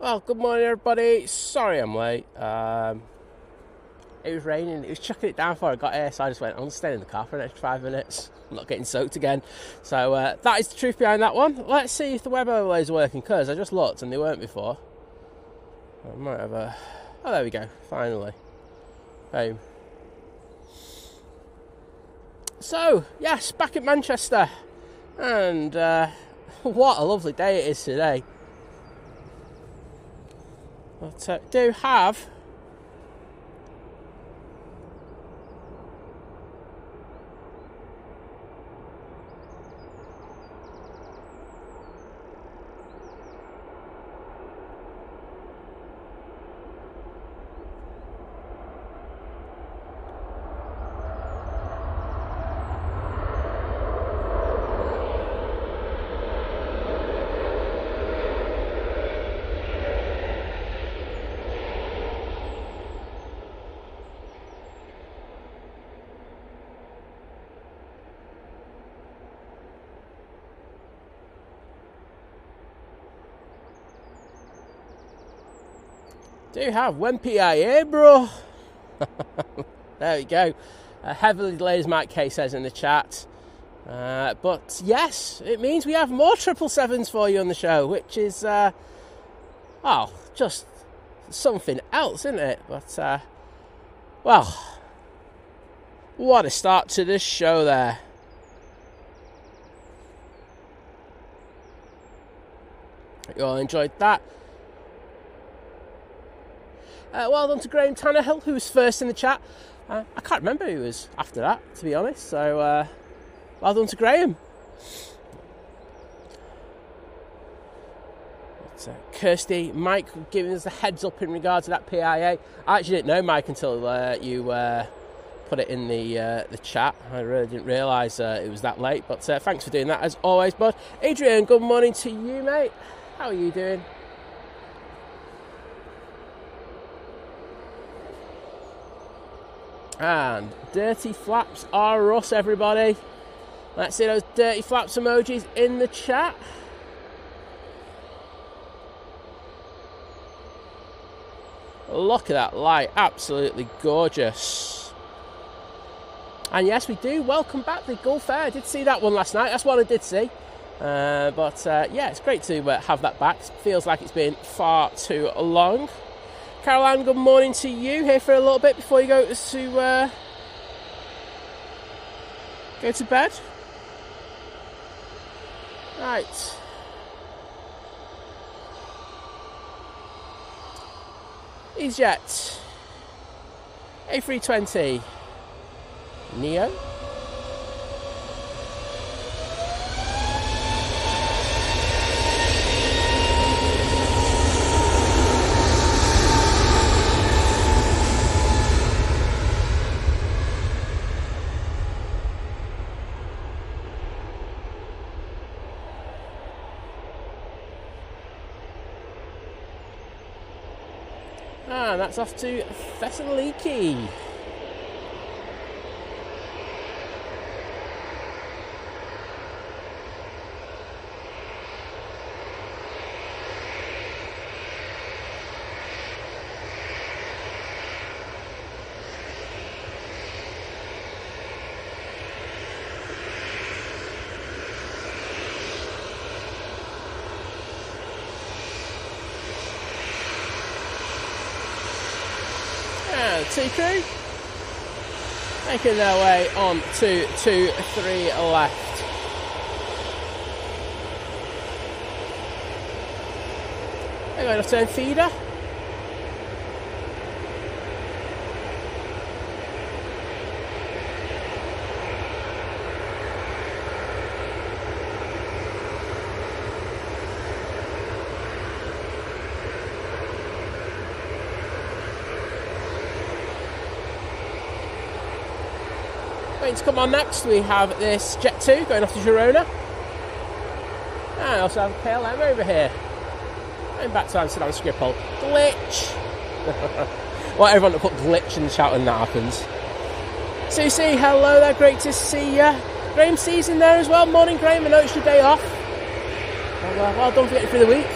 Well, good morning everybody. Sorry I'm late. It was raining. It was chucking it down before I got here, so I just went, I'm staying in the car for an extra 5 minutes. I'm not getting soaked again. So that is the truth behind that one. Let's see if the web overlays are working, because I just looked and they weren't before. I might have a... Oh, there we go. Finally. Boom. So, yes, back at Manchester. And what a lovely day it is today. But do have when PIA, bro. There we go. Heavily delayed, as Mike K says in the chat. But yes, it means we have more 777s for you on the show, which is, just something else, isn't it? But, well, what a start to this show there. You all enjoyed that. Well done to Graham Tannehill, who was first in the chat. I can't remember who was after that, to be honest. So, well done to Graham. But, Kirsty, Mike giving us the heads up in regards to that PIA. I actually didn't know, Mike, until you put it in the chat. I really didn't realise it was that late. But thanks for doing that, as always, bud. Adrian, good morning to you, mate. How are you doing? And dirty flaps are us, everybody. Let's see those dirty flaps emojis in the chat. Look at that light, absolutely gorgeous. And yes, we do welcome back the Gulf Air. I did see that one last night. That's what I did see. But yeah, it's great to have that back. It feels like it's been far too long. Caroline, good morning to you. Here for a little bit before you go to bed. Right. Easyjet. A320. Neo. And that's off to Thessaloniki. Two crew making their way on to 2-3 left. They're going to turn feeder. To come on next, we have this Jet2 going off to Girona, and I also have KLM over here going back to Amsterdam Schiphol. Glitch. Want everyone to put glitch in the chat when that happens. Susie, hello there, great to see you. Graham C's in there as well. Morning, Graham. I know it's your day off. Well done for getting through the week.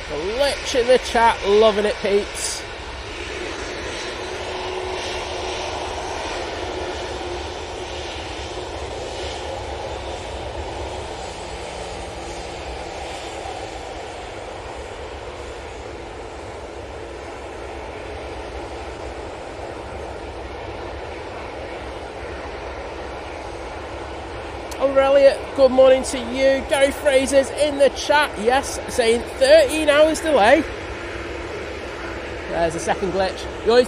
Glitch in the chat, loving it, peeps. Elliot, good morning to you. Gary Fraser's in the chat, yes, saying 13 hours delay. There's a second glitch.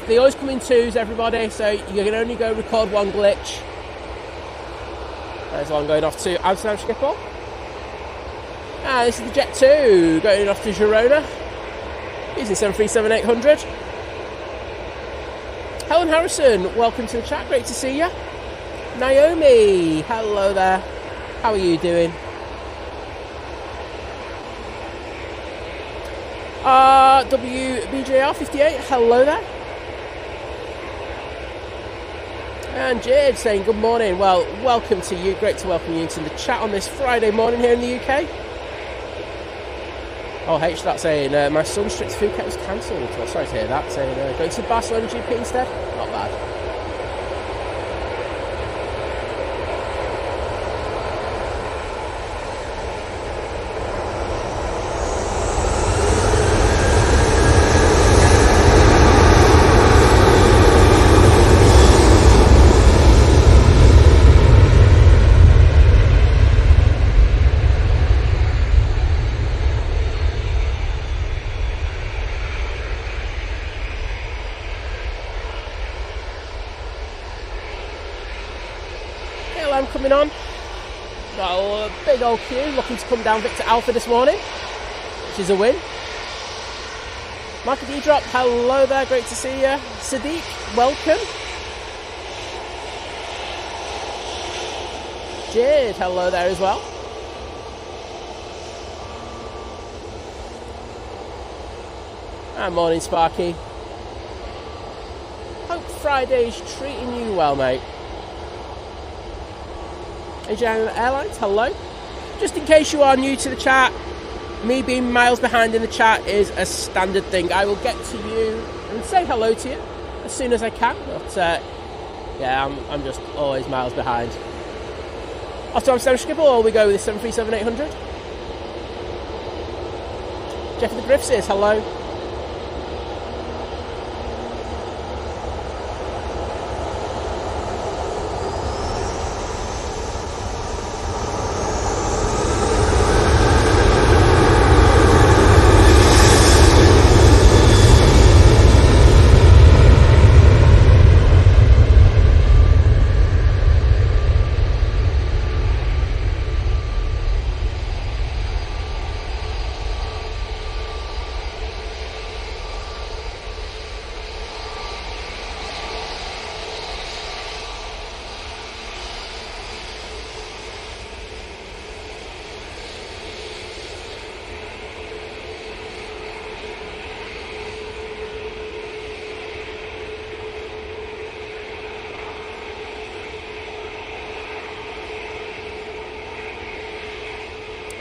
They always come in twos, everybody, so you can only go record one glitch. There's one going off to Amsterdam Schiphol. Ah, this is the Jet2 going off to Girona using 737-800. Helen Harrison, welcome to the chat, great to see you. Naomi, hello there. How are you doing? WBJR58, hello there. And Jade saying good morning. Well, welcome to you. Great to welcome you into the chat on this Friday morning here in the UK. Oh, H, that's saying my son's trip to Phuket was cancelled. Well, sorry to hear that. Saying going to Barcelona GP instead. Not bad. Coming on, got a big old queue looking to come down Victor Alpha this morning, which is a win. Michael D Drop, hello there, great to see you. Sadiq, welcome. Jade, hello there as well. And morning, Sparky. Hope Friday's treating you well, mate. Etihad and Airlines, hello. Just in case you are new to the chat, me being miles behind in the chat is a standard thing. I will get to you and say hello to you as soon as I can, but yeah, I'm just always miles behind. Off to Amsterdam Schiphol, or we go with the 737-800? Jeff of the Griff says hello.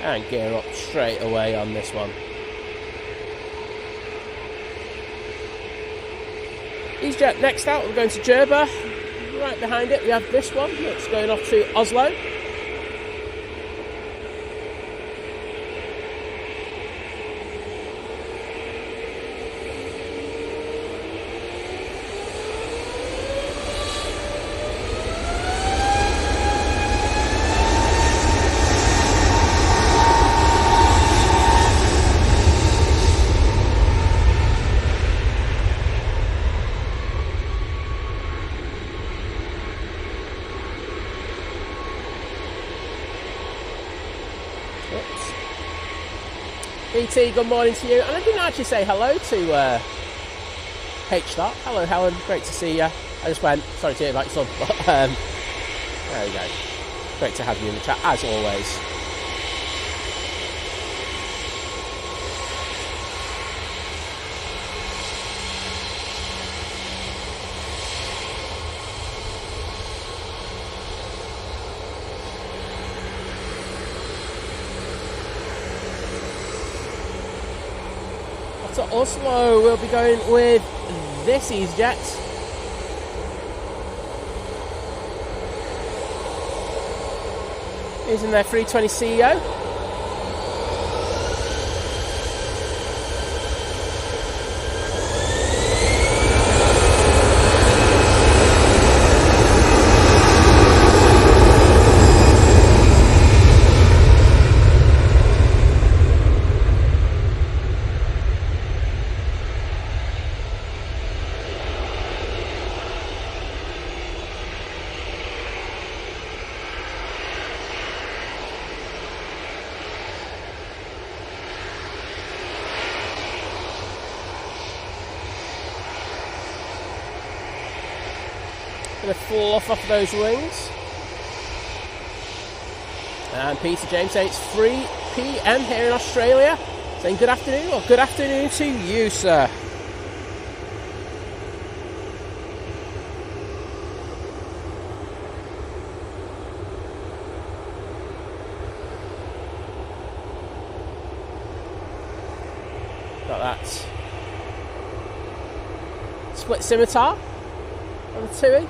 And gear up straight away on this one. Easyjet next out, we're going to Jerba. Right behind it we have this one, that's going off to Oslo. BT, good morning to you. And I didn't actually say hello to H-Star. Hello, Helen. Great to see you. I just went, sorry to hear about your son. But, there we go. Great to have you in the chat, as always. to Oslo. We'll be going with this Easyjet. Using their 320 CEO. Going to fall off those wings. And Peter James saying it's 3 p.m. here in Australia. Saying good afternoon, or good afternoon to you, sir. Got that. Split scimitar on the TUI.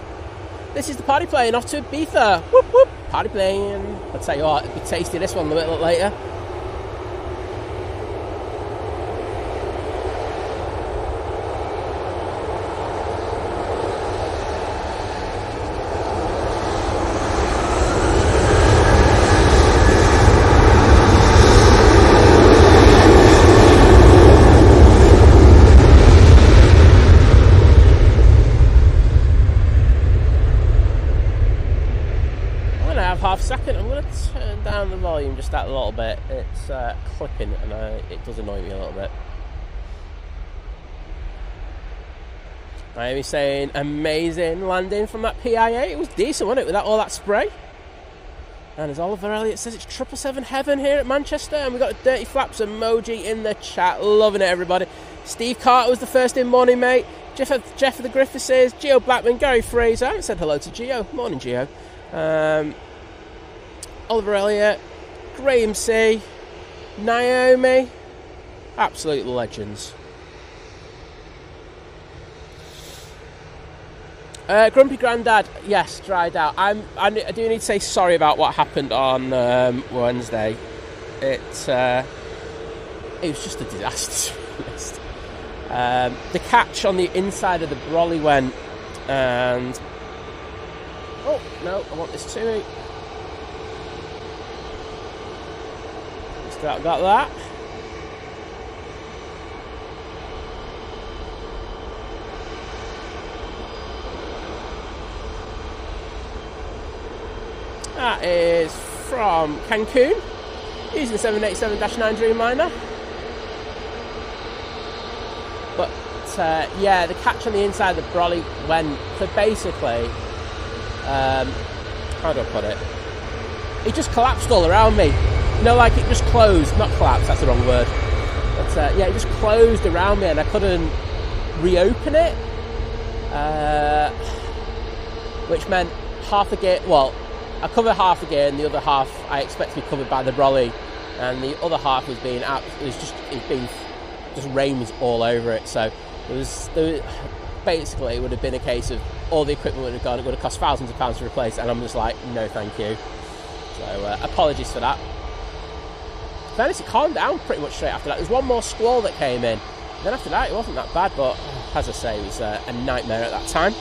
This is the party plane off to Ibiza. Whoop whoop. Party plane. I'll tell you what, it'll be tasty this one a little later. Just that a little bit. It's clipping and it does annoy me a little bit. Miami saying amazing landing from that PIA. It was decent, wasn't it, with all that spray? And as Oliver Elliott says, it's 777 heaven here at Manchester, and we've got a dirty flaps emoji in the chat. Loving it, everybody. Steve Carter was the first in. Morning, mate. Jeff of the Griffiths says, Gio Blackman, Gary Fraser. I haven't said hello to Gio. Morning, Gio. Oliver Elliott, Graham C, Naomi, absolute legends. Grumpy Grandad, yes, dried out. I do need to say sorry about what happened on Wednesday. It was just a disaster, to be honest. The catch on the inside of the brolly went, and oh no, I want this too. Got that. That is from Cancun, using the 787-9 Dreamliner. But yeah, the catch on the inside of the brolly went. So basically, how do I put it? It just collapsed all around me. No, like it just closed, not collapsed, that's the wrong word. But yeah, it just closed around me and I couldn't reopen it. Which meant half the gear, well, I covered half the gear and the other half I expect to be covered by the brolly. And the other half was being out, just rains all over it. So basically it would have been a case of all the equipment would have gone, it would have cost thousands of pounds to replace, and I'm just like, no thank you. So apologies for that. It calmed down pretty much straight after that. There was one more squall that came in. Then after that, it wasn't that bad, but as I say, it was a nightmare at that time.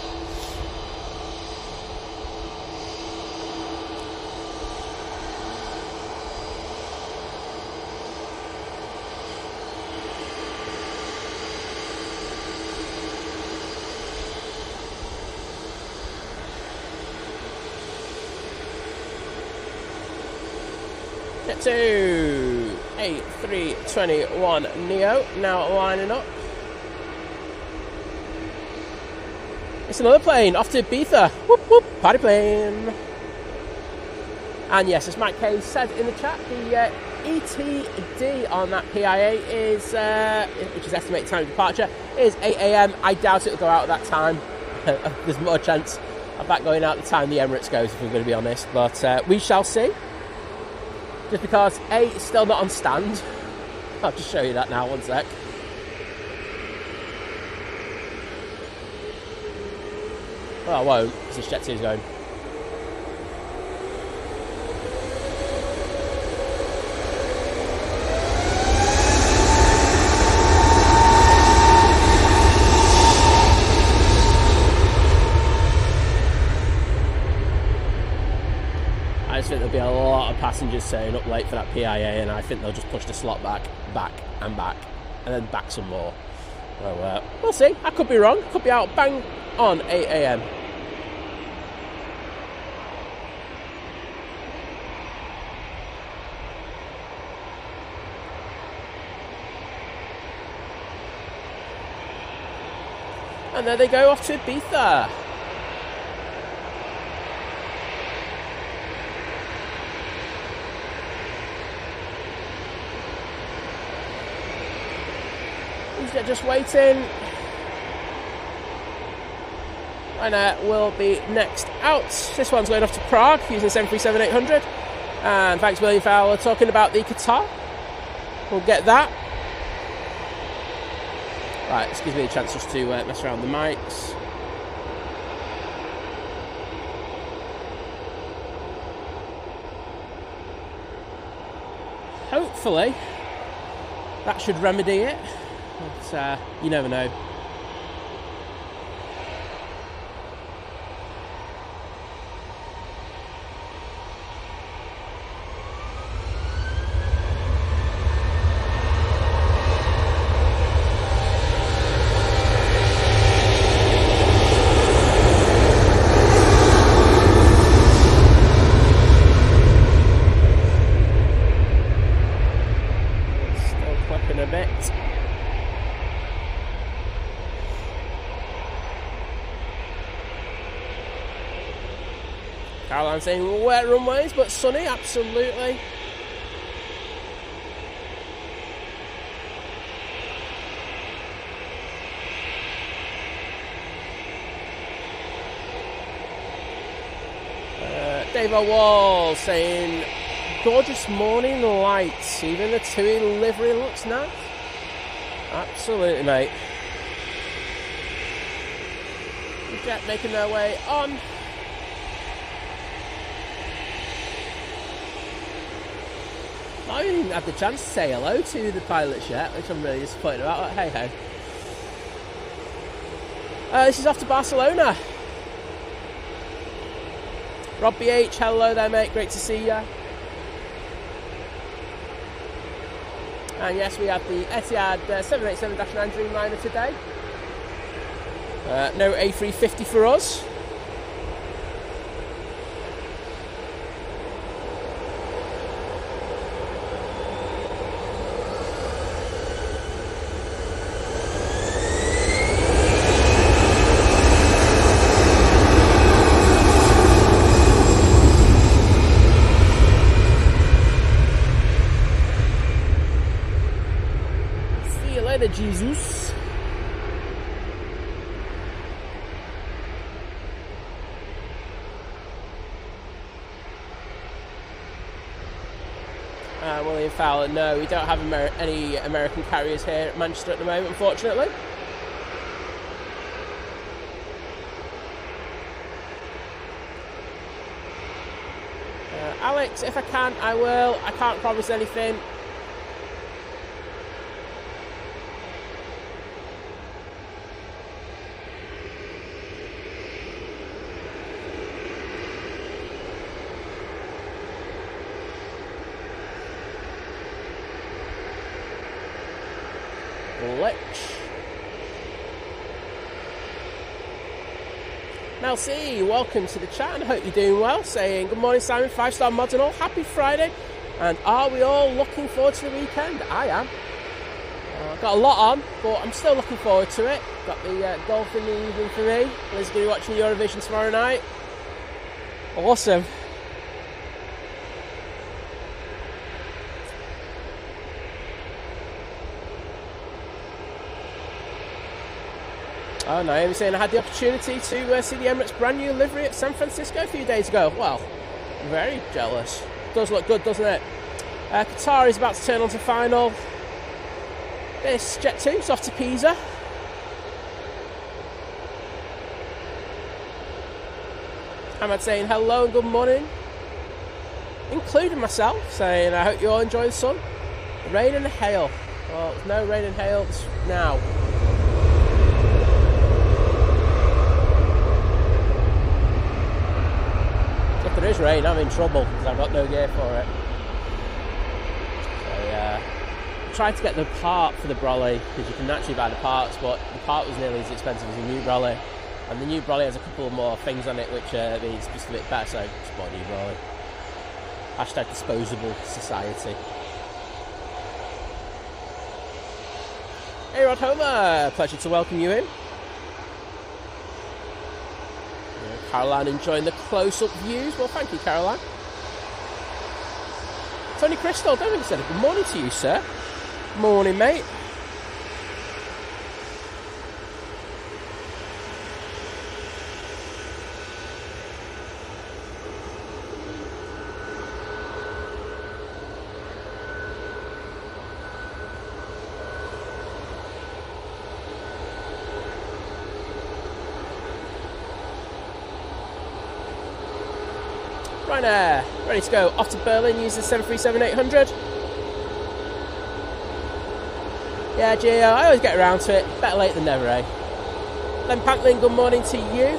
Get to A321 Neo, now lining up. It's another plane, off to Ibiza. Whoop whoop, party plane. And yes, as Mike K said in the chat, the ETD on that PIA is, which is estimated time of departure, is 8 a.m. I doubt it will go out at that time. There's more chance of that going out the time the Emirates goes, if we're going to be honest. But we shall see. Just because A, it's still not on stand. I'll just show you that now, one sec. Well, I won't, because this Jet2 is going. I just think there'll be a lot of passengers saying up late for that PIA, and I think they'll just push the slot back, and then back some more. So we'll see. I could be wrong. Could be out bang on 8 AM. And there they go off to Ibiza. Easyjet just waiting. Ryanair will be next out. This one's going off to Prague using 737-800. And thanks, William Fowler, talking about the Qatar. We'll get that. Right, this gives me a chance just to mess around the mics. Hopefully, that should remedy it. But you never know. Airlines saying wet runways, but sunny, absolutely. Dave Wall saying gorgeous morning lights, even the TUI livery looks nice. Absolutely, mate. Jet making their way on. I haven't even had the chance to say hello to the pilots yet, which I'm really disappointed about, but hey ho. This is off to Barcelona. Rob BH, hello there mate, great to see you. And yes, we have the Etihad 787-9 Dreamliner today. No A350 for us. Jesus. William Fowler, no, we don't have any American carriers here at Manchester at the moment, unfortunately. Alex, if I can, I will. I can't promise anything. Mel C, welcome to the chat and I hope you're doing well. Saying good morning Simon, 5-star mods and all, happy Friday. And are we all looking forward to the weekend? I am. Got a lot on, but I'm still looking forward to it. Got the golf in the evening for me. Liz going to be watching Eurovision tomorrow night. Awesome. Oh, Naomi saying I had the opportunity to see the Emirates brand new livery at San Francisco a few days ago. Well, very jealous. Does look good, doesn't it? Qatar is about to turn on to final. This Jet2 is off to Pisa. Hamad saying hello and good morning, including myself, saying I hope you all enjoy the sun. Rain and hail. Well, there's no rain and hail now. If there is rain, I'm in trouble because I've got no gear for it. So yeah, I tried to get the part for the brolly because you can actually buy the parts, but the part was nearly as expensive as a new brolly, and the new brolly has a couple more things on it which means just a bit better. So just bought a new brolly. Hashtag disposable society. Hey Rod Homer, pleasure to welcome you in. Caroline enjoying the close-up views. Well, thank you, Caroline. Tony Crystal, don't think he said good morning to you, sir. Morning, mate. Ryanair, ready to go off to Berlin using 737-800. Yeah, Gio, I always get around to it. Better late than never, eh? Len Pantlin, good morning to you.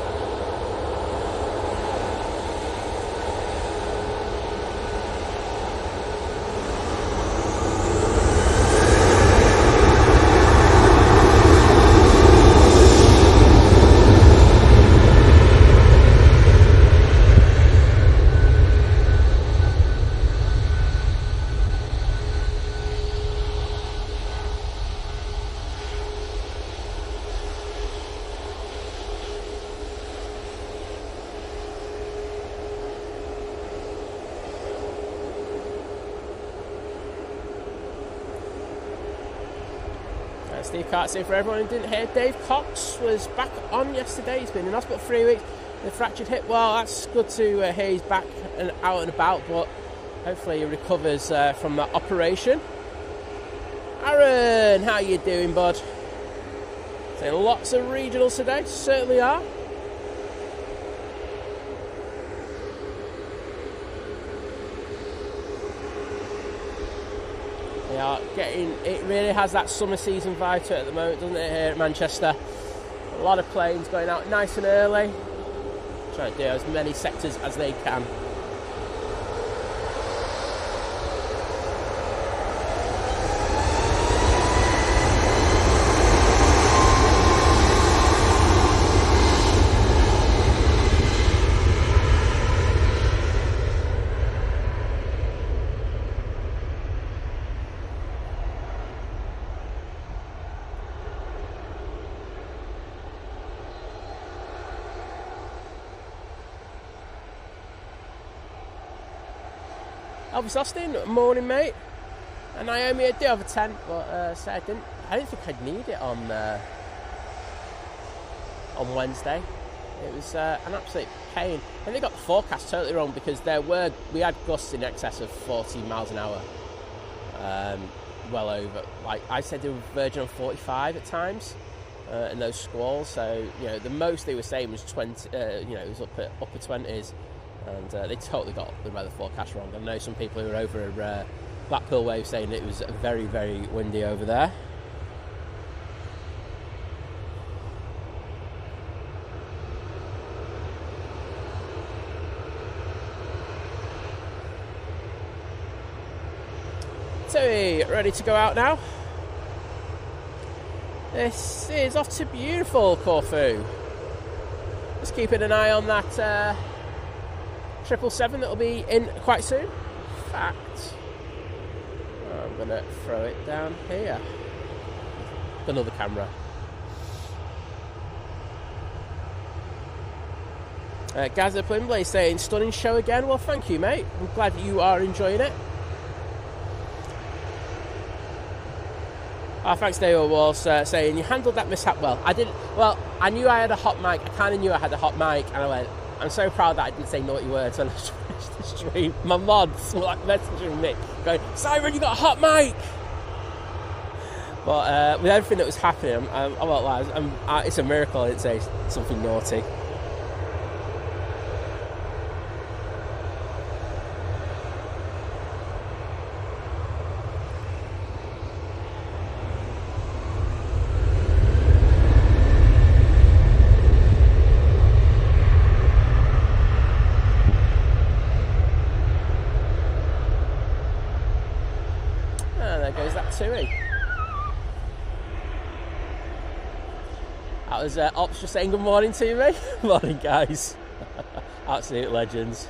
Steve Cartson for everyone who didn't hear. Dave Cox was back on yesterday. He's been in hospital 3 weeks with a fractured hip. Well, that's good to hear he's back and out and about, but hopefully he recovers from that operation. Aaron, how you doing, bud? Saying lots of regionals today, certainly are. Getting, it really has that summer season vibe to it at the moment, doesn't it, here at Manchester? A lot of planes going out nice and early, trying to do as many sectors as they can. Elvis Austin, morning mate. And Naomi, I do have a tent, but so I didn't think I'd need it on Wednesday. It was an absolute pain. And they got the forecast totally wrong because we had gusts in excess of 40 miles an hour. Well over, like I said, they were verging on 45 at times in those squalls. So the most they were saying was 20. It was upper 20s. And they totally got the weather forecast wrong. I know some people who were over at Blackpool Way saying it was very, very windy over there. So, ready to go out now? This is off to beautiful Corfu. Just keeping an eye on that 777 that'll be in quite soon. In fact, I'm going to throw it down here. Another camera. Gaza Plimbley saying, stunning show again. Well, thank you, mate. I'm glad that you are enjoying it. Thanks, Dale Walsh, saying, you handled that mishap well. I knew I had a hot mic. I kind of knew I had a hot mic, and I went, I'm so proud that I didn't say naughty words when I finished the stream. My mods were like messaging me, going, Simon, you got a hot mic! But with everything that was happening, I won't lie, it's a miracle I didn't say something naughty. there goes that TUI. That was Ops just saying good morning to me. Morning, guys. Absolute legends.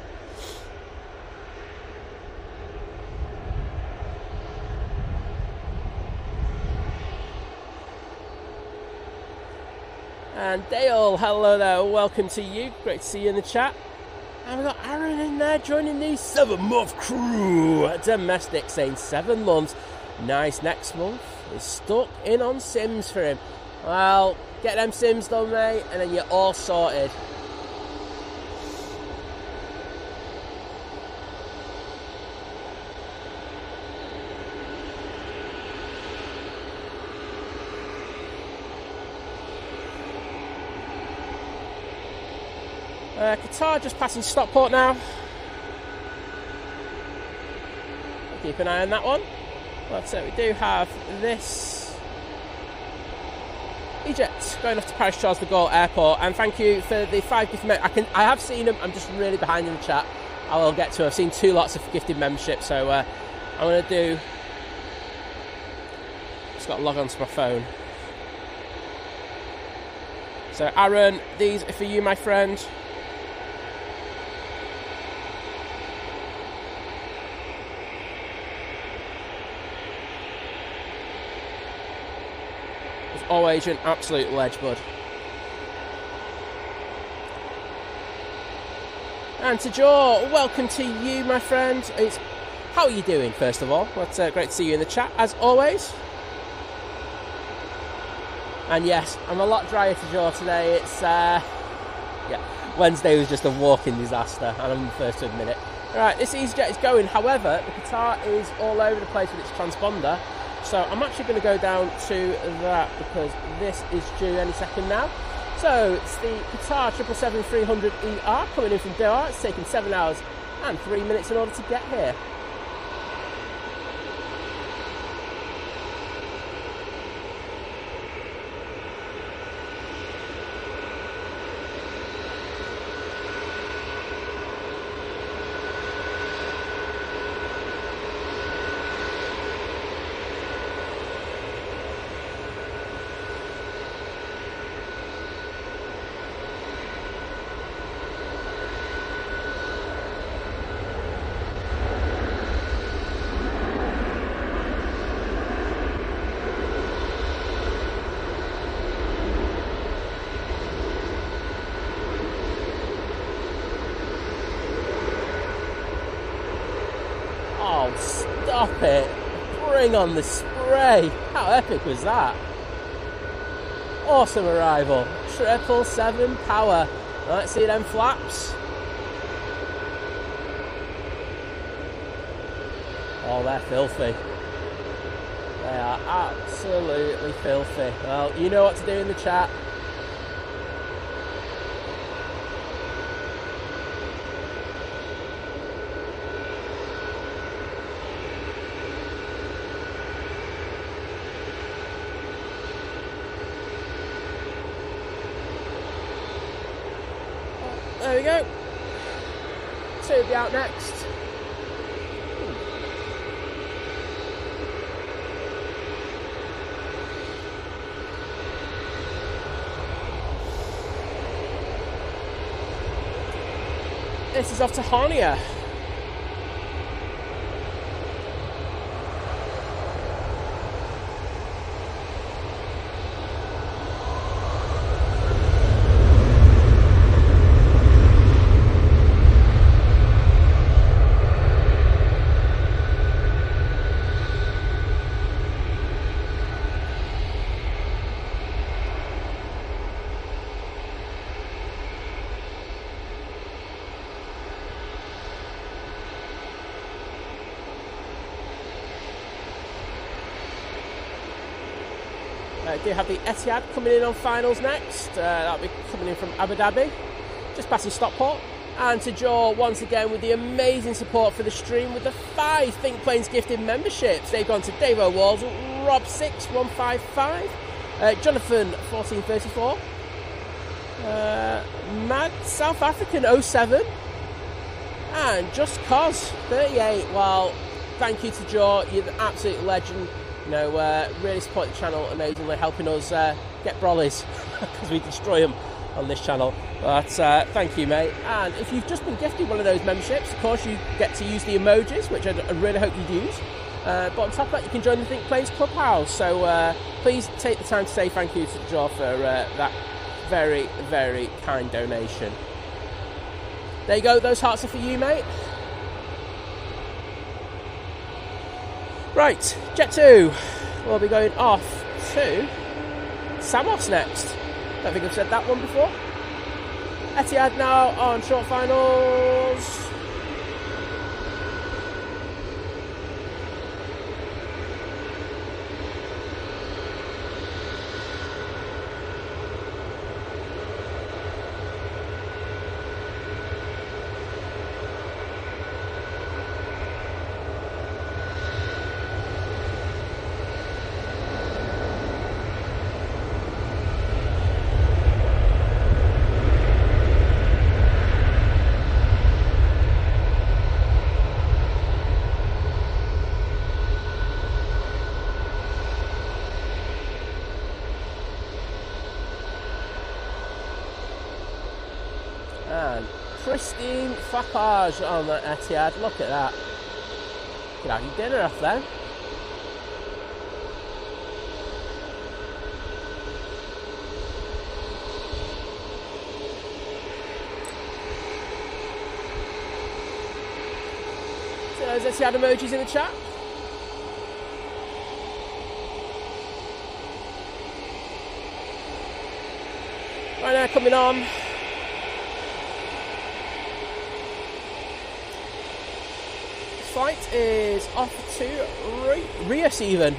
And Dale, hello there, welcome to you. Great to see you in the chat. And we've got Aaron in there joining the 7-month crew. Domestic saying 7 months. Nice, next month is stuck in on Sims for him. Well, get them Sims done, mate, and then you're all sorted. Qatar just passing Stockport now. Keep an eye on that one. But we do have this Easyjet going off to Paris Charles de Gaulle Airport. And thank you for the 5 gifted memberships. I have seen them. I'm just really behind in the chat. I will get to. I've seen 2 lots of gifted memberships. So I'm going to do. Just got to log on to my phone. So Aaron, these are for you, my friend. Always an absolute ledge, bud. And to Joe, welcome to you, my friend. How are you doing, first of all? It's great to see you in the chat, as always. And yes, I'm a lot drier to Joe today. It's, Wednesday was just a walking disaster, and I'm the first to admit it. Right, this Easyjet is going. However, the Qatar is all over the place with its transponder. So I'm actually going to go down to that because this is due any second now. So it's the Qatar 777-300ER coming in from Doha. It's taken 7 hours and 3 minutes in order to get here. Stop it. Bring on the spray. How epic was that? Awesome arrival. 777 power. Let's see them flaps. Oh, they're filthy. They are absolutely filthy. Well, you know what to do in the chat. There we go. 2 will be out next. This is off to Hania. Do have the Etihad coming in on finals next. That'll be coming in from Abu Dhabi, just passing Stockport. And to Joe once again with the amazing support for the stream with the 5 Think Planes gifted memberships. They've gone to Dave O'Walls, Rob6155, Jonathan 1434, Mad South African 07, and Just Cause 38. Well, thank you to Joe. You're an absolute legend. You know, really support the channel amazingly, helping us get brollies because we destroy them on this channel. But thank you, mate. And if you've just been gifted one of those memberships, of course you get to use the emojis, which I really hope you use. But on top of that, you can join the Think Planes Clubhouse. So please take the time to say thank you to Joe for that very, very kind donation. There you go. Those hearts are for you, mate. Right, Jet2. We'll be going off to Samos next. Don't think I've said that one before. Etihad now on short finals. And pristine frappage on that Etihad. Look at that. You can have your dinner off there. So there's Etihad emojis in the chat. Right now, coming on. Flight is off to Rios even.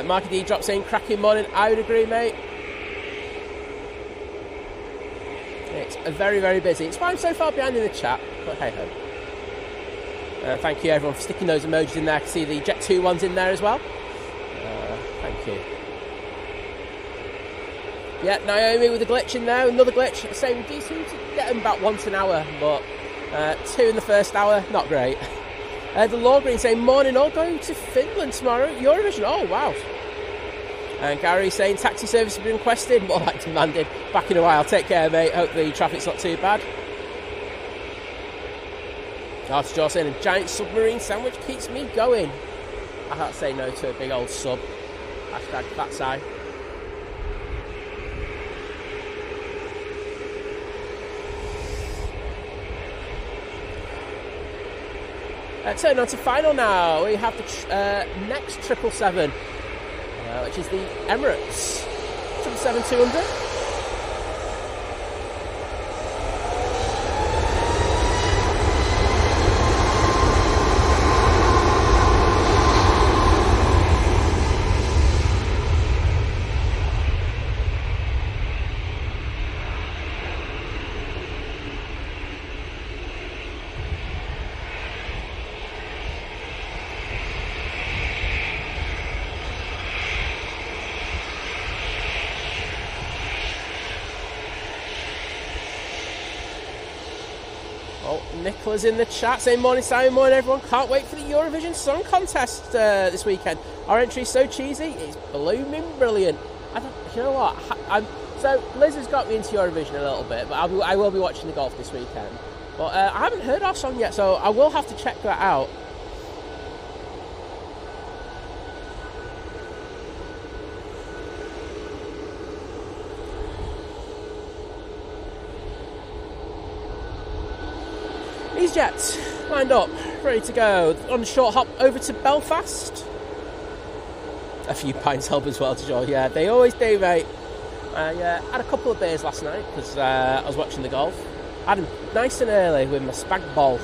Marky D drops in, cracking morning. I would agree, mate. It's very, very busy. It's why I'm so far behind in the chat, but hey ho. Thank you everyone for sticking those emojis in there. I can see the Jet2 ones in there as well. Thank you. Yeah, Naomi with a glitch in there, another glitch. Same, we do seem to get them about once an hour, but 2 in the first hour, not great. The Law Green saying, morning all, going to Finland tomorrow, Eurovision. Oh, wow. And Gary saying, taxi service has been requested, more like demanded. Back in a while, take care, mate. Hope the traffic's not too bad. Arthur Joe saying, a giant submarine sandwich keeps me going. I can't say no to a big old sub. Hashtag fat side. Turning on to final now. We have the next 777, which is the Emirates 777-200. Nicola's in the chat saying, morning Simon, morning everyone, can't wait for the Eurovision Song Contest this weekend. Our entry's so cheesy, it's blooming brilliant. You know what, so Liz has got me into Eurovision a little bit, but I will be watching the golf this weekend. But I haven't heard our song yet, so I will have to check that out. Easyjet lined up, ready to go on a short hop over to Belfast. A few pints help as well to Joel. Yeah, they always do, mate. I had a couple of beers last night because I was watching the golf. I had them nice and early with my spag bol.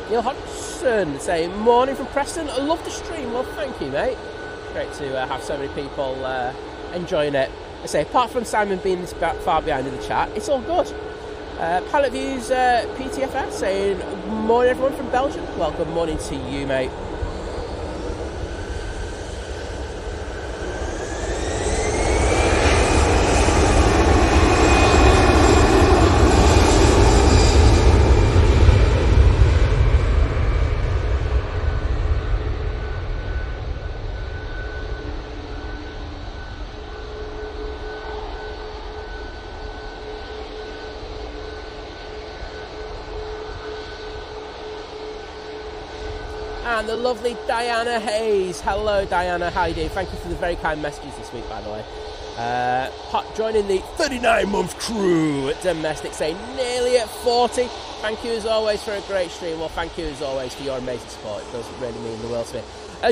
Neil Hodgson saying, morning from Preston, I love the stream. Well, thank you, mate. Great to have so many people enjoying it. I say, apart from Simon being this far behind in the chat, it's all good. Pilot Views PTFS saying, morning everyone from Belgium. Well, good morning to you, mate. And the lovely Diana Hayes. Hello, Diana. How are you doing? Thank you for the very kind messages this week, by the way. Joining the 39-month crew at Domestic, saying nearly at 40. Thank you as always for a great stream. Well, thank you as always for your amazing support. It does really mean the world to me.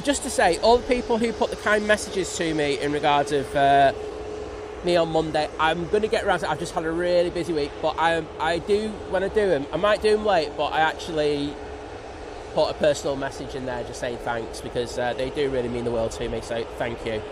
Just to say, all the people who put the kind messages to me in regards of me on Monday, I'm going to get around to it. I've just had a really busy week, but I do, when I do them, I might do them late, but I actually put a personal message in there just saying thanks, because they do really mean the world to me, so thank you.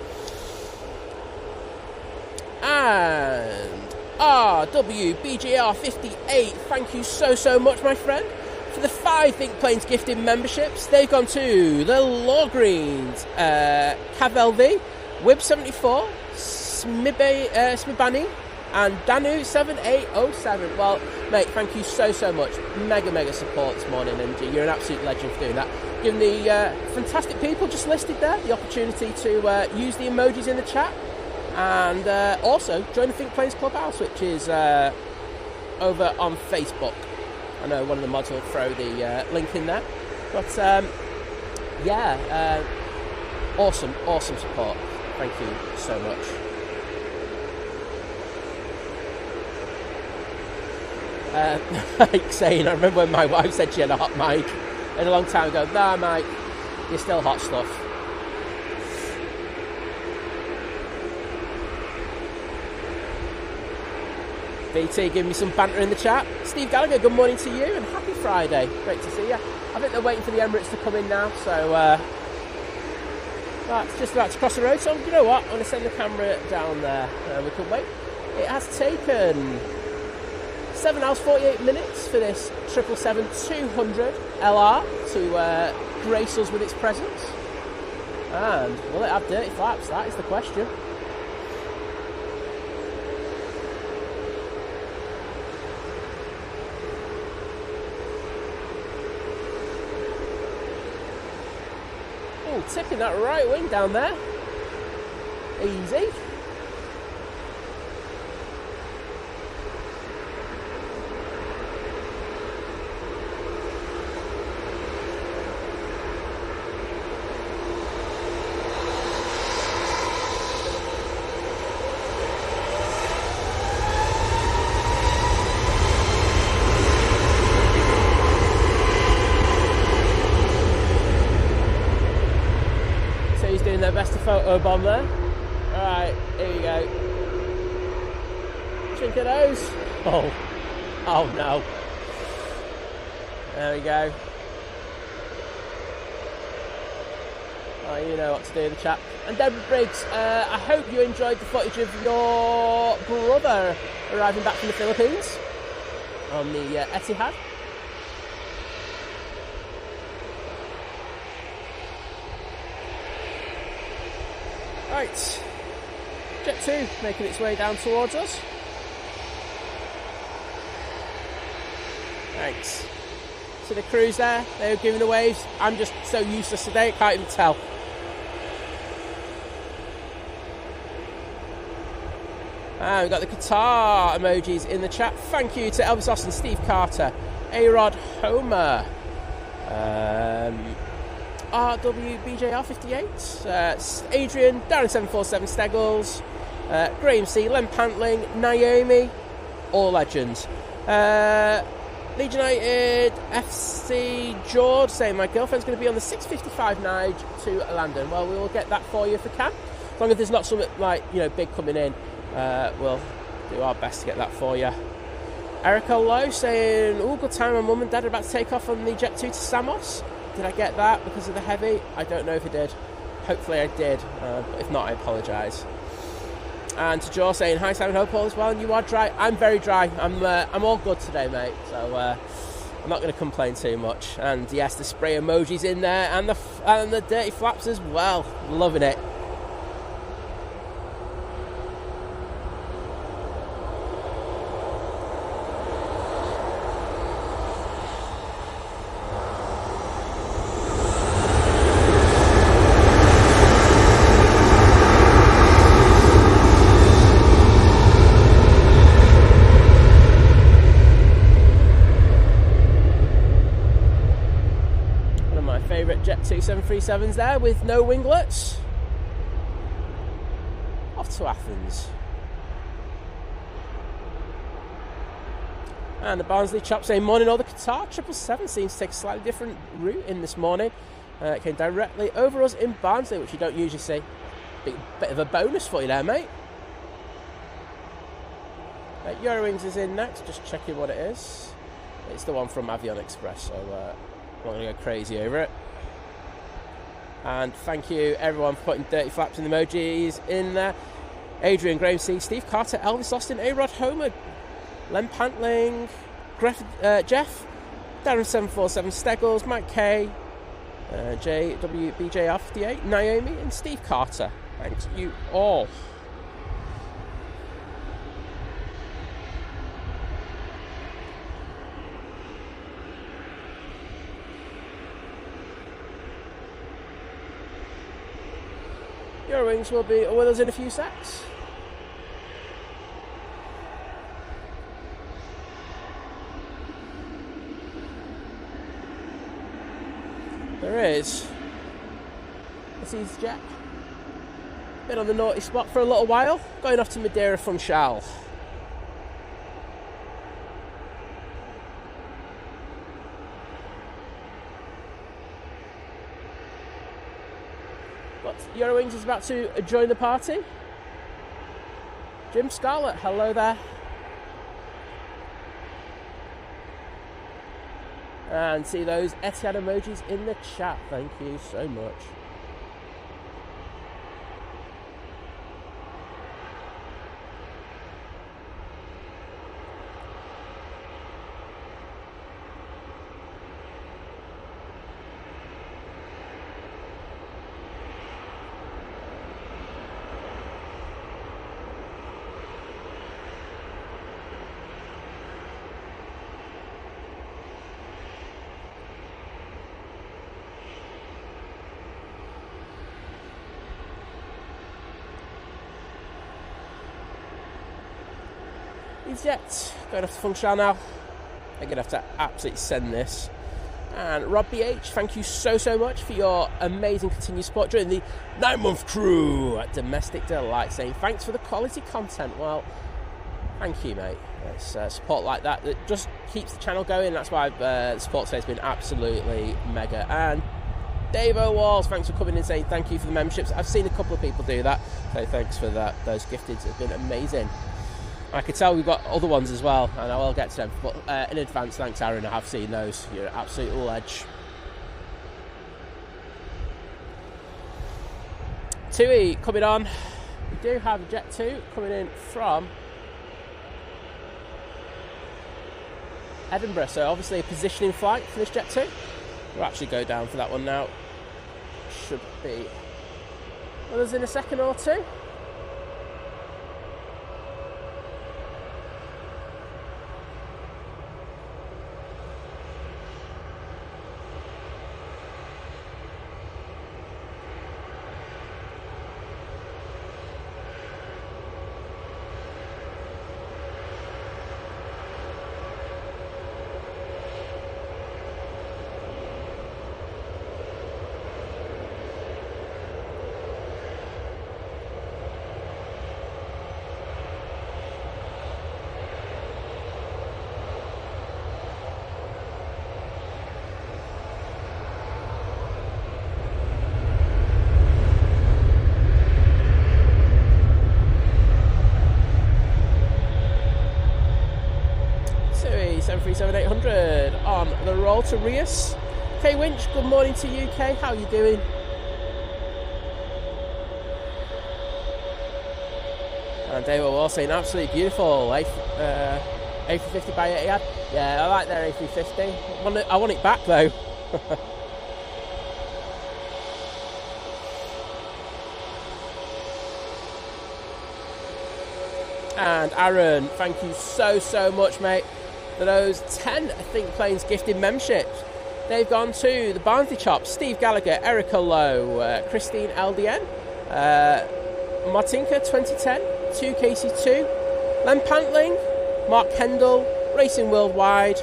And RWBGR58, thank you so much, my friend, for the 5 Think Planes gifted memberships. They've gone to the Law Greens, CavLV, Wib74, Smibani, and Danu7807. Well, mate, thank you so much. Mega support this morning, and you're an absolute legend for doing that. Giving the fantastic people just listed there the opportunity to use the emojis in the chat, and also join the Think Planes Clubhouse, which is over on Facebook. I know one of the mods will throw the link in there, but yeah, awesome support. Thank you so much. Mike saying, I remember when my wife said she had a hot mic a long time ago. Nah, Mike, you're still hot stuff. BT giving me some banter in the chat. Steve Gallagher, good morning to you and happy Friday. Great to see you. I think they're waiting for the Emirates to come in now, so that's just about to cross the road. So you know what, I'm going to send the camera down there. We can wait. It has taken 7 hours 48 minutes for this 777-200 LR to grace us with its presence. And will it have dirty flaps? That is the question. Oh, tipping that right wing down there. Easy. Photo bomb there. Alright, here we go. Chink of those. Oh no. There we go. Oh, you know what to do in the chat. And Deborah Briggs, I hope you enjoyed the footage of your brother arriving back from the Philippines on the Etihad. Right, Jet2 making its way down towards us. Thanks. So the crews there, they were giving the waves. I'm just so useless today, I can't even tell. And we've got the Qatar emojis in the chat. Thank you to Elvis Austin, Steve Carter, A-Rod Homer, RWBJR58, Adrian, Darren747 Steggles, Graham C, Len Pantling, Naomi, all legends. Legion United FC George saying my girlfriend's going to be on the 6:55 Nige to London. Well, we will get that for you if we can. As long as there's not something like, you know, big coming in, we'll do our best to get that for you. Erica Lowe saying, oh, good time, my mum and dad are about to take off on the Jet2 to Samos. Did I get that because of the heavy? I don't know if I did. Hopefully I did, but if not, I apologise. And to Joe saying, hi Simon, hope all is well and you are dry. I'm very dry. I'm all good today, mate. So I'm not going to complain too much. And yes, the spray emojis in there and the dirty flaps as well. Loving it. 737s there with no winglets. Off to Athens. And the Barnsley chap saying morning, all the Qatar 777 seems to take a slightly different route in this morning. It came directly over us in Barnsley, which you don't usually see. Bit of a bonus for you there, mate. Eurowings is in next, just checking what it is. It's the one from Avion Express, so I'm not going to go crazy over it. And thank you everyone for putting dirty flaps and emojis in there. Adrian, Graham C, Steve Carter, Elvis Austin, A-Rod Homer, Len Pantling, Jeff, Darren 747 Steggles, Mike K, JWBJR58, Naomi and Steve Carter. Thanks you all. Eurowings will be with us in a few secs. There is. This is Easyjet. Been on the naughty spot for a little while. Going off to Madeira from Shal. But Eurowings is about to join the party. Jim Scarlett, hello there. And see those Etihad emojis in the chat. Thank you so much. Easyjet, going off to Funchal now. They're going to have to absolutely send this. And Rob BH, thank you so much for your amazing continued support during the 9-month crew at Domestic Delight, saying thanks for the quality content. Well, thank you, mate. It's support like that just keeps the channel going. That's why the support today has been absolutely mega. And Dave O'Walls, thanks for coming in saying thank you for the memberships. I've seen a couple of people do that, so thanks for that. Those gifteds have been amazing. I can tell we've got other ones as well, and I will get to them. But in advance, thanks, Aaron. I have seen those. You're an absolute ledge. TUI coming on. We do have Jet2 coming in from Edinburgh, so obviously a positioning flight for this Jet2. We'll actually go down for that one now. Should be with us in a second or two. On the roll to Rias. Kay Winch, good morning to you, Kay. How are you doing? And Dave Wall saying absolutely beautiful. A350 by Etihad. Yeah, I like their A350. I want it back though. And Aaron, thank you so much, mate, for those 10, I think, planes gifted memberships. They've gone to the Barnsley Chops, Steve Gallagher, Erica Lowe, Christine LDN, Martinka 2010, 2KC2, Len Pantling, Mark Kendall, Racing Worldwide,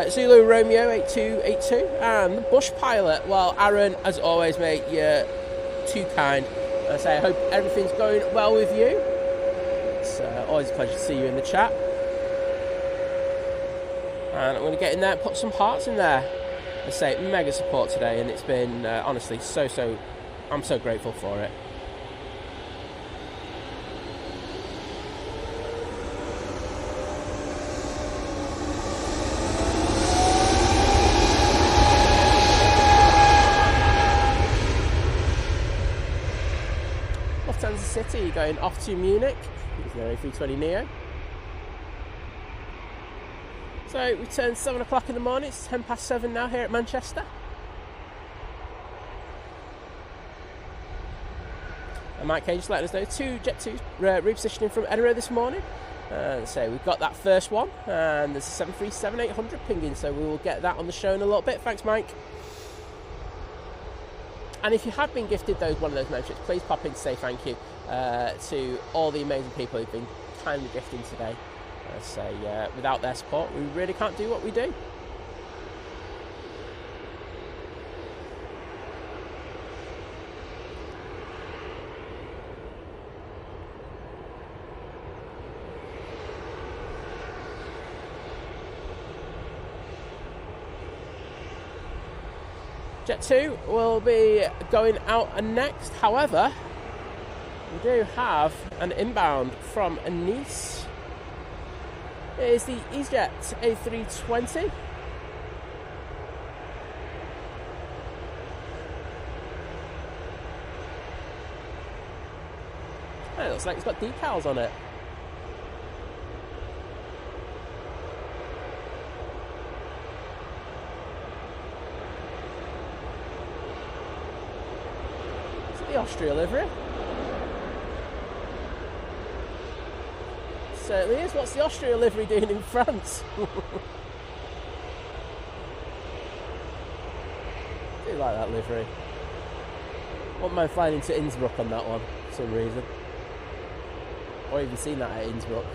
Zulu Romeo 8282, and the Bush Pilot. Well, Aaron, as always, mate, you're too kind. I say I hope everything's going well with you. It's always a pleasure to see you in the chat. And I'm going to get in there and put some hearts in there. I say mega support today, and it's been honestly so. I'm so grateful for it. Lufthansa City going off to Munich. It's an A320 Neo. So we turned 7 o'clock in the morning. It's 10 past 7 now here at Manchester. And Mike K just letting us know 2 Jet2 repositioning from Edinburgh this morning. So we've got that first one, and there's a 737-800 pinging, so we will get that on the show in a little bit. Thanks, Mike. And if you have been gifted one of those memberships, please pop in to say thank you to all the amazing people who've been kindly gifting today. Without their support, we really can't do what we do. Jet2 will be going out next. However, we do have an inbound from Nice. It is the Easyjet A320. It looks like it's got decals on it. Is it the Austria livery? Certainly is. What's the Austria livery doing in France? I do like that livery. Wouldn't mind flying into Innsbruck on that one for some reason. Or even seen that at Innsbruck.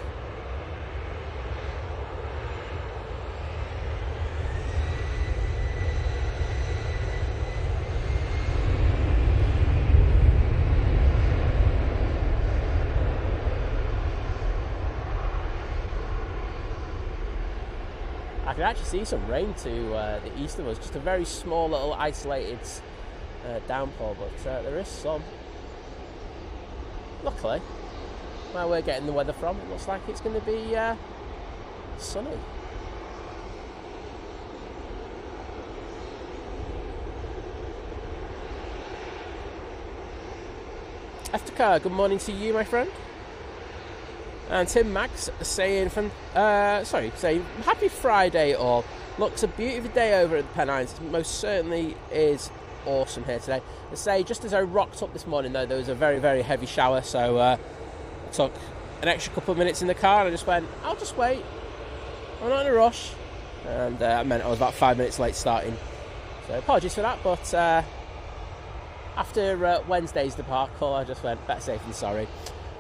I can actually see some rain to the east of us, just a very small little isolated downpour, but there is some. Luckily, where we're getting the weather from, it looks like it's going to be sunny. Eftika, good morning to you, my friend. And Tim Max saying saying happy Friday all. Looks a beautiful day over at the Pennines. It most certainly is awesome here today. I say just as I rocked up this morning though, there was a very, very heavy shower, so I took an extra couple of minutes in the car and I just went, I'll just wait. I'm not in a rush. And that meant I was about 5 minutes late starting. So apologies for that, but after Wednesday's debacle, I just went better safe than sorry.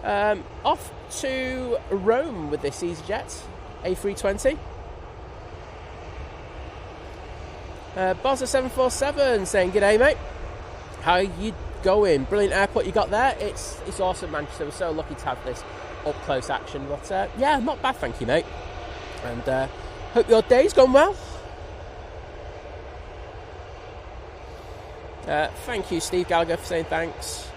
Off to Rome with this Easyjet A320. Bozza 747 saying g'day mate, how you going? Brilliant airport you got there. It's awesome, Manchester. We're so lucky to have this up close action, but yeah, not bad, thank you mate, and hope your day's gone well. Thank you Steve Gallagher for saying thanks.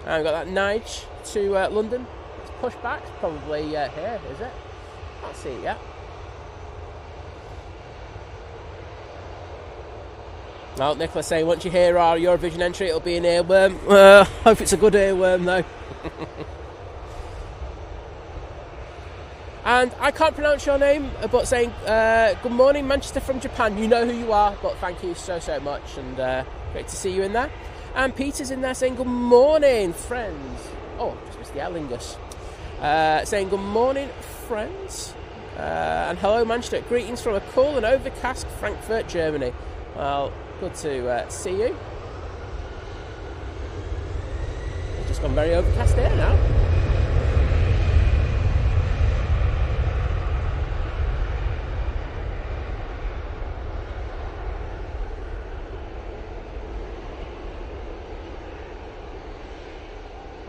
And we've got that Nige to London. It's pushed back, probably here, is it? Can't see it yet. Well, Nicholas saying once you hear our Eurovision entry, it'll be an earworm. Hope it's a good earworm though. And I can't pronounce your name, but saying good morning Manchester from Japan. You know who you are, but thank you so much, and great to see you in there. And Peter's in there saying good morning, friends. Oh, just missed the Aer Lingus. Saying good morning, friends. And hello, Manchester. Greetings from a cool and overcast Frankfurt, Germany. Well, good to see you. It's just gone very overcast here now.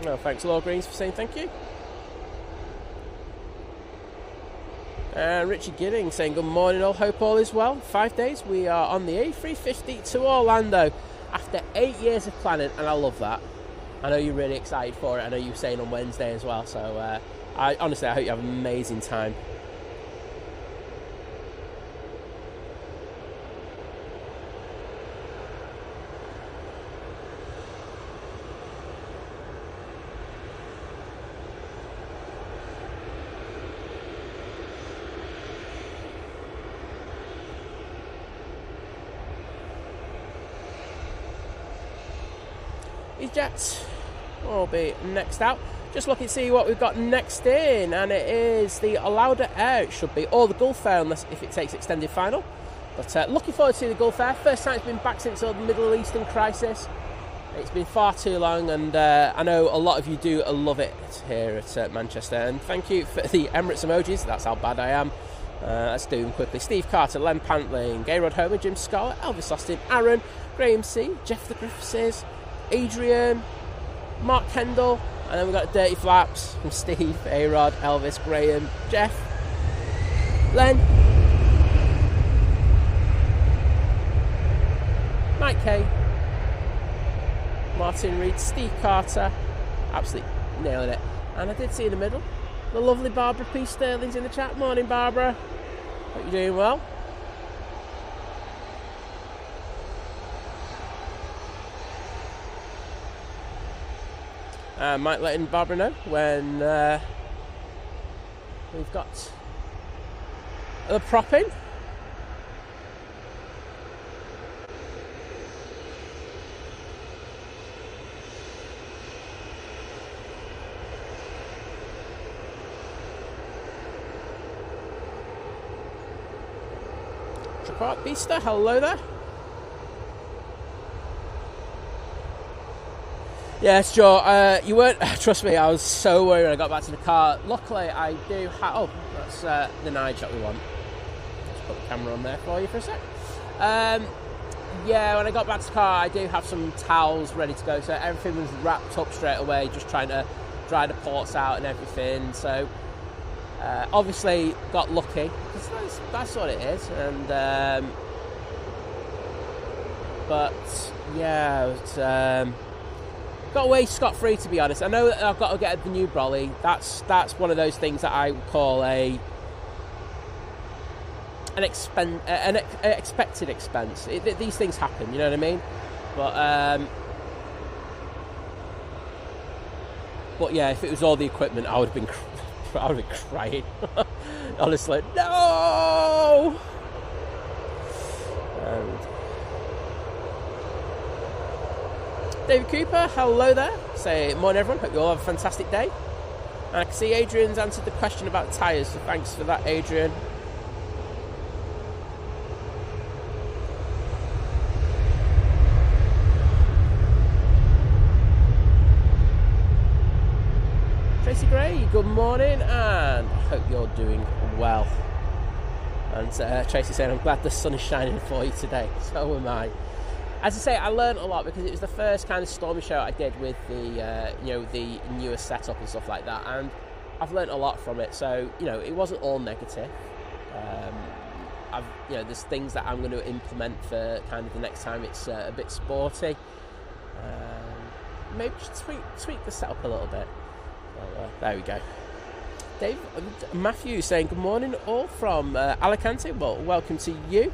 No, thanks, Law Greens, for saying thank you. And Richie Gidding saying good morning all, hope all is well. 5 days, we are on the A350 to Orlando after 8 years of planning, and I love that. I know you're really excited for it. I know you were saying on Wednesday as well, so I honestly hope you have an amazing time. Easyjet will be next out. Just looking to see what we've got next in, and it is the Lauda Air. It should be, or the Gulf Air, unless if it takes extended final. But looking forward to the Gulf Air. First time it's been back since the Middle Eastern crisis. It's been far too long, and I know a lot of you do love it here at Manchester. And thank you for the Emirates emojis. That's how bad I am. Let's do them quickly. Steve Carter, Len Pantling, Gayrod Homer, Jim Scott, Elvis Austin, Aaron, Graham C, Jeff the Griffiths, Adrian, Mark Kendall, and then we've got Dirty Flaps from Steve, A-Rod, Elvis, Graham, Jeff, Len, Mike K, Martin Reed, Steve Carter, absolutely nailing it. And I did see in the middle, the lovely Barbara P. Sterling's in the chat. Morning, Barbara. Hope you're doing well. Might letting Barbara know when we've got the prop in. Tripart Beaster, hello there. Yes, Joe, you weren't, trust me, I was so worried when I got back to the car. Luckily, I do have, oh, that's the Nige that we want. Just put the camera on there for you for a sec. Yeah, when I got back to the car, I do have some towels ready to go, so everything was wrapped up straight away, just trying to dry the ports out and everything. So, obviously, got lucky, because that's what it is. And, but, yeah, it's, got away scot-free, to be honest. I know that I've got to get the new brolly. That's one of those things that I would call an expected expense. These things happen, you know what I mean? But yeah, if it was all the equipment, I would have been crying. Honestly, no. David Cooper, hello there. Say morning everyone, hope you all have a fantastic day. And I can see Adrian's answered the question about tyres, so thanks for that, Adrian. Tracy Gray, good morning, and I hope you're doing well. And Tracy saying, I'm glad the sun is shining for you today. So am I. As I say, I learned a lot because it was the first kind of stormy show I did with the, the newer setup and stuff like that, and I've learned a lot from it. So, it wasn't all negative. There's things that I'm going to implement for kind of the next time it's a bit sporty. Maybe just tweak the setup a little bit. So, there we go. Dave Matthew saying good morning all from Alicante. Well, welcome to you.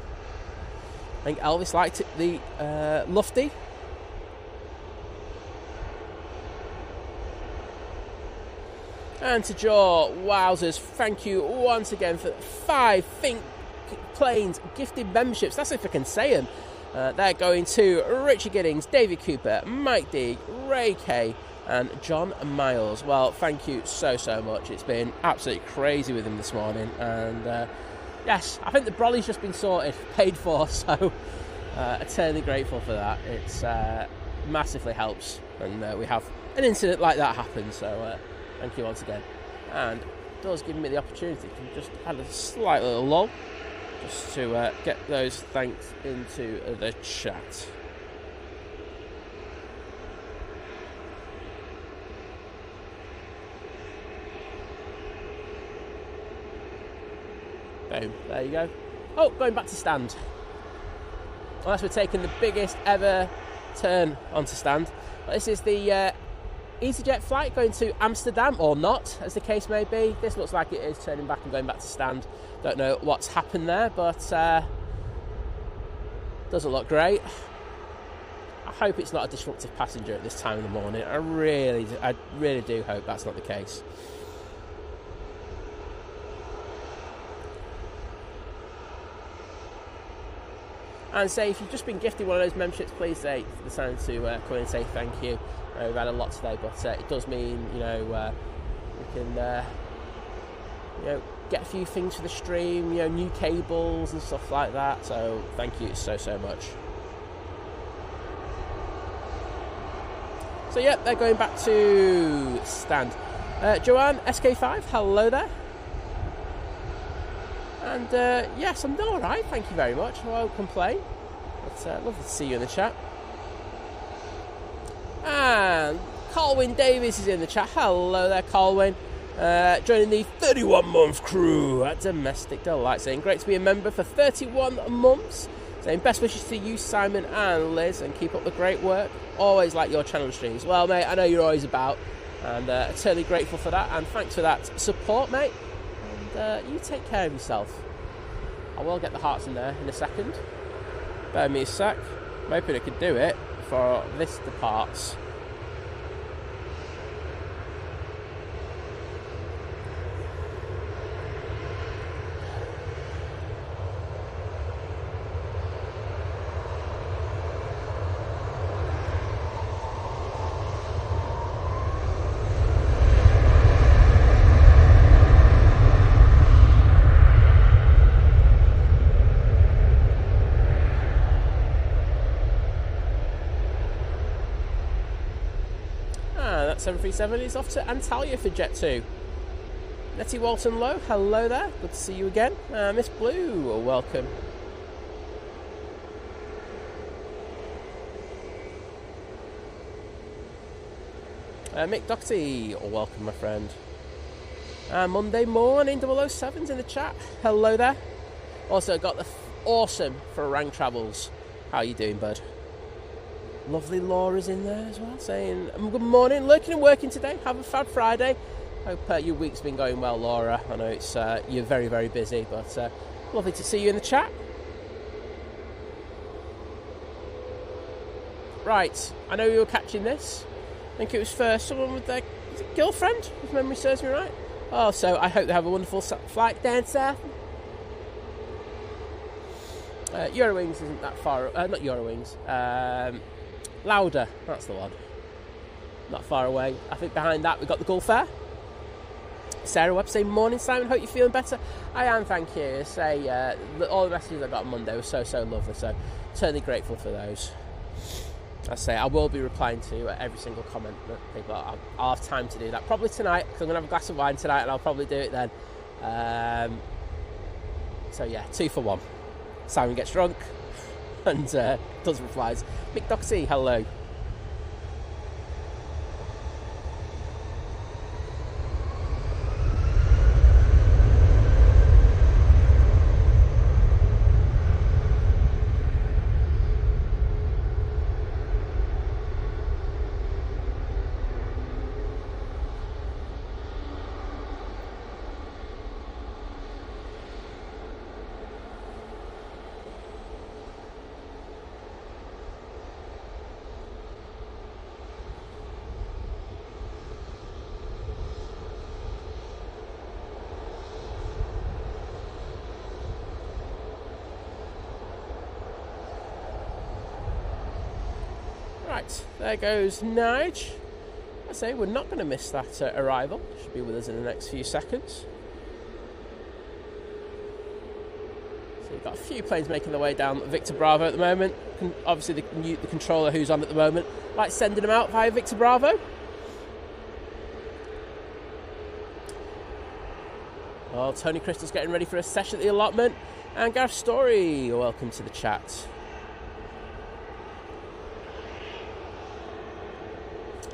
I think Elvis liked it, the Lufty. And to Joe, wowzers, thank you once again for 5 Think Planes gifted memberships. That's if I can say them. They're going to Richie Giddings, David Cooper, Mike D, Ray K, and John Miles. Well, thank you so much. It's been absolutely crazy with him this morning. And yes, I think the brolly's just been sorted, paid for, so eternally grateful for that. It's massively helps when we have an incident like that happen, so thank you once again. And it does give me the opportunity to just add a slight little lull, just to get those thanks into the chat. Boom, there you go. Oh, going back to stand. Unless we're taking the biggest ever turn onto stand. This is the Easyjet flight going to Amsterdam, or not, as the case may be. This looks like it is turning back and going back to stand. Don't know what's happened there, but doesn't look great. I hope it's not a disruptive passenger at this time of the morning. I really do hope that's not the case. And say, if you've just been gifted one of those memberships, please say the time to come in and say thank you. We've had a lot today, but it does mean, we can, get a few things for the stream, new cables and stuff like that. So thank you so much. So yeah, they're going back to stand. Joanne SK5, hello there. And yes, I'm doing all right. Thank you very much. I won't complain. It's lovely to see you in the chat. And Colwyn Davies is in the chat. Hello there, Colwyn. Joining the 31-month crew at Domestic Delight. Saying great to be a member for 31 months. Saying best wishes to you, Simon and Liz, and keep up the great work. Always like your channel streams. Well, mate, I know you're always about, and eternally grateful for that. And thanks for that support, mate. And you take care of yourself. I will get the hearts in there in a second. Bear me a sec. I'm hoping I could do it for this departs. That 737 is off to Antalya for Jet2. Nettie Walton Low, hello there. Good to see you again. Miss Blue, welcome. Mick Doherty, welcome, my friend. Monday morning, 007's in the chat. Hello there. Also got the awesome for Rang Travels. How you doing, bud? Lovely Laura's in there as well, saying good morning, lurking and working today. Have a fab Friday. Hope your week's been going well, Laura. I know it's you're very, very busy, but lovely to see you in the chat. Right, I know you were catching this. I think it was for someone with their girlfriend, if memory serves me right. Oh, so I hope they have a wonderful flight down south. Eurowings isn't that far. Not Eurowings. Lauda, that's the one. Not far away. I think behind that we've got the Gulf Air. Sarah Webb saying, morning Simon, hope you're feeling better. I am, thank you. Say all the messages I got on Monday were so lovely, so certainly grateful for those. I say I will be replying to every single comment that people. I'll have time to do that probably tonight, because I'm going to have a glass of wine tonight and I'll probably do it then. So yeah, 2 for 1. Simon gets drunk and does replies. Mick Doxy, hello. Right, there goes Nige. I say we're not going to miss that arrival. Should be with us in the next few seconds. So we've got a few planes making their way down Victor Bravo at the moment. Obviously the controller who's on at the moment, like sending them out via Victor Bravo. Well, Tony Crystal's getting ready for a session at the allotment. And Gareth Story, welcome to the chat.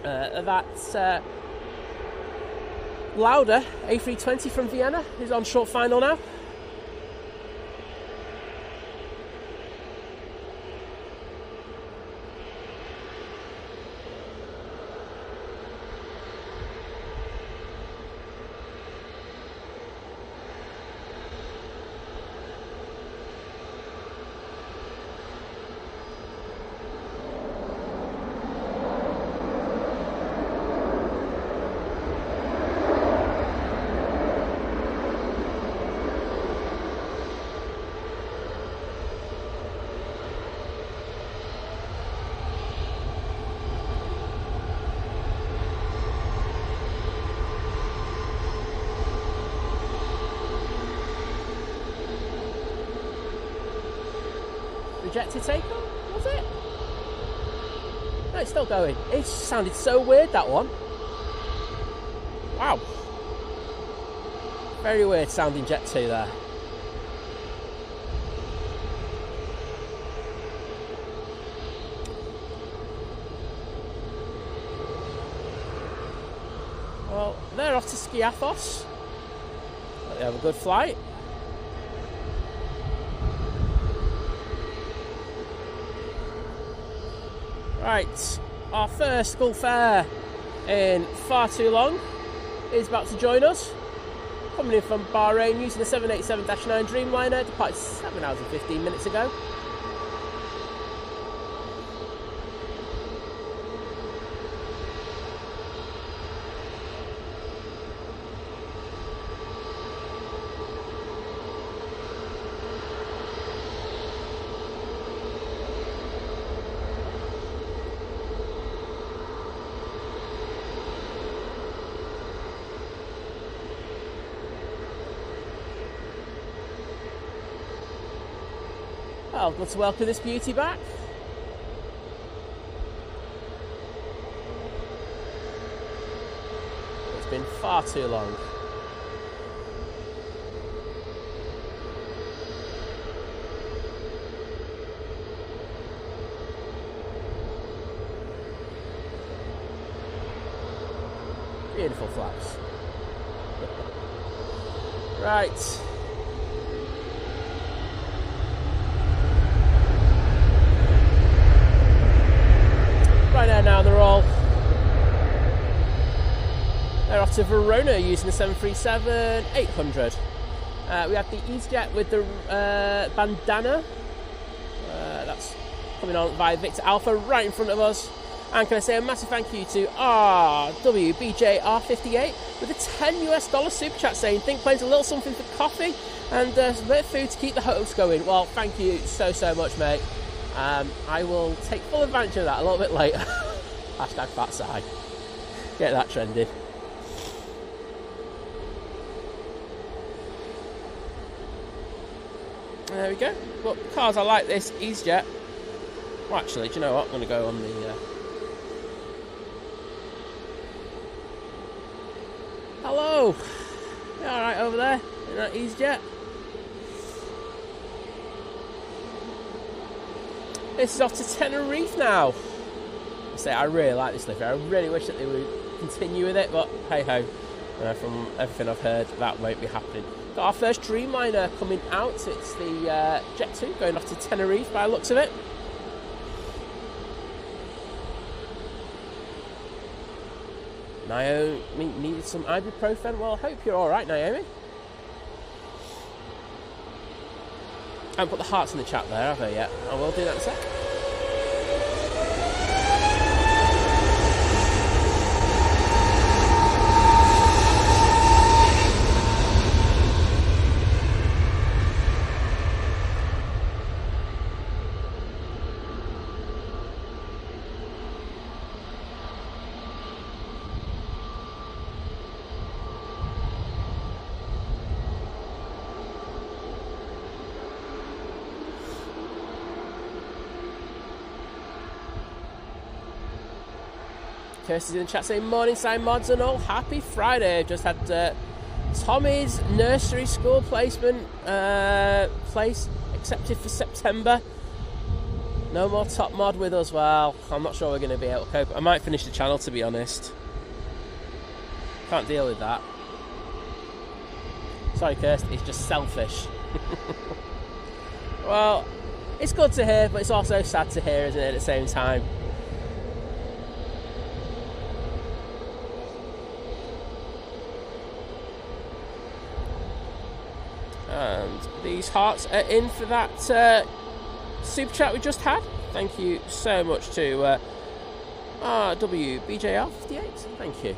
That's Lauda A320 from Vienna is on short final now. the jet to take on, was it? No, it's still going. It sounded so weird, that one. Wow. Very weird sounding Jet2 there. Well, they're off to Skiathos. They have a good flight. Right, our first Gulf Air in far too long is about to join us. Coming in from Bahrain using the 787-9 Dreamliner, departed 7 hours and 15 minutes ago. Well, I'd love to welcome this beauty back. It's been far too long. Beautiful flaps. Right. Right now they're off to Verona using the 737-800. We have the Easyjet with the bandana. That's coming on via Victor Alpha right in front of us. And can I say a massive thank you to RWBJR58 with a $10 super chat saying, think plane's a little something for coffee and a bit of food to keep the hopes going. Well, thank you so much, mate. I will take full advantage of that a little bit later. Hashtag fat side. Get that trending. There we go. But because I like this Easyjet. Well, actually, do you know what? I'm going to go on the... Hello! You alright over there? In that Easyjet? This is off to Tenerife now. I really like this livery. I really wish that they would continue with it, but hey ho. From everything I've heard, that won't be happening. Got our first Dreamliner coming out. It's the Jet2 going off to Tenerife by the looks of it. Naomi needed some ibuprofen. Well, I hope you're alright, Naomi. I haven't put the hearts in the chat there, have I yet? I will do that in a sec. Kirsty's in the chat saying, morning sign mods and all, happy Friday. I've just had Tommy's nursery school placement place accepted for September. No more top mod with us. Well, I'm not sure we're going to be able to cope. I might finish the channel, to be honest. Can't deal with that. Sorry, Kirsty, it's just selfish. Well, it's good to hear, but it's also sad to hear, isn't it, at the same time? And these hearts are in for that super chat we just had. Thank you so much to RWBJR58. Thank you.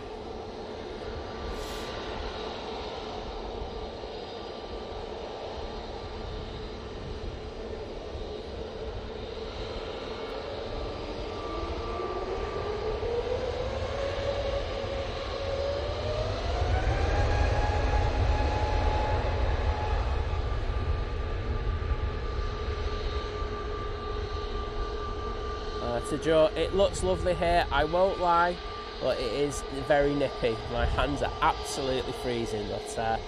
Mr. Joe. It looks lovely here, I won't lie, but it is very nippy. My hands are absolutely freezing, but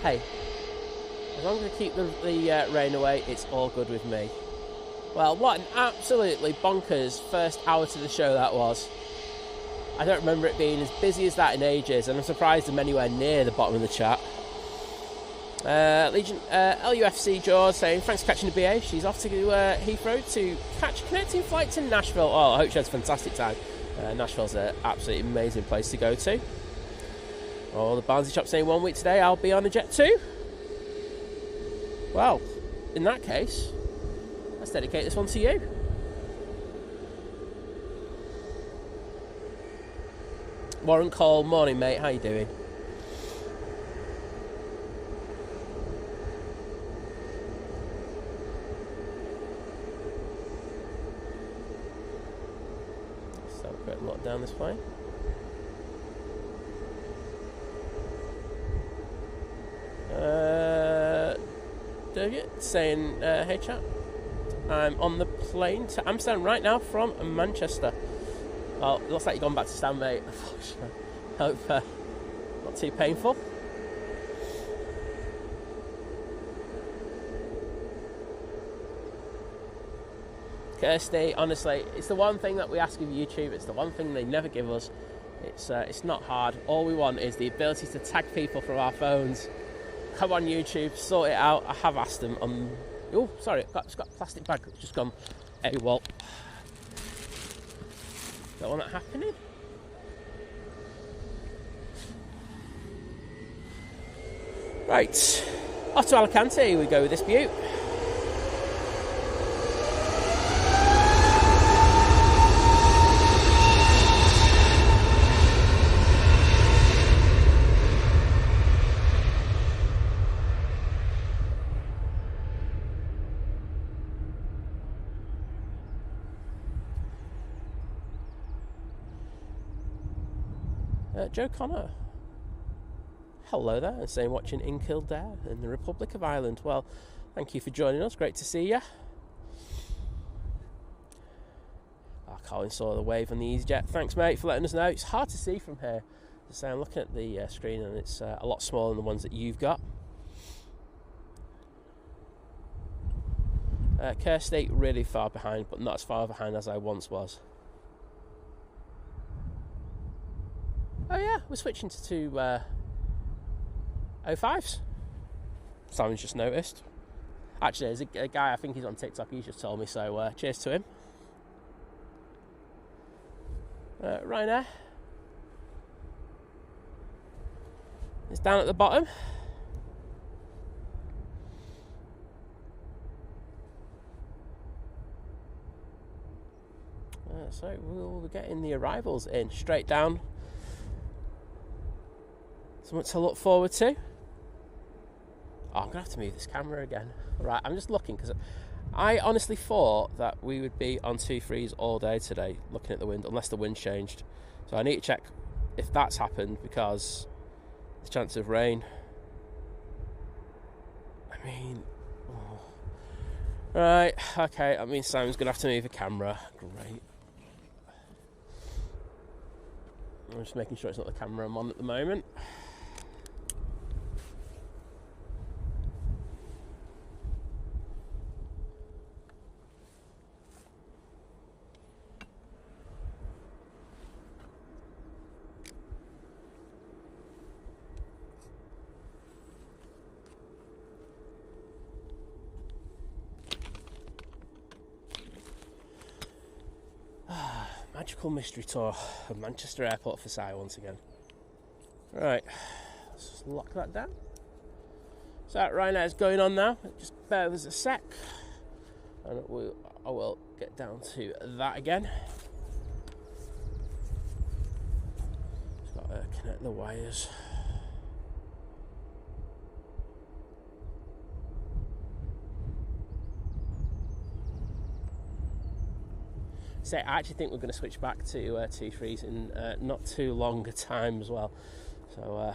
hey, as long as I keep the rain away, it's all good with me. Well, what an absolutely bonkers first hour to the show that was. I don't remember it being as busy as that in ages, and I'm surprised I'm anywhere near the bottom of the chat. Legion LUFC George saying, thanks for catching the BA. She's off to Heathrow to catch a connecting flight to Nashville. Oh, I hope she has a fantastic time. Nashville's an absolutely amazing place to go to. Oh, the Barnsley shop saying 1 week today I'll be on a Jet2. Well, in that case, let's dedicate this one to you. Warren Cole, morning mate, how you doing? So a quick look down this plane. Saying, hey chat, I'm on the plane to Amsterdam right now from Manchester. Well, it looks like you've gone back to stand, mate. Hope not too painful. Kirsty, honestly, it's the one thing that we ask of YouTube. It's the one thing they never give us. It's not hard. All we want is the ability to tag people from our phones. Come on YouTube, sort it out. I have asked them. Oh, sorry, it's got a plastic bag that's just gone AWOL. Don't want that happening. Right, off to Alicante we go with this beaut. Joe Connor, hello there, and saying watching in Kildare in the Republic of Ireland. Well, thank you for joining us, great to see you. Colin saw the wave on the Easyjet, thanks mate for letting us know. It's hard to see from here, so I'm looking at the screen and it's a lot smaller than the ones that you've got. Kirsty, really far behind, but not as far behind as I once was. Oh yeah, we're switching to two 05s. Simon's just noticed. Actually, there's a guy, I think he's on TikTok, he's just told me, so cheers to him. Ryanair is down at the bottom. So we'll be getting the arrivals in straight down. Something to look forward to. Oh, I'm going to have to move this camera again. Right, I'm just looking because I honestly thought that we would be on 2-3s all day today, looking at the wind, unless the wind's changed. So I need to check if that's happened because there's a chance of rain. I mean, oh. Right, okay, that means Simon's going to have to move the camera. Great. I'm just making sure it's not the camera I'm on at the moment. Magical mystery tour of Manchester Airport for Si once again. Right, let's just lock that down. So Ryanair's going on now. Just bear with us a sec, and I will get down to that again. Just got to connect the wires. I actually think we're going to switch back to 2-3s in not too long a time as well. So,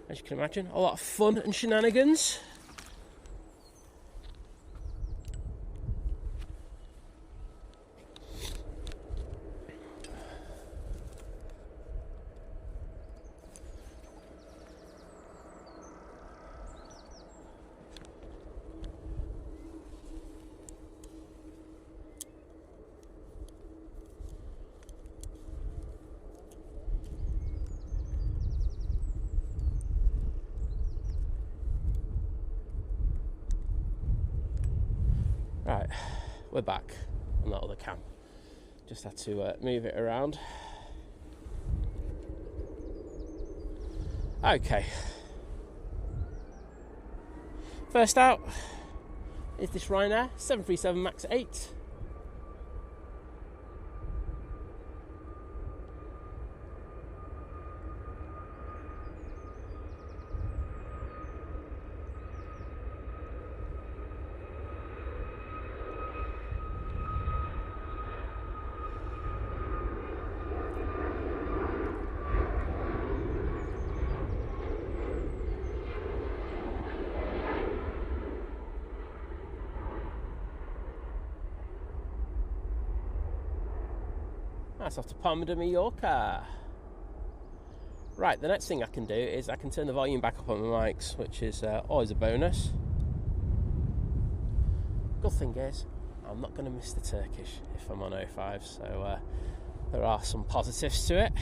as you can imagine, a lot of fun and shenanigans. we're back on that other cam. Just had to move it around. Okay. First out is this Ryanair 737 MAX 8. That's off to Palma de Mallorca. Right, the next thing I can do is I can turn the volume back up on my mics, which is always a bonus. Good thing is, I'm not going to miss the Turkish if I'm on 05, so there are some positives to it.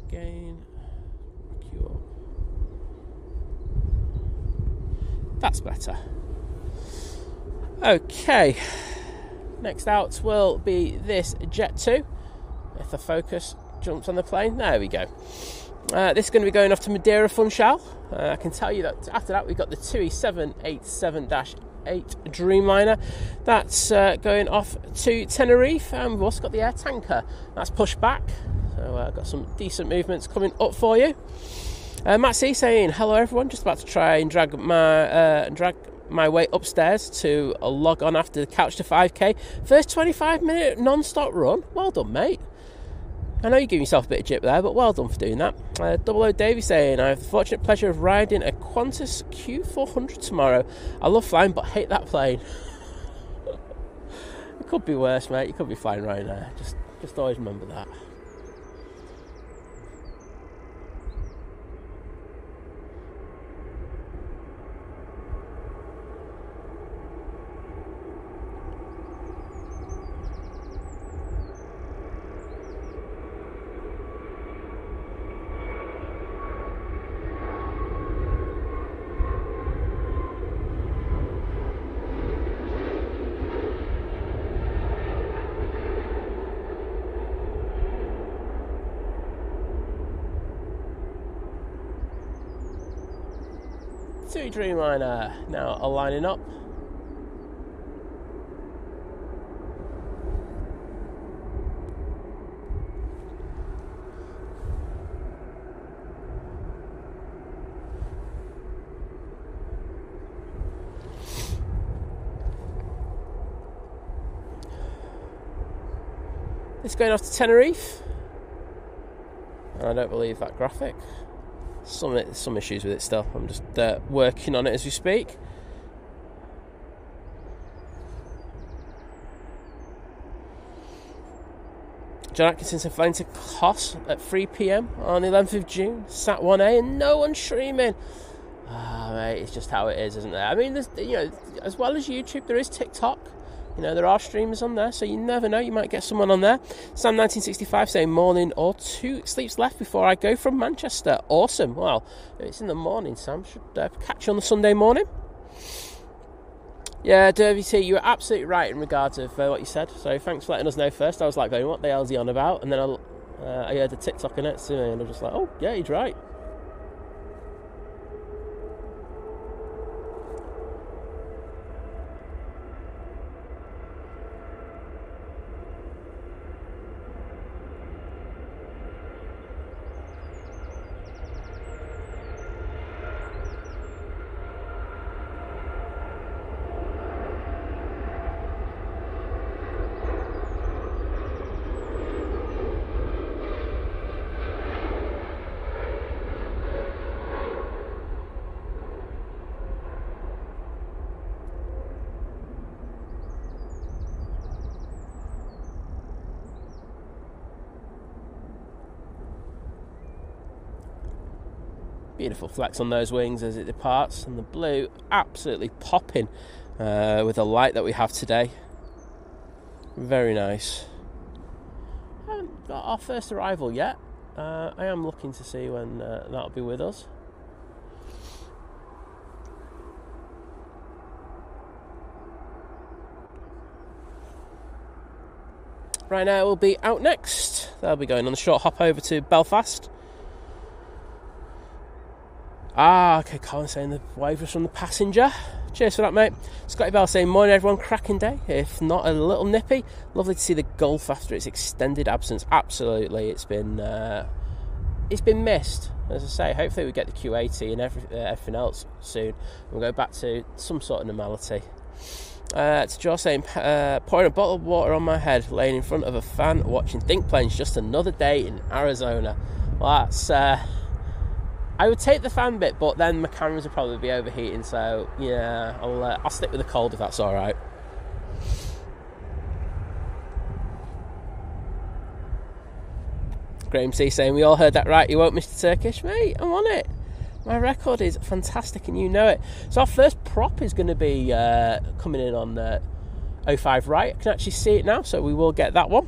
Again, queue up. That's better. Okay, next out will be this Jet2. If the focus jumps on the plane, there we go. This is going to be going off to Madeira Funchal. I can tell you that after that we've got the TUI 787-8 Dreamliner. That's going off to Tenerife, and we've also got the air tanker. That's pushed back, so I've got some decent movements coming up for you. Matt C saying, hello everyone, just about to try and drag my way upstairs to log on after the couch to 5k. First 25-minute non-stop run. Well done, mate. I know you give yourself a bit of jip there, but well done for doing that. Double O Davey saying, I have the fortunate pleasure of riding a Qantas Q400 tomorrow. I love flying, but hate that plane. It could be worse, mate. You could be flying right there. Just always remember that. TUI Dreamliner now aligning up. It's going off to Tenerife. I don't believe that graphic. Some issues with it still. I'm just working on it as we speak. John Atkinson's flying to Kos at 3 p.m. on the 11th of June, Sat 1A, and no one's streaming. Mate, it's just how it is, isn't there? I mean, there's, as well as YouTube, there is TikTok. There are streamers on there, so you never know, you might get someone on there. Sam1965 saying, morning or 2 sleeps left before I go from Manchester. Awesome. Well, it's in the morning, Sam. Should catch you on the Sunday morning. Yeah, Derby T, you were absolutely right in regards of what you said. So thanks for letting us know first. I was like, what the hell's he on about? And then I heard the TikTok in it, and I was just like, oh, yeah, he's right. Beautiful flex on those wings as it departs, and the blue absolutely popping with the light that we have today. Very nice. Haven't got our first arrival yet. I am looking to see when that'll be with us. Ryanair will be out next. They'll be going on the short hop over to Belfast. Okay, Colin saying the wave was from the passenger. Cheers for that, mate. Scotty Bell saying, morning everyone, cracking day, if not a little nippy. Lovely to see the Gulf after its extended absence. Absolutely, it's been missed. As I say, hopefully we get the Q80 and everything else soon. We'll go back to some sort of normality. To Joe saying, pouring a bottle of water on my head, laying in front of a fan, watching Think Planes, just another day in Arizona. Well, that's... I would take the fan bit, but then my cameras would probably be overheating, so yeah, I'll stick with the cold if that's alright. Graham C saying, we all heard that right, you won't, Mr. Turkish? Mate, I'm on it. My record is fantastic and you know it. So our first prop is going to be coming in on 05 right. I can actually see it now, so we will get that one.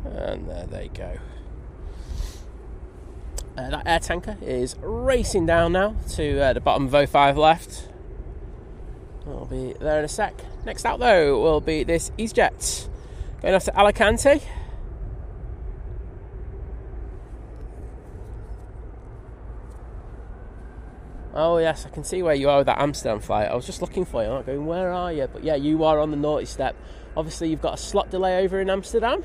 And there you go. That air tanker is racing down now to the bottom of 05 left. I'll be there in a sec. Next out though will be this Easyjet going off to Alicante. Oh yes, I can see where you are with that Amsterdam flight. I was just looking for you. I'm going, where are you? But yeah, you are on the naughty step. Obviously you've got a slot delay over in Amsterdam.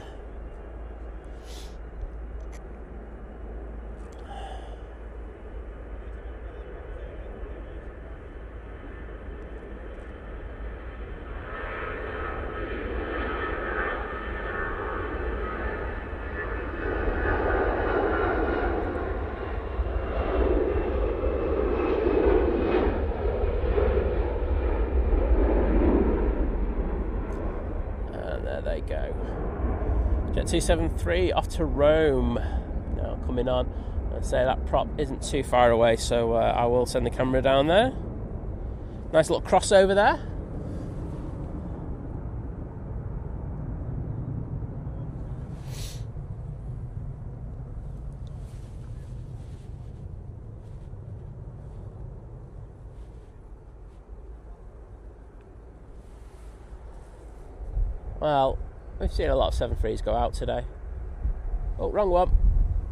Go. Jet 273 off to Rome. Now coming on. I'd say that prop isn't too far away, so I will send the camera down there. Nice little crossover there. Well, we've seen a lot of 7.3s go out today. Oh, wrong one.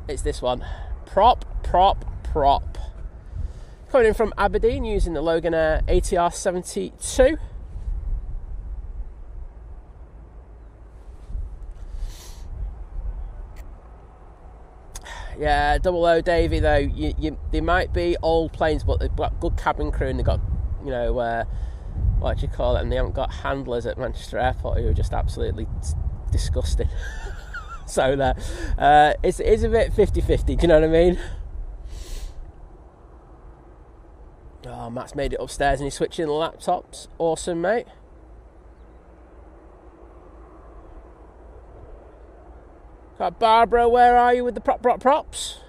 It's this one. Prop. Coming in from Aberdeen using the Logan Air ATR 72. Yeah, double O Davey though. They might be old planes, but they've got good cabin crew and they've got, you know, what do you call it? And they haven't got handlers at Manchester Airport who are just absolutely disgusting. So there, it's a bit 50-50. Do you know what I mean? Oh, Matt's made it upstairs and he's switching the laptops. Awesome, mate. Got Barbara, where are you with the props?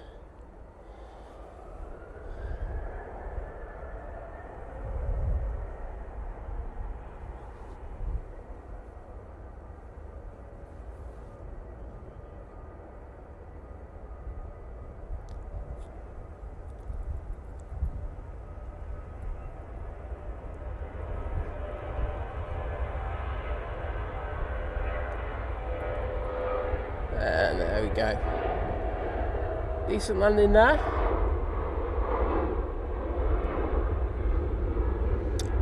And there we go. Decent landing there.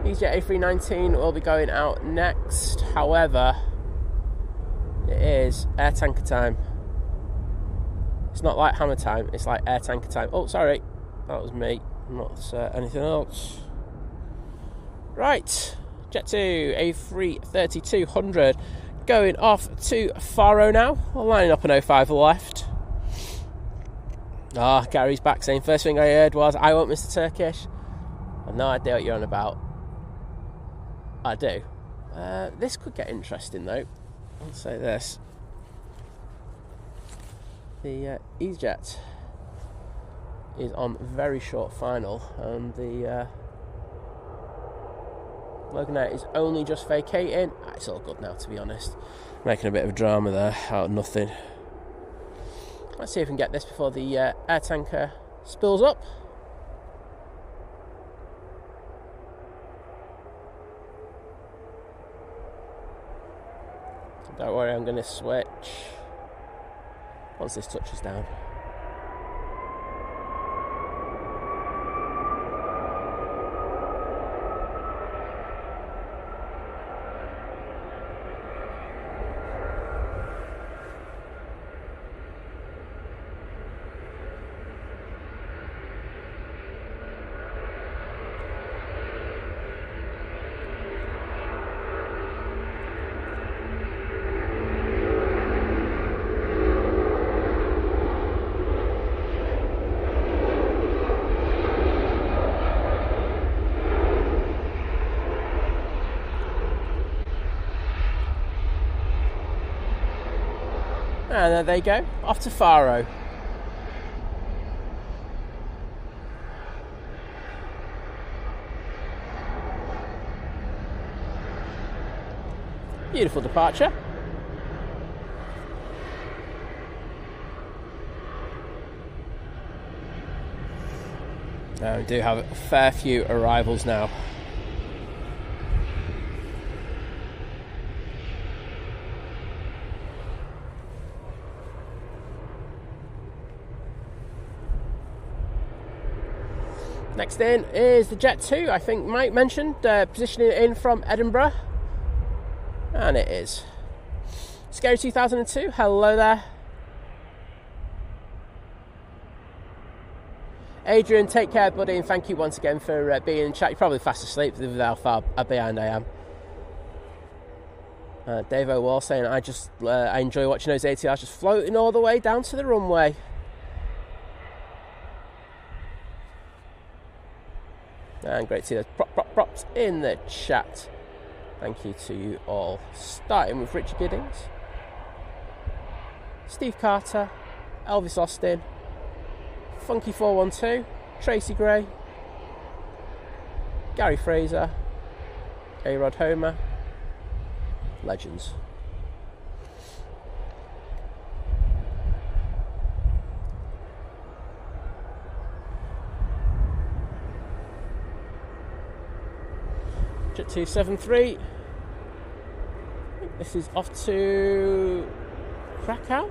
Easyjet A319 will be going out next. However, it is air tanker time. It's not like hammer time, it's like air tanker time. Oh, sorry, that was me, not anything else. Right, Jet2 A330-200 going off to Faro now. We're lining up an 05 left. Ah, Gary's back saying, first thing I heard was, I won't miss the Turkish. I've no idea what you're on about. I do. This could get interesting though. I'll say this. The Easyjet is on very short final, and the Loganair is only just vacating. It's all good now, to be honest. Making a bit of drama there out of nothing. Let's see if we can get this before the air tanker spills up. Don't worry, I'm going to switch once this touches down. And there they go, off to Faro. Beautiful departure. We do have a fair few arrivals now. Next in is the Jet2, I think Mike mentioned, positioning in from Edinburgh. And it is. Scary 2002, hello there. Adrian, take care, buddy, and thank you once again for being in chat. You're probably fast asleep with how far behind I am. Dave O'Wall saying, I enjoy watching those ATRs just floating all the way down to the runway. And great to see those props in the chat. Thank you to you all. Starting with Richard Giddings, Steve Carter, Elvis Austin, Funky 412, Tracy Gray, Gary Fraser, A-Rod Homer, legends. Jet 273. This is off to Krakow.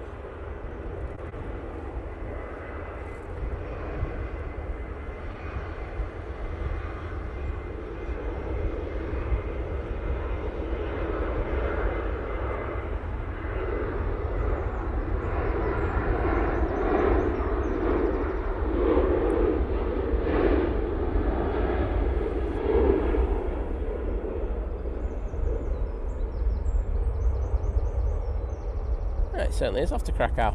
It certainly is off to Krakow.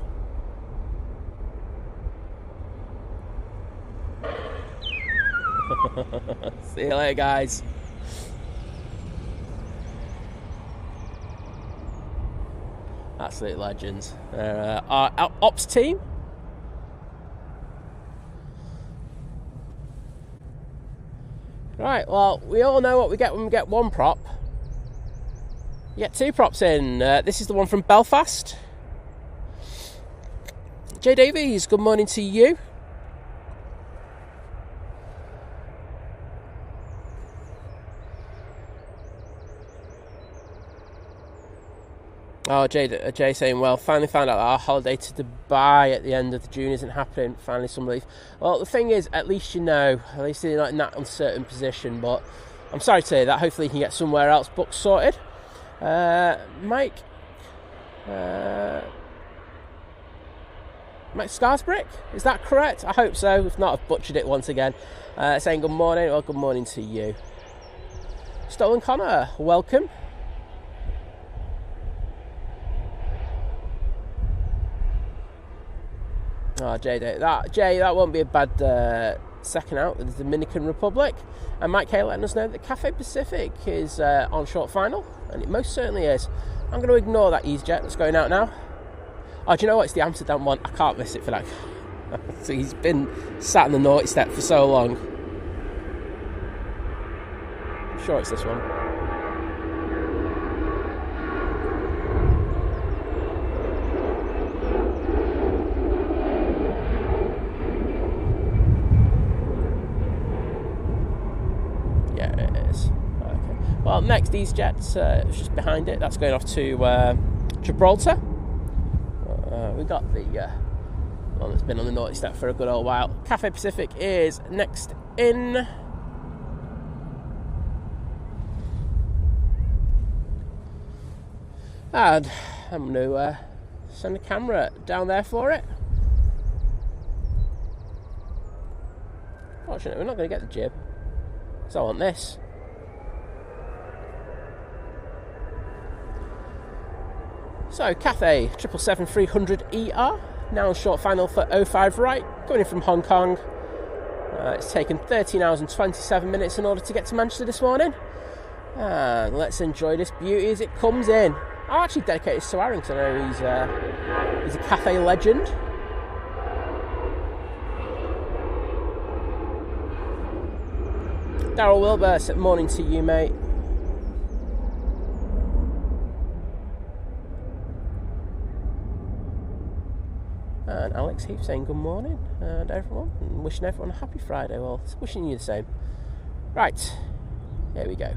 See you later, guys. Absolute legends. Our ops team. Right, well, we all know what we get when we get one prop. You get two props in. This is the one from Belfast. Jay Davies, good morning to you. Oh, Jay saying, well, finally found out that our holiday to Dubai at the end of June isn't happening. Finally some relief. Well, the thing is, at least you know. At least you're not in that uncertain position. But I'm sorry to say that. Hopefully you can get somewhere else booked sorted. Mike. Scarsbrick, is that correct? I hope so. If not, I've butchered it once again. Saying good morning. Well, good morning to you. Stolen Connor, welcome. Oh, Jay, that won't be a bad second out with the Dominican Republic. And Mike K letting us know that Cathay Pacific is on short final, and it most certainly is. I'm going to ignore that Easyjet that's going out now. Oh, do you know what? It's the Amsterdam one. I can't miss it for that. So he's been sat in the naughty step for so long. I'm sure it's this one. Yeah, it is. Okay. Well, next Easyjet is just behind it. That's going off to Gibraltar. We got the one that's been on the naughty step for a good old while. Cathay Pacific is next in. And I'm going to send a camera down there for it. Fortunately, we're not going to get the jib, because I want this. So, Cathay 777-300ER, now on short final for 05 right, coming in from Hong Kong. It's taken 13 hours and 27 minutes in order to get to Manchester this morning. And let's enjoy this beauty as it comes in. I'll actually dedicate this to Aaron, because I know he's a Cathay legend. Daryl Wilbur, morning to you, mate. And Alex Heath saying good morning, and everyone, and wishing everyone a happy Friday. Well, wishing you the same. Right, here we go.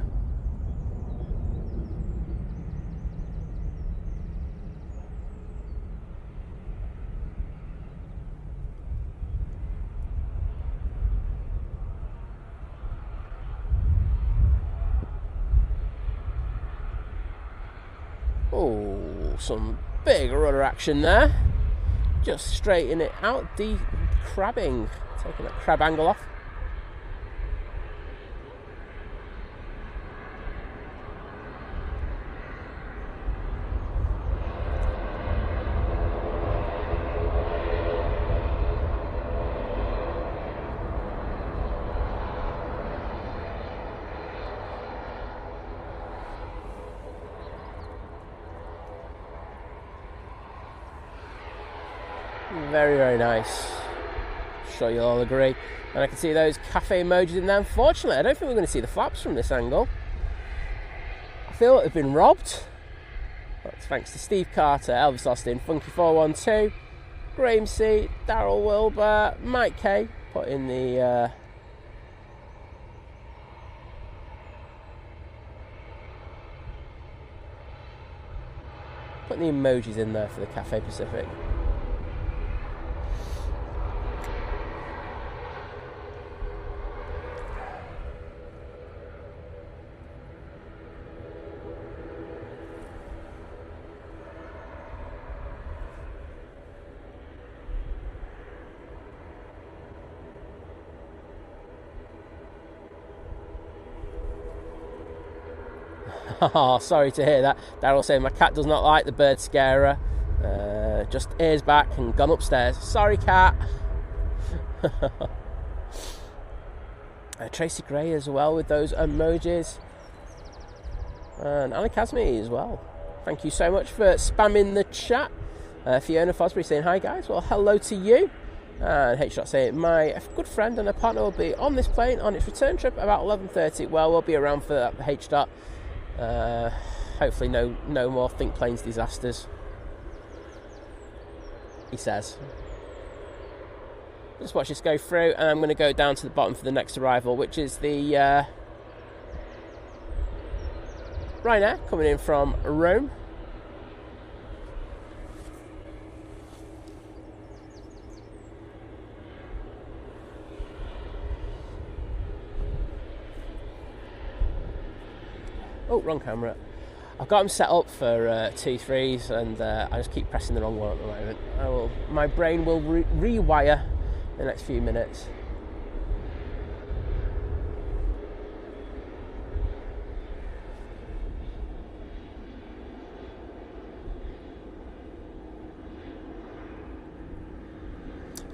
Oh, some big rudder action there. Just straighten it out, crabbing, taking that crab angle off. Very, very nice. I'm sure you'll all agree. And I can see those Cathay emojis in there. Unfortunately, I don't think we're going to see the flaps from this angle. I feel like they've been robbed. That's thanks to Steve Carter, Elvis Austin, Funky412, Graham C, Daryl Wilbur, Mike K, putting the emojis in there for the Cathay Pacific. Oh, sorry to hear that. Daryl saying my cat does not like the bird scarer. Just ears back and gone upstairs. Sorry, cat. Tracy Gray as well with those emojis. And Ali Kazmi as well. Thank you so much for spamming the chat. Fiona Fosbury saying hi guys. Well, hello to you. And H-Dot saying my good friend and her partner will be on this plane on its return trip about 11:30. Well, we'll be around for that, H-Dot. Hopefully no more Think Planes disasters, he says. Just watch this go through, and I'm going to go down to the bottom for the next arrival, which is the Ryanair coming in from Rome. Oh, wrong camera. I've got them set up for T3s, and I just keep pressing the wrong one at the moment. My brain will rewire in the next few minutes.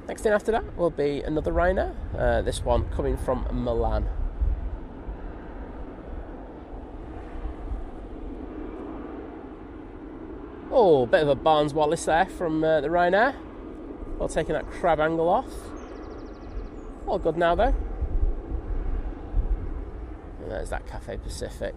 Next in after that will be another Ryanair, this one coming from Milan. Oh, bit of a Barnes Wallis there from the Ryanair, while taking that crab angle off. All good now though. And there's that Cathay Pacific.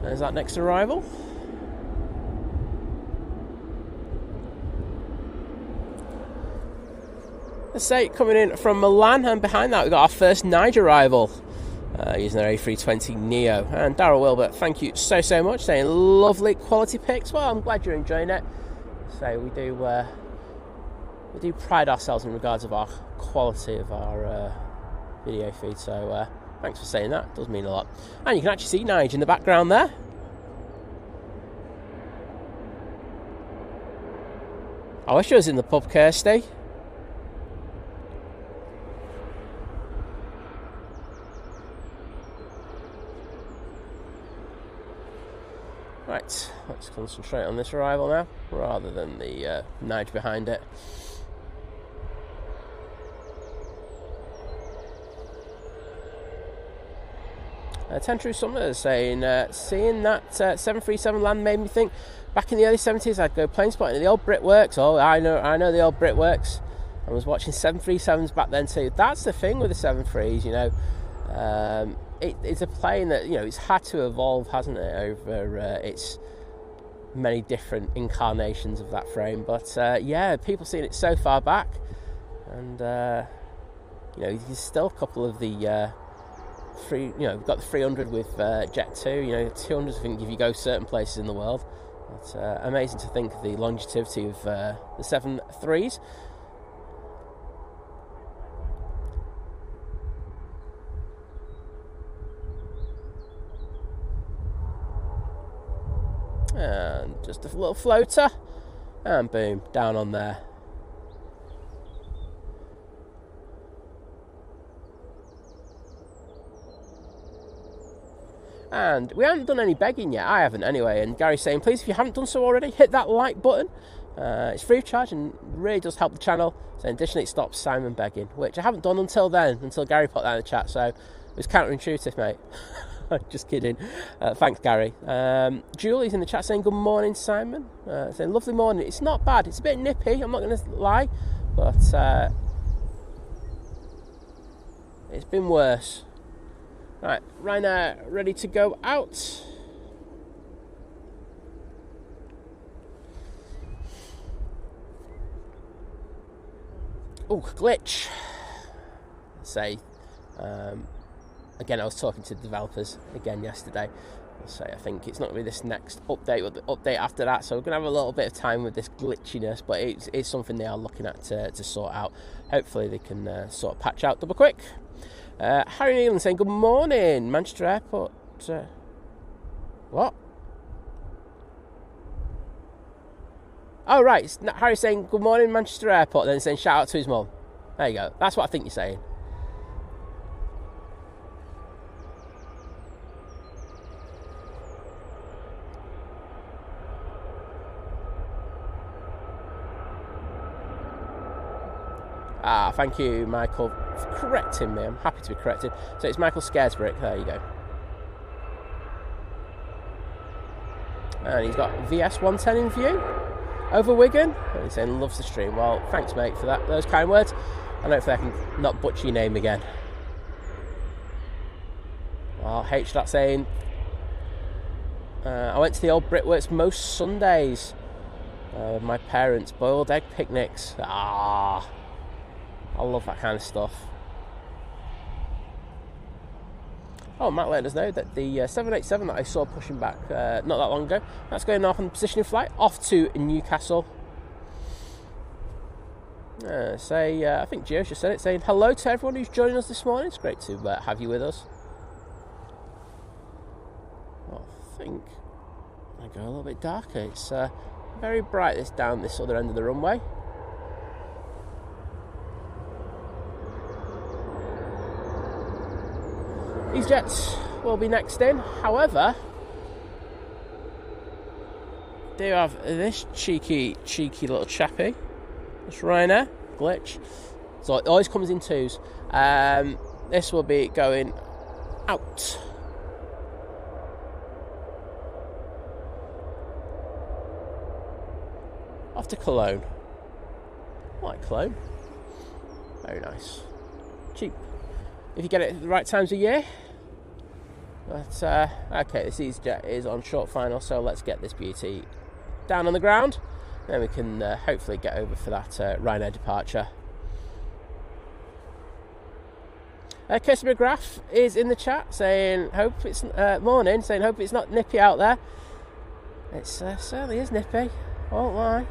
There's that next arrival. Let's say coming in from Milan, and behind that we've got our first Niger arrival, using their A320neo. And Darryl Wilbert, thank you so much, saying lovely quality pics. Well, I'm glad you're enjoying it. So we do pride ourselves in regards of our quality of our video feed. So thanks for saying that. It does mean a lot. And you can actually see Nige in the background there. I wish I was in the pub, Kirsty. Right, let's concentrate on this arrival now, rather than the Nige behind it. Ten True Summer saying, seeing that 737 land made me think back in the early 70s I'd go plane spotting at the old Britworks. Oh, I know the old Britworks. I was watching 737s back then too. That's the thing with the 73s, you know. It's a plane that, you know, it's had to evolve, hasn't it, over its many different incarnations of that frame. But yeah, people seeing it so far back, and you know, there's still a couple of the we've got the 300 with Jet2, you know, 200s I think if you go certain places in the world. It's amazing to think of the longevity of the 73s. And just a little floater, and boom, down on there. And we haven't done any begging yet. I haven't anyway. And Gary's saying, please, if you haven't done so already, hit that like button. It's free of charge and really does help the channel. So additionally, it stops Simon begging, which I haven't done until Gary put that in the chat. So it was counterintuitive, mate. Just kidding. Thanks, Gary. Julie's in the chat saying, good morning, Simon. Saying, lovely morning. It's not bad. It's a bit nippy, I'm not going to lie. But it's been worse. Right, Ryanair ready to go out. Oh, glitch. Say, again, I was talking to the developers again yesterday. I think it's not going to be this next update, but the update after that. So we're going to have a little bit of time with this glitchiness, but it's something they are looking at to sort out. Hopefully they can sort of patch out double quick. Harry Nealon saying, good morning, Manchester Airport. What? Oh, right. It's Harry saying, good morning, Manchester Airport, then saying shout out to his mum. There you go. That's what I think you're saying. Ah, thank you, Michael, for correcting me. I'm happy to be corrected. So it's Michael Scaresbrick. There you go. And he's got VS110 in view over Wigan. And he's saying loves the stream. Well, thanks, mate, for those kind words. And hopefully I can not butcher your name again. Well, H. saying, I went to the old Brickworks most Sundays with my parents. Boiled egg picnics. I love that kind of stuff. Oh, Matt let us know that the 787 that I saw pushing back not that long ago, that's going off on positioning flight off to Newcastle. I think Gio just said it, saying hello to everyone who's joining us this morning. It's great to have you with us. I think I go a little bit darker. It's very bright down this other end of the runway. Easyjet will be next in. However, do have this cheeky little chappy. This Ryanair glitch. So it always comes in twos. This will be going out. Off to Cologne. I like Cologne. Very nice. Cheap. If you get it at the right times of year. But, okay, this Easyjet is on short final, so let's get this beauty down on the ground. Then we can hopefully get over for that Ryanair departure. Kirsty McGrath is in the chat saying, hope it's not nippy out there. It certainly is nippy, I won't lie.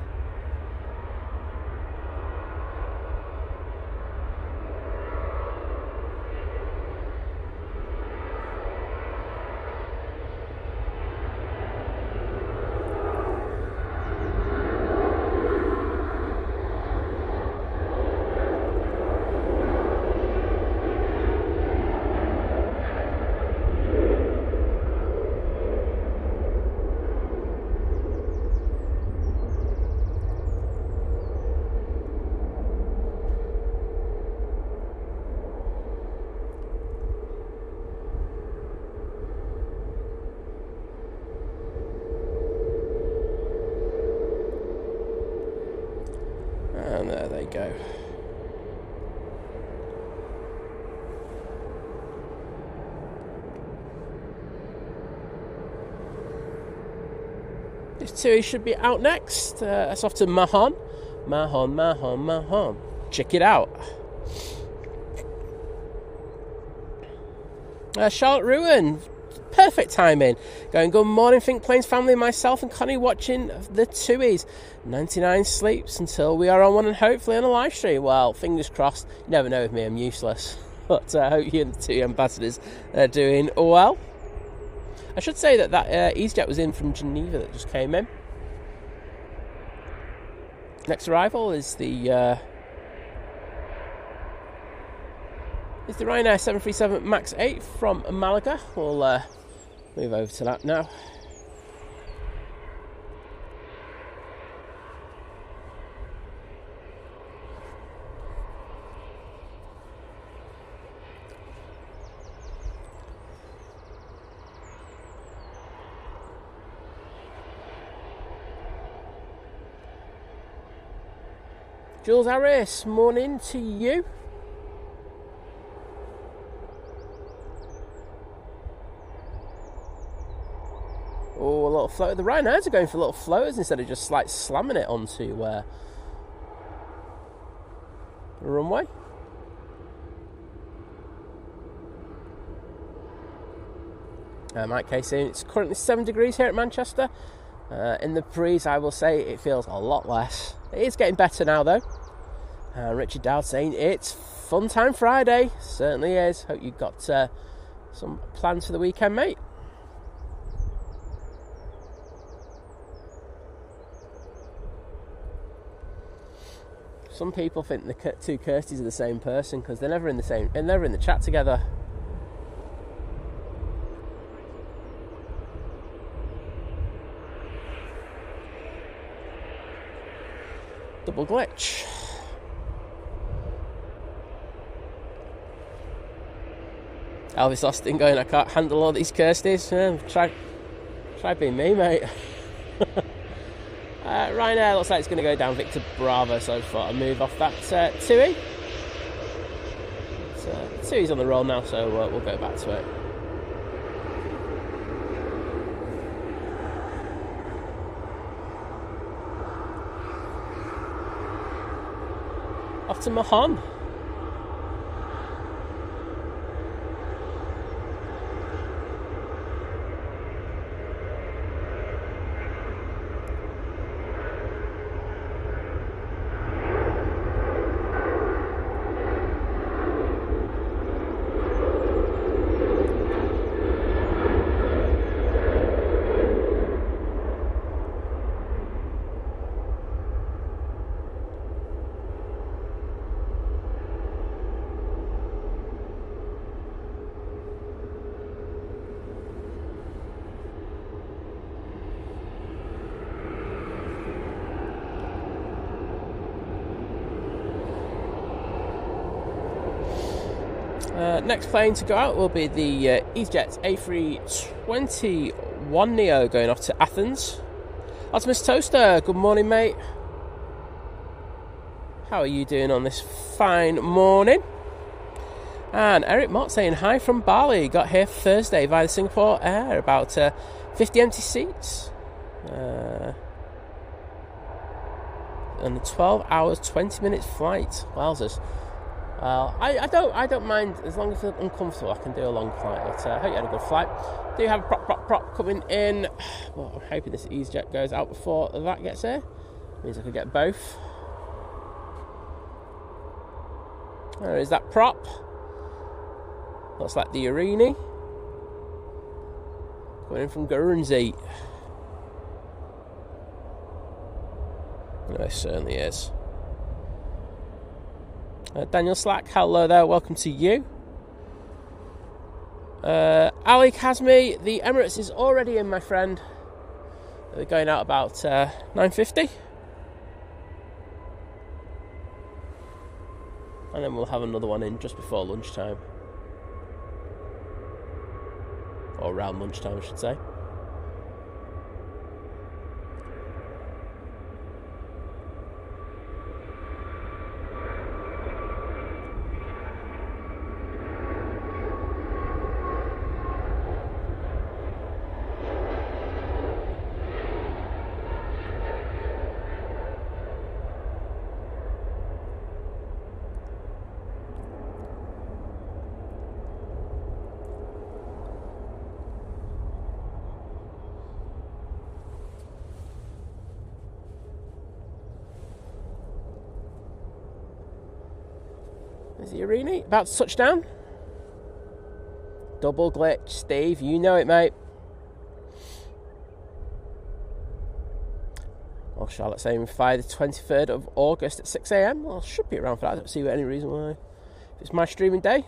And there they go. This TUI should be out next. That's off to Mahon. Mahon. Check it out. Charlotte Ruin. Perfect timing. Going, good morning, Think Planes family, myself and Connie watching the TUIs. 99 sleeps until we are on one and hopefully on a live stream. Well, fingers crossed. You never know with me, I'm useless. But I hope you and the TUI ambassadors are doing well. I should say that EasyJet was in from Geneva that just came in. Next arrival is the Ryanair 737 MAX 8 from Malaga. We'll move over to that now. Jules Harris, morning to you. Oh, a little float. The Ryanairs are going for little floaters instead of just like slamming it onto the runway. Mike K saying it's currently 7 degrees here at Manchester. In the breeze, I will say it feels a lot less. It is getting better now, though. Richard Dowd saying it's Fun Time Friday. Certainly is. Hope you've got some plans for the weekend, mate. Some people think the two Kirsties are the same person because they're never in the chat together. Double glitch. Elvis Austin going, I can't handle all these Kirsties. Try being me, mate. Ryanair looks like it's going to go down Victor Bravo, so I thought I'd move off that TUI. TUI's on the roll now, so we'll go back to it. off to Mahon. Next plane to go out will be the Easyjet A321 Neo going off to Athens. Optimus Toaster, good morning, mate. How are you doing on this fine morning? And Eric Mott saying hi from Bali. Got here Thursday via the Singapore Air. About 50 empty seats. And a 12 hours, 20 minutes flight. Wowzers. Well, I don't mind as long as it's uncomfortable. I can do a long flight. But I hope you had a good flight. Do you have a prop coming in? Well, I'm hoping this Easyjet goes out before that gets here. Means I could get both. There is that prop. Looks like the O'Leary. Going in from Guernsey. It certainly is. Daniel Slack, hello there, welcome to you. Ali Kazmi, the Emirates is already in, my friend. They're going out about 9:50. And then we'll have another one in just before lunchtime. Or around lunchtime, I should say. Is the O'Leary about to touch down? Double glitch, Steve, you know it, mate. Well, Charlotte's aiming for the 23rd of August at 6 a.m. Well, should be around for that. I don't see any reason why. If it's my streaming day,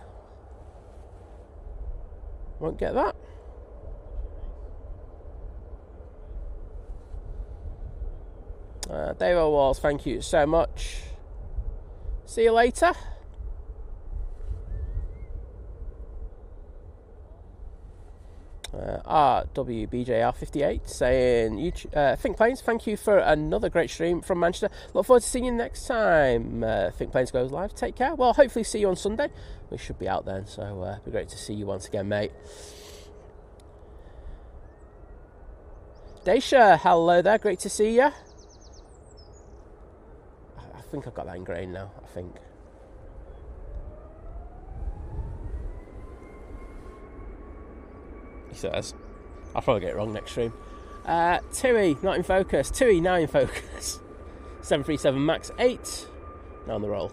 won't get that. Dave Walls, thank you so much. See you later. RWBJR58 saying, Think Planes, thank you for another great stream from Manchester. Look forward to seeing you next time. Think Planes goes live. Take care. Well, hopefully see you on Sunday. We should be out then, so it'd be great to see you once again, mate. Daisha, hello there. Great to see you. I think I've got that ingrained now. I think. He says. I'll probably get it wrong next stream. Tui, not in focus. Tui, now in focus. 737 MAX 8. Now on the roll.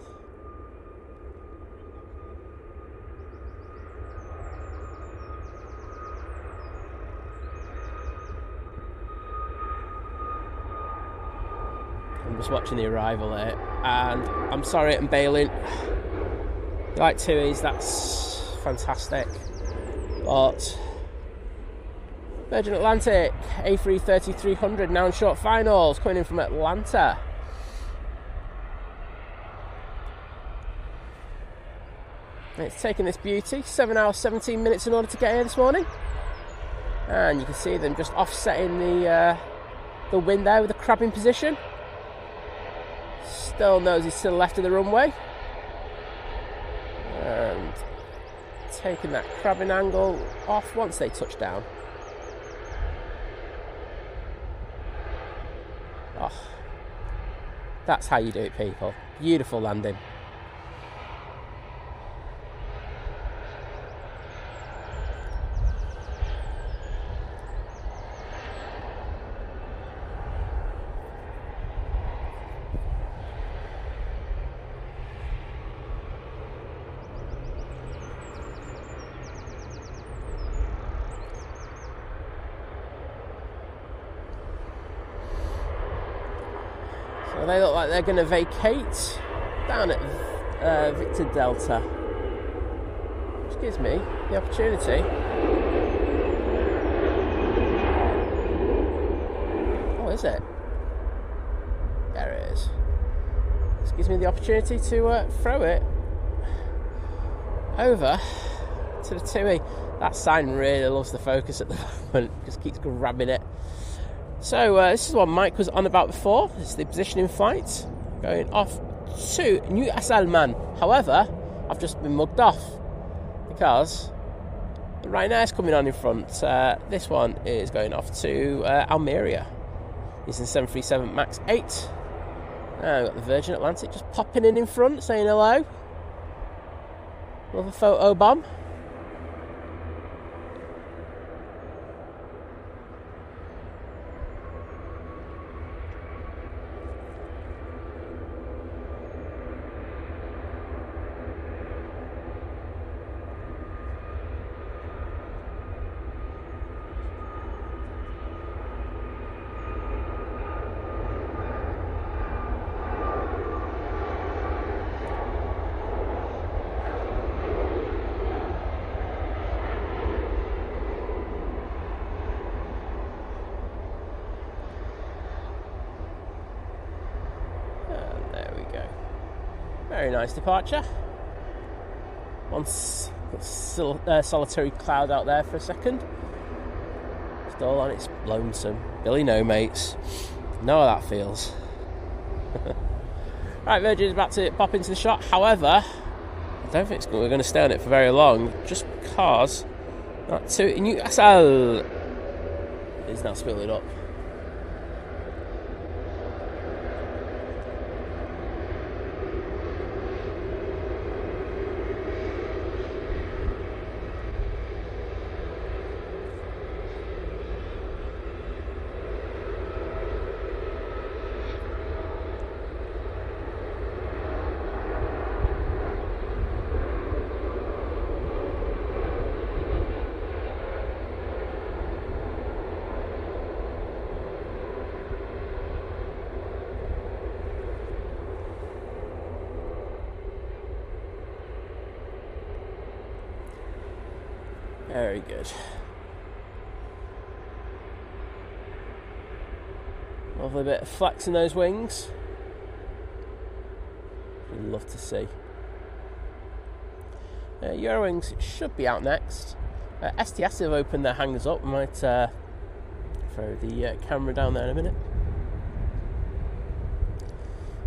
I'm just watching the arrival there. And I'm sorry, I'm bailing. You like Tui's, that's fantastic. But Virgin Atlantic, A330-300 now in short finals, coming in from Atlanta. And it's taken this beauty 7 hours 17 minutes in order to get here this morning. And you can see them just offsetting the wind there with the crabbing position. Still noses to the left of the runway. And taking that crabbing angle off once they touch down. Oh, that's how you do it, people. Beautiful landing. they look like they're going to vacate down at Victor Delta, which gives me the opportunity. Oh, is it? There it is. This gives me the opportunity to throw it over to the TUI. That sign really loves the focus at the moment, just keeps grabbing it. So this is what Mike was on about before. This is the positioning flight going off to New Salman. However, I've just been mugged off because the Ryanair is coming on in front. This one is going off to Almeria. It's in 737 MAX 8. I've got the Virgin Atlantic just popping in front, saying hello. Love a photo bomb. Very nice departure. One solitary cloud out there for a second. It's all on its lonesome. Billy no mates. Know how that feels. Right, Virgin's about to pop into the shot. However, I don't think we're going to stay on it for very long, just because that Newcastle is now spilling up. Very good. Lovely bit of flex in those wings. We'd love to see. Eurowings should be out next. STS have opened their hangars up. We might throw the camera down there in a minute.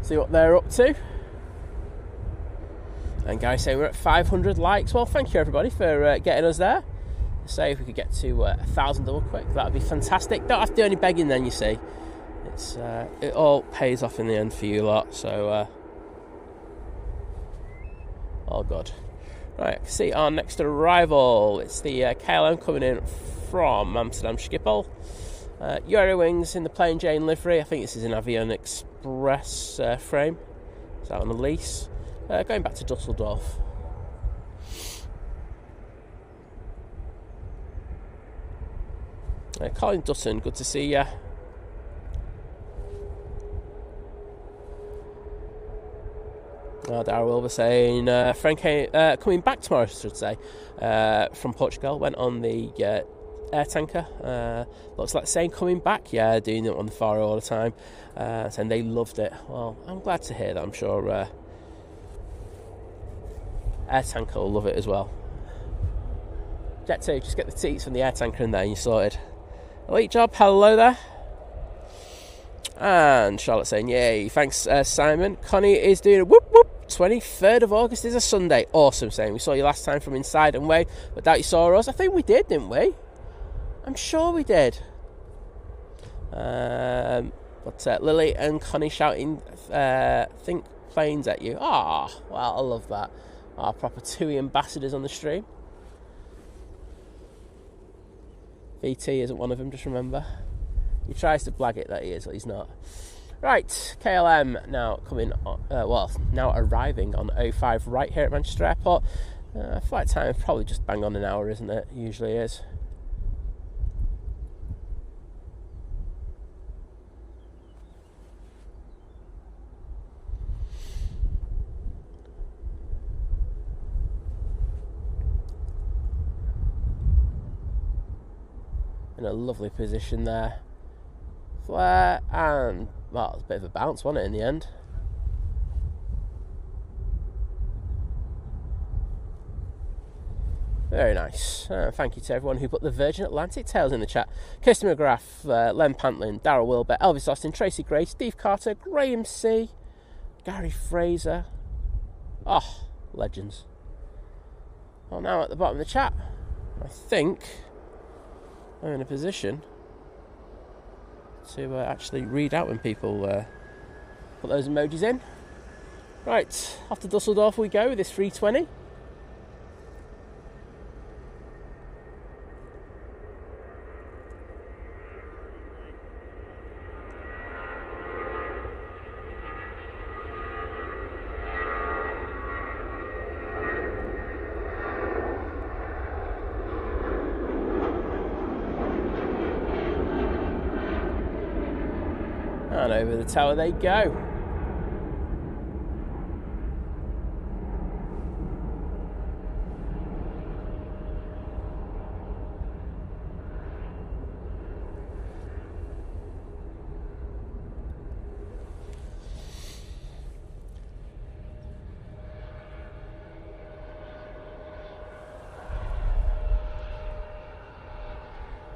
See what they're up to. And guys say we're at 500 likes. Well, thank you everybody for getting us there. Say if we could get to 1,000 double quick, that would be fantastic. Don't have to do any begging then, you see. It's it all pays off in the end for you lot. So all good. Right, I can see our next arrival. It's the KLM coming in from Amsterdam Schiphol. Eurowings in the plain Jane livery. I think this is an Avion Express frame. It's out on a lease. Going back to Dusseldorf. Colin Dutton, good to see you. Darryl Wilbur saying Frank coming back tomorrow, I should say, from Portugal. Went on the air tanker. Looks like saying coming back. Yeah, doing it on the Faro all the time. Saying they loved it. Well, I'm glad to hear that. I'm sure air tanker will love it as well. Jet2, just get the seats from the air tanker in there and you're sorted. Elite job, hello there. And Charlotte saying, yay, thanks Simon. Connie is doing a whoop whoop. 23rd of August is a Sunday. Awesome, saying we saw you last time from inside and way, but doubt you saw us. I think we did, didn't we? I'm sure we did. But Lily and Connie shouting think planes at you. Ah, well, I love that. Our proper TUI ambassadors on the stream. VT isn't one of them, just remember. He tries to blag it that he is, but he's not. Right, KLM now coming on, now arriving on 05 right here at Manchester Airport. Flight time is probably just bang on an hour, isn't it? Usually is. in a lovely position there. Flare, and well, it was a bit of a bounce, wasn't it, in the end? Very nice. Thank you to everyone who put the Virgin Atlantic tails in the chat. Kirsty McGrath, Len Pantlin, Darryl Wilbert, Elvis Austin, Tracy Gray, Steve Carter, Graham C, Gary Fraser. Oh, legends. Well, now at the bottom of the chat, I think I'm in a position to actually read out when people put those emojis in. Right, off to Dusseldorf we go with this 320. And over the tower they go.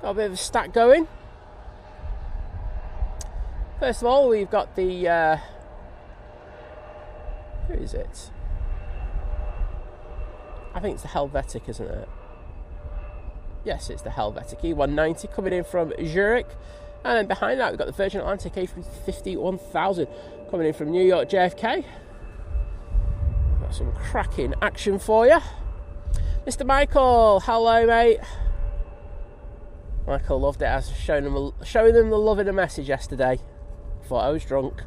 Got a bit of a stack going. First of all, we've got the, who is it? I think it's the Helvetic, isn't it? Yes, it's the Helvetic E190 coming in from Zurich. And then behind that, we've got the Virgin Atlantic A350-1000 coming in from New York JFK. Got some cracking action for you. Mr. Michael, hello, mate. Michael loved it. I was showing them the love in a message yesterday. Thought I was drunk.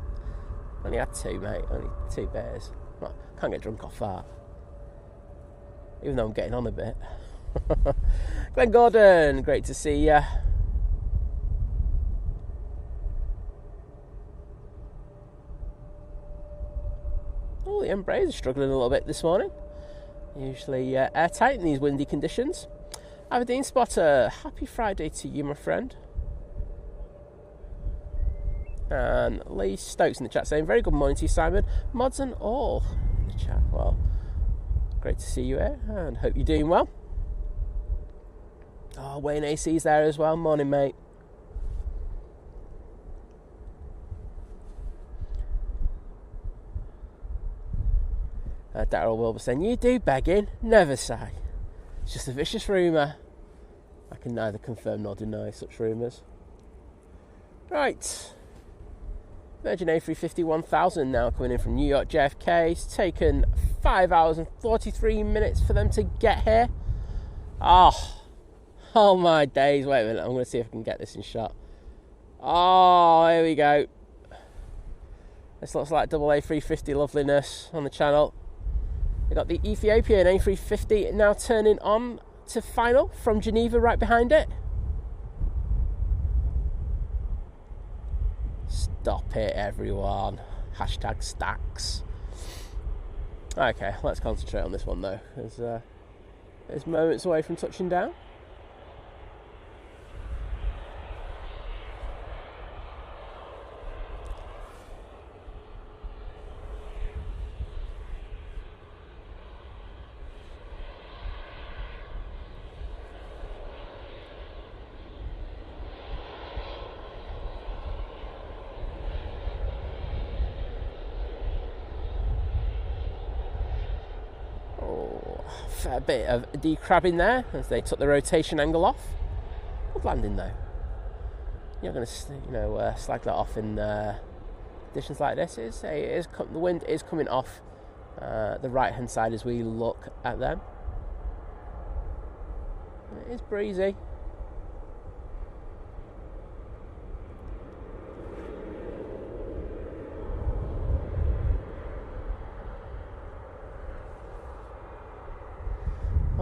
Only had two, mate. Only 2 beers. Well, can't get drunk off that. Even though I'm getting on a bit. Glenn Gordon, great to see you. Oh, the Embraers are struggling a little bit this morning. Usually airtight in these windy conditions. Aberdeen Spotter, happy Friday to you, my friend. And Lee Stokes in the chat saying, very good morning to you, Simon. Mods and all in the chat. Well, great to see you here and hope you're doing well. Oh, Wayne AC's there as well. Morning, mate. Darryl Wilbur saying, you do begging? Never say. It's just a vicious rumour. I can neither confirm nor deny such rumours. Right. Virgin A350-1000 now coming in from New York JFK. It's taken 5 hours and 43 minutes for them to get here. Oh my days. Wait a minute, I'm going to see if I can get this in shot. Oh, here we go. This looks like double A350 loveliness on the channel. We've got the Ethiopian A350 now turning on to final from Geneva right behind it. Stop it, everyone. Hashtag stacks. Okay, let's concentrate on this one though. There's moments away from touching down. Fair bit of decrabbing there as they took the rotation angle off. Good landing though. You're not going to, slag that off in conditions like this. The wind is coming off the right hand side as we look at them. It is breezy.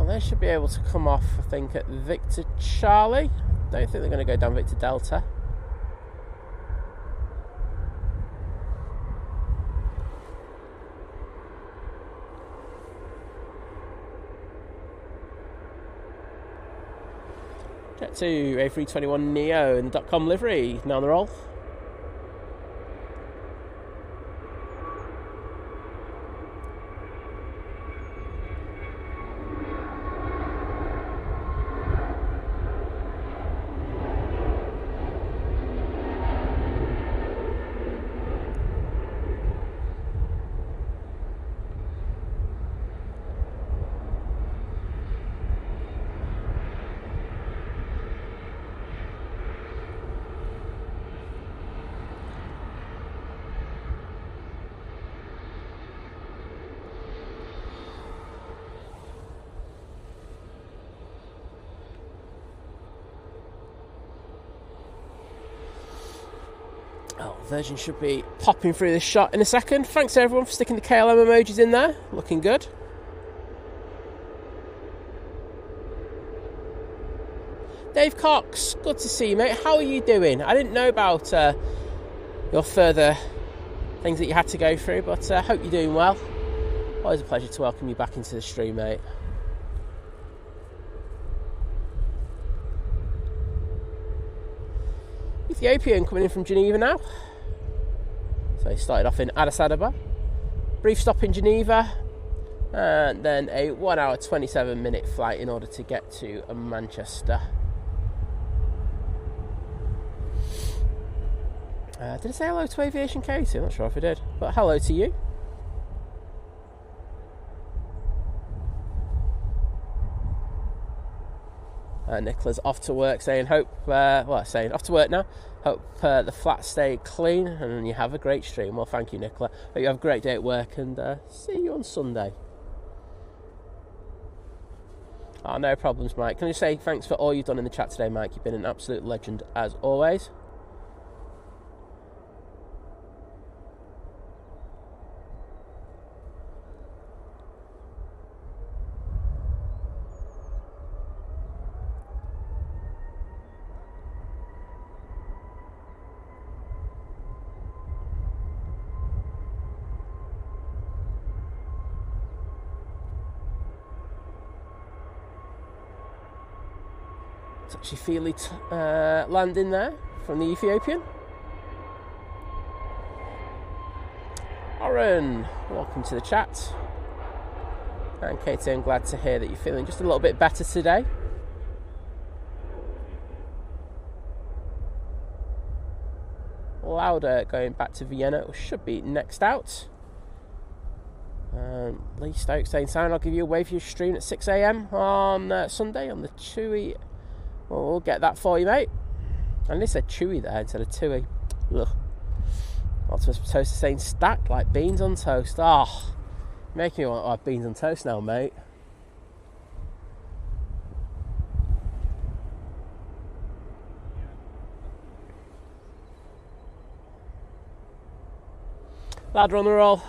They should be able to come off, I think, at Victor Charlie. Don't think they're going to go down Victor Delta. Jet2, A321neo in the .com livery, now on the roll. Oh, Virgin should be popping through this shot in a second. Thanks everyone for sticking the KLM emojis in there. Looking good. Dave Cox, good to see you, mate. How are you doing? I didn't know about your further things that you had to go through, but I hope you're doing well. Always a pleasure to welcome you back into the stream, mate. Ethiopian coming in from Geneva now. So he started off in Addis Ababa. Brief stop in Geneva. And then a 1 hour 27 minute flight in order to get to Manchester. Did I say hello to Aviation Katie? I'm not sure if I did. But hello to you. Nicola's off to work saying off to work now. Hope the flats stay clean and you have a great stream. Well, thank you, Nicola. Hope you have a great day at work and see you on Sunday. Oh, no problems, Mike. Can I just say thanks for all you've done in the chat today, Mike. You've been an absolute legend as always. Touchy-feely landing there from the Ethiopian. Oren, welcome to the chat. And Katie, I'm glad to hear that you're feeling just a little bit better today. Lauda going back to Vienna should be next out. Lee Stokes saying, "Simon, I'll give you a wave for your stream at 6 a.m. on Sunday on the Chewy." Well, we'll get that for you, mate. And they said chewy there instead of tui. Ugh. Optimus Toaster saying stacked like beans on toast. Oh, making me want to have beans on toast now, mate. Ladder on the roll.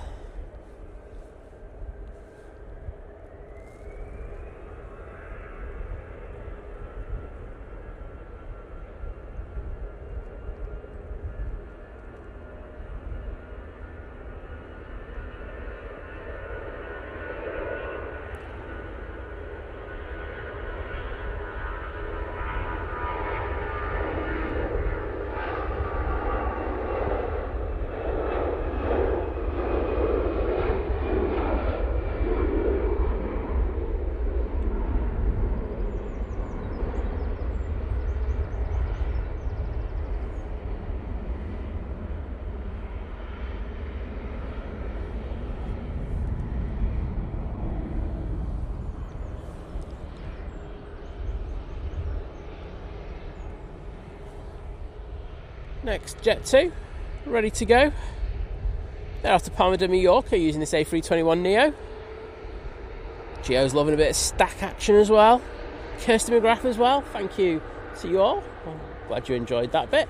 Next, Jet2, ready to go. They're off to Palma de Mallorca using this A321neo. Gio's loving a bit of stack action as well. Kirsty McGrath as well, thank you to you all. I'm glad you enjoyed that bit.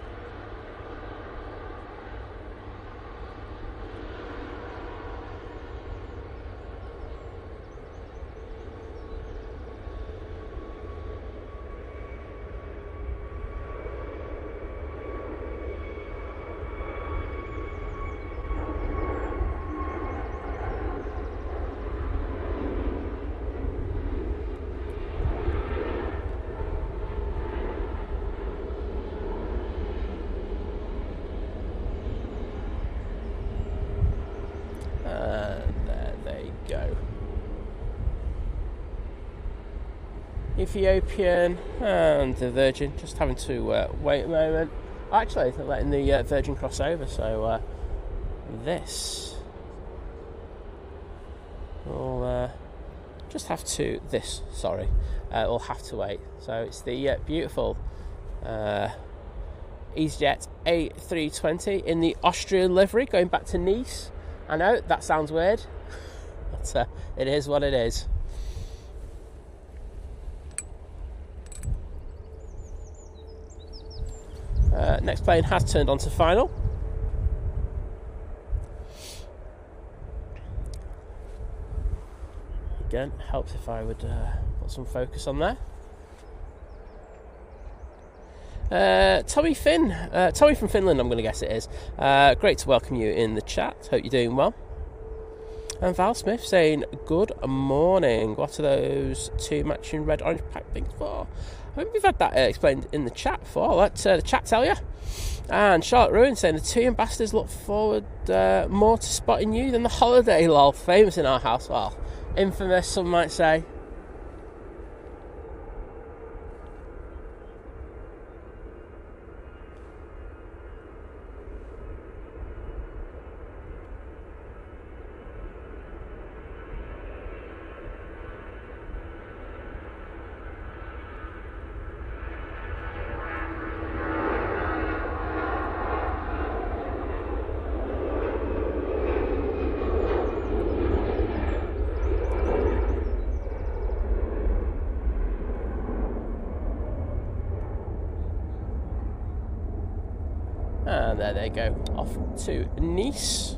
Ethiopian and the Virgin. Just having to wait a moment. Actually, they're letting the Virgin cross over, so this will just have to. Will have to wait. So it's the beautiful Easyjet A320 in the Austrian livery, going back to Nice. I know that sounds weird, but it is what it is. Next plane has turned on to final. Again, helps if I would put some focus on there. Tommy from Finland, I'm going to guess it is. Great to welcome you in the chat. Hope you're doing well. And Val Smith saying, good morning. What are those two matching red orange pack things for? I think we've had that explained in the chat before. Let the chat tell you. And Charlotte Ruin saying, the two ambassadors look forward more to spotting you than the holiday, lol. Famous in our house. Well, infamous, some might say. And there they go, off to Nice.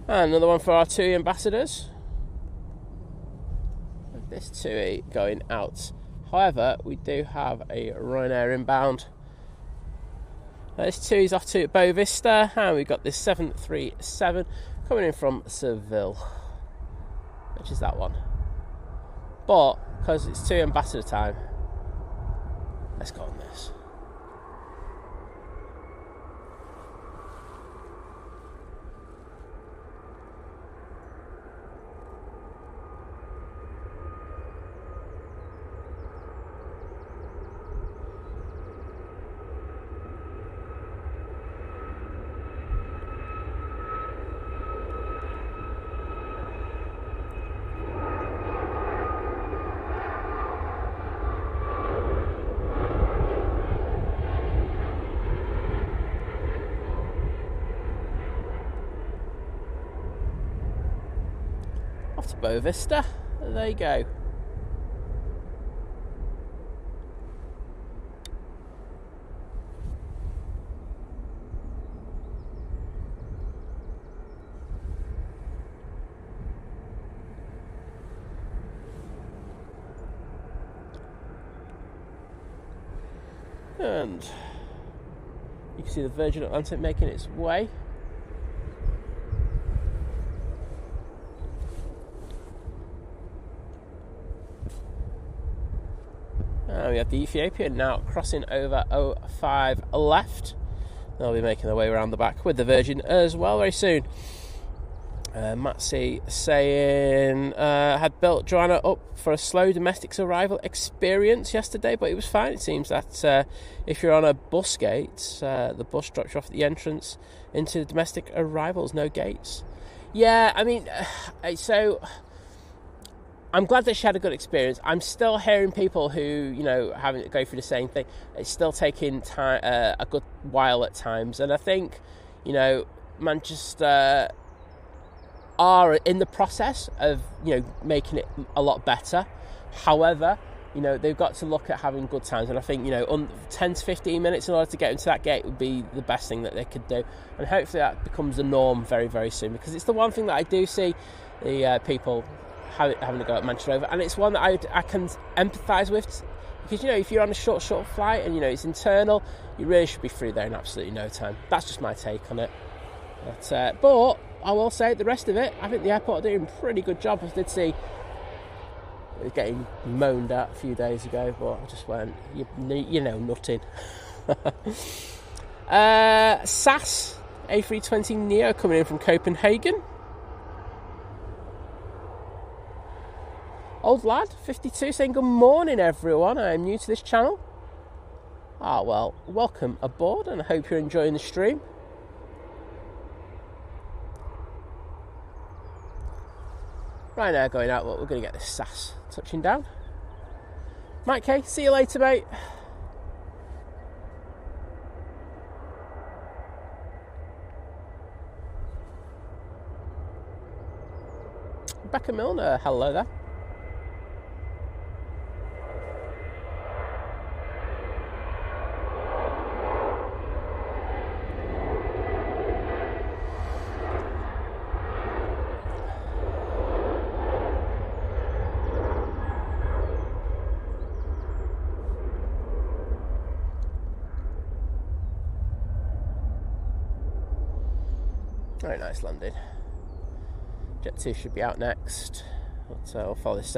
And another one for our TUI ambassadors. This TUI going out. However, we do have a Ryanair inbound. This TUI's off to Boa Vista, and we've got this 737 coming in from Seville, which is that one. But because it's TUI ambassador time, let's go on this. Off to Boa Vista. There you go. And you can see the Virgin Atlantic making its way. We have the Ethiopian now crossing over 05 left. They'll be making their way around the back with the Virgin as well very soon. Matsy saying, had built Joanna up for a slow domestic arrival experience yesterday, but it was fine. It seems that if you're on a bus gate, the bus drops you off at the entrance into the domestic arrivals, no gates. Yeah, I mean, so I'm glad that she had a good experience. I'm still hearing people who, you know, having to go through the same thing. It's still taking time, a good while at times, and I think, you know, Manchester are in the process of, you know, making it a lot better. However, you know, they've got to look at having good times, and I think, you know, 10 to 15 minutes in order to get into that gate would be the best thing that they could do, and hopefully that becomes the norm very, very soon, because it's the one thing that I do see the people having to go at Manchester over, and it's one that I can empathise with, because, you know, if you're on a short flight and, you know, it's internal, you really should be through there in absolutely no time. That's just my take on it. But I will say the rest of it, I think the airport are doing a pretty good job. I did see it was getting moaned at a few days ago, but I just went, you know, nutting. SAS A320neo coming in from Copenhagen. Old Lad 52 saying good morning everyone, I am new to this channel. Well, welcome aboard and I hope you're enjoying the stream. Right now going out, but we're going to get this SAS touching down. Mike K, see you later mate. Rebecca Milner, hello there. Very nice landing. Jet2 should be out next. I'll follow this.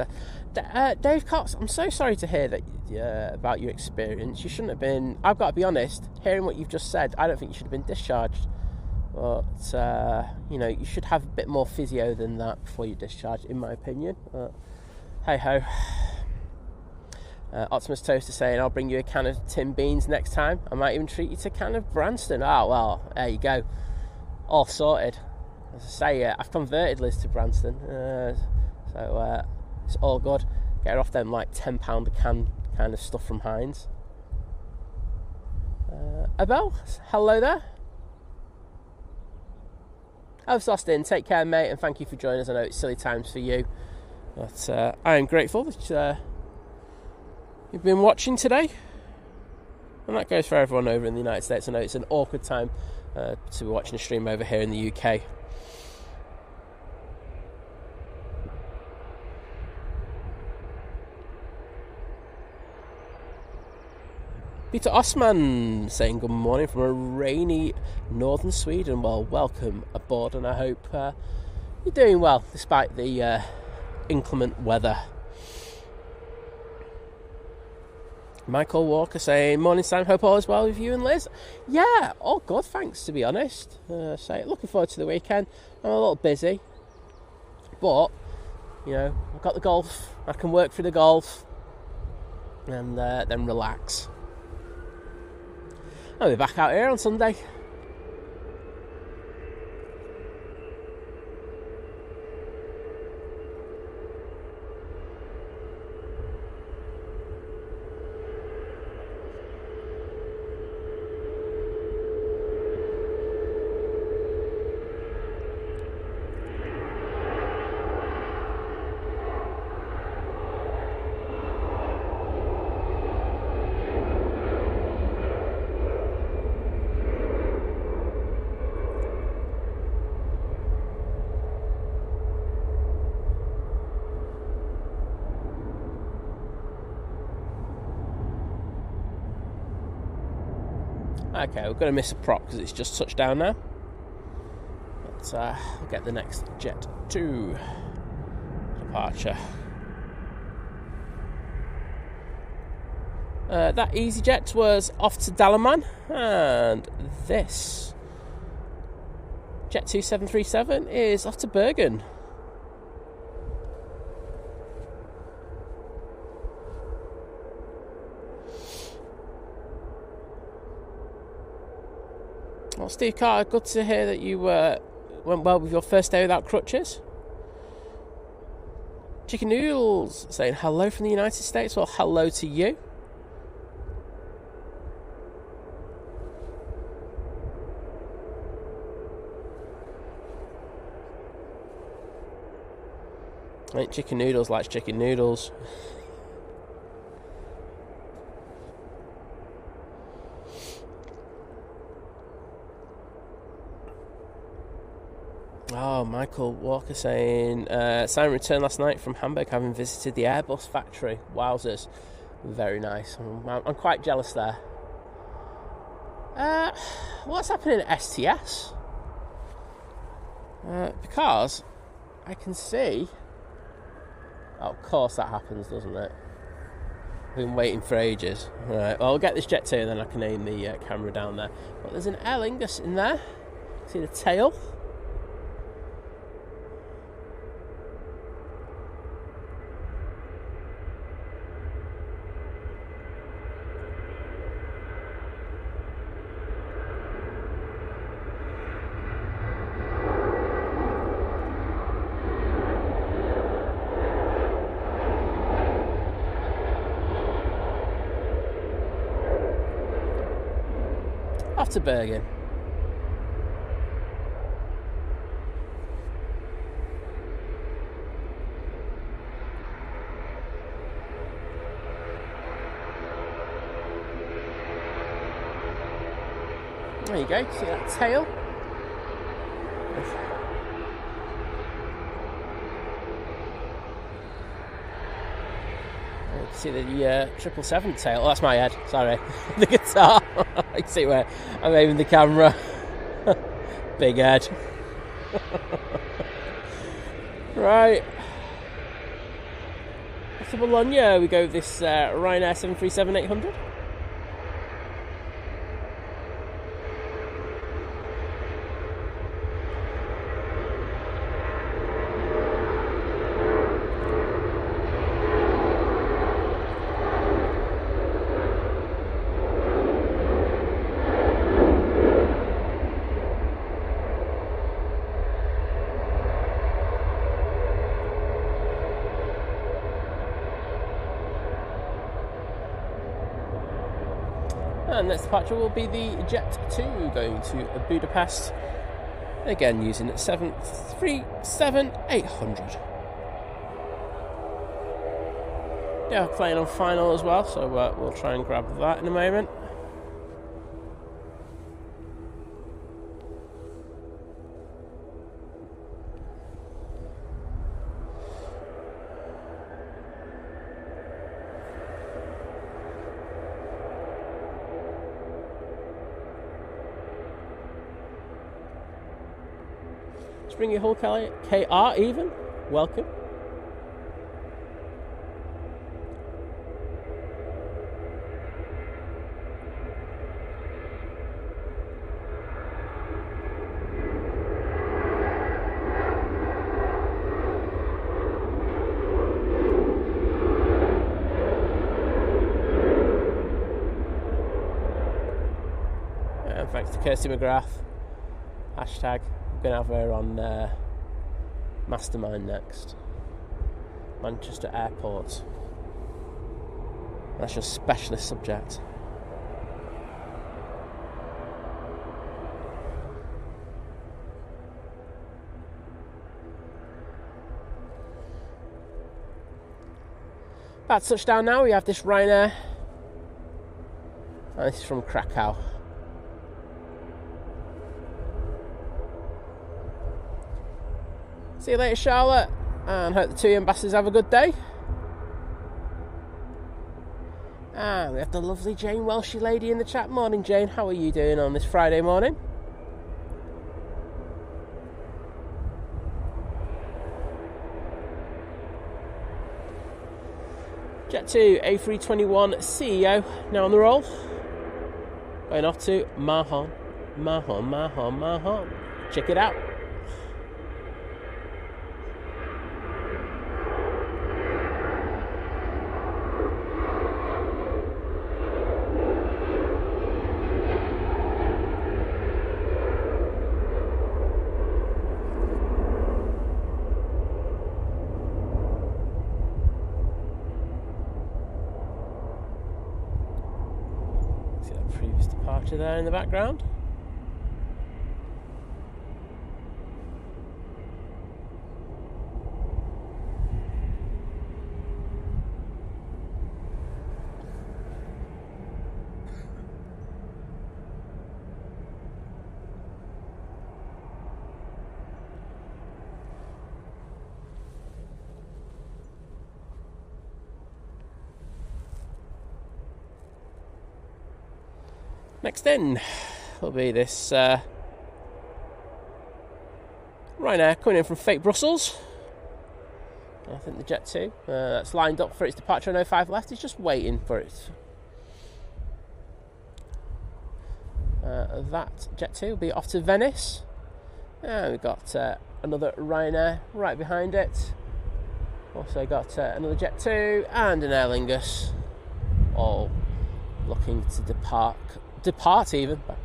Dave Cox, I'm so sorry to hear that about your experience. You shouldn't have been. I've got to be honest. Hearing what you've just said, I don't think you should have been discharged. But you know, you should have a bit more physio than that before you're discharged, in my opinion. Hey ho. Optimus Toaster saying, I'll bring you a can of tin beans next time. I might even treat you to a can of Branston. Well, there you go. All sorted. As I say, I've converted Liz to Branston, so it's all good. Get her off them like £10 a can kind of stuff from Heinz. Abel, hello there. Elvis Austin, take care mate, and thank you for joining us. I know it's silly times for you, but I am grateful that you've been watching today, and that goes for everyone over in the United States. I know it's an awkward time to be watching a stream over here in the UK. Peter Osman saying good morning from a rainy northern Sweden. Well, welcome aboard, and I hope you're doing well despite the inclement weather. Michael Walker saying, morning Sam, hope all is well with you and Liz. Yeah, all good, thanks, to be honest. Looking forward to the weekend. I'm a little busy, but, you know, I've got the golf. I can work through the golf and then relax. I'll be back out here on Sunday. Okay, we're going to miss a prop because it's just touched down now. But we'll get the next Jet2 departure. That Easyjet was off to Dalaman, and this Jet2 737 is off to Bergen. Well, Steve Carter, good to hear that you went well with your first day without crutches. Chicken Noodles saying hello from the United States. Well, hello to you. I think Chicken Noodles likes chicken noodles. Oh, Michael Walker saying, Simon returned last night from Hamburg having visited the Airbus factory. Wowzers. Very nice. I'm quite jealous there. What's happening at STS? Because I can see... Oh, of course that happens, doesn't it? I've been waiting for ages. Alright, well, I'll get this Jet2 and then I can aim the camera down there. But there's an Aer Lingus in there. See the tail. Off to Bergen. There you go, see that tail? See the 777 tail. Oh, that's my head, sorry. The guitar. I can see where I'm aiming the camera. Big head. Right. After Bologna, we go with this Ryanair 737-800. And next departure will be the Jet2 going to Budapest, again using 737-800. Yeah, playing on final as well, so we'll try and grab that in a moment. Bring your whole KR even. Welcome. And thanks to Kirsty McGrath. Hashtag. Gonna have her on Mastermind next. Manchester Airport. That's your specialist subject. About to touchdown now, we have this Ryanair. And this is from Krakow. See you later, Charlotte, and hope the two ambassadors have a good day. And we have the lovely Jane Welshie lady in the chat. Morning, Jane. How are you doing on this Friday morning? Jet2 A321 CEO now on the roll. Going off to Mahon. Check it out. There in the background. Next in will be this Ryanair coming in from fake Brussels. I think the Jet2 that's lined up for its departure on 05 left. It's just waiting for it. That Jet2 will be off to Venice. And we've got another Ryanair right behind it. Also got another Jet2 and an Aer Lingus, all looking to depart even in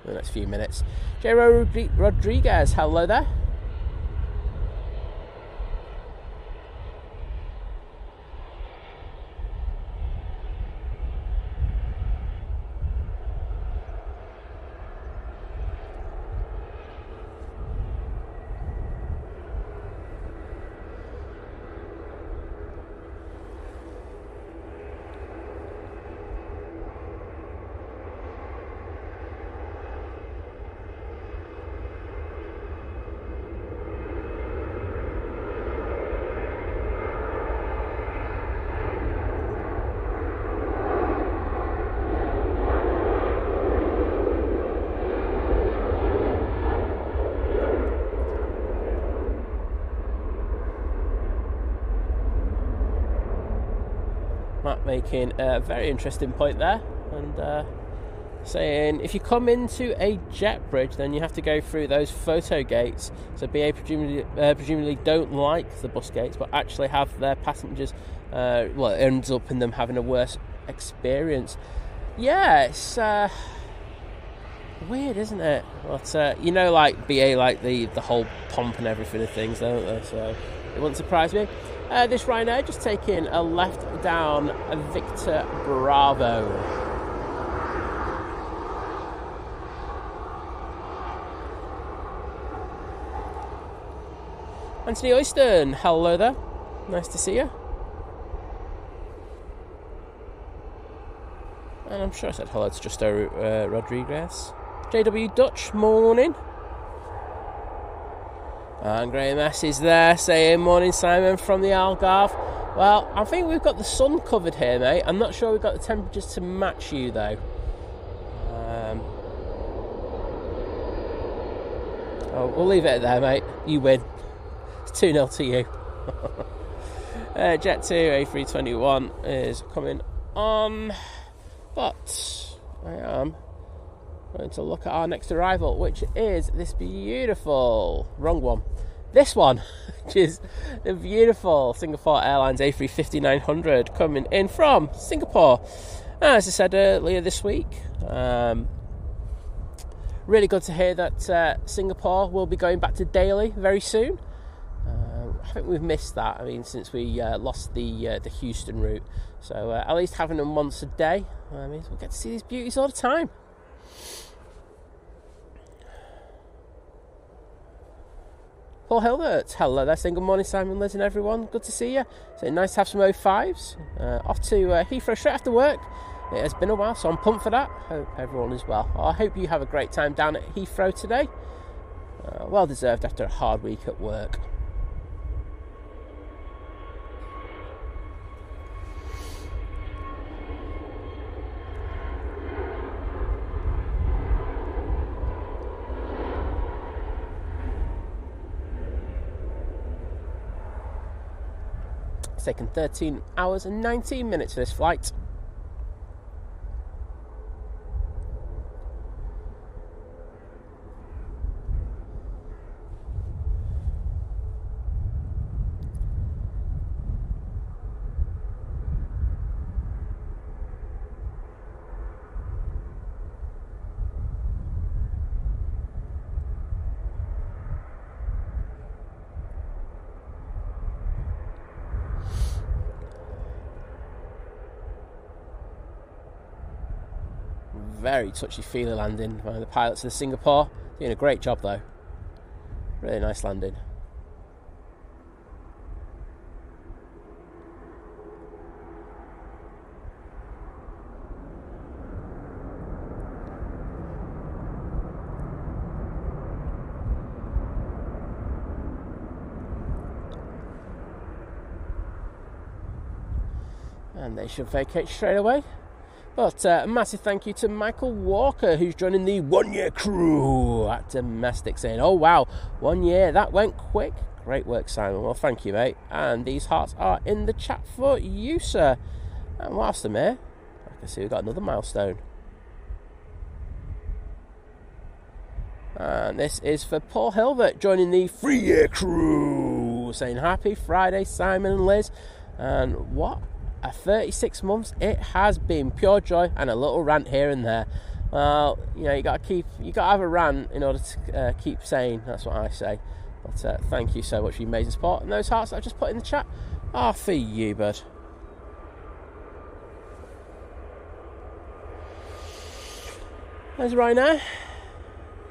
the next few minutes. J. Rodriguez, hello there. Matt making a very interesting point there, and saying if you come into a jet bridge, then you have to go through those photo gates. So BA presumably don't like the bus gates, but actually have their passengers, it ends up in them having a worse experience. Yeah, it's weird, isn't it? But like BA like the whole pomp and everything of things, don't they? So it wouldn't surprise me. This Ryanair just taking a left down Victor Bravo. Anthony Oyston, hello there. Nice to see you. And I'm sure I said hello to Justo Rodriguez. JW Dutch, morning. And Graham S is there saying, morning Simon from the Algarve. Well, I think we've got the sun covered here, mate. I'm not sure we've got the temperatures to match you, though. We'll leave it there, mate. You win. It's 2-0 to you. Jet2 A321 is coming on. But I am going to look at our next arrival, which is this beautiful, wrong one, this one, which is the beautiful Singapore Airlines A350-900 coming in from Singapore. As I said earlier this week, really good to hear that Singapore will be going back to daily very soon. I think we've missed that, since we lost the Houston route. So at least having them once a day means we'll get to see these beauties all the time. Paul Hilbert, hello there, saying good morning Simon, Liz and everyone, good to see you. So nice to have some 05s. Off to Heathrow straight after work. It has been a while, so I'm pumped for that. Hope everyone is well. I hope you have a great time down at Heathrow today. Well deserved after a hard week at work. It's taken 13 hours and 19 minutes for this flight. Very touchy-feely landing by the pilots of Singapore. Doing a great job though. Really nice landing. And they should vacate straight away. But a massive thank you to Michael Walker, who's joining the 1 year crew at Domestic, saying, oh wow, 1 year, that went quick. Great work, Simon. Well, thank you, mate. And these hearts are in the chat for you, sir. And whilst I'm here, I can see we've got another milestone. And this is for Paul Hilbert joining the Free Air crew, saying happy Friday, Simon and Liz. And what a 36 months it has been. Pure joy and a little rant here and there. Well, you know, you got to have a rant in order to keep sane. That's what I say. But thank you so much for your amazing support. And those hearts that I just put in the chat are for you, bud. There's Ryanair.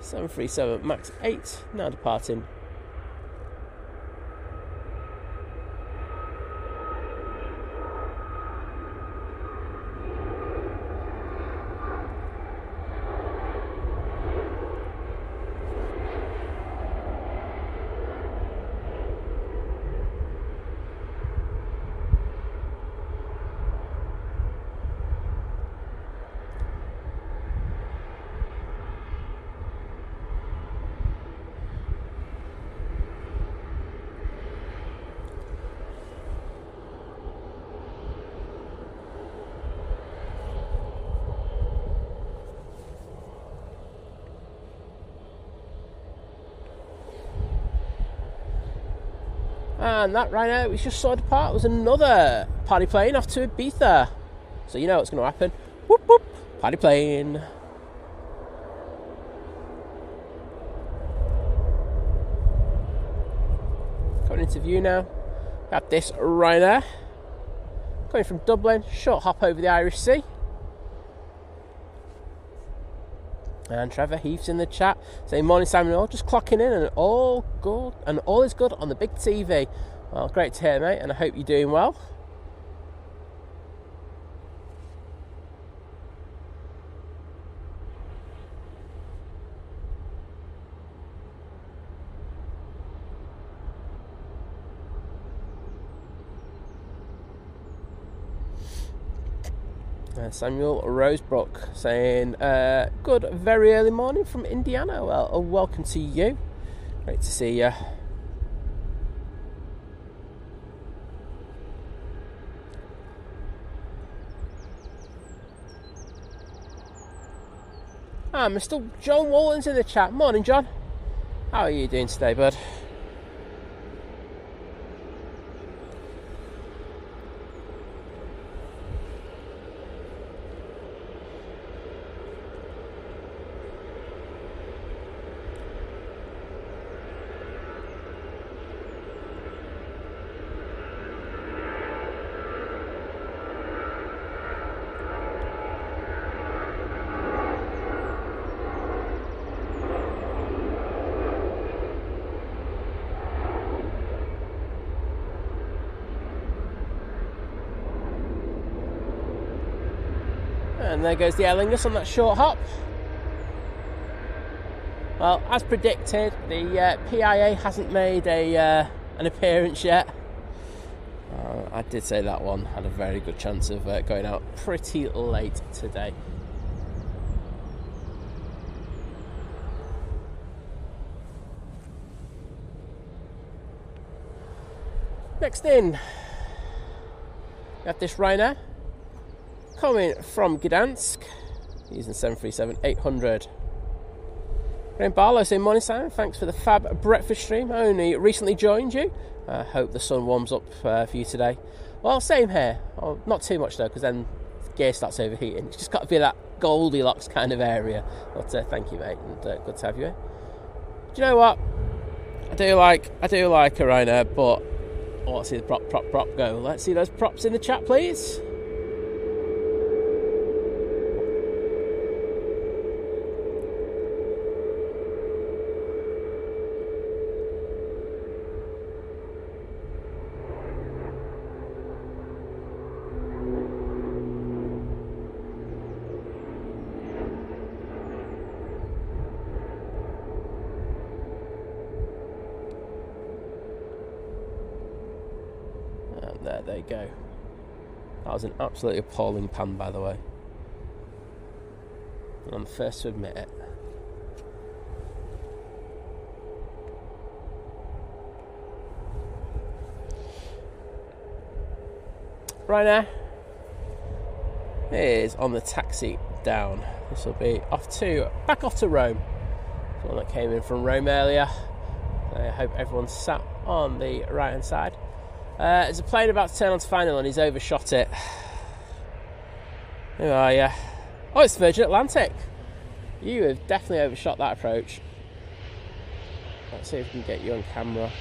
737 MAX 8 now departing. And that right now we just saw depart was another party plane off to Ibiza. So you know what's going to happen. Whoop whoop, party plane. Coming into view now. Got this Ryanair. Coming from Dublin, short hop over the Irish Sea. And Trevor Heath's in the chat saying, morning Simon, all just clocking in and all good and all is good on the big TV. Well, great to hear, mate, and I hope you're doing well. Samuel Rosebrook saying, good very early morning from Indiana. Well, welcome to you. Great to see you. Mr. John Walton's in the chat. Morning, John. How are you doing today, bud? And there goes the Aer Lingus on that short hop. Well, as predicted, the PIA hasn't made an appearance yet. I did say that one had a very good chance of going out pretty late today. Next in, we have this Ryanair. Coming from Gdansk, using 737-800. Graham Barlow saying, morning Simon, thanks for the fab breakfast stream. I only recently joined you. I hope the sun warms up for you today. Well, same here. Oh, not too much though, because then the gear starts overheating. It's just got to be that Goldilocks kind of area. But thank you, mate, and good to have you here. Do you know what? I do like a Ryanair, but I want to see the prop go. Let's see those props in the chat, please. There you go. That was an absolutely appalling pan, by the way. And I'm the first to admit it. Ryanair is on the taxi down. This will be back off to Rome. the one that came in from Rome earlier. I hope everyone's sat on the right hand side. There's a plane about to turn onto final and he's overshot it. Who are you? Oh, it's Virgin Atlantic. You have definitely overshot that approach. Let's see if we can get you on camera.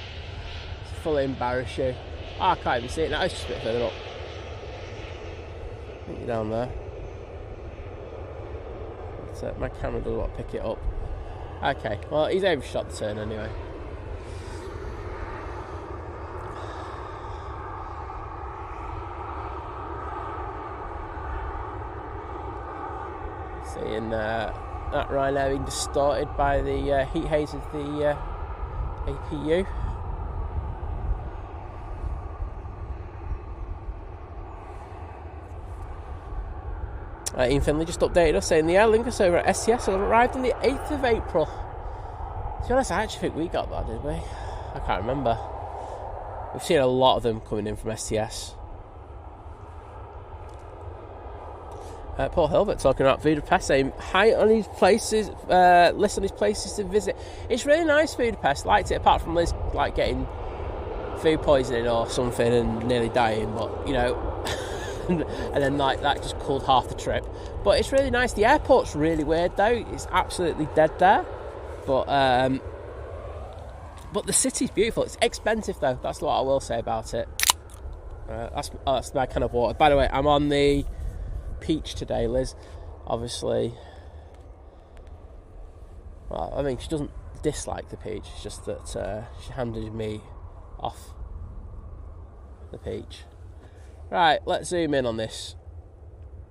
It's fully embarrass you. Oh, I can't even see it now. It's just a bit further up. I think you're down there. But, my camera doesn't want to pick it up. Okay, well, he's overshot the turn anyway. Seeing that Ryanair being distorted by the heat haze of the APU. Ian Finley just updated us saying the Air Lingus over at STS arrived on the 8th of April. To be honest, I actually think we got that, did we? I can't remember. We've seen a lot of them coming in from STS. Paul Hilbert talking about Budapest, saying hi on his places, list on his places to visit. It's really nice, Budapest. Liked it, apart from Liz like getting food poisoning or something and nearly dying, but you know, and then like that just cooled half the trip. But it's really nice. The airport's really weird though. It's absolutely dead there, but the city's beautiful. It's expensive though. That's what I will say about it. That's my kind of water. By the way, I'm on the Peach today, Liz. Obviously, well, I mean, she doesn't dislike the Peach. It's just that she handed me off the Peach. Right, let's zoom in on this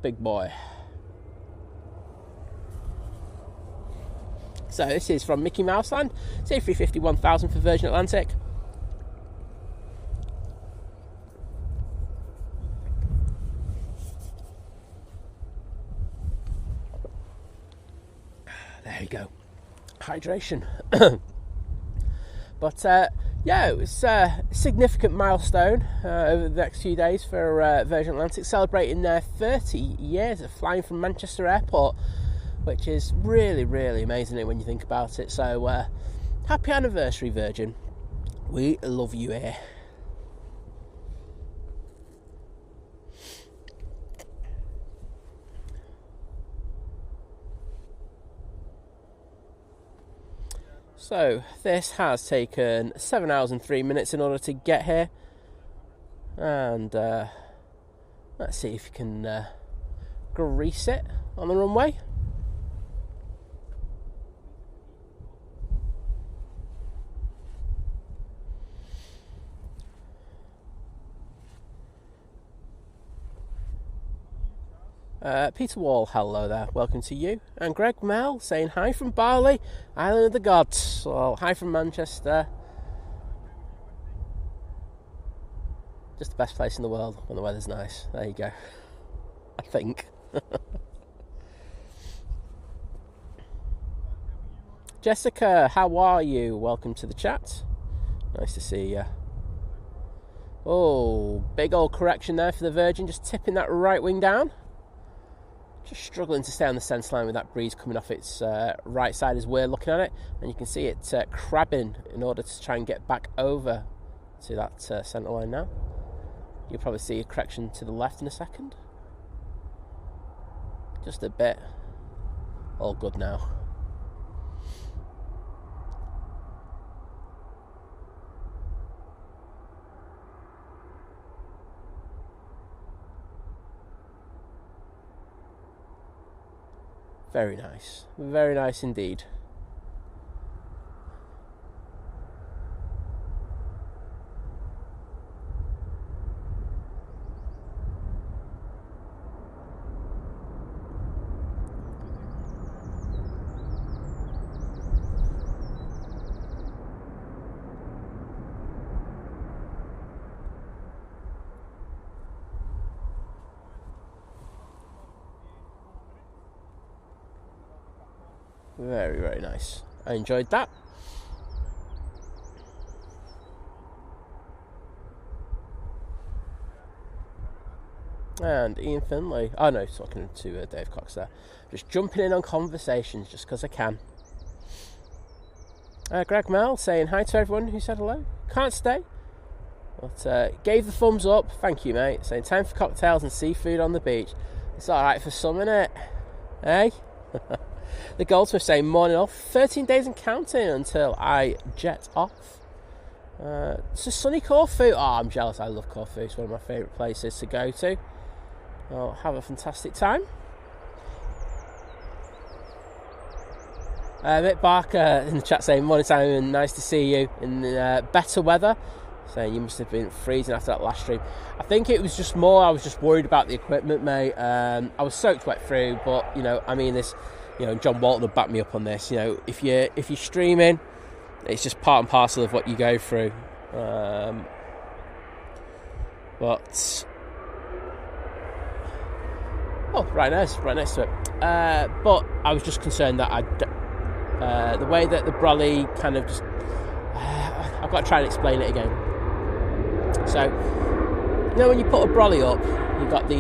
big boy. So this is from Mickey Mouse Land. It's A350-1000 for Virgin Atlantic. There you go. Hydration. But yeah, it was a significant milestone over the next few days for Virgin Atlantic, celebrating their 30 years of flying from Manchester Airport, which is really, really amazing when you think about it. So happy anniversary, Virgin. We love you here. So this has taken 7 hours and 3 minutes in order to get here, and let's see if you can grease it on the runway. Peter Wall, hello there, welcome to you. And Greg Mel saying hi from Bali, Island of the Gods. Well, hi from Manchester. Just the best place in the world when the weather's nice. There you go. I think. Jessica, how are you? Welcome to the chat. Nice to see you. Oh, big old correction there for the Virgin, just tipping that right wing down. Just struggling to stay on the centre line with that breeze coming off its right side as we're looking at it, and you can see it crabbing in order to try and get back over to that centre line now. You'll probably see a correction to the left in a second. Just a bit. All good now. Very nice indeed. Very, very nice. I enjoyed that. And Ian Finlay. Oh no, talking to Dave Cox there. Just jumping in on conversations just because I can. Greg Mel saying hi to everyone who said hello. Can't stay, but gave the thumbs up. Thank you, mate. Saying time for cocktails and seafood on the beach. It's alright for some, innit? Eh? The Goldsmith saying morning off. 13 days and counting until I jet off. It's a sunny Corfu. Oh, I'm jealous. I love Corfu. It's one of my favourite places to go to. I'll have a fantastic time. Mick Barker in the chat saying morning time and nice to see you in better weather. Saying you must have been freezing after that last stream. I think it was just more, I was just worried about the equipment, mate. I was soaked wet through, but you know, I mean this, you know, John Walton will back me up on this. You know, if you're streaming, it's just part and parcel of what you go through. But right next to it. But I was just concerned that the way that the brolly kind of just, I've got to try and explain it again. So, you know, when you put a brolly up, you've got the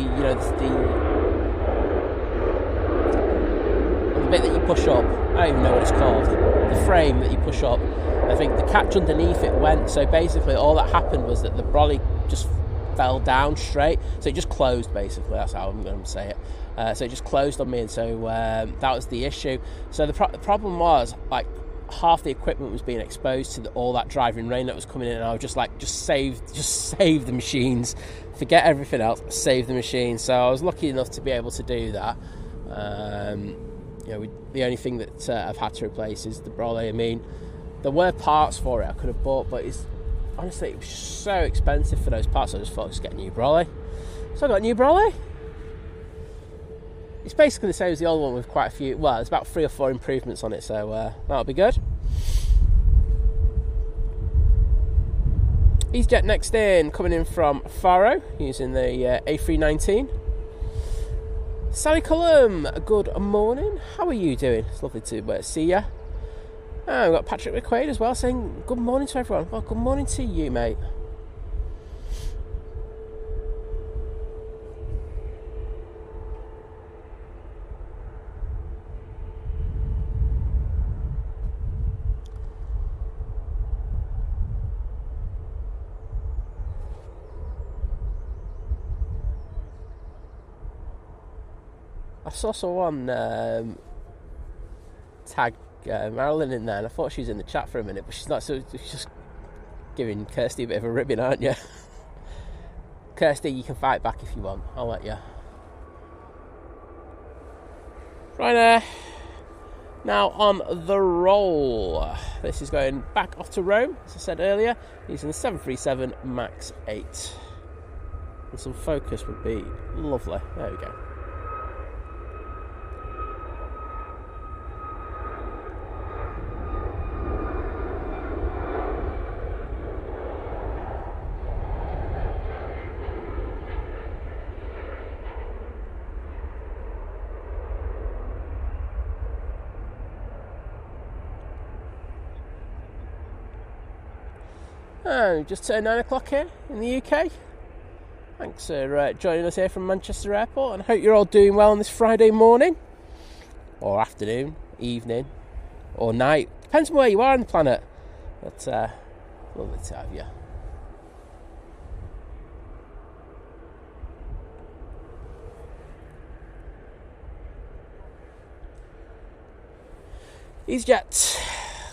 bit that you push up. I don't even know what it's called. The frame that you push up. I think the catch underneath it went. So basically, all that happened was that the brolly just fell down straight. So it just closed. Basically, that's how I'm going to say it. So it just closed on me, and so that was the issue. So the problem was, like, half the equipment was being exposed to all that driving rain that was coming in, and I was just like, just save the machines, forget everything else, save the machines. So I was lucky enough to be able to do that. You know, the only thing that I've had to replace is the brolly. I mean, there were parts for it I could have bought, but honestly, it was just so expensive for those parts. I just thought I'd just get a new brolly. So I got a new brolly. It's basically the same as the old one with quite a few, well, there's about 3 or 4 improvements on it, so that'll be good. Easyjet next in, coming in from Faro, using the A319. Sally Cullum, good morning. How are you doing? It's lovely to see you. And we've got Patrick McQuaid as well, saying good morning to everyone. Well, good morning to you, mate. I saw someone tag Marilyn in there, and I thought she was in the chat for a minute, but she's not, so she's just giving Kirsty a bit of a ribbon, aren't you? Kirsty, you can fight back if you want, I'll let you. Right, now on the roll. This is going back off to Rome, as I said earlier, using the 737 MAX 8. And some focus would be lovely. There we go. And just turned 9 o'clock here in the UK. Thanks for joining us here from Manchester Airport, and I hope you're all doing well on this Friday morning, or afternoon, evening, or night. Depends on where you are on the planet. But lovely to have you. Easyjet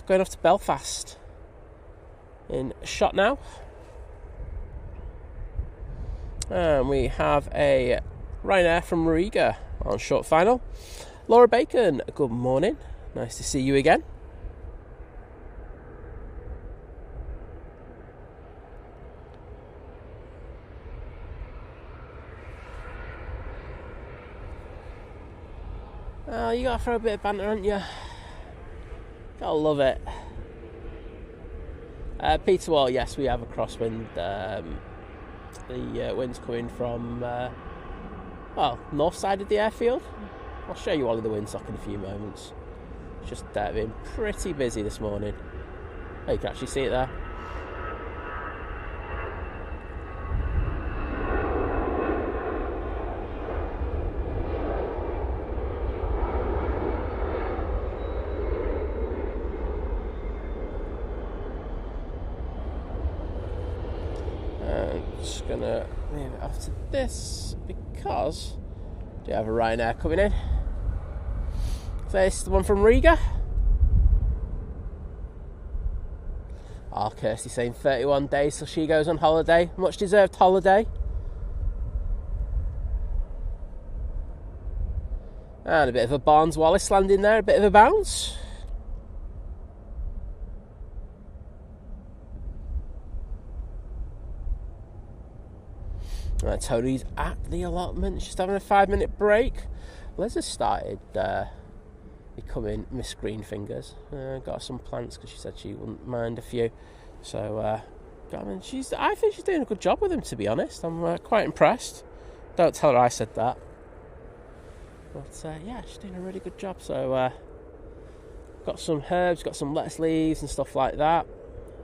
going off to Belfast in shot now. And we have a Ryanair from Riga on short final. Laura Bacon, good morning. Nice to see you again. Oh, you gotta throw a bit of banter, haven't you? Gotta love it. Peter Wall, yes, we have a crosswind. The wind's coming from, north side of the airfield. I'll show you all of the windsock in a few moments. It's just been pretty busy this morning. Oh, you can actually see it there. Just gonna move it off to this because we do have a Ryanair coming in. This is the one from Riga. Oh, Kirsty saying 31 days till she goes on holiday. Much deserved holiday. And a bit of a Barnes Wallis landing there, a bit of a bounce. Tony's at the allotment, just having a 5-minute break. Liz has started becoming Miss Green Fingers. Got some plants because she said she wouldn't mind a few. So, I mean, I think she's doing a good job with them, to be honest. I'm quite impressed. Don't tell her I said that. But yeah, she's doing a really good job. So, got some herbs, got some lettuce leaves and stuff like that.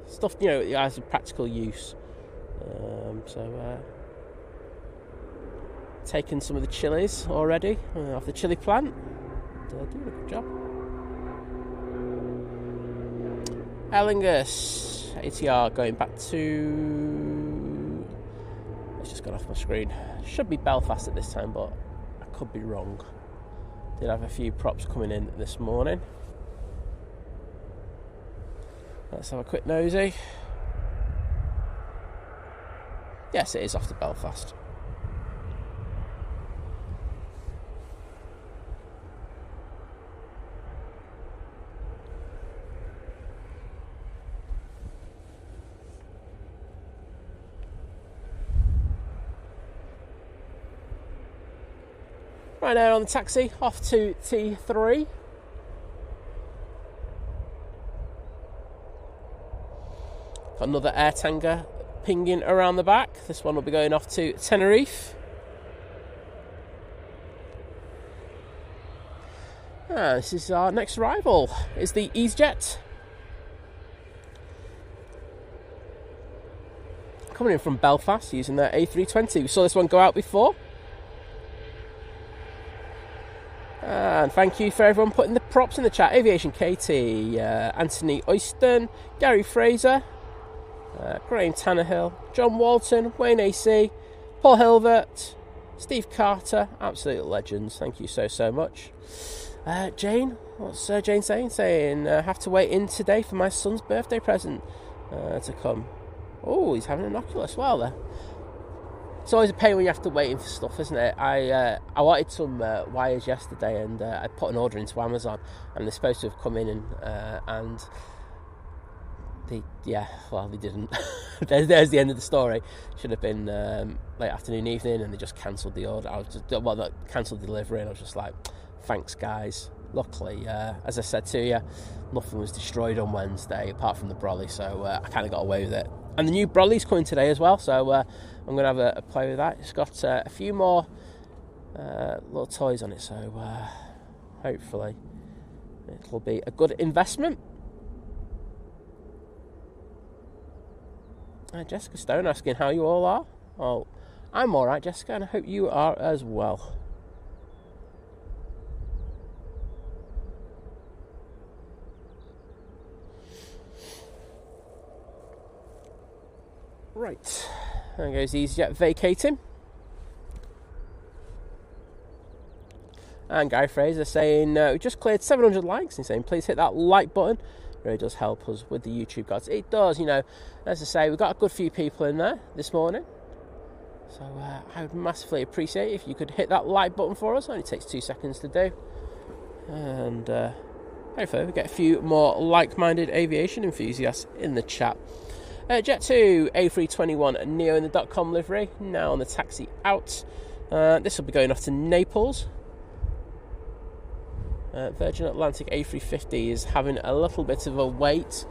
Stuff, you know, it has a practical use. Taken some of the chilies already off the chili plant. Doing a good job. Ellingus, ATR going back to... It's just gone off my screen. Should be Belfast at this time, but I could be wrong. Did have a few props coming in this morning. Let's have a quick nosy. Yes, it is off to Belfast. Right now on the taxi, off to T3. Got another air tanker pinging around the back. This one will be going off to Tenerife. This is our next arrival, is the Easyjet. Coming in from Belfast using their A320. We saw this one go out before. And thank you for everyone putting the props in the chat. Aviation KT, Anthony Oyston, Gary Fraser, Graham Tannehill, John Walton, Wayne AC, Paul Hilbert, Steve Carter, absolute legends. Thank you so much. Jane, what's Jane saying? Saying, have to wait in today for my son's birthday present to come. Oh, he's having an Oculus. Well, there. It's always a pain when you have to wait in for stuff, isn't it? I wanted some wires yesterday, and I put an order into Amazon, and they're supposed to have come in, and they didn't. There's the end of the story. Should have been late afternoon, evening, and they just cancelled the order. Cancelled the delivery, and I was just like, thanks, guys. Luckily, as I said to you, nothing was destroyed on Wednesday apart from the brolly, so I kind of got away with it. And the new brolly's coming today as well, so I'm going to have a play with that. It's got a few more little toys on it, so hopefully it'll be a good investment. Jessica Stone asking how you all are. Oh, I'm alright, Jessica, and I hope you are as well. Right, there goes Easyjet vacating. And Guy Fraser saying, we just cleared 700 likes. He's saying, please hit that like button. It really does help us with the YouTube gods. It does, you know, as I say, we've got a good few people in there this morning. So I would massively appreciate it if you could hit that like button for us. It only takes 2 seconds to do. And hopefully we get a few more like-minded aviation enthusiasts in the chat. Jet2 A321 Neo in the .com livery, now on the taxi out. This will be going off to Naples. Virgin Atlantic A350 is having a little bit of a wait.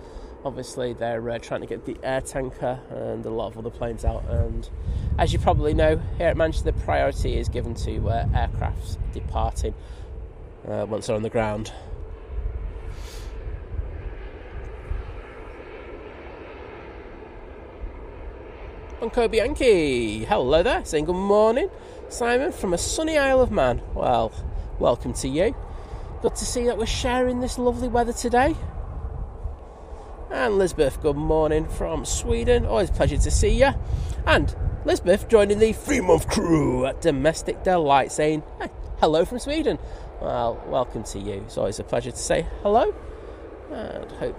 Obviously they're trying to get the air tanker and a lot of other planes out, and as you probably know, here at Manchester the priority is given to aircrafts departing once they're on the ground. Uncle Bianchi, hello there, saying good morning. Simon from a sunny Isle of Man. Well, welcome to you. Good to see that we're sharing this lovely weather today. And Lisbeth, good morning from Sweden. Always a pleasure to see you. And Elizabeth joining the 3-month crew at Domestic Delight, saying, hey, hello from Sweden. Well, welcome to you. It's always a pleasure to say hello. And hope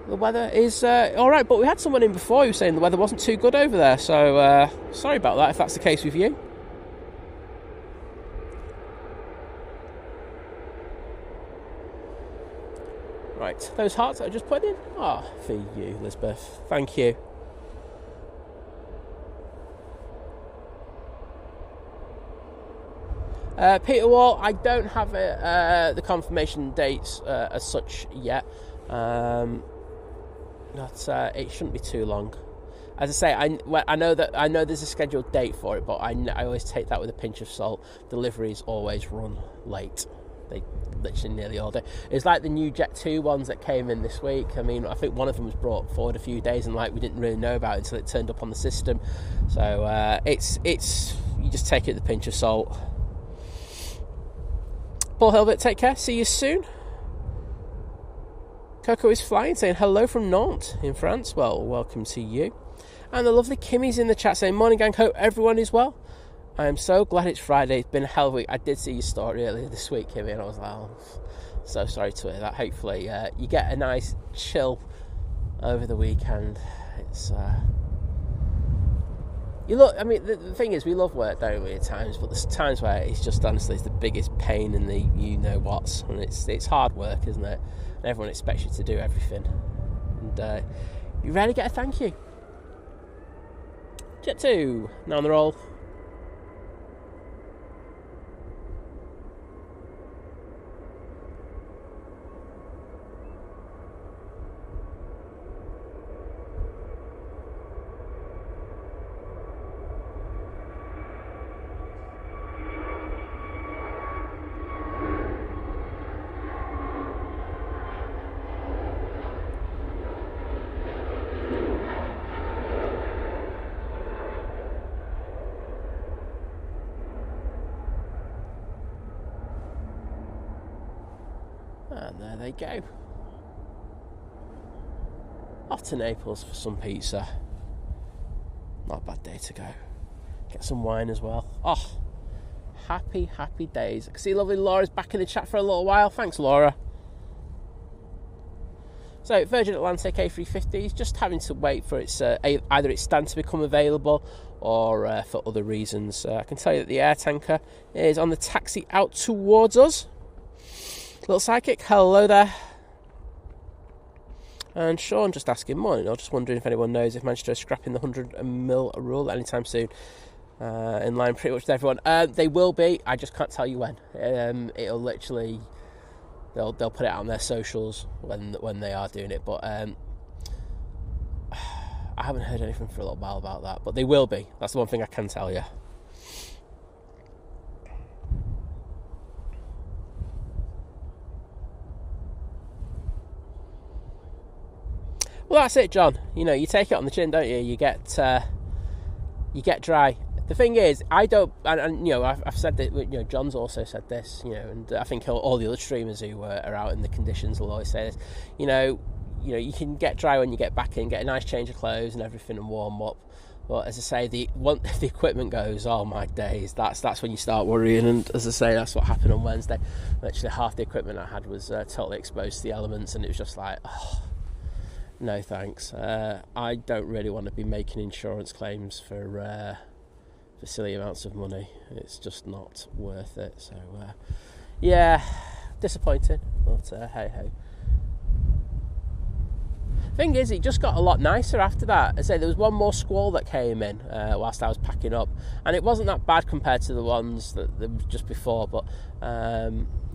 the weather is alright. But we had someone in before who was saying the weather wasn't too good over there. So, sorry about that if that's the case with you. Right, those hearts that I just put in, for you, Elizabeth. Thank you. Peter Wall, I don't have the confirmation dates as such yet. But it shouldn't be too long. As I say, I know there's a scheduled date for it, but I always take that with a pinch of salt. Deliveries always run late. They literally nearly all day. It's like the new Jet2 ones that came in this week. I mean, I think one of them was brought forward a few days, and we didn't really know about it until it turned up on the system. So it's you just take it with a pinch of salt. Paul Hilbert, take care. See you soon. Coco is flying, saying hello from Nantes in France. Well, welcome to you. And the lovely Kimmy's in the chat saying, morning gang, hope everyone is well. I am so glad it's Friday. It's been a hell of a week. I did see your story earlier this week, Kimmy, and I was like, so sorry to hear that. Hopefully you get a nice chill over the weekend. It's the thing is, we love work, don't we, at times, but there's times where it's just, honestly, it's the biggest pain in the you-know-whats, and it's hard work, isn't it? And everyone expects you to do everything, and you rarely get a thank you. Jet2, now on the roll. And there they go. Off to Naples for some pizza. Not a bad day to go. Get some wine as well. Oh, happy days. I can see lovely Laura's back in the chat for a little while. Thanks, Laura. So, Virgin Atlantic A350 is just having to wait for its either its stand to become available or for other reasons. I can tell you that the air tanker is on the taxi out towards us. Little Psychic, hello there. And Sean just asking, morning, I'm just wondering if anyone knows if Manchester is scrapping the 100ml rule anytime soon. In line pretty much with everyone. They will be, I just can't tell you when. It'll literally, they'll put it out on their socials when they are doing it, but I haven't heard anything for a little while about that, but they will be. That's the one thing I can tell you. Well, that's it, John. You take it on the chin, don't you? You get dry. The thing is, I don't, and I've said that. John's also said this. And I think all the other streamers who are out in the conditions will always say this. You can get dry when you get back in, get a nice change of clothes and everything, and warm up. But as I say, if the equipment goes, oh my days, that's when you start worrying. And as I say, that's what happened on Wednesday. Literally half the equipment I had was totally exposed to the elements, and it was just like, oh. No thanks. I don't really want to be making insurance claims for silly amounts of money. It's just not worth it. So yeah, disappointing, but hey ho. Thing is, it just got a lot nicer after that. I say there was one more squall that came in whilst I was packing up, and it wasn't that bad compared to the ones that was just before, but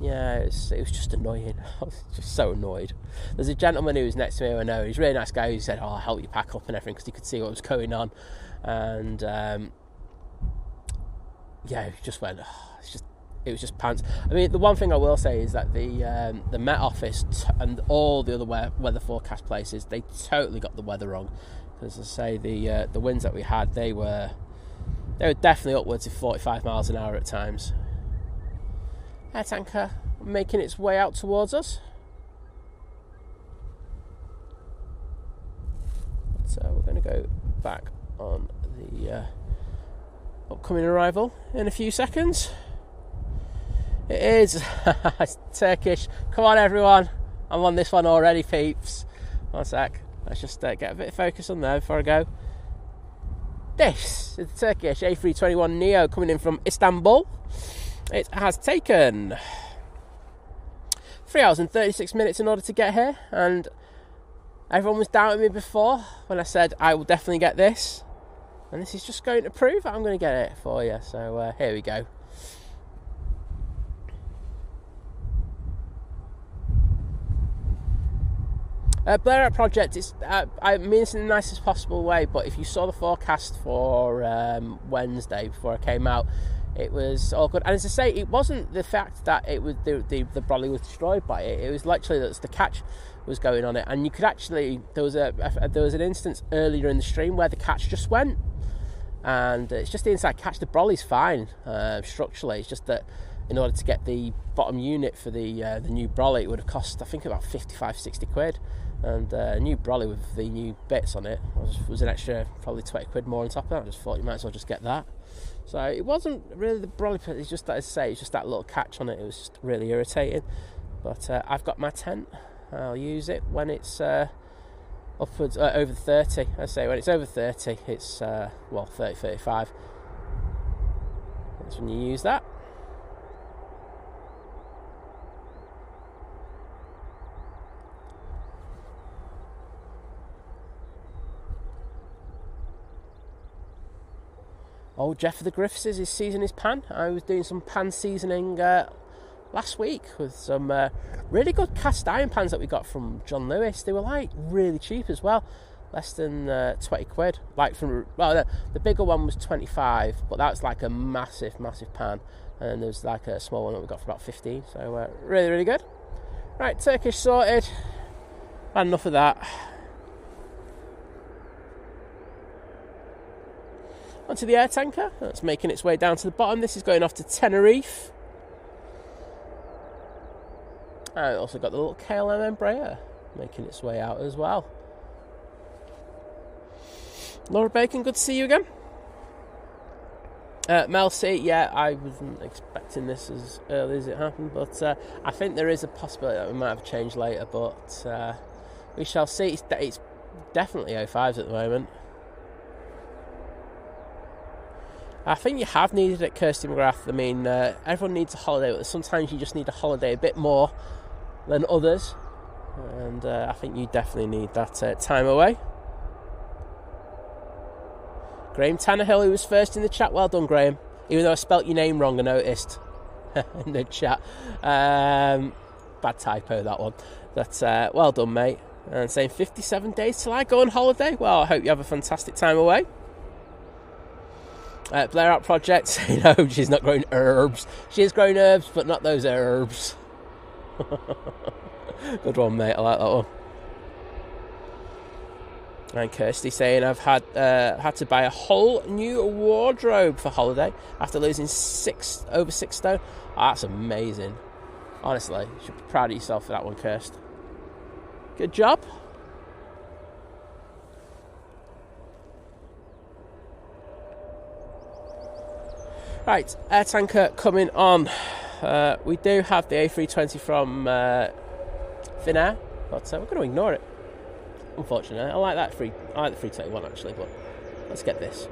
yeah, it was just annoying. I was just so annoyed. There's a gentleman who was next to me who I know, he's a really nice guy, who said, I'll help you pack up and everything, because he could see what was going on, and yeah, he just went, it was just pants. I mean, the one thing I will say is that the Met Office and all the other weather forecast places, they totally got the weather wrong. Because as I say, the winds that we had, they were definitely upwards of 45 miles an hour at times. Air tanker making its way out towards us. So we're going to go back on the the upcoming arrival in a few seconds. It is it's Turkish. Come on, everyone. I'm on this one already, peeps. One sec. Let's just get a bit of focus on there before I go. This is the Turkish A321neo coming in from Istanbul. It has taken 3 hours and 36 minutes in order to get here, and everyone was doubting me before when I said I will definitely get this, and this is just going to prove that I'm going to get it for you. So here we go. Blare Out Project, I mean this in the nicest possible way, but if you saw the forecast for Wednesday before I came out, it was all good. And as I say, it wasn't the fact that it was the brolly was destroyed by it. It was literally that the catch was going on it, and you could actually there was an instance earlier in the stream where the catch just went, and it's just the inside catch. The brolly's fine structurally. It's just that in order to get the bottom unit for the new brolly, it would have cost, I think, about 55-60 quid. And a new brolly with the new bits on it was an extra probably 20 quid more on top of that. I just thought you might as well just get that. So it wasn't really the brolly, it's just that, as I say, it's just that little catch on it. It was just really irritating. But I've got my tent. I'll use it when it's upwards over 30. I say when it's over 30, it's 30, 35. That's when you use that. Old Jeff of the Griffiths is seasoning his pan. I was doing some pan seasoning last week with some really good cast iron pans that we got from John Lewis. They were like really cheap as well, less than 20 quid. Like the bigger one was 25, but that was like a massive pan, and there's like a small one that we got for about 15. So really good. Right, Turkish sorted. Had enough of that. Onto the air tanker, that's making its way down to the bottom. This is going off to Tenerife. And also got the little KLM Embraer making its way out as well. Laura Bacon, good to see you again. Mel C, yeah, I wasn't expecting this as early as it happened, but I think there is a possibility that we might have a change later, but we shall see. It's definitely 05s at the moment. I think you have needed it, Kirsty McGrath. I mean, everyone needs a holiday, but sometimes you just need a holiday a bit more than others. And I think you definitely need that time away. Graham Tannehill, who was first in the chat. Well done, Graham. Even though I spelt your name wrong, I noticed in the chat. Bad typo, that one. But well done, mate. And saying 57 days till I go on holiday. Well, I hope you have a fantastic time away. Blare Out Project, no, she's not growing herbs. She is growing herbs, but not those herbs. Good one, mate. I like that one. And Kirsty saying, I've had to buy a whole new wardrobe for holiday after losing over 6 stone. Oh, that's amazing. Honestly, you should be proud of yourself for that one, Kirsty. Good job. Right, air tanker coming on. We do have the A320 from Finnair, but we're going to ignore it. Unfortunately, I like the 321 actually, but let's get this.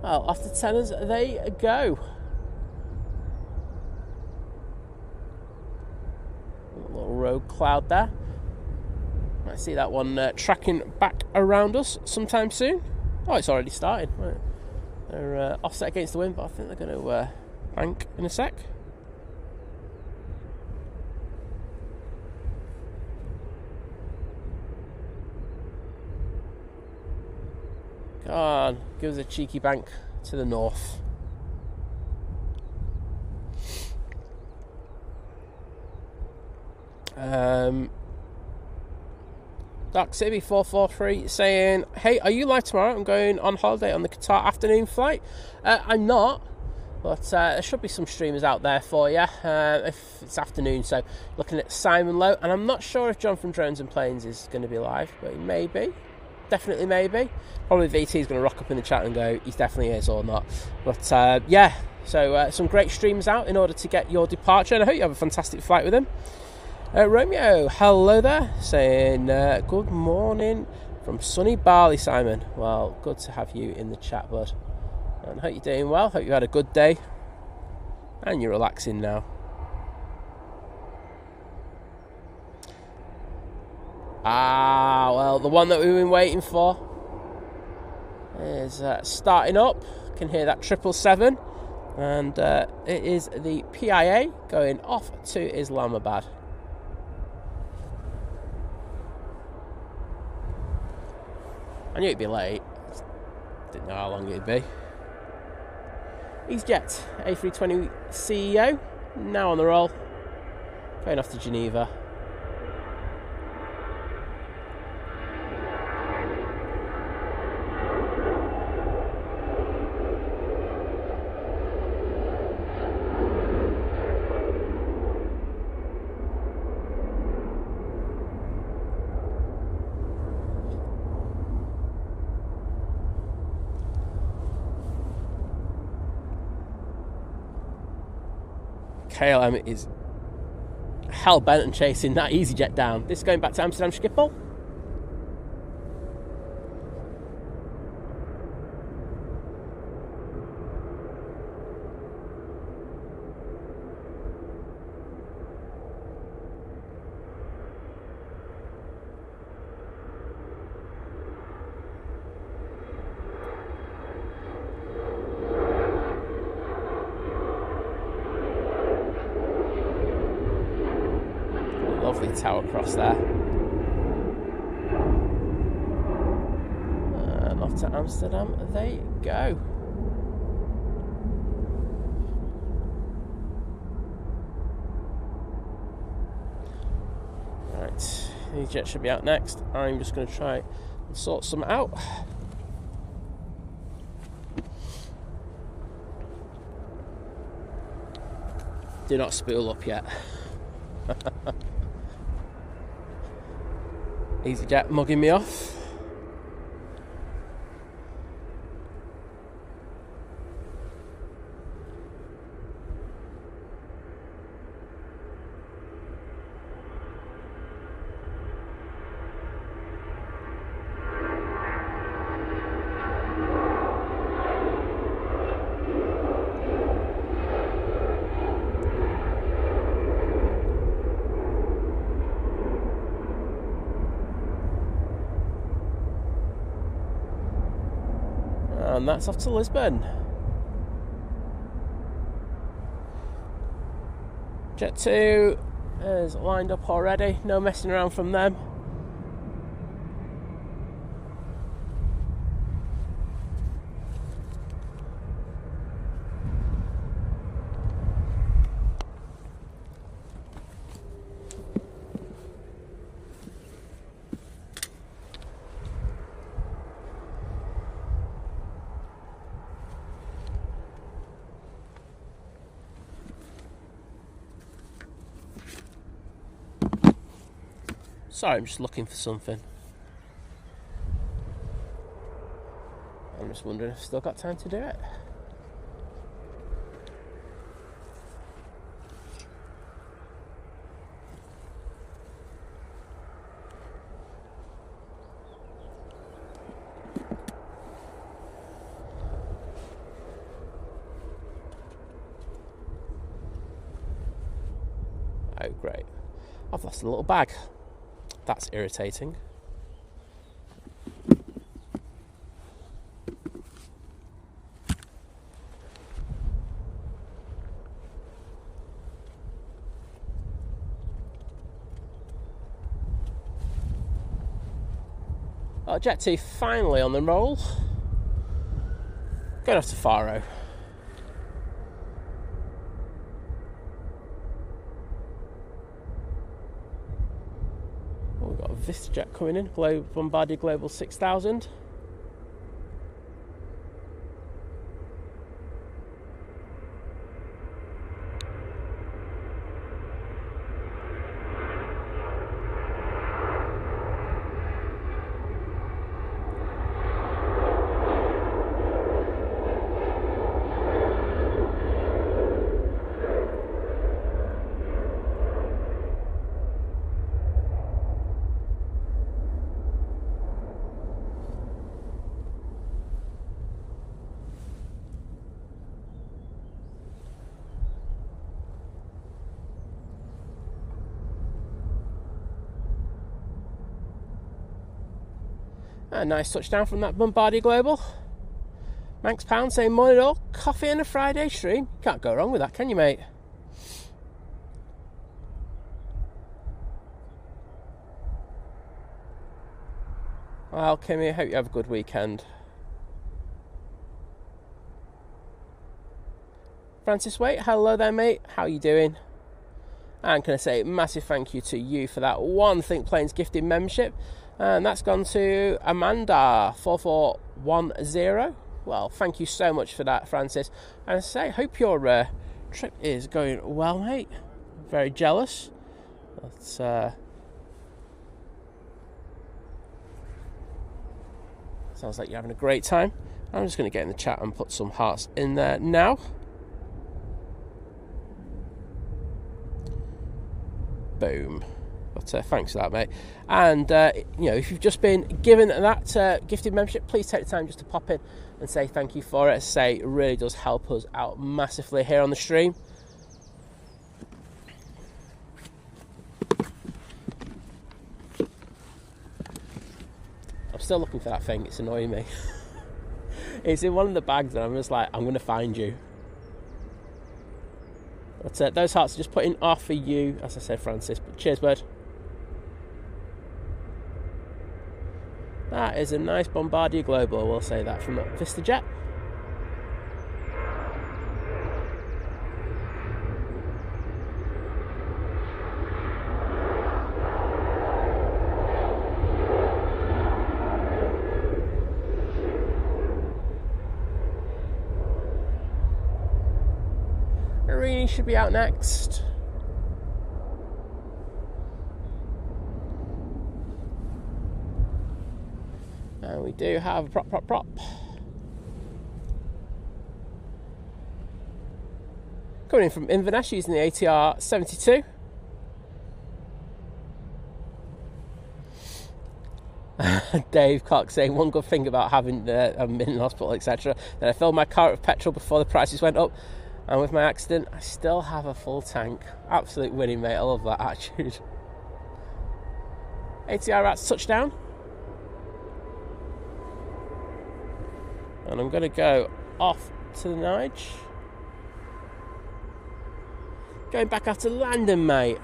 Well, off the tenors they go. A little road cloud there. Might see that one tracking back around us sometime soon. Oh, it's already started. Right. They're offset against the wind, but I think they're going to bank in a sec. Come on, give us a cheeky bank to the north. Dark City 443 saying, hey, are you live tomorrow? I'm going on holiday on the Qatar afternoon flight. I'm not, but there should be some streamers out there for you if it's afternoon. So looking at Simon Lowe, and I'm not sure if John from Drones and Planes is going to be live, but he may be. Definitely maybe. Probably VT is going to rock up in the chat and go, he definitely is or not. But yeah, so some great streams out in order to get your departure, and I hope you have a fantastic flight with him. Romeo, hello there, saying good morning from sunny Bali, Simon. Well, good to have you in the chat, bud. And hope you're doing well, hope you had a good day and you're relaxing now. Ah, well, the one that we've been waiting for is starting up. Can hear that 777, and it is the PIA going off to Islamabad. I knew it'd be late. Didn't know how long it'd be. Easyjet A320 CEO now on the roll, going off to Geneva. KLM is hell bent on chasing that Easyjet down. This is going back to Amsterdam Schiphol. Lovely tower cross there. And off to Amsterdam they go. Right, the jet should be out next. I'm just going to try and sort some out. Do not spool up yet. Easyjet mugging me off. And that's off to Lisbon. Jet2 is lined up already, no messing around from them. Sorry, I'm just looking for something. I'm just wondering if I've still got time to do it. Oh, great. I've lost a little bag. That's irritating. Jet2 finally on the roll. Going off to Faro. We've got a Easyjet coming in, Bombardier Global 6000. A nice touchdown from that Bombardier Global. Manx Pound saying morning all, coffee and a Friday stream. Can't go wrong with that, can you, mate? Well, Kimmy, I hope you have a good weekend. Francis Waite, hello there, mate. How you doing? And can I say a massive thank you to you for that one Think Planes gifted membership. And that's gone to Amanda4410. Well, thank you so much for that, Francis. And I say, hope your trip is going well, mate. Very jealous. But, sounds like you're having a great time. I'm just going to get in the chat and put some hearts in there now. Boom. But thanks for that, mate. And you know, if you've just been given that gifted membership, please take the time just to pop in and say thank you for it. As I say, it really does help us out massively here on the stream. I'm still looking for that thing. It's annoying me. It's in one of the bags, and I'm just like, I'm going to find you. But those hearts are just putting off for you, as I said, Francis. But cheers, bud. That is a nice Bombardier Global, I will say that, from Easyjet. Irene should be out next. And we do have a prop. Coming in from Inverness using the ATR 72. Dave Cox saying, one good thing about having been in hospital, etc. Then I filled my car with petrol before the prices went up. And with my accident, I still have a full tank. Absolute winning, mate. I love that attitude. ATR Rats touchdown. And I'm going to go off to the Nige. Going back after landing, mate.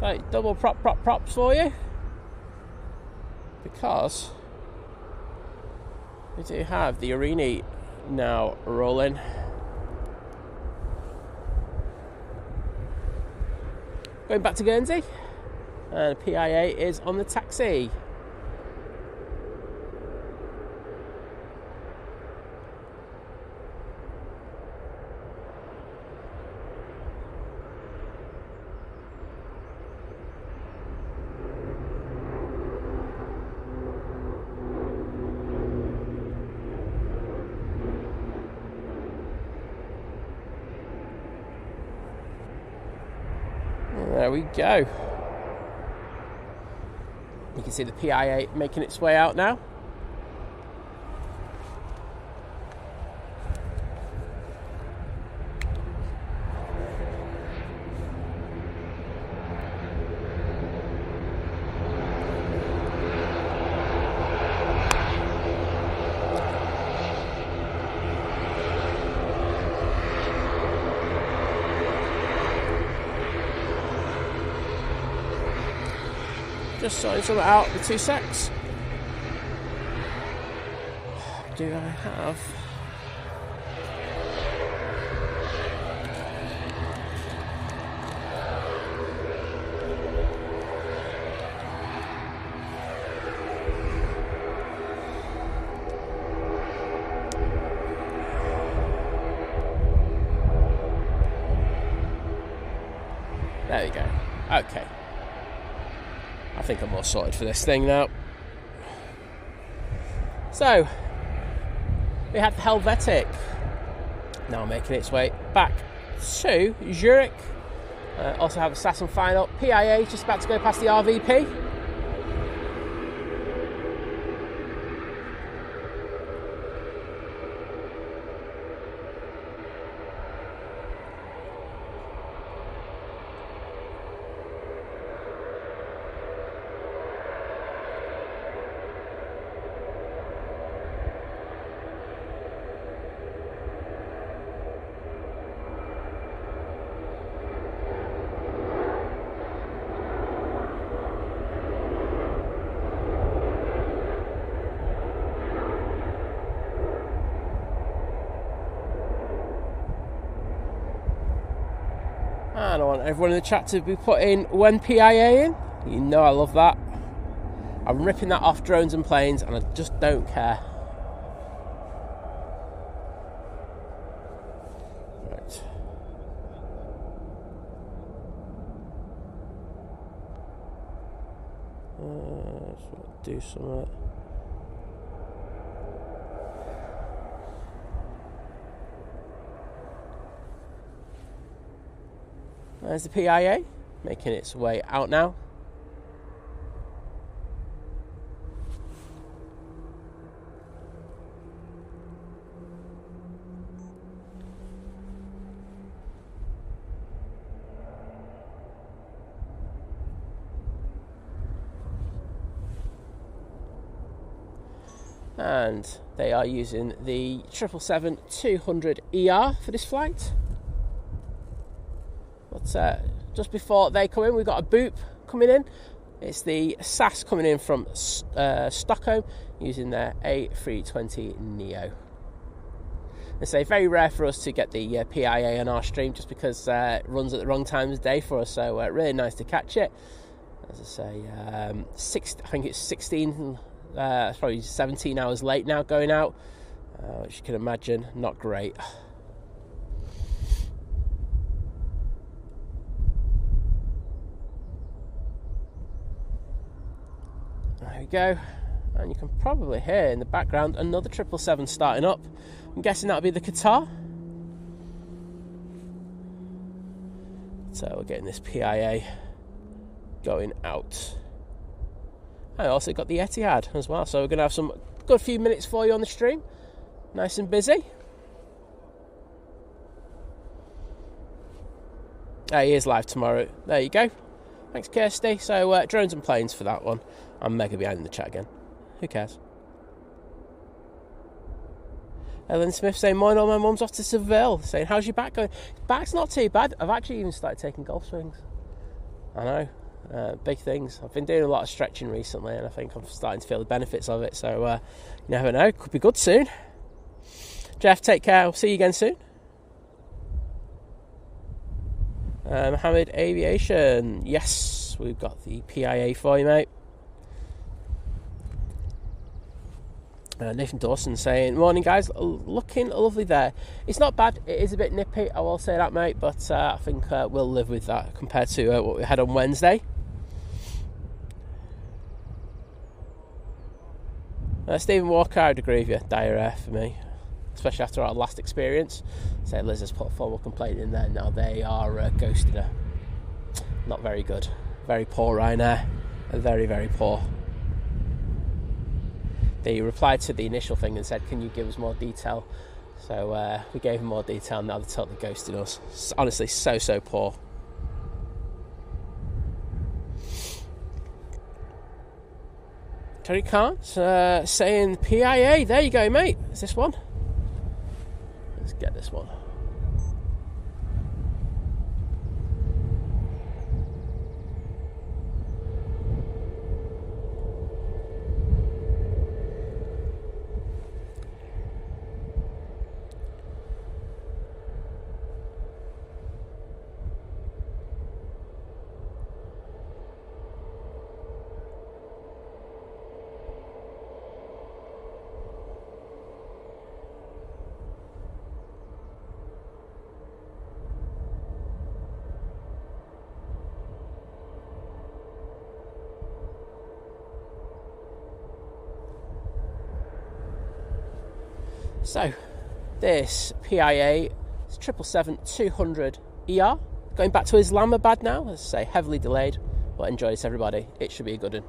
So, double props for you, because we do have the O'Leary now rolling. Going back to Guernsey, and PIA is on the taxi. There we go. You can see the PIA making its way out now. Just sorting something out with 2 secs. Do I have... There we go. Okay. I think I'm all sorted for this thing now. So, we have the Helvetic now making its way back to Zurich. Also have the Saturn final. PIA just about to go past the RVP. And I want everyone in the chat to be putting when PIA in. You know I love that. I'm ripping that off drones and planes and I just don't care. Right. Let's do some. There's the PIA making its way out now. And they are using the 777-200ER for this flight. But just before they come in, we've got a boop coming in. It's the SAS coming in from Stockholm using their A320neo. It's very rare for us to get the PIA on our stream just because it runs at the wrong time of day for us, so really nice to catch it. As I say, I think it's 16, it's probably 17 hours late now going out, which you can imagine, not great. There we go, and you can probably hear in the background another 777 starting up. I'm guessing that'll be the Qatar. So we're getting this PIA going out. I also got the Etihad as well, so we're going to have some good few minutes for you on the stream. Nice and busy. He is live tomorrow. There you go. Thanks, Kirsty. So drones and planes for that one. I'm mega behind in the chat again. Who cares? Ellen Smith saying, morning, my mum's off to Seville. Saying, how's your back going? Back's not too bad. I've actually even started taking golf swings. I know. Big things. I've been doing a lot of stretching recently and I think I'm starting to feel the benefits of it. So you never know. Could be good soon. Jeff, take care. I'll see you again soon. Mohammed Aviation. Yes, we've got the PIA for you, mate. Nathan Dawson saying, morning guys, looking lovely there. It's not bad, it is a bit nippy, I will say that, mate, but I think we'll live with that compared to what we had on Wednesday. Stephen Walker, I would agree with you, dire air for me, especially after our last experience. Say Liz has put a formal complaint in there, now they are ghosting her. not very good. Very poor Ryanair. Very, very poor. They replied to the initial thing and said, can you give us more detail? So we gave them more detail, and now they're totally ghosting us. It's honestly, so poor. Terry Kant saying PIA. There you go, mate. Is this one? Let's get this one. So, this PIA is 777-200 ER. Going back to Islamabad now. As I say, heavily delayed. But enjoy this, everybody. It should be a good one.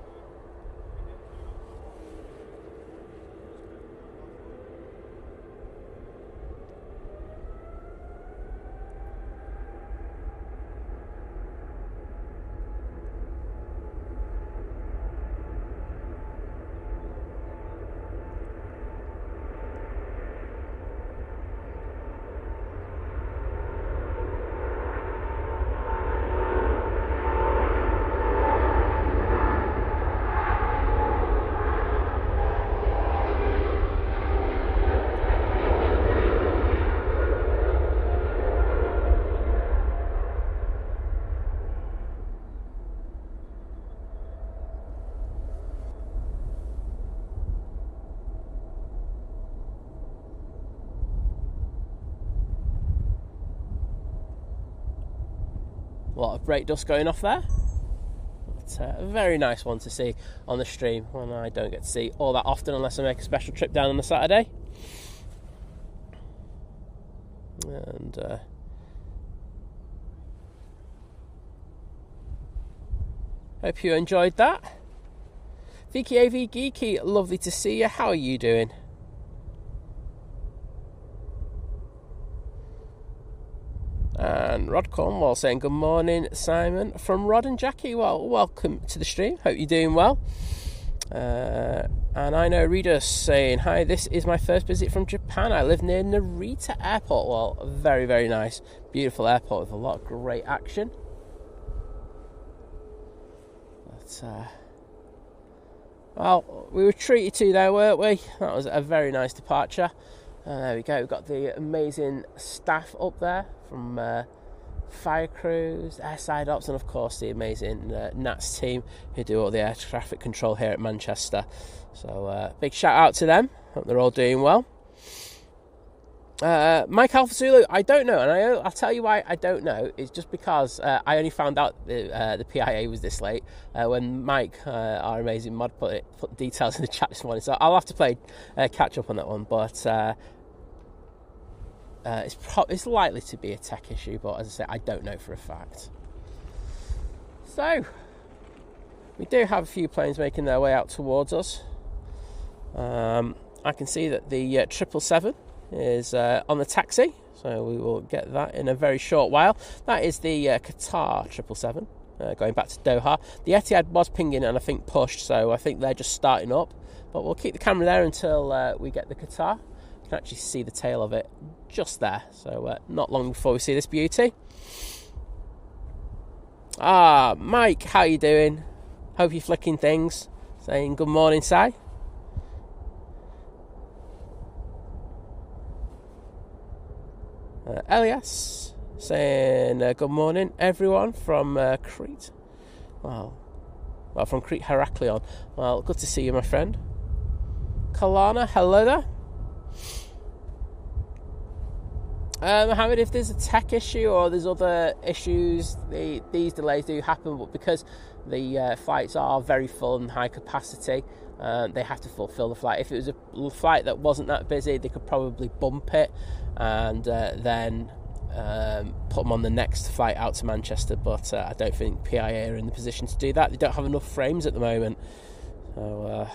A lot of brake dust going off there. It's a very nice one to see on the stream, one I don't get to see all that often unless I make a special trip down on a Saturday. And hope you enjoyed that. Vicky AV Geeky, lovely to see you. How are you doing? And Rod Cornwall saying good morning, Simon, from Rod and Jackie. Well, welcome to the stream. Hope you're doing well. And I know Rita saying, hi, this is my first visit from Japan. I live near Narita Airport. Well, very, very nice. Beautiful airport with a lot of great action. But, well, we were treated to there, weren't we? That was a very nice departure. There we go. We've got the amazing staff up there from fire crews, airside ops, and of course the amazing NATS team who do all the air traffic control here at Manchester. So big shout out to them. Hope they're all doing well. Mike Alpha Zulu, I don't know, and I'll tell you why I don't know. It's just because I only found out the PIA was this late when Mike, our amazing mod, put details in the chat this morning. So I'll have to play catch up on that one. But it's likely to be a tech issue, but as I say, I don't know for a fact. So we do have a few planes making their way out towards us. I can see that the 777 is on the taxi, so we will get that in a very short while. That is the Qatar 777 going back to Doha. The Etihad was pinging and I think pushed, so I think they're just starting up, but we'll keep the camera there until we get the Qatar. You can actually see the tail of it just there, so not long before we see this beauty. Mike, how you doing? Hope you're flicking things. Saying good morning, Si. Elias saying good morning, everyone from Crete. Well, from Crete Heraklion. Well, good to see you, my friend. Kalana, hello there. Mohammed, if there's a tech issue or there's other issues, these delays do happen, but because the flights are very full and high capacity, they have to fulfill the flight. If it was a flight that wasn't that busy, they could probably bump it and then put them on the next flight out to Manchester, but I don't think PIA are in the position to do that. They don't have enough frames at the moment. So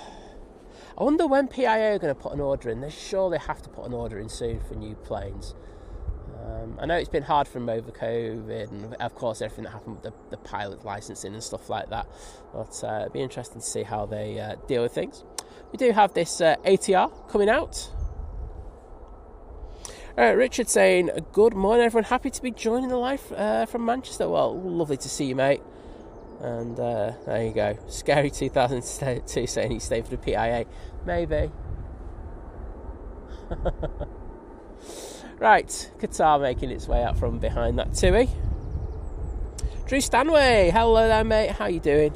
I wonder when PIA are going to put an order in. They surely have to put an order in soon for new planes. I know it's been hard for them over COVID, and of course everything that happened with the pilot licensing and stuff like that, but it'd be interesting to see how they deal with things. We do have this ATR coming out. Richard saying, good morning everyone, happy to be joining the live from Manchester. Well, lovely to see you, mate. And there you go, Scary 2002 saying he's staying for the PIA. Maybe. Right, Qatar making its way out from behind that TUI. Drew Stanway, hello there mate, how you doing?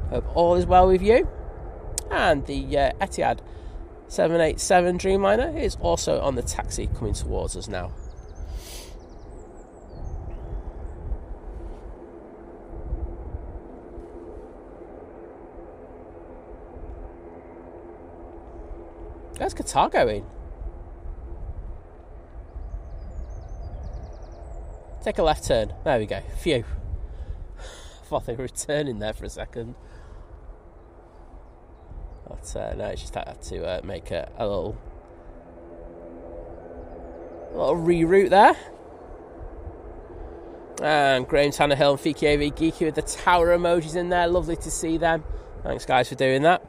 Hope all is well with you. And the Etihad 787 Dreamliner is also on the taxi coming towards us now. Where's Qatar going? Take a left turn. There we go. Phew. I thought they were returning there for a second. But no, it's just had to make a little reroute there. And Graham Tannehill and Fiki AV Geeky with the tower emojis in there. Lovely to see them. Thanks guys for doing that.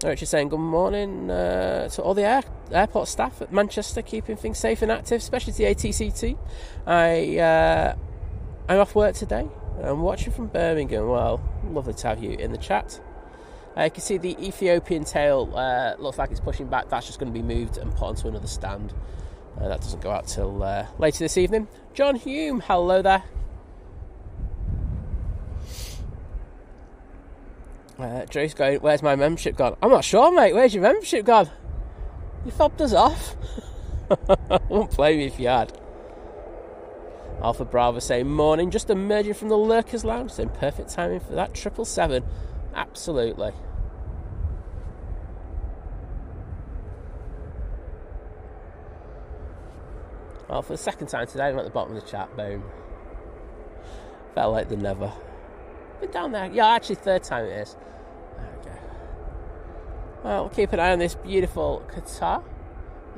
Richard saying good morning to all the airport staff at Manchester, keeping things safe and active, especially to the ATC. I'm off work today. I'm watching from Birmingham. Well, lovely to have you in the chat. You can see the Ethiopian tail looks like it's pushing back. That's just going to be moved and put onto another stand. That doesn't go out till later this evening. John Hume, hello there. Drew's going, where's my membership gone? I'm not sure, mate. Where's your membership gone? You fobbed us off. I won't blame you if you had. Alpha Bravo saying, morning, just emerging from the Lurkers Lounge. Saying, perfect timing for that 777. Absolutely. Well, for the second time today, I'm at the bottom of the chat. Boom. Felt like the never. Been down there. Yeah, actually, third time it is. There we go. Well, we'll keep an eye on this beautiful Qatar.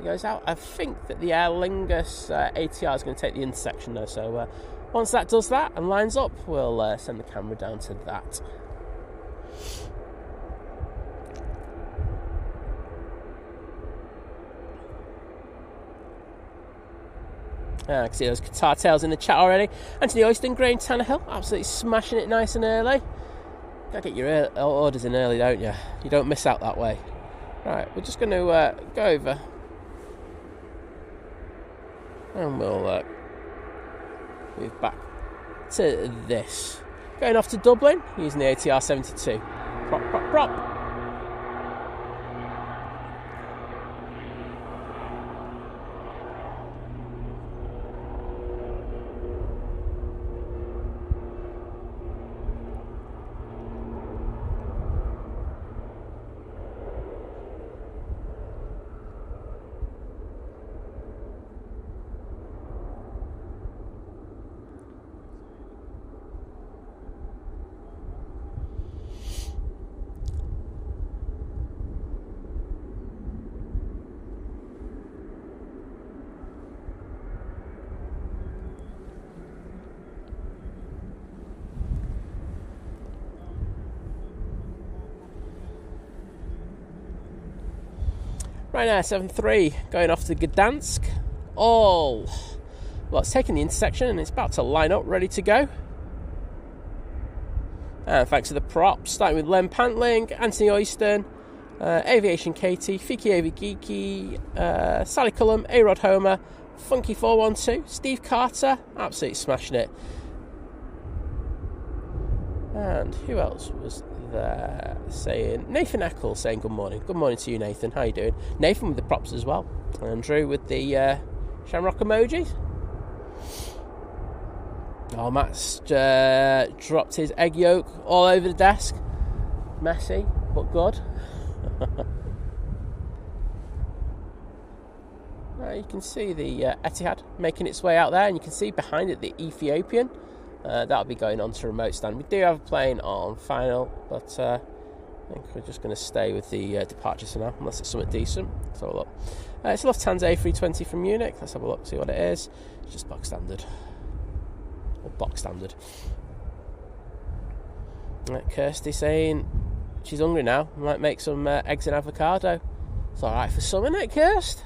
It goes out. I think that the Aer Lingus ATR is going to take the intersection though. So once that does that and lines up, we'll send the camera down to that. I can see those Qatar tails in the chat already. Anthony Oyston, Graham Tannehill, absolutely smashing it nice and early. Gotta get your orders in early, don't you? You don't miss out that way. Right, we're just going to go over. And we'll move back to this. Going off to Dublin, using the ATR 72. Prop, prop, prop. Right now, 7-3, going off to Gdansk. Well, it's taking the intersection and it's about to line up, ready to go. And thanks to the props, starting with Len Pantling, Anthony Oyston, Aviation Katie, Fiki AV Geeky, Sally Cullum, A-Rod Homer, Funky412, Steve Carter, absolutely smashing it. And who else was there saying? Nathan Eccles saying good morning. Good morning to you, Nathan. How you doing? Nathan with the props as well. And Drew with the shamrock emojis. Oh, Matt's dropped his egg yolk all over the desk. Messy, but good. You can see the Etihad making its way out there, and you can see behind it the Ethiopian. That'll be going on to remote stand. We do have a plane on final, but I think we're just going to stay with the departures for now, unless it's something decent. Let's have a look. It's a Lufthansa A320 from Munich. Let's have a look, see what it is. It's just box standard. Or box standard. Kirsty saying she's hungry now. Might make some eggs and avocado. It's alright for some, isn't it, Kirst?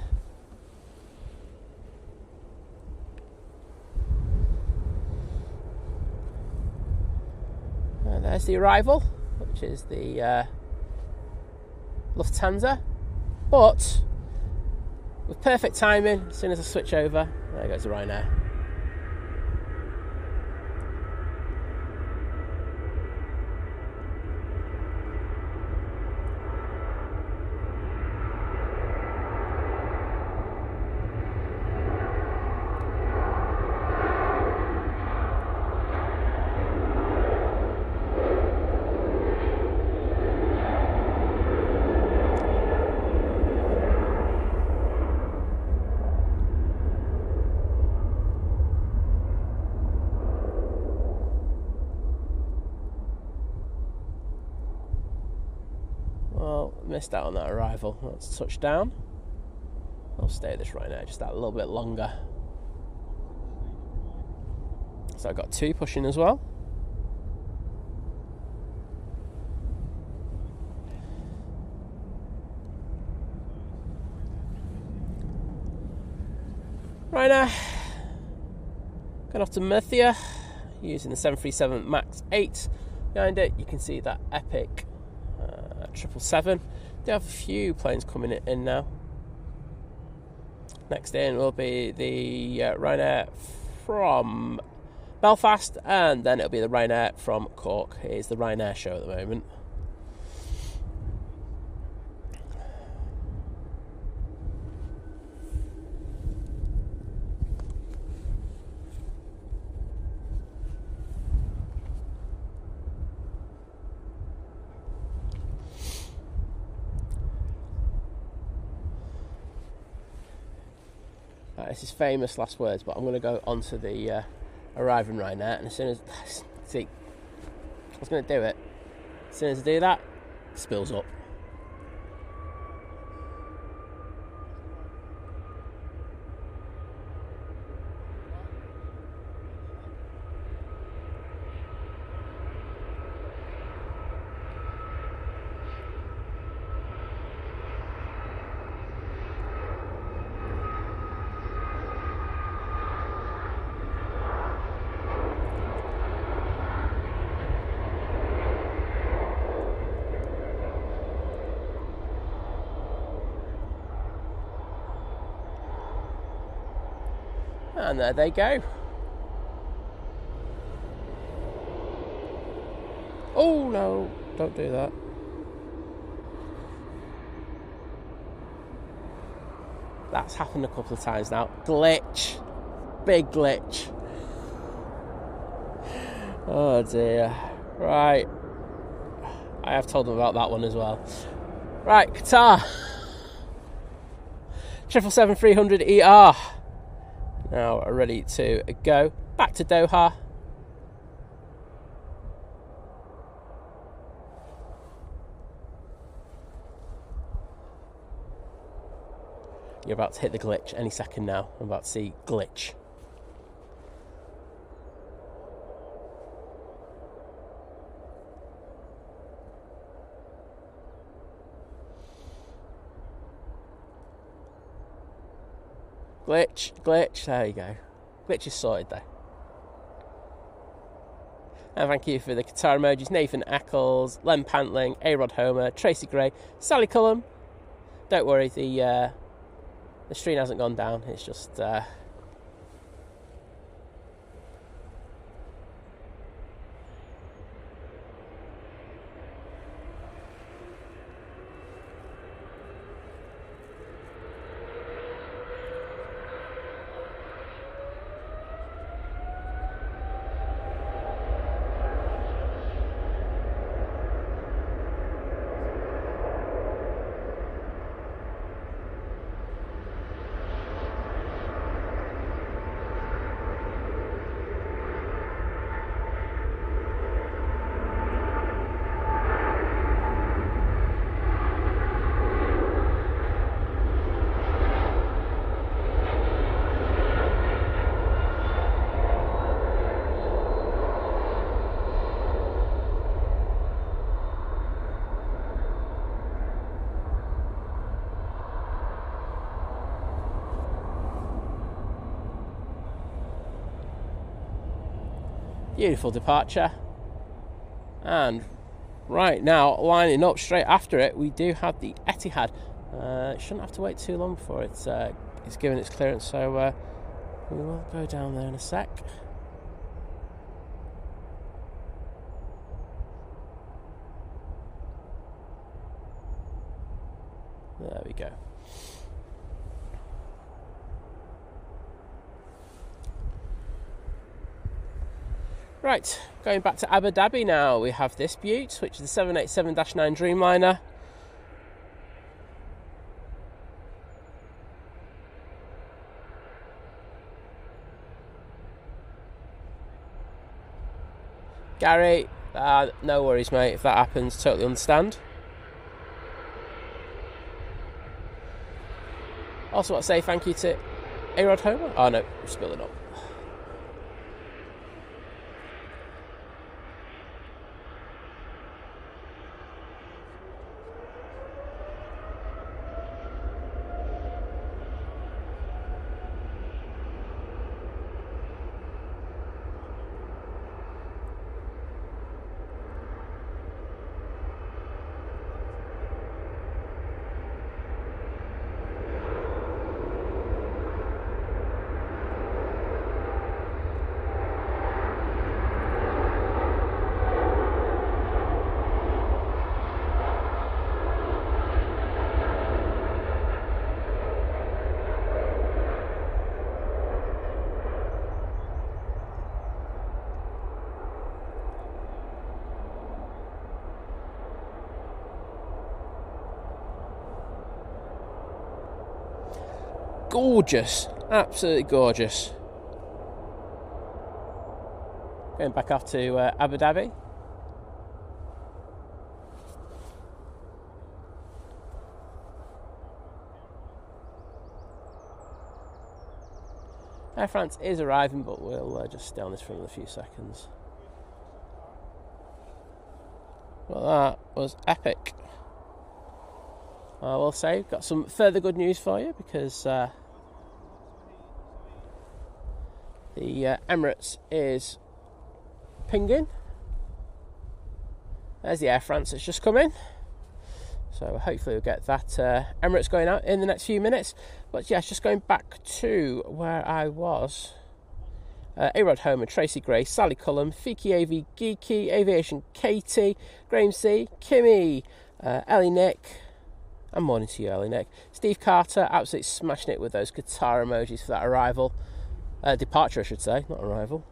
And there's the arrival, which is the Lufthansa. But with perfect timing, as soon as I switch over, there goes the Ryanair. Missed out on that arrival. Let's touch down. I'll stay at this Ryanair just that little bit longer. So I've got 2 pushing as well. Ryanair going off to Murcia using the 737 MAX 8. Behind it you can see that epic 777. They have a few planes coming in now. Next in will be the Ryanair from Belfast, and then it'll be the Ryanair from Cork. It is the Ryanair show at the moment. This is famous last words, but I'm going to go onto the arriving Ryanair, and as soon as see, I was going to do it. As soon as I do that, it spills up. And there they go. Oh no, don't do that. That's happened a couple of times now. Glitch. Big glitch. Oh dear. Right. I have told them about that one as well. Right, Qatar. 777-300ER. Now ready to go. Back to Doha. You're about to hit the glitch any second now. I'm about to see glitch. Glitch, glitch, there you go. Glitch is sorted though. And thank you for the Qatar emojis. Nathan Eccles, Len Pantling, A-Rod Homer, Tracy Gray, Sally Cullum. Don't worry, the stream hasn't gone down, it's just Beautiful departure. And right now, lining up straight after it, we do have the Etihad. Shouldn't have to wait too long before it's given its clearance, so we will go down there in a sec. There we go. Right, going back to Abu Dhabi now, we have this beaut, which is the 787-9 Dreamliner. Gary, no worries, mate, if that happens, totally understand. Also want to say thank you to A-Rod Homer. Oh no, we're spilling up. Gorgeous, absolutely gorgeous. Going back off to Abu Dhabi. Air France is arriving, but we'll just stay on this for another few seconds. Well, that was epic. I will say, got some further good news for you, because the Emirates is pinging. There's the Air France that's just come in. So hopefully we'll get that Emirates going out in the next few minutes. But yes, just going back to where I was. A-Rod Homer, Tracy Gray, Sally Cullum, Fiki AV Geeky, Aviation Katie, Graham C, Kimmy, Ellie Nick, and morning to you, Ellie Nick. Steve Carter, absolutely smashing it with those Qatar emojis for that arrival. Departure, I should say, not arrival.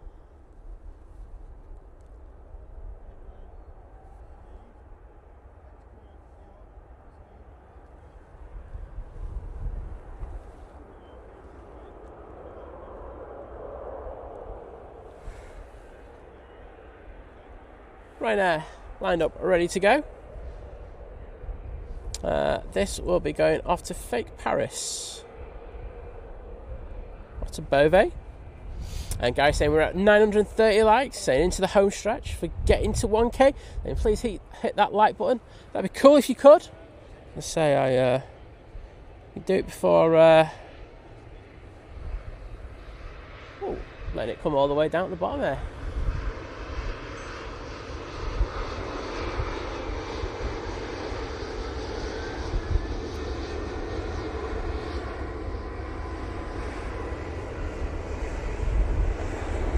Right now, lined up, ready to go. This will be going off to fake Paris. Off to Beauvais. And Gary saying we're at 930 likes, saying into the home stretch for getting to 1k. Then please hit that like button. That'd be cool if you could. Let's say I do it before letting it come all the way down to the bottom there.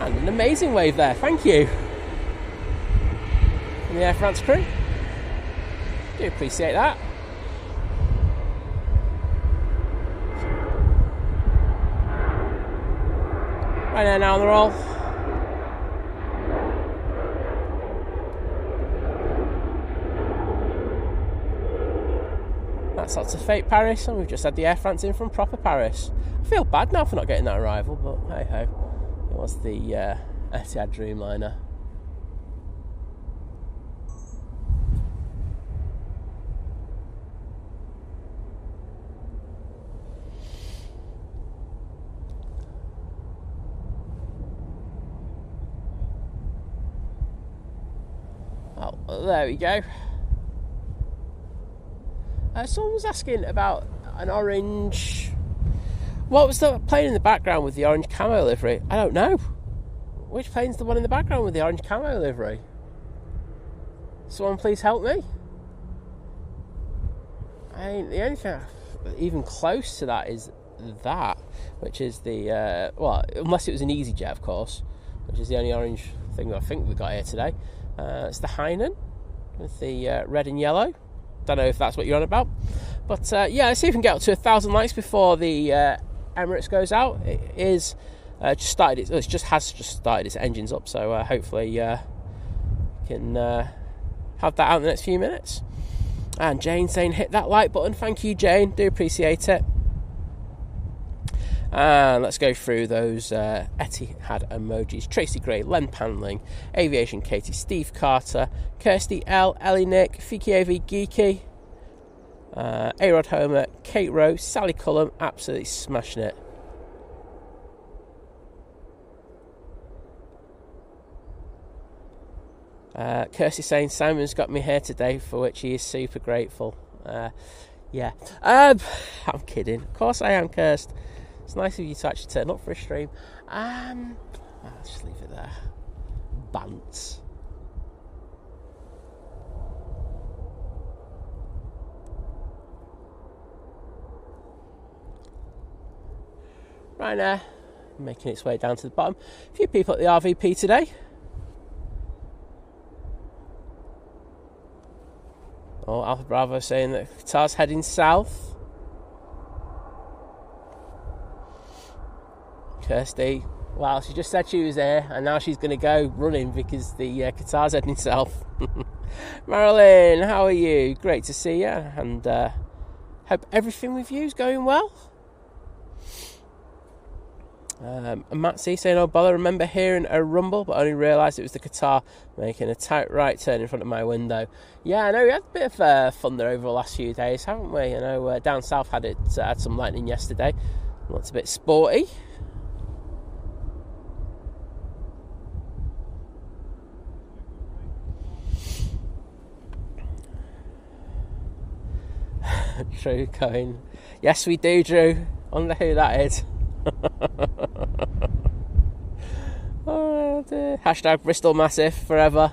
And an amazing wave there, thank you. From the Air France crew. Do appreciate that. Right now on the roll. That's out to fake Paris, and we've just had the Air France in from proper Paris. I feel bad now for not getting that arrival, but hey ho. It was the Etihad Dreamliner. Oh, there we go. Someone was asking about an orange... What was the playing in the background with the orange camo livery? I don't know. Which plane's the one in the background with the orange camo livery? Someone please help me. I mean, the only thing even close to that is that, which is the, well, unless it was an Easyjet, of course, which is the only orange thing that I think we got here today. It's the Hainan with the red and yellow. Don't know if that's what you're on about. But yeah, let's see if we can get up to 1,000 likes before the Emirates goes out. It is just started. It has just started its engines up, so hopefully can have that out in the next few minutes. And Jane saying hit that like button. Thank you, Jane. Do appreciate it. And let's go through those Etihad emojis. Tracy Gray, Len Panling, Aviation Katie, Steve Carter, Kirsty L, Ellie Nick, Fiki AV Geeky, A-Rod Homer, Kate Rowe, Sally Cullum, absolutely smashing it. Kirsty saying Simon's got me here today, for which he is super grateful. Yeah, I'm kidding. Of course I am, Kirst. It's nice of you to actually turn up for a stream. I'll just leave it there. Bants. Right now, making its way down to the bottom. A few people at the RVP today. Oh, Alpha Bravo saying that Qatar's heading south. Kirsty, well, she just said she was there, and now she's going to go running because the Qatar's heading south. Marilyn, how are you? Great to see you, and hope everything with you is going well. And Matt C saying, oh bother, remember hearing a rumble, but only realised it was the Qatar making a tight right turn in front of my window. Yeah, I know we had a bit of thunder over the last few days, haven't we? I know down south had some lightning yesterday. Looks a bit sporty. Drew going, yes we do, Drew. Wonder who that is. Oh dear. Hashtag Bristol Massive forever.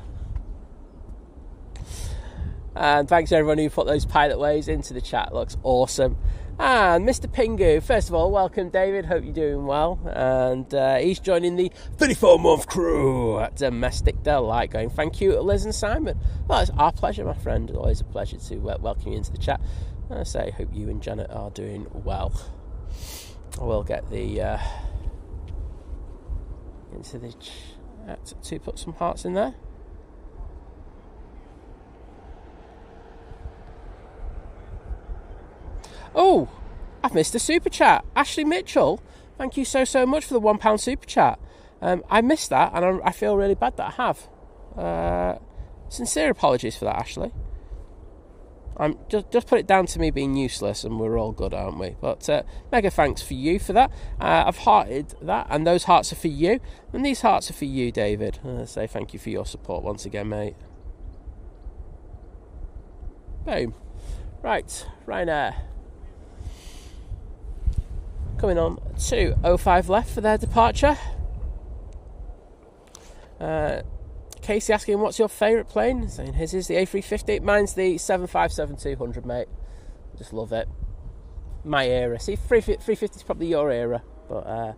And thanks to everyone who put those pilot waves into the chat. Looks awesome. And Mr. Pingu, first of all, welcome David, hope you're doing well. And he's joining the 34-month crew at Domestic Delight, going, thank you Liz and Simon. Well, it's our pleasure, my friend. It's always a pleasure to welcome you into the chat. I say, hope you and Janet are doing well. I will get the into the chat to put some hearts in there. Oh, I've missed a super chat. Ashley Mitchell, thank you so much for the £1 super chat. I missed that, and I feel really bad that I have. Sincere apologies for that, Ashley. I'm just put it down to me being useless, and we're all good, aren't we? But mega thanks for you for that. I've hearted that, and those hearts are for you, and these hearts are for you, David. Say thank you for your support once again, mate. Boom. Right, Ryanair. Coming on to 05 left for their departure. Casey asking, what's your favourite plane? Saying his is the A350. Mine's the 757-200, mate. Just love it. My era. See, 350 is probably your era, but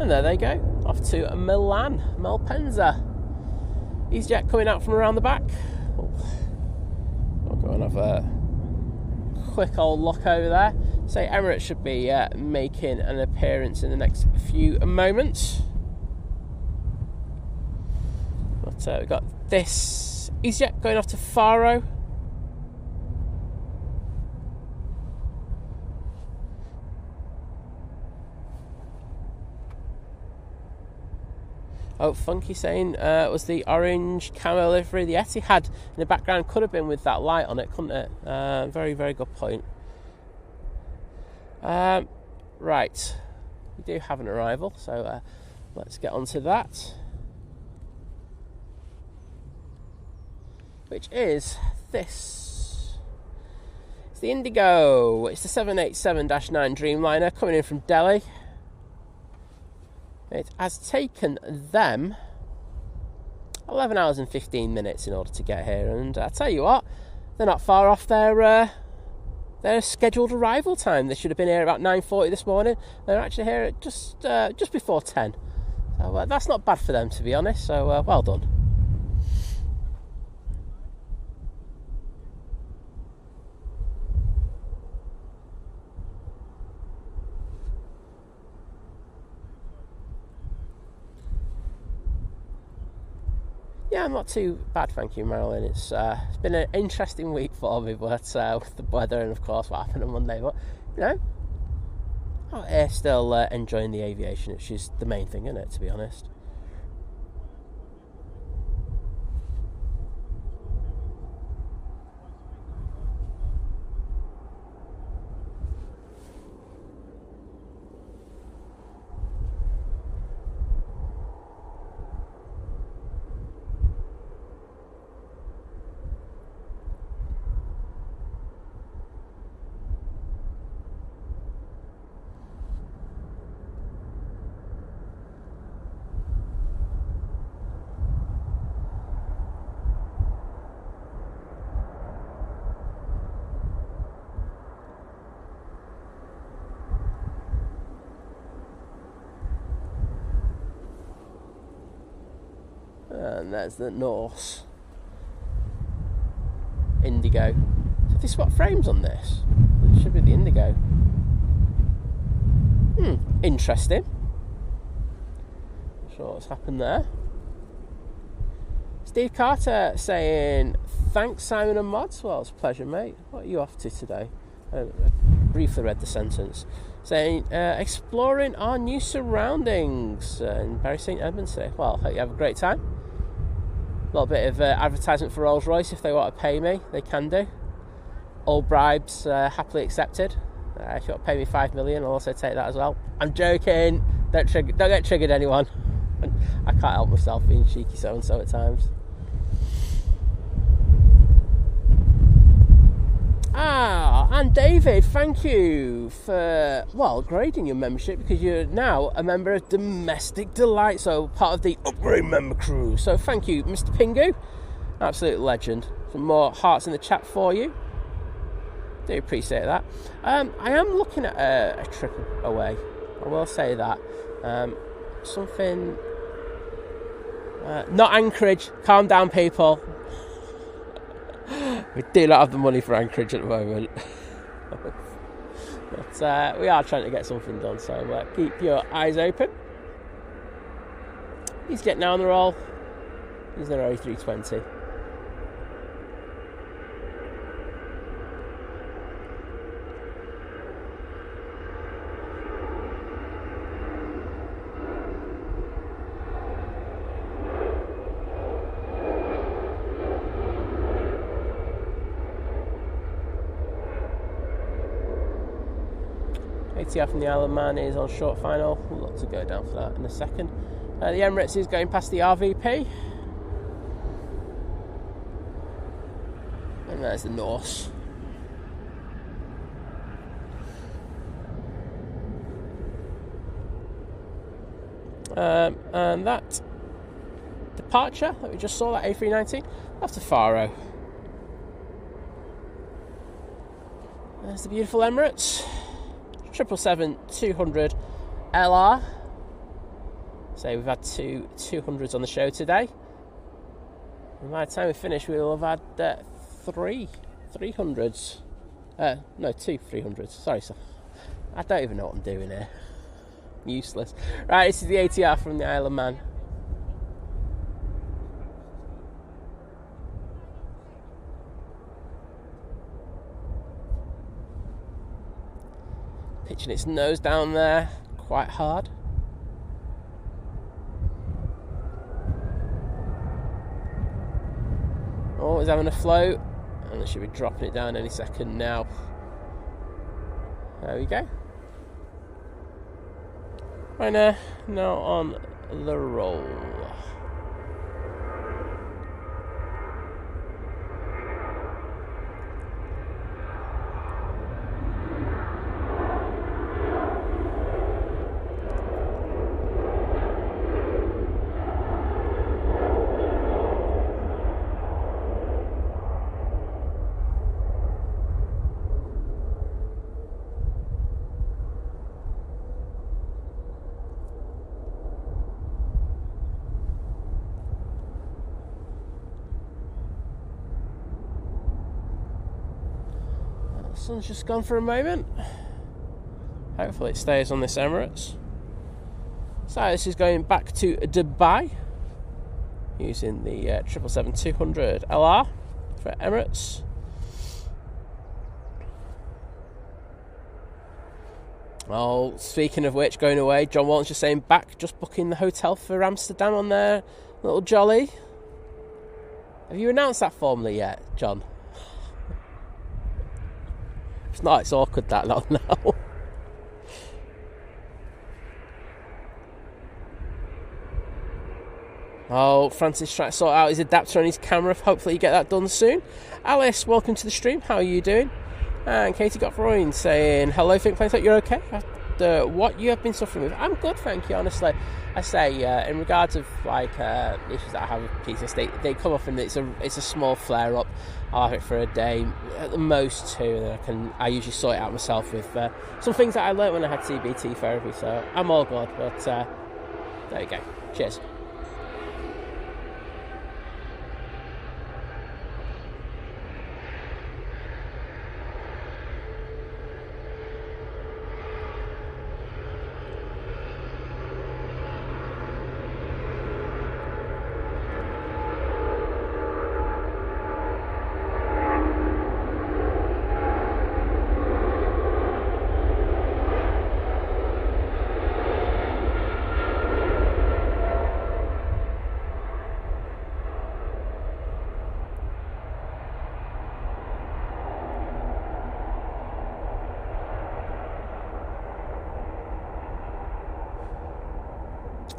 and there they go, off to Milan, Malpensa. Easyjet coming out from around the back. I'll go and have a quick old look over there. So Emirates should be making an appearance in the next few moments. But we've got this Easyjet going off to Faro. Oh, Funky saying it was the orange camo livery. The Etihad in the background could have been with that light on it, couldn't it? Very, very good point. Right, we do have an arrival, so let's get on to that. Which is this. It's the Indigo. It's the 787-9 Dreamliner coming in from Delhi. It has taken them 11 hours and 15 minutes in order to get here, and I tell you what, they're not far off their scheduled arrival time. They should have been here about 9:40 this morning. They're actually here at just before 10. So that's not bad for them, to be honest. So well done. Yeah, I'm not too bad, thank you, Marilyn. It's been an interesting week for me, but with the weather and, of course, what happened on Monday. But, you know, out here still enjoying the aviation, which is the main thing, isn't it, to be honest? And there's the Norse Indigo. So they swap frames on this. It should be the Indigo. Interesting. Not sure what's happened there. Steve Carter saying, thanks Simon and Mods. Well, it's a pleasure, mate. What are you off to today? I briefly read the sentence. Saying, exploring our new surroundings in Bury St Edmunds today. Well, hope you have a great time. A little bit of advertisement for Rolls-Royce. If they want to pay me, they can do. All bribes happily accepted. If you want to pay me $5 million, I'll also take that as well. I'm joking. Don't get triggered, anyone. I can't help myself being cheeky so-and-so at times. And David, thank you for, grading your membership, because you're now a member of Domestic Delight, so part of the upgrade member crew. So thank you, Mr. Pingu. Absolute legend. Some more hearts in the chat for you. Do appreciate that. I am looking at a trip away. I will say that. Something... not Anchorage. Calm down, people. We do not have the money for Anchorage at the moment. But we are trying to get something done, so keep your eyes open. He's getting down the roll. He's an A320. ATR from the Isle of Man is on short final. We'll look to go down for that in a second. The Emirates is going past the RVP. And there's the Norse. And that departure that we just saw, that A319, off to Faro. There's the beautiful Emirates. 777-200 LR. So we've had two 200s on the show today. And by the time we finish, we'll have had three 300s. No, two 300s. Sorry, sir. I don't even know what I'm doing here. Useless. Right, this is the ATR from the Isle of Man. Pitching its nose down there quite hard. was having a float, and I should be dropping it down any second now. There we go. Right now on the roll. Sun's just gone for a moment. Hopefully it stays on this Emirates. So this is going back to Dubai using the 777-200 LR for Emirates. Oh, speaking of which, going away, John Walton's just saying back, just booking the hotel for Amsterdam on their little jolly. Have you announced that formally yet, John? It's not, it's awkward that long now. Oh, Francis trying to sort out his adapter on his camera. Hopefully you get that done soon. Alice, welcome to the stream. How are you doing? And Katie Gottfried saying, hello, Think Planes, hope you're okay after what you have been suffering with. I'm good, thank you, honestly. I say, in regards of like issues that I have with PTSD, they come off and it's a small flare up. I'll have it for a day, at the most two, and then I usually sort it out myself with some things that I learnt when I had CBT therapy. So I'm all good, but there you go. Cheers.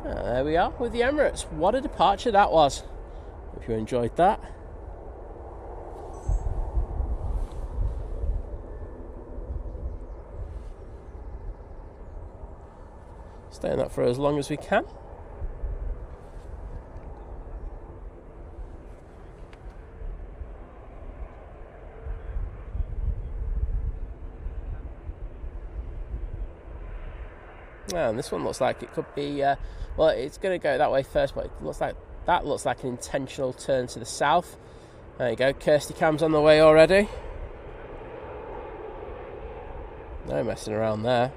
There we are with the Emirates. What a departure that was. Hope you enjoyed that. Stay on that for as long as we can. And this one looks like it could be, well, it's going to go that way first, but it looks like an intentional turn to the south. There you go, Kirsty Cam's on the way already. No messing around there.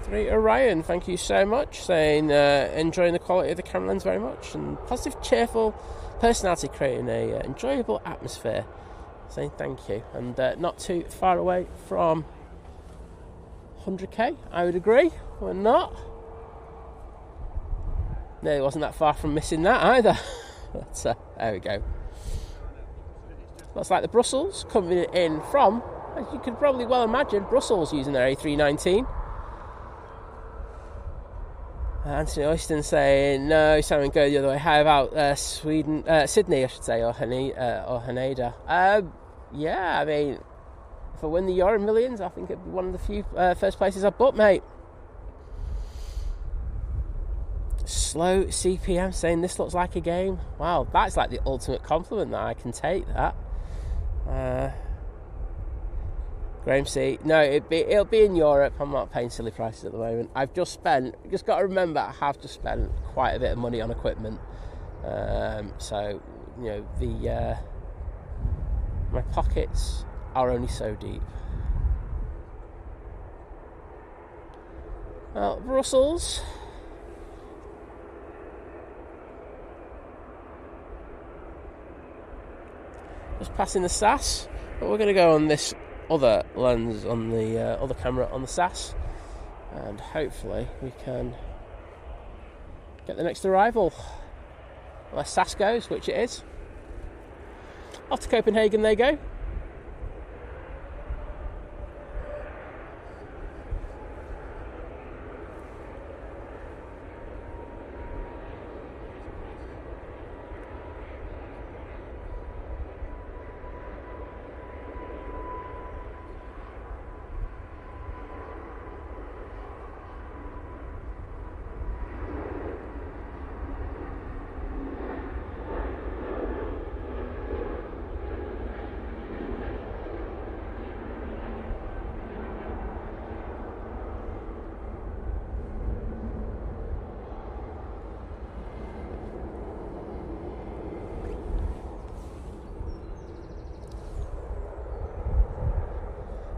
Orion, thank you so much, saying enjoying the quality of the camera lens very much, and positive, cheerful personality, creating a enjoyable atmosphere. Saying thank you, and not too far away from 100k, I would agree. We're not. No, it wasn't that far from missing that either. But there we go. Looks like the Brussels coming in from, as you could probably well imagine, Brussels using their A319. Anthony Oyston saying, no, Simon, go the other way. How about Sydney, I should say, or Haneda? Yeah, I mean, if I win the Euro Millions, I think it'd be one of the few first places I've booked, mate. Slow CPM saying this looks like a game. Wow, that's like the ultimate compliment that I can take that. Graham C. No, it'll be in Europe. I'm not paying silly prices at the moment. I've just got to remember, I have just spent quite a bit of money on equipment. So, you know, my pockets are only so deep. Well, Brussels. Just passing the SAS, but we're going to go on this other lens, on the other camera on the SAS. and hopefully we can get the next arrival. Unless SAS goes, which it is. Off to Copenhagen they go.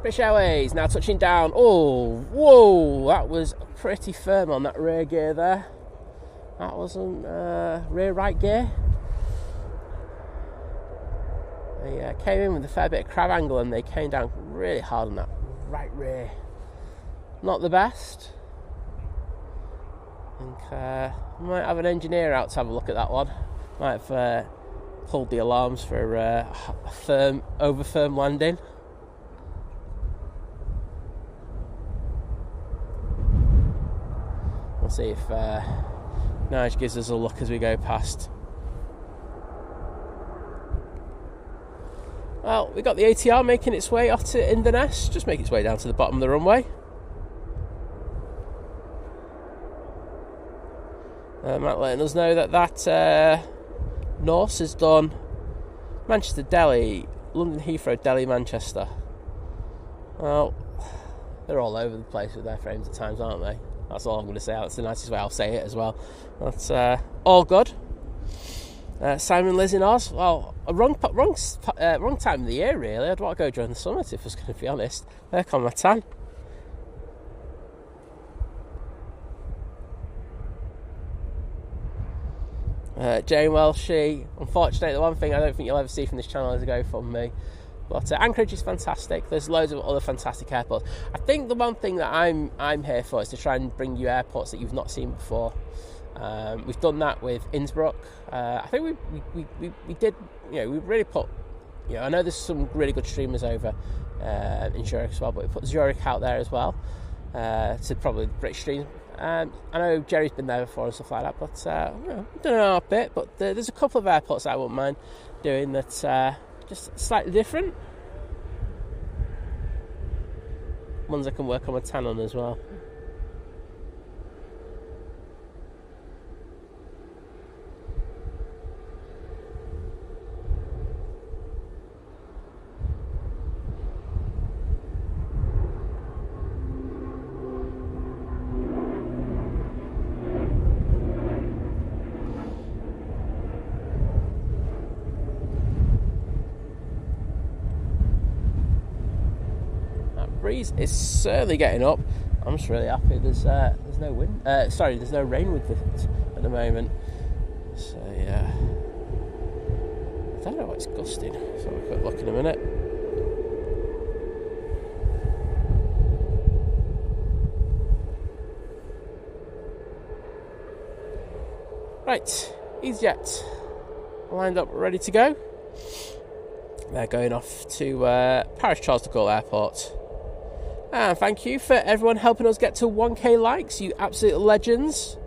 British Airways now touching down. Oh, whoa, that was pretty firm on that rear gear there. That wasn't rear right gear. They came in with a fair bit of crab angle and they came down really hard on that right rear. Not the best. I think might have an engineer out to have a look at that one. Might have pulled the alarms for a over firm landing. We'll see if Nige gives us a look as we go past. Well, we got the ATR making its way off to Inverness, just making its way down to the bottom of the runway. Matt letting us know that Norse has done Manchester, Delhi, London Heathrow, Delhi, Manchester. Well, they're all over the place with their frames at times, aren't they? That's all I'm going to say. That's the nicest way I'll say it as well. That's all good. Simon, Liz in Oz. Well, a wrong time of the year, really. I'd want to go during the summer, if I was going to be honest. Work on my tan. Jane Welshie. Unfortunately, the one thing I don't think you'll ever see from this channel is a go from me. But Anchorage is fantastic. There's loads of other fantastic airports. I think the one thing that I'm here for is to try and bring you airports that you've not seen before. We've done that with Innsbruck. I think we did. We really put. I know there's some really good streamers over in Zurich as well, but we put Zurich out there as well to probably British stream. I know Jerry's been there before and stuff like that, but we've done our bit. But there's a couple of airports that I wouldn't mind doing that. Just slightly different. Ones I can work on my tan on as well. Breeze is certainly getting up. I'm just really happy there's no wind. There's no rain with it at the moment. So yeah, I don't know what it's gusting. So have a quick look in a minute. Right, Easyjet lined up, ready to go. They're going off to Paris Charles de Gaulle Airport. And thank you for everyone helping us get to 1k likes, you absolute legends.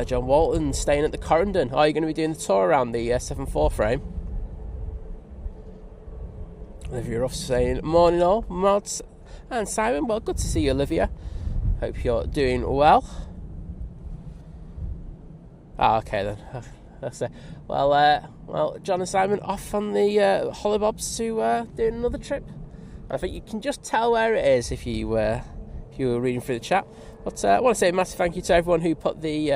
John Walton staying at the Corendon. Are you going to be doing the tour around the 7.4 frame? Olivia Ruff saying, morning all, mods and Simon. Well, good to see you, Olivia. Hope you're doing well. Okay then. That's it. Well, John and Simon off on the hollybobs to doing another trip. I think you can just tell where it is if you were reading through the chat. But I want to say a massive thank you to everyone who put the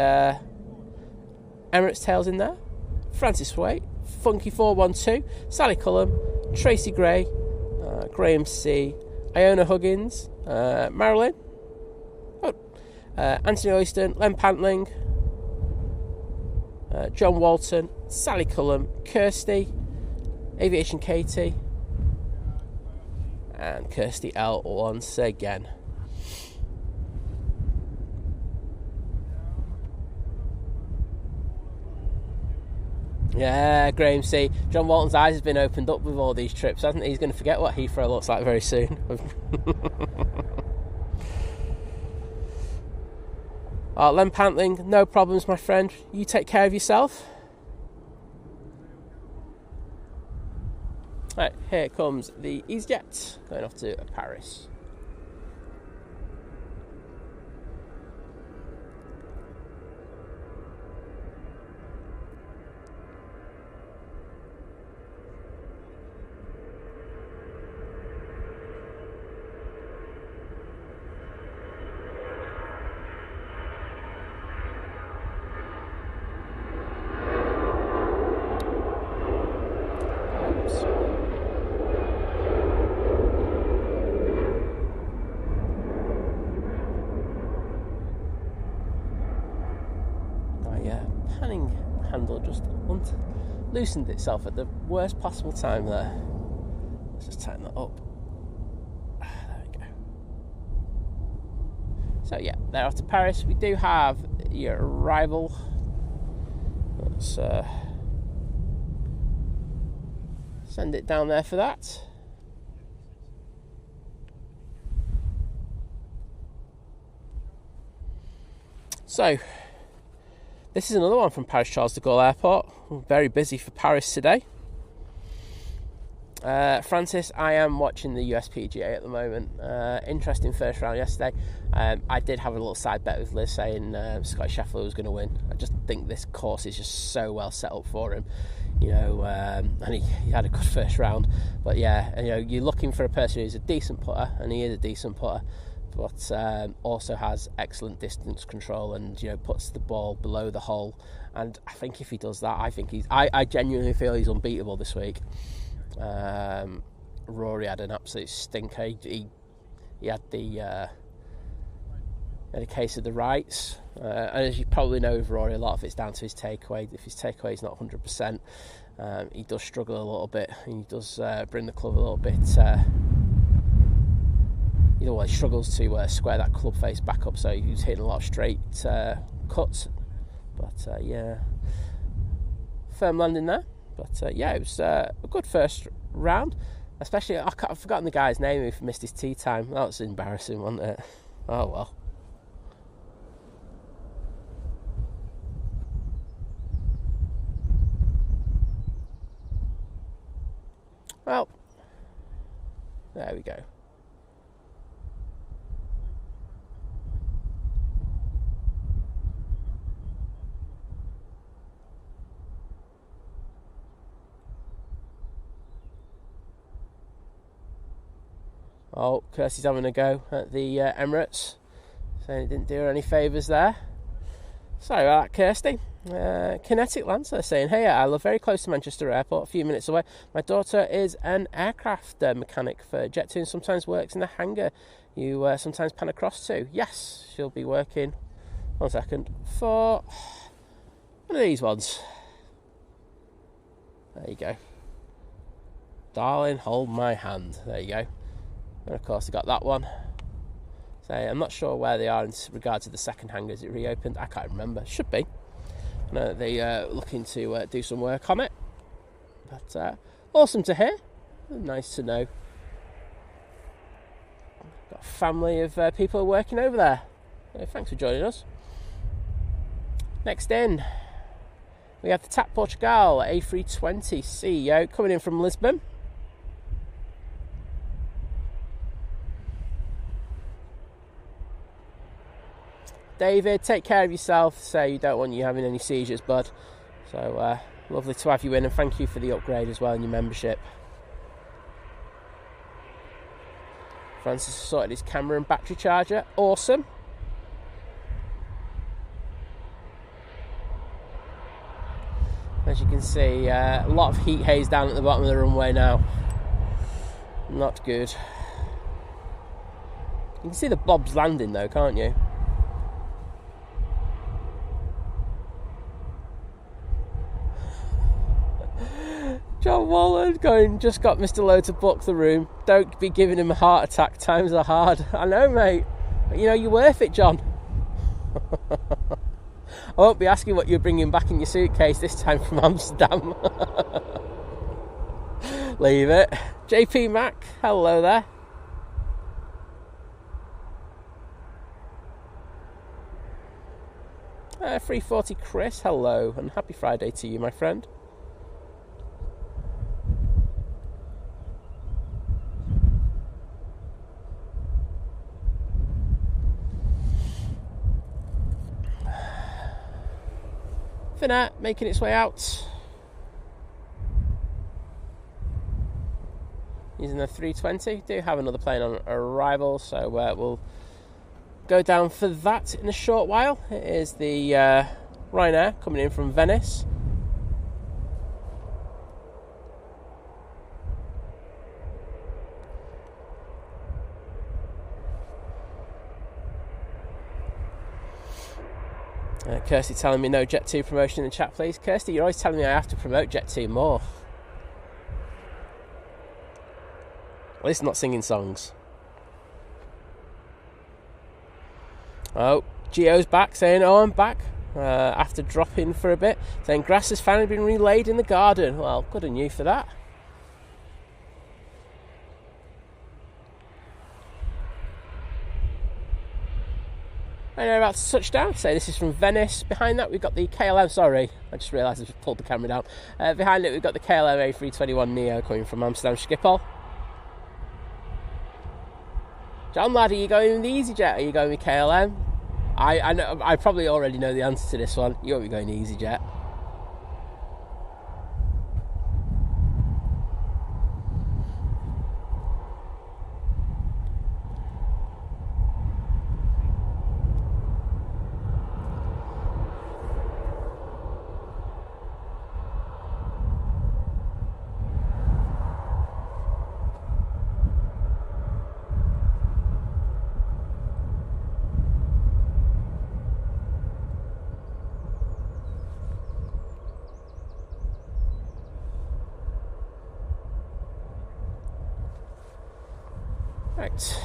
Emirates tails in there. Francis Waite, Funky412, Sally Cullum, Tracy Gray, Graham C, Iona Huggins, Marilyn, Anthony Oyston, Len Pantling, John Walton, Sally Cullum, Kirsty, Aviation Katie, And Kirsty L once again. Yeah, Graham C. John Walton's eyes has been opened up with all these trips, hasn't he? He's going to forget what Heathrow looks like very soon. Len Pantling, no problems, my friend. You take care of yourself. Right, here comes the Easyjet going off to Paris. Handle just loosened itself at the worst possible time there. Let's just tighten that up. There we go. So yeah, they're off to Paris. We do have your arrival. Let's send it down there for that. So this is another one from Paris Charles de Gaulle Airport. Very busy for Paris today. Francis, I am watching the USPGA at the moment. Interesting first round yesterday. I did have a little side bet with Liz saying Scotty Scheffler was going to win. I just think this course is just so well set up for him. You know, and he had a good first round. But yeah, you know, you're looking for a person who's a decent putter, and he is a decent putter, but also has excellent distance control and, you know, puts the ball below the hole. And I think if he does that, I genuinely feel he's unbeatable this week. Rory had an absolute stinker. He had a case of the rights, and as you probably know with Rory, a lot of it's down to his takeaway. If his takeaway is not 100%, he does struggle a little bit. He does bring the club a little bit. He struggles to square that club face back up, so he's hitting a lot of straight cuts. But yeah, firm landing there. But yeah, it was a good first round. Especially, I've forgotten the guy's name who missed his tee time. That was embarrassing, wasn't it? Oh well. Well, there we go. Oh, Kirsty's having a go at the Emirates, saying it didn't do her any favours there. Sorry about that, Kirsty. Kinetic Lancer saying, hey, I live very close to Manchester Airport, a few minutes away. My daughter is an aircraft mechanic for Jet2 and sometimes works in the hangar you sometimes pan across to. Yes, she'll be working, 1 second, for one of these ones. There you go. Darling, hold my hand. There you go. And of course, they got that one. So I'm not sure where they are in regard to the second hangar. Is it reopened? I can't remember. Should be. They're looking to do some work on it. But awesome to hear. Nice to know. Got a family of people working over there. Thanks for joining us. Next in, we have the TAP Portugal A320 CEO coming in from Lisbon. David, take care of yourself. Say you don't want you having any seizures, bud. So lovely to have you in, and thank you for the upgrade as well in your membership. Francis has sorted his camera and battery charger. Awesome. As you can see, a lot of heat haze down at the bottom of the runway now. Not good. You can see the Bob's landing though, can't you? John Wallen going, just got Mr. Lowe to book the room. Don't be giving him a heart attack. Times are hard. I know, mate. But, you know, you're worth it, John. I won't be asking what you're bringing back in your suitcase this time from Amsterdam. Leave it. JP Mac, hello there. Uh, 340 Chris, hello, and happy Friday to you, my friend. Finette making its way out. Using the 320. Do have another plane on arrival, so we'll go down for that in a short while. It is the Ryanair coming in from Venice. Kirsty telling me no Jet2 promotion in the chat, please. Kirsty, you're always telling me I have to promote Jet2 more. At least not singing songs. Oh, Gio's back, saying, oh, I'm back. After dropping for a bit. Saying, grass has finally been relaid in the garden. Well, good on you for that. And they're about to touch down. So this is from Venice. Behind that we've got the KLM. Sorry, I just realised I just pulled the camera down. Behind it we've got the KLM A321neo coming from Amsterdam Schiphol. John lad, are you going with the Easyjet? Are you going with KLM? I know. I probably already know the answer to this one. You won't be going to Easyjet. Right.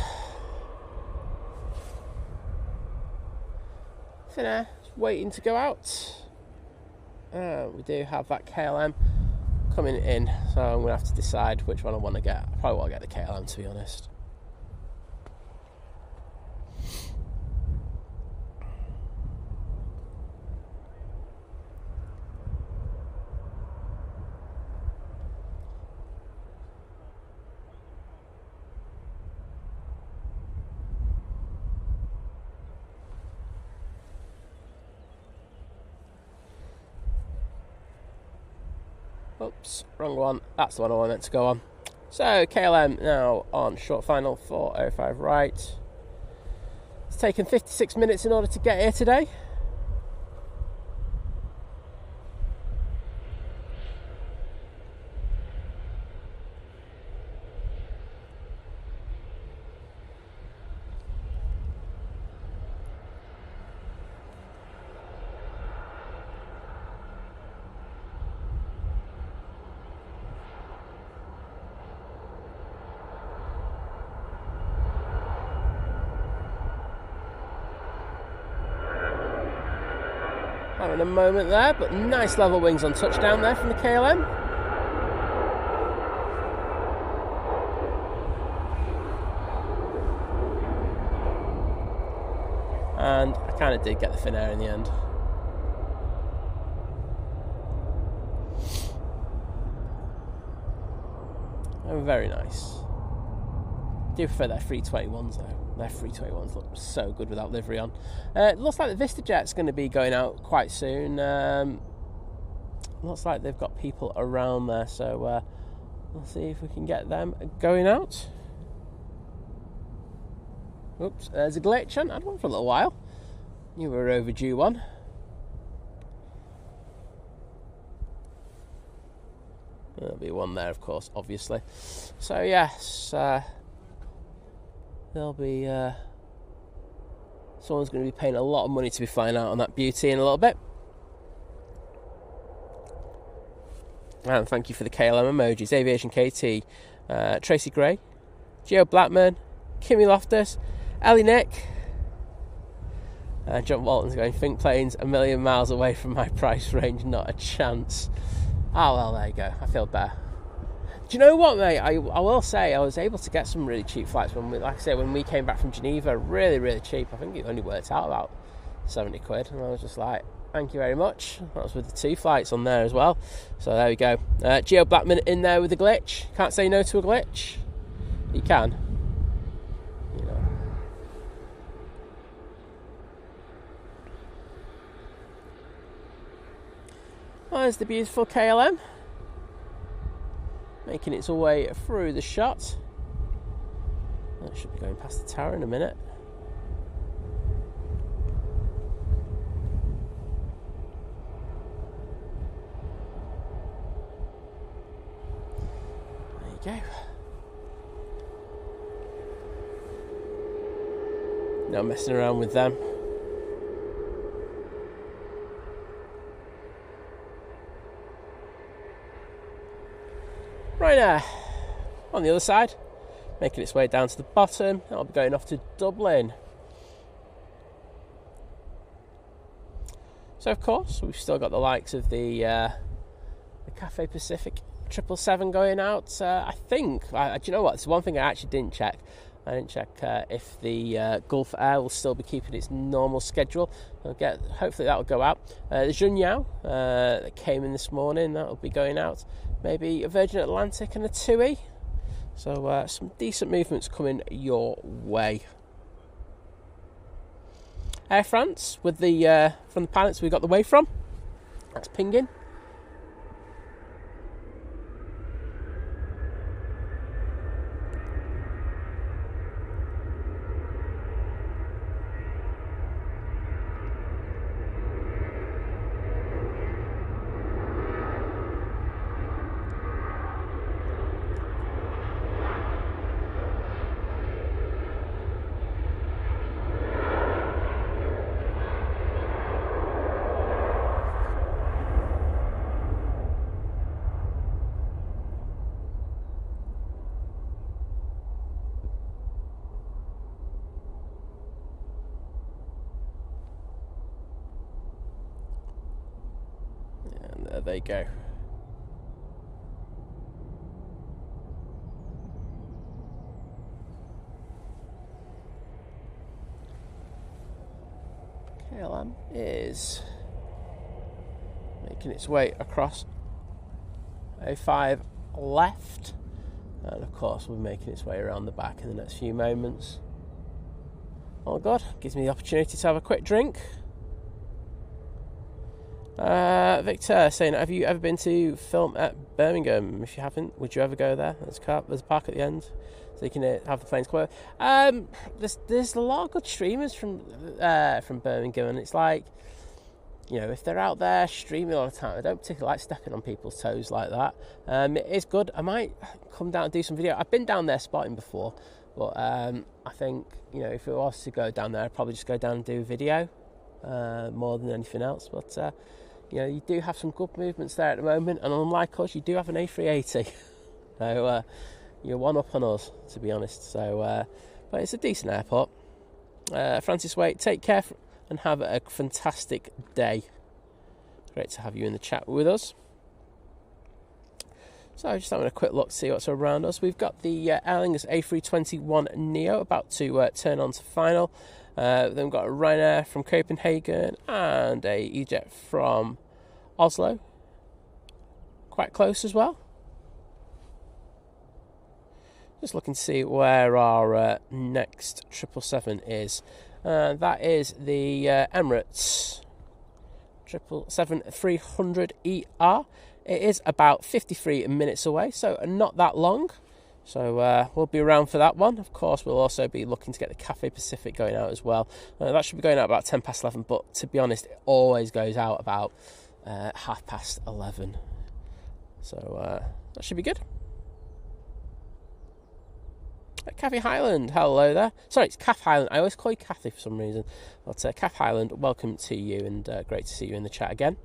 Finnair is waiting to go out. We do have that KLM coming in, so I'm going to have to decide which one I want to get. I probably want to get the KLM, to be honest. Oops, wrong one. That's the one I wanted to go on. So, KLM now on short final 4:05 right. It's taken 56 minutes in order to get here today. Having a moment there, but nice level wings on touchdown there from the KLM. And I kind of did get the Finnair in the end. Oh, very nice. I do prefer their 321s though. Their 321s look so good without livery on. It looks like the VistaJet's going to be going out quite soon. Looks like they've got people around there, so we'll see if we can get them going out. Oops, there's a glitch. I hadn't had one for a little while. You were overdue one. There'll be one there, of course, obviously. So yes, there'll be someone's going to be paying a lot of money to be flying out on that beauty in a little bit. And thank you for the KLM emojis. Aviation KT, Tracy Gray, Gio Blackman, Kimmy Loftus, Ellie Nick, John Walton's going, think planes a million miles away from my price range, not a chance. Oh, well, there you go. I feel better. Do you know what, mate? I will say I was able to get some really cheap flights when we came back from Geneva, really, really cheap. I think it only worked out about 70 quid, and I was just like, thank you very much. That was with the 2 flights on there as well. So there we go. Gio Blackman in there with a glitch. Can't say no to a glitch. You can. You know. Well, there's the beautiful KLM. Making its way through the shot. That should be going past the tower in a minute. There you go. No messing around with them. Ryanair on the other side, making its way down to the bottom. That'll be going off to Dublin. So of course we've still got the likes of the Cathay Pacific 777 going out. I think. Do you know what? It's one thing I actually didn't check. I didn't check if the Gulf Air will still be keeping its normal schedule. Hopefully that will go out. The Junyao that came in this morning, that will be going out. Maybe a Virgin Atlantic and a TUI. So some decent movements coming your way. Air France with the from the pilots we got the way from. That's pinging. There you go. KLM is making its way across A5 left, and of course we're making its way around the back in the next few moments. Oh God, gives me the opportunity to have a quick drink. Victor saying, have you ever been to film at Birmingham? If you haven't, would you ever go there? There's a park at the end, so you can have the planes clear. There's a lot of good streamers from Birmingham, and it's like, you know, if they're out there streaming all the time, I don't particularly like stepping on people's toes like that. It is good. I might come down and do some video. I've been down there spotting before, but I think, you know, if it was to go down there, I'd probably just go down and do a video more than anything else. But you know, you do have some good movements there at the moment, and unlike us, you do have an A380. So you're one up on us, to be honest. So, but it's a decent airport. Francis Waite, take care and have a fantastic day. Great to have you in the chat with us. So just having a quick look to see what's around us. We've got the Airlines A321neo about to turn on to final. Then we've got a Ryanair from Copenhagen and a Easyjet from Oslo. Quite close as well. Just looking to see where our next 777 is. That is the Emirates 777-300ER. It is about 53 minutes away, so not that long. So we'll be around for that one. Of course, we'll also be looking to get the Cathay Pacific going out as well. That should be going out about 11:10, but to be honest, it always goes out about 11:30. So that should be good. Cathay Highland, hello there. Sorry, it's Cath Highland. I always call you Cathay for some reason. But Cath Highland, welcome to you, and great to see you in the chat again.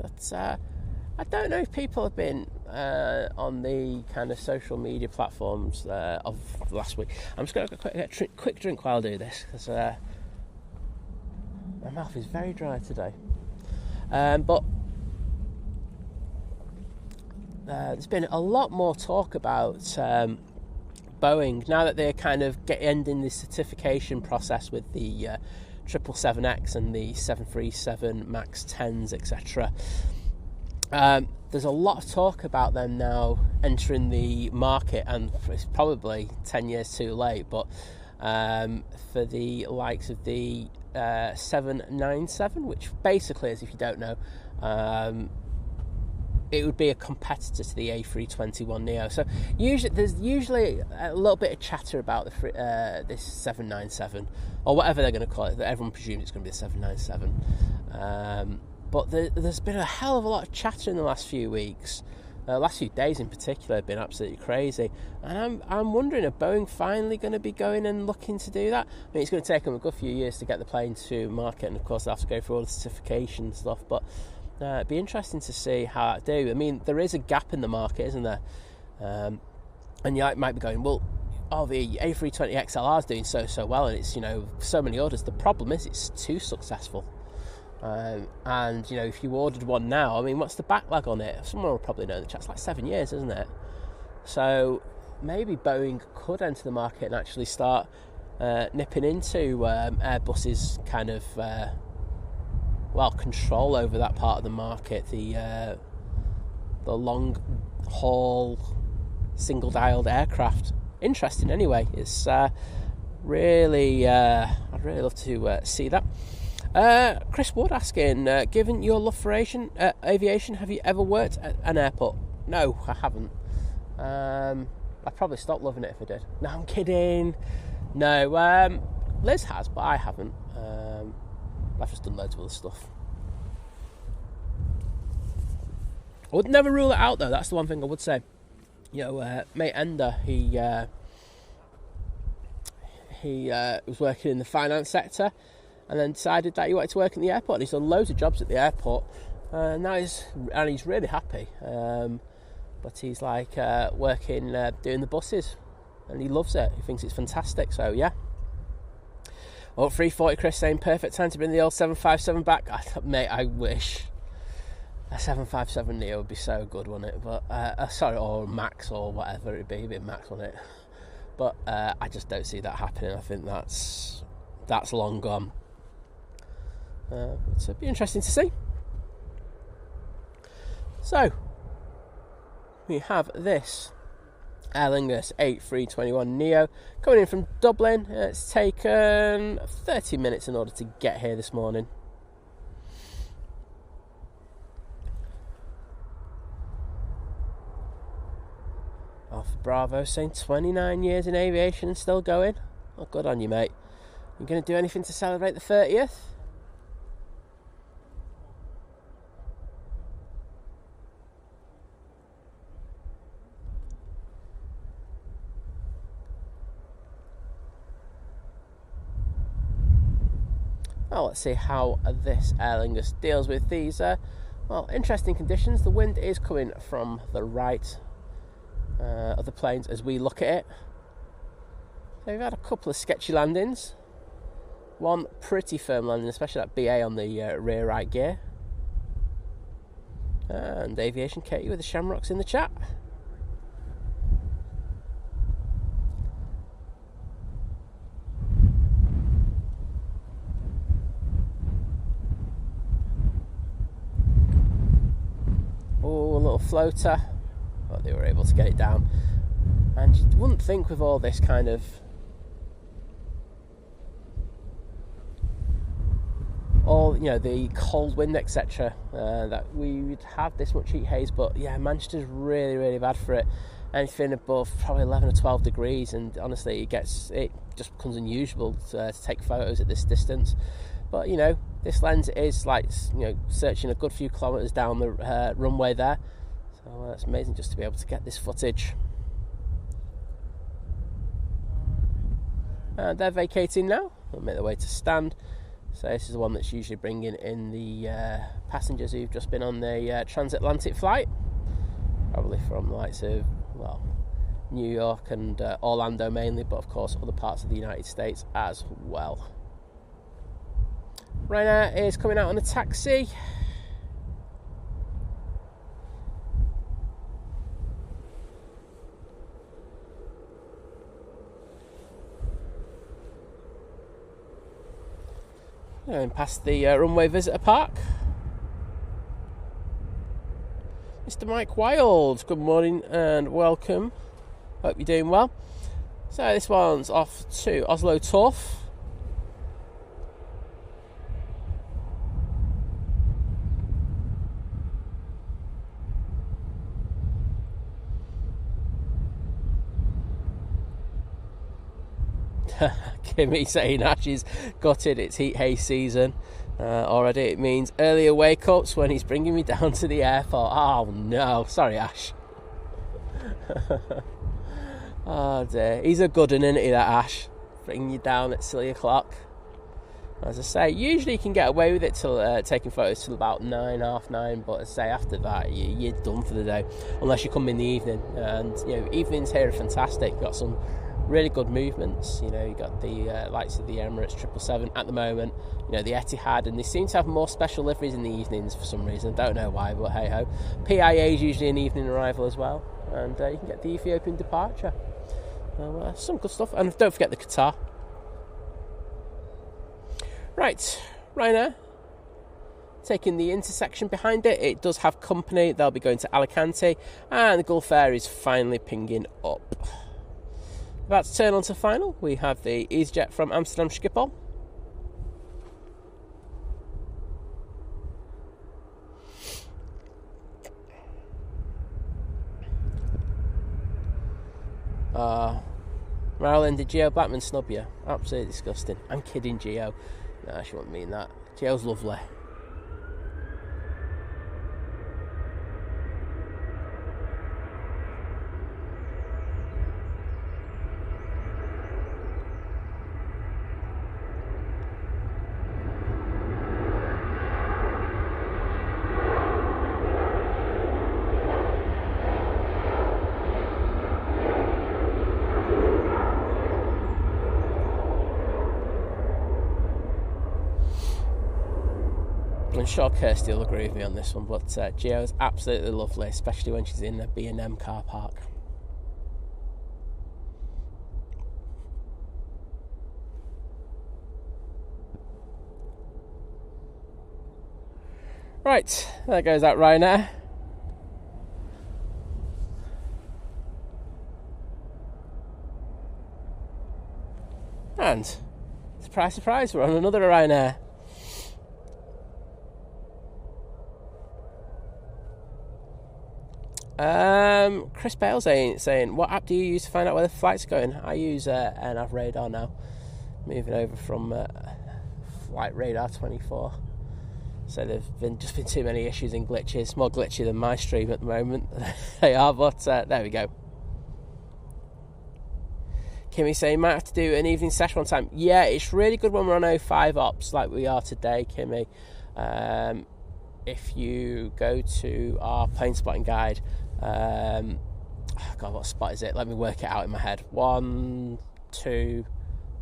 But I don't know if people have been on the kind of social media platforms of last week. I'm just going to get a quick drink while I do this, because my mouth is very dry today. But there's been a lot more talk about Boeing now that they're kind of ending the certification process with the 777X and the 737 MAX 10s, etc. There's a lot of talk about them now entering the market, and it's probably 10 years too late, but for the likes of the 797, which basically is, if you don't know, it would be a competitor to the A321neo. So there's usually a little bit of chatter about this 797, or whatever they're going to call it. Everyone presumes it's going to be the 797. But there's been a hell of a lot of chatter in the last few weeks. Last few days in particular have been absolutely crazy. And I'm wondering, are Boeing finally going to be going and looking to do that? I mean, it's going to take them a good few years to get the plane to market, and of course they'll have to go through all the certification stuff. But it'd be interesting to see how that do. I mean, there is a gap in the market, isn't there? And you might be going, well, the A320XLR is doing so well, and it's, so many orders. The problem is it's too successful. And if you ordered one now, I mean, what's the backlog on it? Someone will probably know in the chat. It's like 7 years, isn't it? So maybe Boeing could enter the market and actually start nipping into Airbus's kind of control over that part of the market, the long haul single dialed aircraft. Interesting anyway. It's really I'd really love to see that. Chris Wood asking, given your love for aviation, have you ever worked at an airport? No, I haven't. I'd probably stop loving it if I did. No, I'm kidding. No, Liz has, but I haven't. I've just done loads of other stuff. I would never rule it out, though. That's the one thing I would say. Mate Ender, he was working in the finance sector, and then decided that he wanted to work in the airport. And he's done loads of jobs at the airport. Now he's really happy. But he's like working, doing the buses, and he loves it. He thinks it's fantastic. So yeah. 340 Chris saying perfect time to bring the old 757 back. Mate, I wish. A 757 Neo would be so good, wouldn't it? But or Max or whatever it'd be. It'd be Max, wouldn't it? But I just don't see that happening. I think that's long gone. So it'd be interesting to see. So we have this Aer Lingus A321neo coming in from Dublin. It's taken 30 minutes in order to get here this morning. Alpha Bravo saying 29 years in aviation and still going. Oh, good on you, mate. You going to do anything to celebrate the 30th? Well, let's see how this Aer Lingus deals with these interesting conditions. The wind is coming from the right of the planes as we look at it. So we've had a couple of sketchy landings. One pretty firm landing, especially that BA on the rear right gear. And Aviation Katie with the Shamrocks in the chat. Oh, a little floater. But they were able to get it down. And you wouldn't think with all this kind of the cold wind, etc., that we would have this much heat haze, but yeah, Manchester's really, really bad for it. Anything above probably 11 or 12 degrees, and honestly, it just becomes unusual to take photos at this distance. But this lens is like searching a good few kilometres down the runway there, so it's amazing just to be able to get this footage. And they're vacating now. They'll make their way to stand. So this is the one that's usually bringing in the passengers who've just been on the transatlantic flight, probably from the likes of, well, New York and Orlando mainly, but of course other parts of the United States as well. Ryanair is coming out on a taxi. Going past the Runway visitor park. Mr. Mike Wild, good morning and welcome. Hope you're doing well. So this one's off to Oslo Torf. Kimmy saying Ash is gutted, it's heat haze season already. It means earlier wake ups when he's bringing me down to the airport. Oh no, sorry Ash. Oh dear, he's a good one, isn't he, that Ash? Bringing you down at silly o'clock. As I say, usually you can get away with it till taking photos till about 9, half 9, but as I say, after that you're done for the day, unless you come in the evening. And you know, evenings here are fantastic. You've got some really good movements. You know, you got the likes of the Emirates 777 at the moment, you know, the Etihad, and they seem to have more special liveries in the evenings for some reason. Don't know why, but hey ho. PIA is usually an evening arrival as well, and you can get the Ethiopian departure. Some good stuff, and don't forget the Qatar. Right, Ryanair taking the intersection behind it. It does have company. They'll be going to Alicante, and the Gulf Air is finally pinging up. About to turn on to final, we have the Easyjet from Amsterdam Schiphol. Marilyn, did Gio Blackman snub you? Absolutely disgusting. I'm kidding, Gio. No, she wouldn't mean that. Gio's lovely. I'm sure Kirsty will agree with me on this one, but Gio is absolutely lovely, especially when she's in a B&M car park. Right, there goes that Ryanair. And, surprise, surprise, we're on another Ryanair. Chris Bale saying, what app do you use to find out where the flight's going? I use AirNav Radar now. Moving over from Flight Radar 24. So there've been too many issues and glitches. More glitchy than my stream at the moment. They are, but there we go. Kimmy saying, might have to do an evening session one time. Yeah, it's really good when we're on 05 ops like we are today, Kimmy. If you go to our plane spotting guide, God, what spot is it? Let me work it out in my head. 1, 2,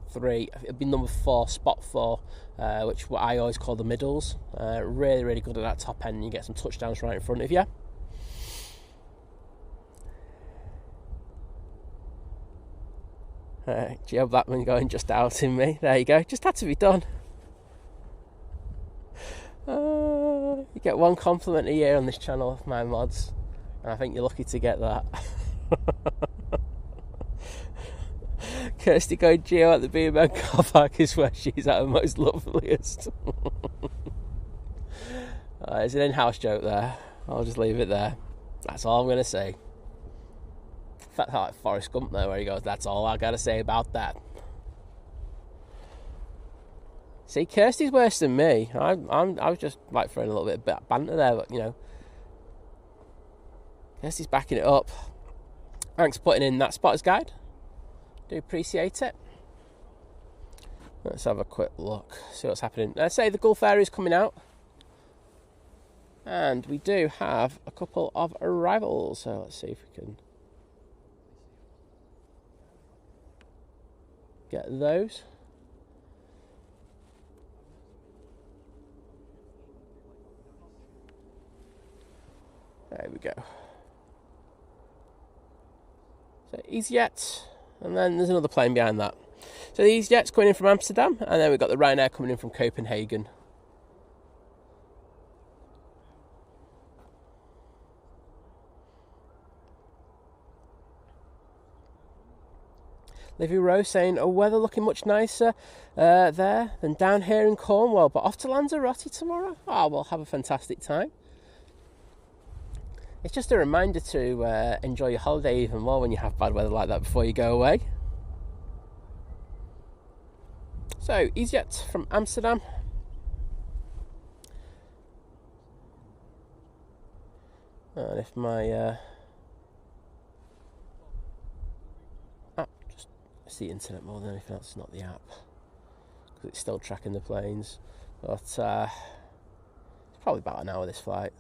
3. It'll be number 4, spot 4, which what I always call the middles. Really, really good at that top end. And you get some touchdowns right in front of you. Gio Blackman going just outing me. There you go. Just had to be done. You get one compliment a year on this channel, my mods, and I think you're lucky to get that. Kirsty going, Gio at the B&M car park is where she's at her most loveliest. It's an in-house joke there. I'll just leave it there. That's all I'm going to say. In fact, like Forrest Gump there, where he goes, that's all I got to say about that. See, Kirsty's worse than me. I was just like throwing a little bit of banter there, but you know, Kirsty's backing it up. Thanks for putting in that spotters guide. Do appreciate it. Let's have a quick look, see what's happening. Let's say the Gulf Air is coming out. And we do have a couple of arrivals. So let's see if we can get those. There we go. So Easyjet, and then there's another plane behind that. So the Easyjet's coming in from Amsterdam, and then we've got the Ryanair coming in from Copenhagen. Livy Rose saying, oh, weather looking much nicer there than down here in Cornwall, but off to Lanzarote tomorrow. Oh, we'll have a fantastic time. It's just a reminder to enjoy your holiday even more when you have bad weather like that before you go away. So, Easyjet from Amsterdam. And if my app, just it's the internet more than anything else, not the app, because it's still tracking the planes. But it's probably about an hour this flight.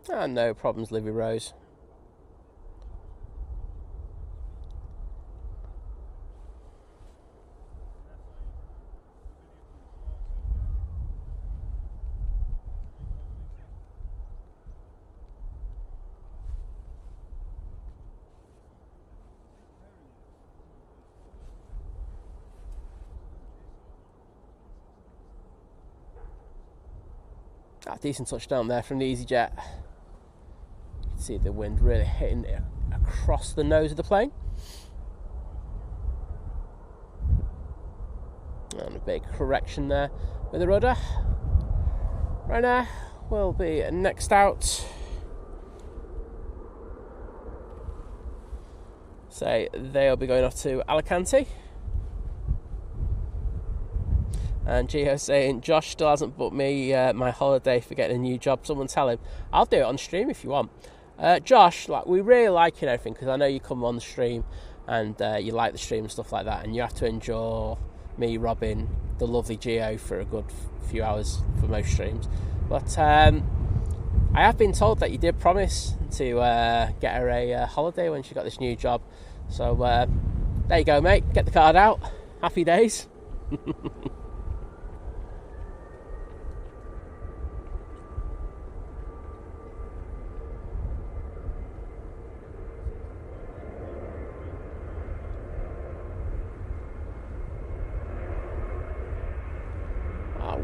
And no problems, Livy Rose. Decent touchdown there from the Easyjet. You can see the wind really hitting it across the nose of the plane. And a big correction there with the rudder. Ryanair will be next out. So they'll be going off to Alicante. And Gio saying, Josh still hasn't booked me my holiday for getting a new job. Someone tell him. I'll do it on stream if you want. Josh, like, we really like you and everything, because I know you come on the stream and you like the stream and stuff like that, and you have to endure me robbing the lovely Gio for a good few hours for most streams. But I have been told that you did promise to get her a holiday when she got this new job. So there you go, mate. Get the card out. Happy days.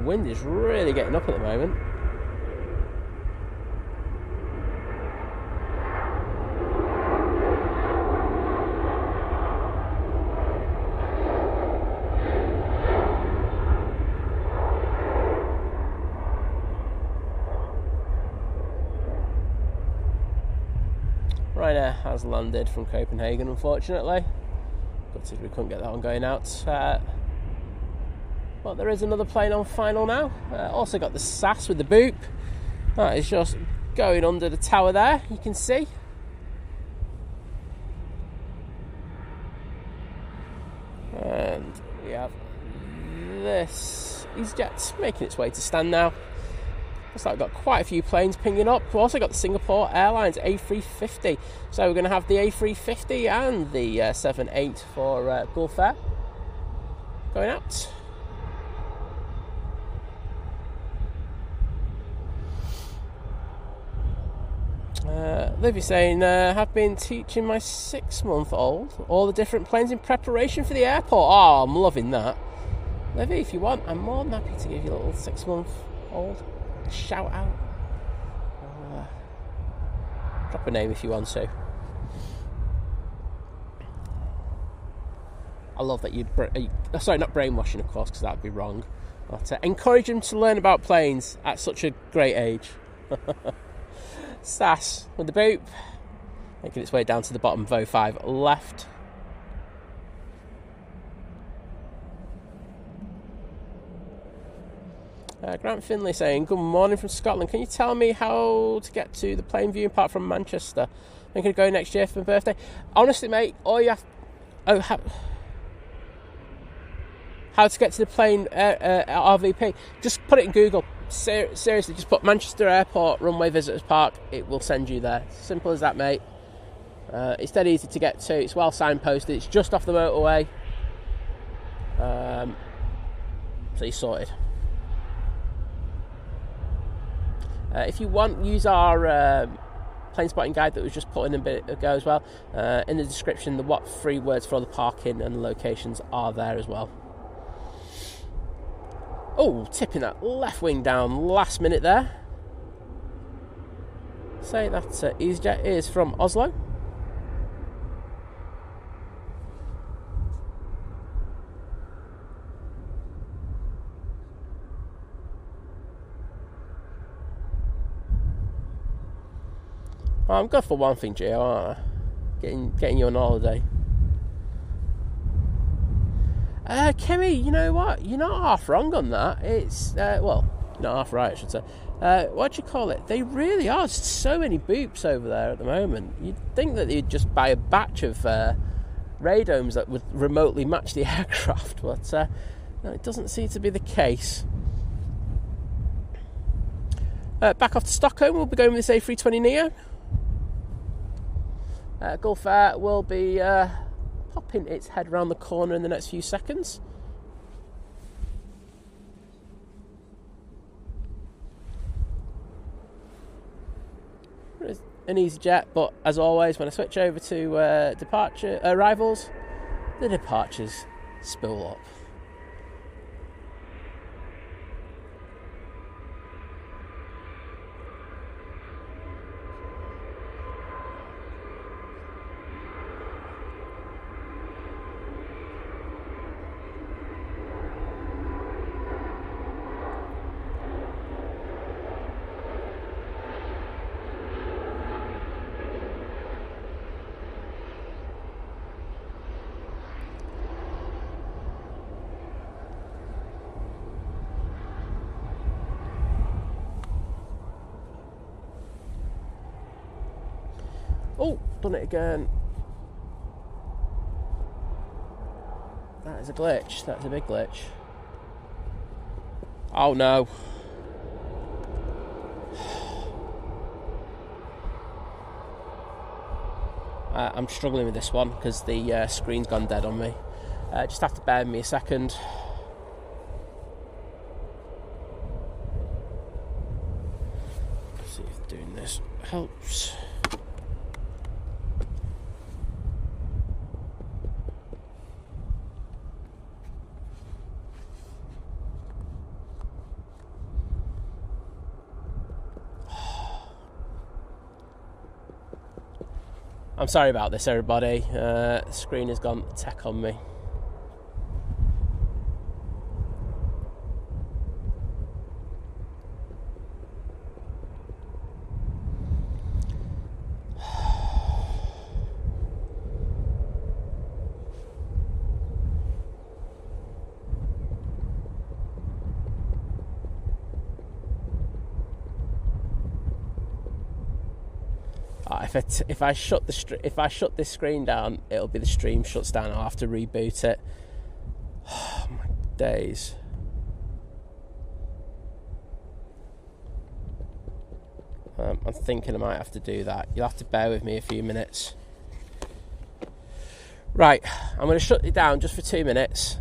Wind is really getting up at the moment. Ryanair has landed from Copenhagen, unfortunately. But we couldn't get that one going out. But there is another plane on final now. Also got the SAS with the boop. That is just going under the tower there, you can see. And we have this Easyjet making its way to stand now. Looks like we've got quite a few planes pinging up. We've also got the Singapore Airlines A350. So we're going to have the A350 and the 78 for Gulf Air going out. Livy saying, have been teaching my 6-month-old all the different planes in preparation for the airport. Oh, I'm loving that. Livy, if you want, I'm more than happy to give you a little 6-month-old shout out. Drop a name if you want to. I love that you'd... sorry, not brainwashing, of course, because that would be wrong. But encourage them to learn about planes at such a great age. SAS with the boop, making its way down to the bottom, VO5 left. Grant Finley saying, good morning from Scotland. Can you tell me how to get to the plane viewing park from Manchester? I'm going to go next year for my birthday. Honestly, mate, all you have... how to get to the plane RVP? Just put it in Google. Seriously, just put Manchester Airport Runway Visitors Park. It will send you there. Simple as that, mate. It's dead easy to get to. It's well signposted. It's just off the motorway. So you're sorted. If you want, use our plane spotting guide that was just put in a bit ago as well. In the description, the what 3 words for all the parking and locations are there as well. Oh, tipping that left wing down last minute there. Say that Easyjet is from Oslo. Well, I'm good for one thing, Gio, aren't I? Getting you on holiday. Kimmy, you know what? You're not half wrong on that. It's, well, not half right, I should say. What do you call it? They really are so many boops over there at the moment. You'd think that you'd just buy a batch of radomes that would remotely match the aircraft, but no, it doesn't seem to be the case. Back off to Stockholm, we'll be going with this A320neo. Gulf Air will be popping its head around the corner in the next few seconds. There's an Easyjet, but as always, when I switch over to arrivals, the departures spool up. Oh, done it again. That is a glitch. That's a big glitch. Oh no. I'm struggling with this one because the screen's gone dead on me. Just have to bear with me a second. See if doing this helps. I'm sorry about this, everybody. The screen has gone tech on me. If I shut this screen down, it'll be the stream shuts down. I'll have to reboot it. Oh my days. I'm thinking I might have to do that. You'll have to bear with me a few minutes. Right, I'm going to shut it down just for 2 minutes.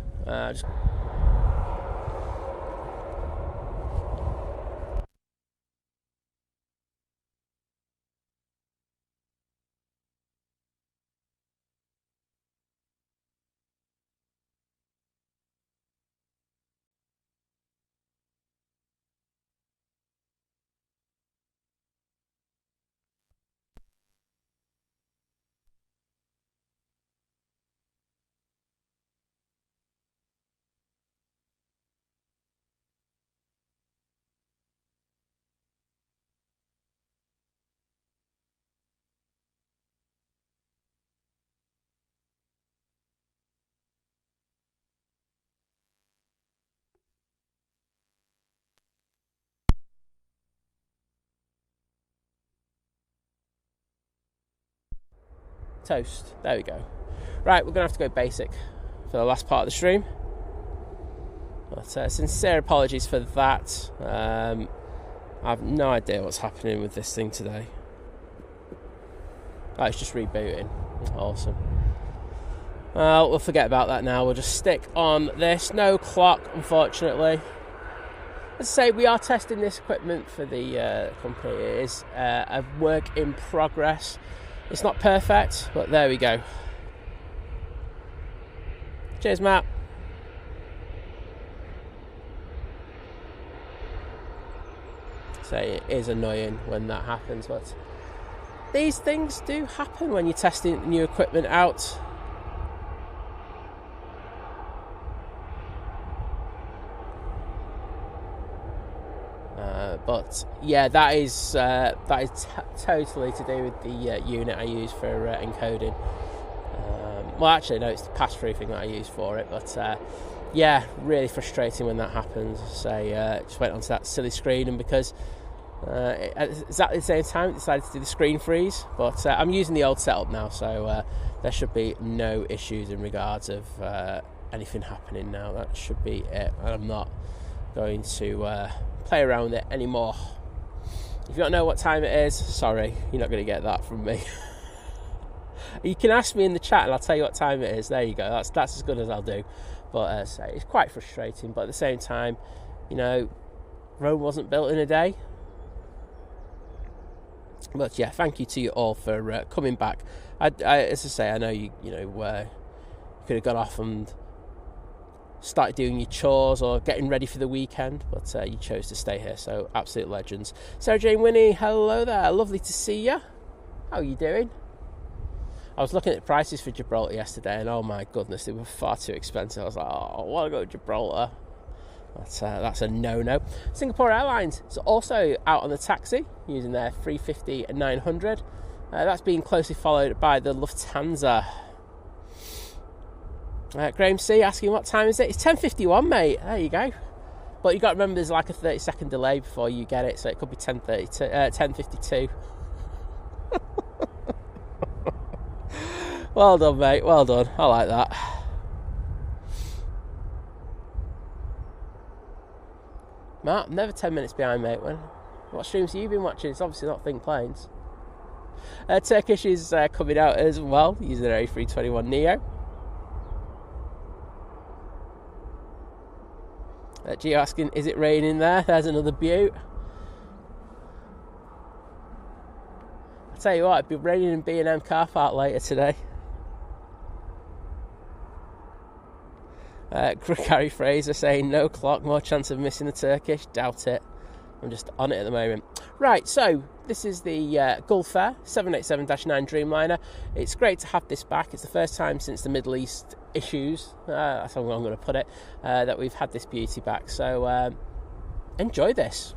Toast. There we go. Right, we're going to have to go basic for the last part of the stream. But sincere apologies for that. I have no idea what's happening with this thing today. Oh, it's just rebooting. Awesome. We'll forget about that now. We'll just stick on this. No clock, unfortunately. As I say, we are testing this equipment for the company. It is a work in progress. It's not perfect, but there we go. Cheers, Matt. So it is annoying when that happens, but these things do happen when you're testing new equipment out. But yeah, that is totally to do with the unit I use for encoding. Well, actually, no, it's the pass-through thing that I use for it. But yeah, really frustrating when that happens. So just went onto that silly screen, and because at exactly the same time, it decided to do the screen freeze. But I'm using the old setup now, so there should be no issues in regards of anything happening now. That should be it. And I'm not going to play around with it anymore. If you don't know what time it is, sorry, you're not going to get that from me. You can ask me in the chat and I'll tell you what time it is. There you go. That's as good as I'll do. But it's quite frustrating. But at the same time, you know, Rome wasn't built in a day. But yeah, thank you to you all for coming back. As I say, I know you could have gone off and started doing your chores or getting ready for the weekend, but you chose to stay here, so absolute legends. Sarah Jane Winnie, hello there, lovely to see you. How are you doing? I was looking at prices for Gibraltar yesterday, and oh my goodness, they were far too expensive. I was like, oh, I want to go to Gibraltar. That's a no-no. Singapore Airlines is also out on the taxi using their 350 and 900. That's being closely followed by the Lufthansa. Graham C asking what time is it? It's 10:51, mate. There you go. But you got to remember there's like a 30-second delay before you get it, so it could be 10:52. Well done, mate. Well done. I like that. Matt, I'm never 10 minutes behind, mate. What streams have you been watching? It's obviously not Think Planes. Turkish is coming out as well using their A321neo. Gio asking, is it raining there? There's another beaut. I'll tell you what, it'd be raining in B&M car park later today. Gary Fraser saying, no clock, more chance of missing the Turkish. Doubt it. I'm just on it at the moment. Right, so this is the Gulf Air 787-9 Dreamliner. It's great to have this back. It's the first time since the Middle East issues, that's how I'm going to put it, that we've had this beauty back. So enjoy this.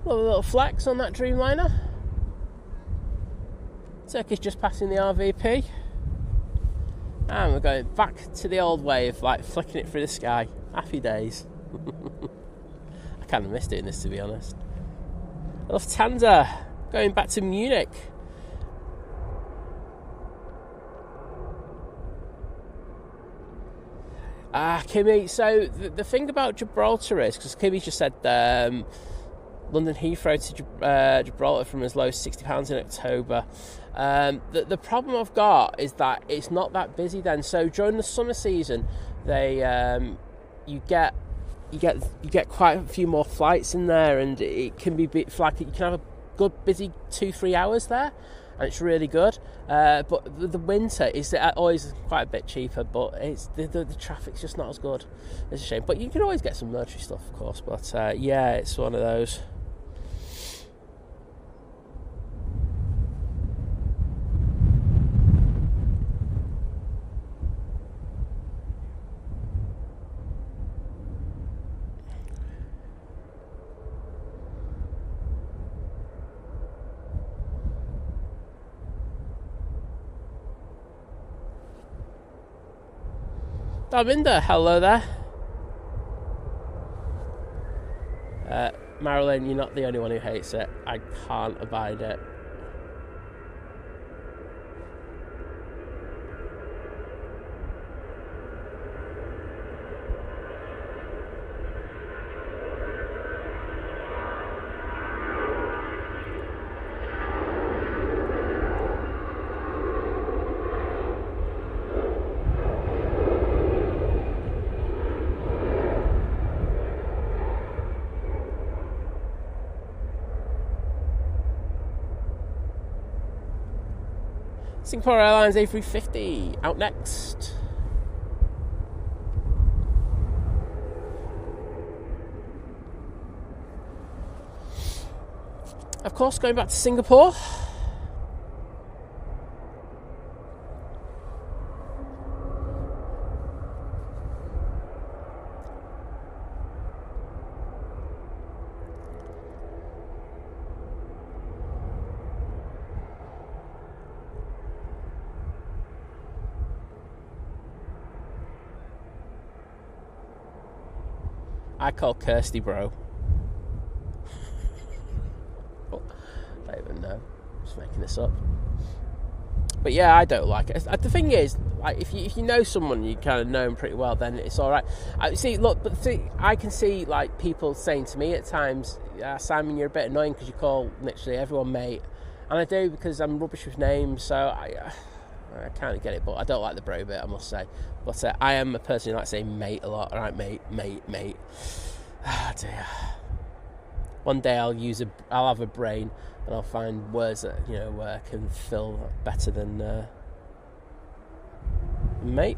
Love a little flex on that Dreamliner. Turkish just passing the RVP. And we're going back to the old way of like flicking it through the sky. Happy days. I kind of missed doing this, to be honest. Lufthansa going back to Munich. Kimmy, so the thing about Gibraltar is, because Kimmy just said London Heathrow to Gibraltar from as low as £60 in October. The problem I've got is that it's not that busy then. So during the summer season, you get quite a few more flights in there, and it can be like you can have a good busy 2-3 hours there, and it's really good. But the winter is always quite a bit cheaper, but it's the traffic's just not as good. It's a shame, but you can always get some military stuff, of course. But yeah, it's one of those. Darminda, hello there. Marilyn, you're not the only one who hates it. I can't abide it. Singapore Airlines A350 out next. Of course, going back to Singapore. I call Kirsty bro. I don't even know. Just making this up. But yeah, I don't like it. The thing is, like, if you know someone, you kind of know them pretty well, then it's all right. I can see like people saying to me at times, Simon, you're a bit annoying because you call literally everyone mate, and I do because I'm rubbish with names. So I kind of get it, but I don't like the bro bit, I must say. But I am a person who likes saying mate a lot. All right, mate. Ah, dear. One day I'll have a brain, and I'll find words that can fill better than mate.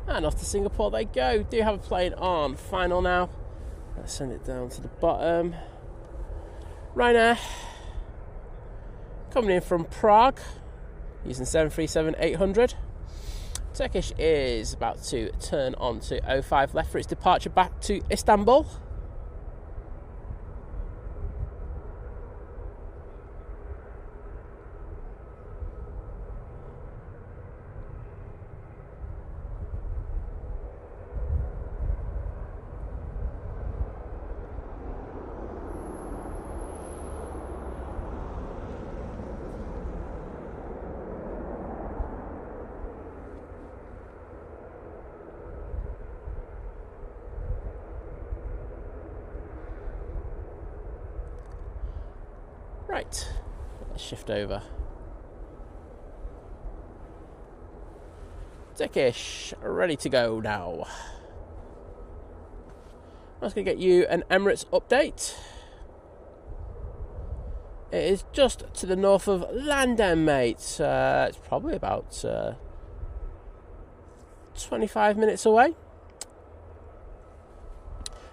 And off to Singapore they go. Do have a plane on final now. Let's send it down to the bottom. Ryanair coming in from Prague using 737-800. Turkish is about to turn on to 05 left for its departure back to Istanbul. Right, let's shift over. Turkish, ready to go now. I'm just going to get you an Emirates update. It is just to the north of London, mate. It's probably about 25 minutes away.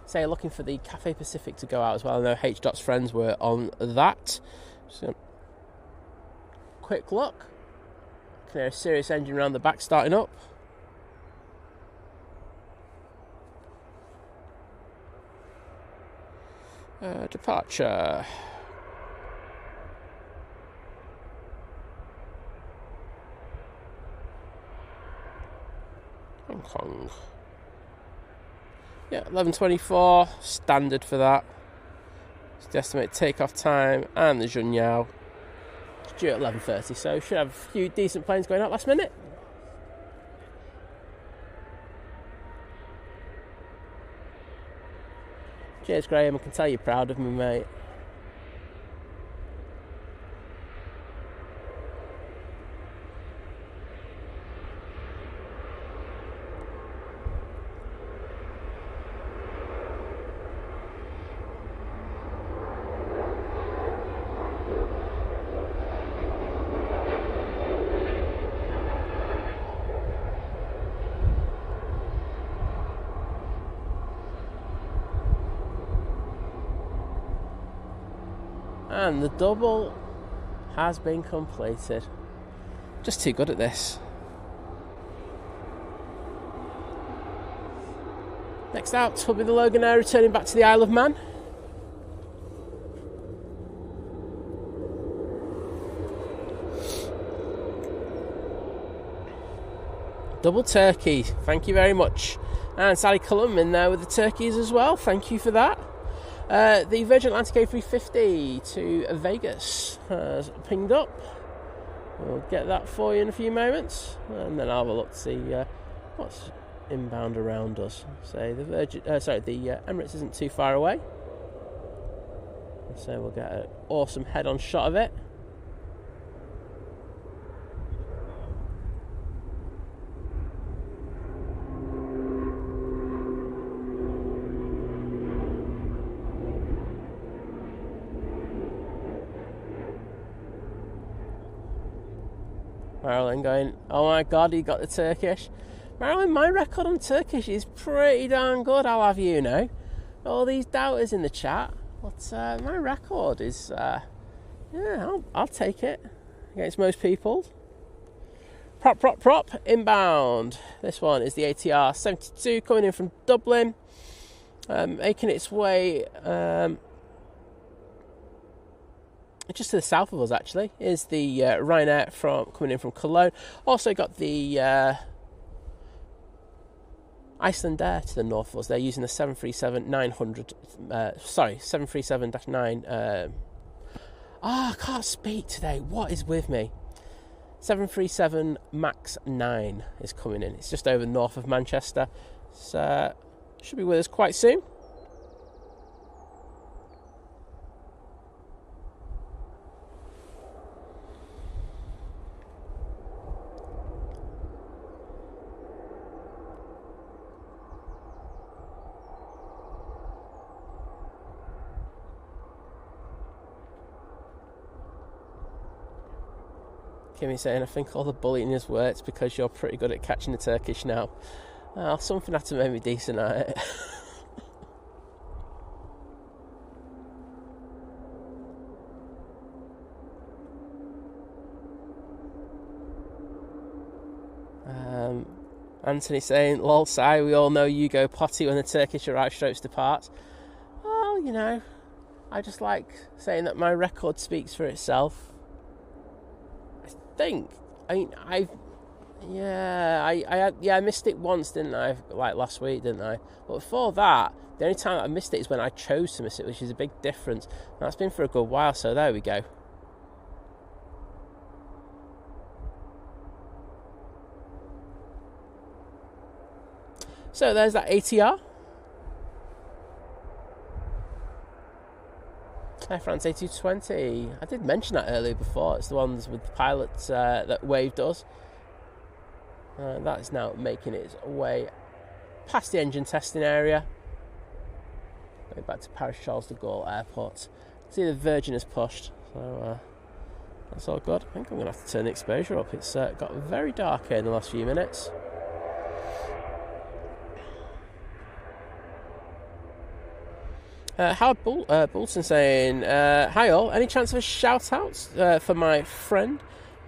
Say, looking for the Cathay Pacific to go out as well. I know H.Dot's friends were on that. So, quick look. Can hear a serious engine around the back starting up. Departure. Hong Kong. Yeah, 11:24, standard for that. It's the estimated takeoff time, and the Junyao is due at 11:30, so should have a few decent planes going out last minute. Cheers, Graham, I can tell you're proud of me, mate. And the double has been completed. Just too good at this. Next out will be the Logan Air returning back to the Isle of Man. Double turkey, thank you very much. And Sally Cullum in there with the turkeys as well, thank you for that. The Virgin Atlantic A350 to Vegas has pinged up. We'll get that for you in a few moments, and then I'll have a look to see what's inbound around us. So the Emirates isn't too far away, so we'll get an awesome head-on shot of it. Marilyn going, oh my god, he got the Turkish. Marilyn, my record on Turkish is pretty darn good, I'll have you know. All these doubters in the chat, but my record is, yeah, I'll take it against most people. Prop, inbound. This one is the ATR 72 coming in from Dublin, making its way just to the south of us, actually, is the Ryanair coming in from Cologne. Also got the Icelandair to the north of us. They're using the 737-900. 737-9. I can't speak today. What is with me? 737 MAX 9 is coming in. It's just over north of Manchester. So should be with us quite soon. Kimmy saying, I think all the bullying has worked because you're pretty good at catching the Turkish now. Something had to make me decent at it. Anthony saying, lol, sigh, we all know you go potty when the Turkish arrive strokes depart. Well, you know, I just like saying that my record speaks for itself. I missed it once, didn't I? Like last week, didn't I? But before that, the only time I missed it is when I chose to miss it, which is a big difference. And that's been for a good while, so there we go. So there's that ATR. Air France A220. I did mention that earlier before. It's the ones with the pilots that Wave does. That is now making its way past the engine testing area. Going back to Paris Charles de Gaulle Airport. See, the Virgin has pushed. So that's all good. I think I'm going to have to turn the exposure up. It's got very dark here in the last few minutes. Howard Bolton saying, hi all, any chance of a shout out for my friend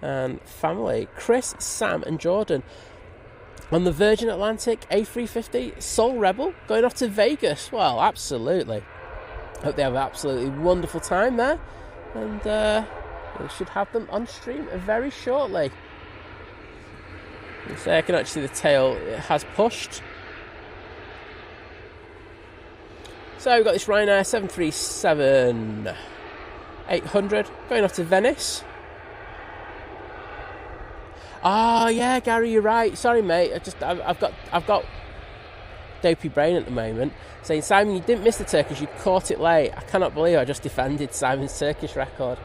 and family, Chris, Sam and Jordan, on the Virgin Atlantic A350 Soul Rebel going off to Vegas? Well, absolutely. Hope they have an absolutely wonderful time there, and we should have them on stream very shortly. So I can actually see the tail, it has pushed. So we've got this Ryanair 737-800 going off to Venice. Oh yeah, Gary, you're right. Sorry, mate. I've got dopey brain at the moment. Saying, Simon, you didn't miss the Turkish. You caught it late. I cannot believe I just defended Simon's Turkish record.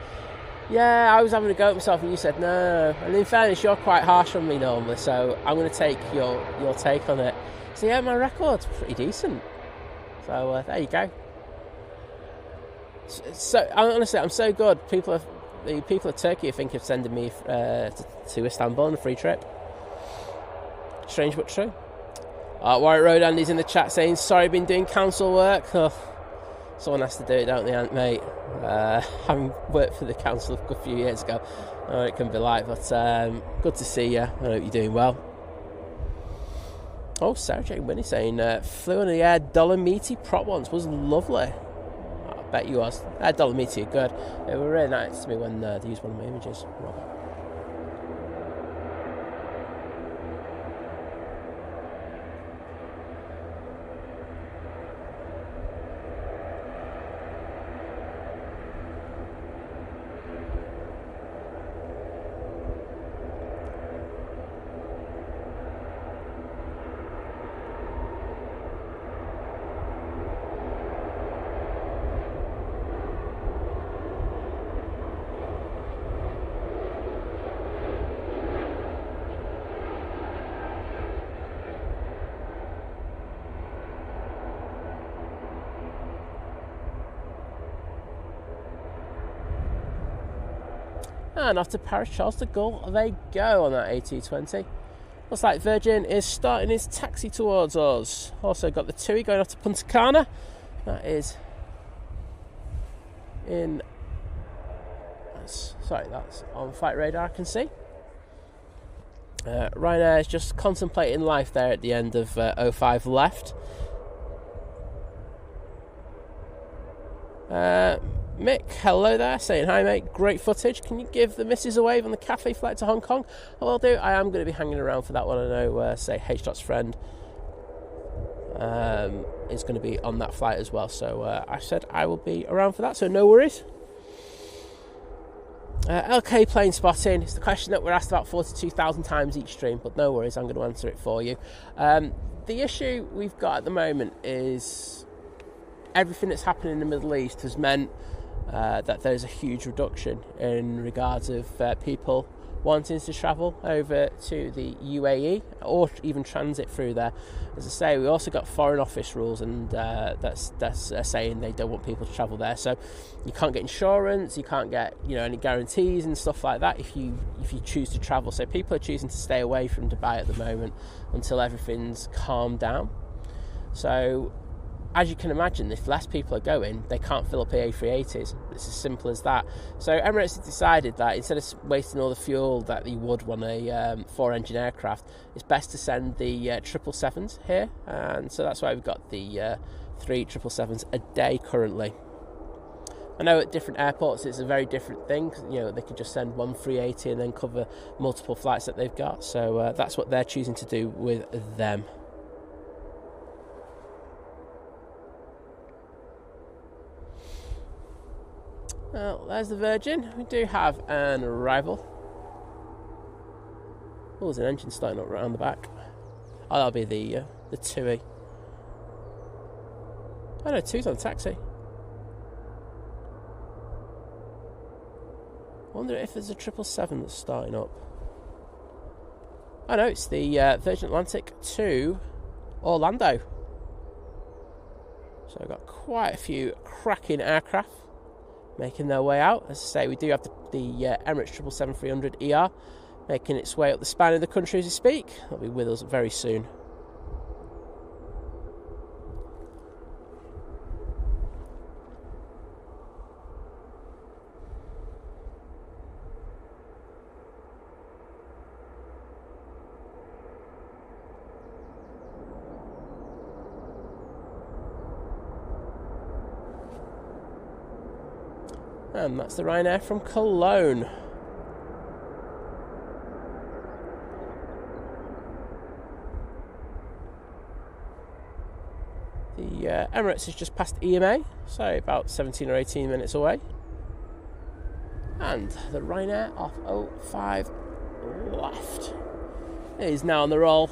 Yeah, I was having a go at myself, and you said no. And in fairness, you're quite harsh on me normally, so I'm going to take your take on it. So yeah, my record's pretty decent. So there you go. So honestly, I'm so good. The people of Turkey, I think, have sending me to Istanbul on a free trip. Strange but true. Warwick Road Andy's in the chat saying, sorry, been doing council work. Oh, someone has to do it, don't they, mate? Having worked for the council a few years ago, I know it can be like, but good to see you. I hope you're doing well. Oh, Sarah Jane Winnie saying, flew on the Air Dolomiti prop once, was lovely. I bet you was. Air Dolomiti are good. They were really nice to me when they used one of my images. And off to Paris Charles de Gaulle they go on that A220. Looks like Virgin is starting his taxi towards us. Also got the TUI going off to Punta Cana. That is in... that's on flight radar, I can see. Ryanair is just contemplating life there at the end of 05 left. Mick, hello there, saying hi mate, great footage. Can you give the missus a wave on the Cathay flight to Hong Kong? I will do. I am going to be hanging around for that one. I know, say, H.Dot's friend is going to be on that flight as well. So I said I will be around for that, so no worries. LK plane spotting. It's the question that we're asked about 42,000 times each stream, but no worries, I'm going to answer it for you. The issue we've got at the moment is everything that's happening in the Middle East has meant that there's a huge reduction in regards of people wanting to travel over to the UAE or even transit through there. As I say, we also got Foreign Office rules, and that's saying they don't want people to travel there. So you can't get insurance, you can't get any guarantees and stuff like that if you choose to travel. So people are choosing to stay away from Dubai at the moment until everything's calmed down. So as you can imagine, if less people are going, they can't fill up A380s. It's as simple as that. So Emirates has decided that instead of wasting all the fuel that you would on a 4-engine aircraft, it's best to send the 777s here. And so that's why we've got the 3 777s a day currently. I know at different airports it's a very different thing. They could just send one 380 and then cover multiple flights that they've got. So that's what they're choosing to do with them. Well, there's the Virgin. We do have an arrival. Oh, there's an engine starting up right on the back. Oh, that'll be the TUI. Oh no, 2's on taxi. I wonder if there's a 777 that's starting up. Oh no, it's the Virgin Atlantic to Orlando. So I've got quite a few cracking aircraft making their way out. As I say, we do have the Emirates 777-300 ER making its way up the span of the country as we speak. It'll be with us very soon. And that's the Ryanair from Cologne. The Emirates is just past EMA, so about 17 or 18 minutes away. And the Ryanair off 05 left is now on the roll.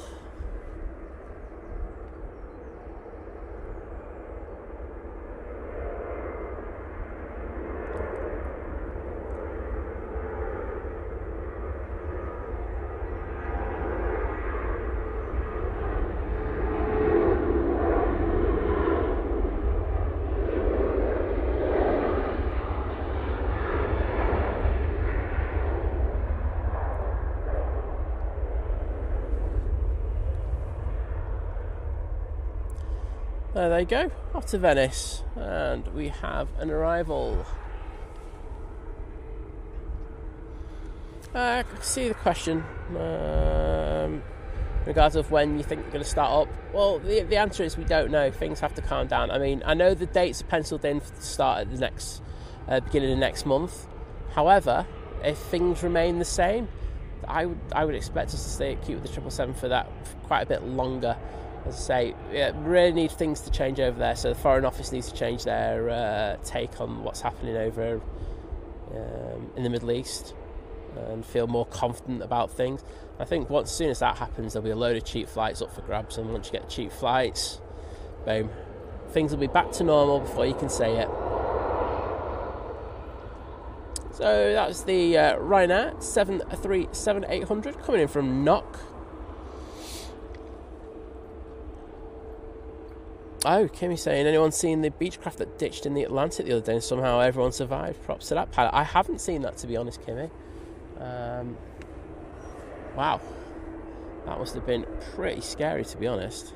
There they go, off to Venice, and we have an arrival. I can see the question in regards of when you think you're going to start up. Well, the answer is we don't know. Things have to calm down. I mean, I know the dates are penciled in for the start at the next beginning of next month. However, if things remain the same, I would expect us to stay at keep with the 777 for that for quite a bit longer. As I say, yeah, we really need things to change over there. So the Foreign Office needs to change their take on what's happening over in the Middle East and feel more confident about things. I think as soon as that happens, there'll be a load of cheap flights up for grabs. And once you get cheap flights, boom, things will be back to normal before you can say it. So that was the Ryanair 737-800 coming in from Knock. Oh, Kimmy's saying, anyone seen the Beechcraft that ditched in the Atlantic the other day and somehow everyone survived? Props to that pilot. I haven't seen that, to be honest, Kimmy. Wow. That must have been pretty scary, to be honest.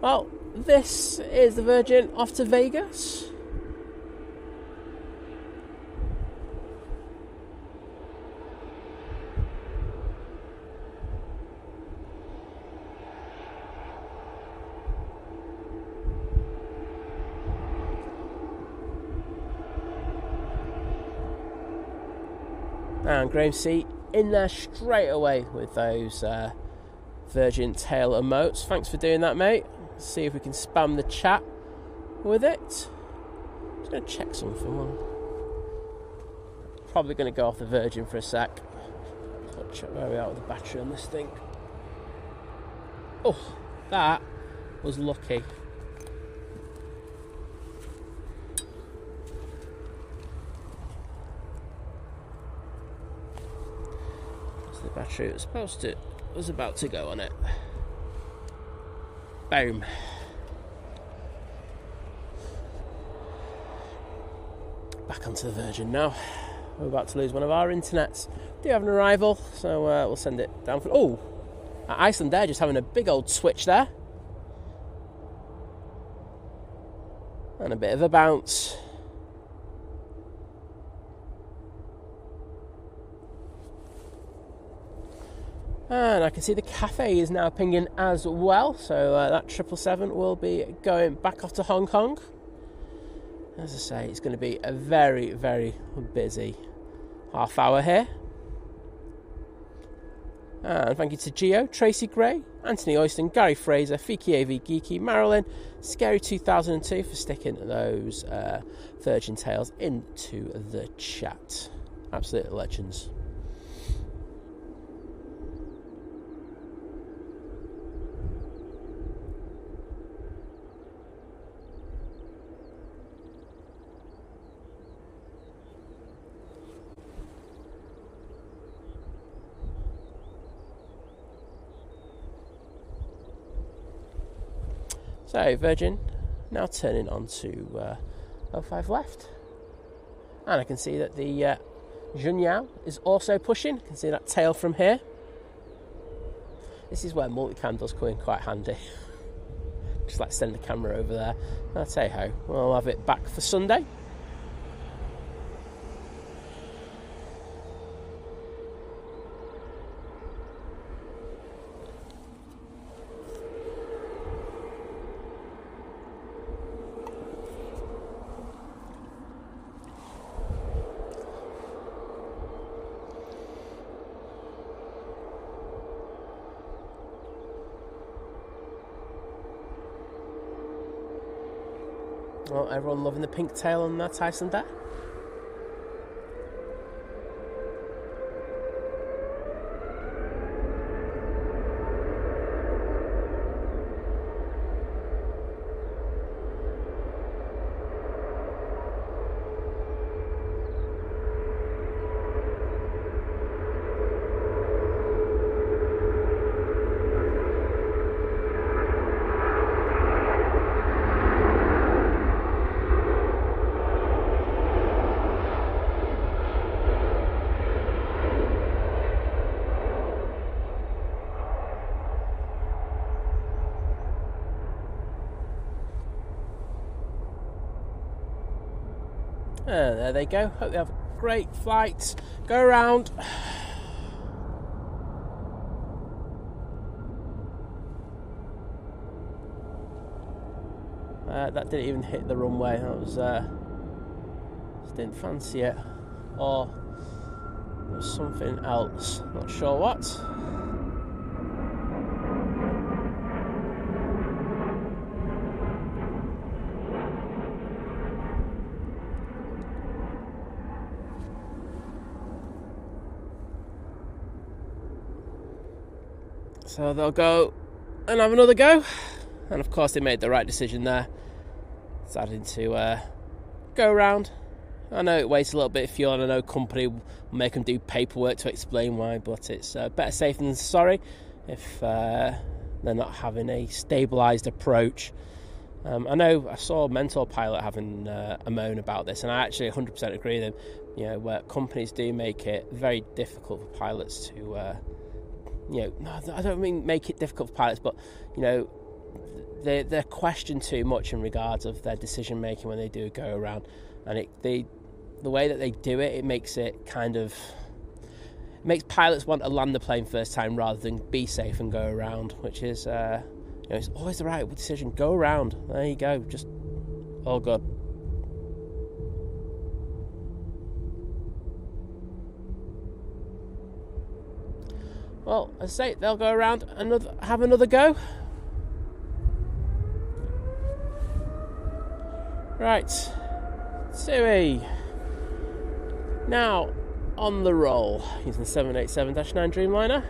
Well, this is the Virgin off to Vegas. And Graham C in there straight away with those Virgin tail emotes. Thanks for doing that, mate. See if we can spam the chat with it. Just going to check something. Probably going to go off the Virgin for a sec. Let's check where we are with the battery on this thing. Oh, that was lucky. That's the battery was about to go on it. Boom. Back onto the Virgin now. We're about to lose one of our internets. Do have an arrival, so we'll send it down for... Oh! Iceland Air just having a big old switch there. And a bit of a bounce. And I can see the Cathay is now pinging as well, so that 777 will be going back off to Hong Kong. As I say, it's going to be a very, very busy half hour here. And thank you to Gio, Tracy Gray, Anthony Oyston, Gary Fraser, Fiki AV Geeky, Marilyn, Scary 2002 for sticking those Virgin Tails into the chat. Absolute legends. So Virgin now turning on to 05 left, and I can see that the Junyao is also pushing. You can see that tail from here. This is where multicam does come in quite handy. Just like send the camera over there. I'll tell you how, we'll have it back for Sunday. Well, everyone loving the pink tail on that Tyson there. And there they go. Hope they have a great flight. Go around. That didn't even hit the runway. That was just didn't fancy it, or there was something else. Not sure what. So they'll go and have another go, and of course they made the right decision there, deciding to go around. I know it wastes a little bit of fuel, and I know company will make them do paperwork to explain why, but it's better safe than sorry if they're not having a stabilised approach. I know I saw a Mentor pilot having a moan about this, and I actually 100% agree with him. You know, where companies do make it very difficult for pilots to no, I don't mean make it difficult for pilots, but you know, they're questioned too much in regards of their decision making when they do go around, and the way that they do it, it makes pilots want to land the plane first time rather than be safe and go around, which is it's always the right decision. Go around. There you go. Just all good. Well, as I say, they'll go around and have another go. Right, Sui. Now, on the roll, using the 787-9 Dreamliner.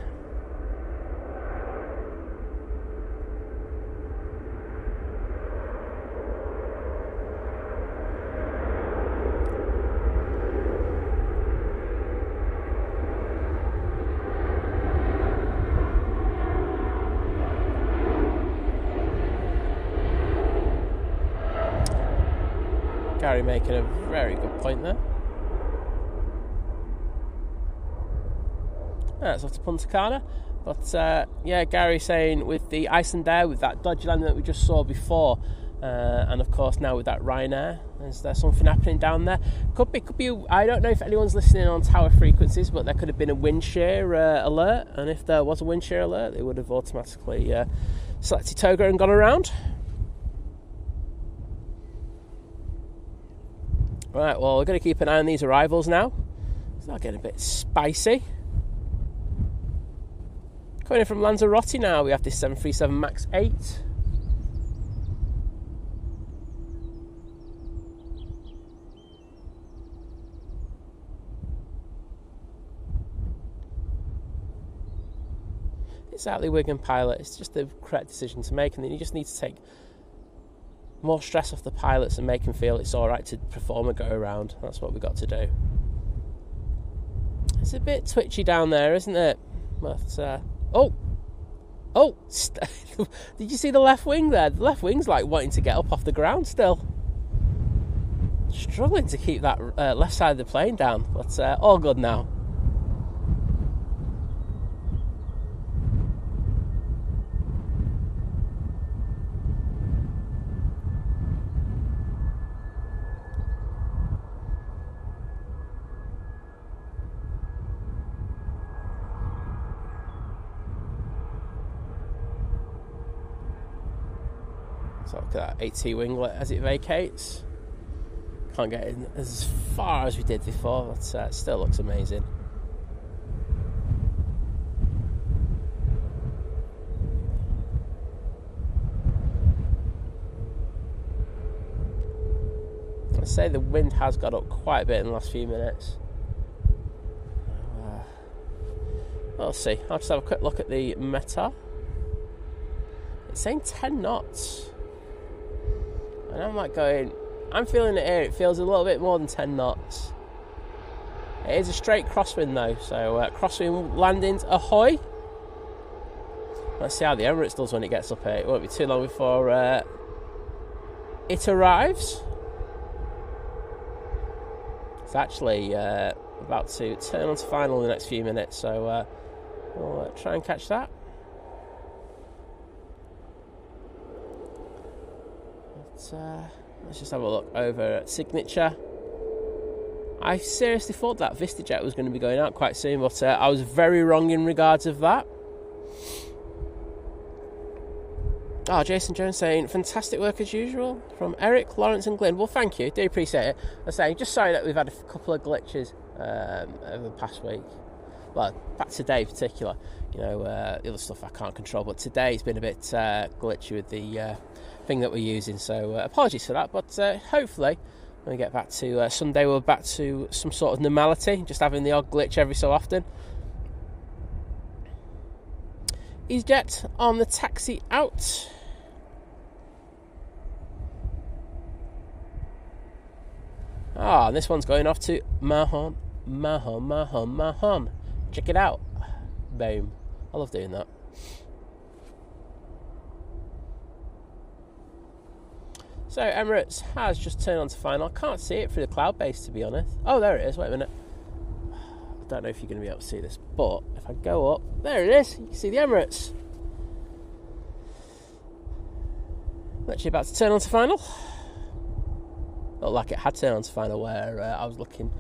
Gary making a very good point there. That's off to Punta Cana. But yeah, Gary saying with the Iceland Air, with that dodgy landing that we just saw before, and of course now with that Ryanair, is there something happening down there? Could be. I don't know if anyone's listening on tower frequencies, but there could have been a wind shear alert, and if there was a wind shear alert, they would have automatically selected Togo and gone around. Right, well, we're going to keep an eye on these arrivals now. It's not getting a bit spicy. Coming in from Lanzarote now, we have this 737 MAX 8. It's out the Wigan pilot. It's just the correct decision to make, and then you just need to take more stress off the pilots and make them feel it's all right to perform a go around. That's what we've got to do. It's a bit twitchy down there, isn't it? But Oh, did you see the left wing there? The left wing's like wanting to get up off the ground still. Struggling to keep that left side of the plane down, but all good now. So look at that AT winglet as it vacates. Can't get in as far as we did before, but it still looks amazing. I'd say the wind has got up quite a bit in the last few minutes. We'll see. I'll just have a quick look at the META. It's saying 10 knots. And I'm like going, I'm feeling it here. It feels a little bit more than 10 knots. It is a straight crosswind though, so crosswind landings ahoy. Let's see how the Emirates does when it gets up here. It won't be too long before it arrives. It's actually about to turn on to final in the next few minutes, so we'll try and catch that. Let's just have a look over at Signature. I seriously thought that VistaJet was going to be going out quite soon, but I was very wrong in regards of that. Jason Jones saying, fantastic work as usual from Eric, Lawrence and Glyn. Well, thank you, do appreciate it. I'm saying, just sorry that we've had a couple of glitches over the past week. Well, back today in particular. You know, the other stuff I can't control, but today's been a bit glitchy with the thing that we're using, so apologies for that, but hopefully when we get back to Sunday, we're back to some sort of normality, just having the odd glitch every so often. Easyjet on the taxi out. And this one's going off to Mahon. Check it out. Boom. I love doing that. So Emirates has just turned on to final. I can't see it through the cloud base, to be honest. Oh, there it is. Wait a minute. I don't know if you're going to be able to see this, but if I go up, there it is. You can see the Emirates. Literally about to turn on to final. Looked like it had turned on to final where I was looking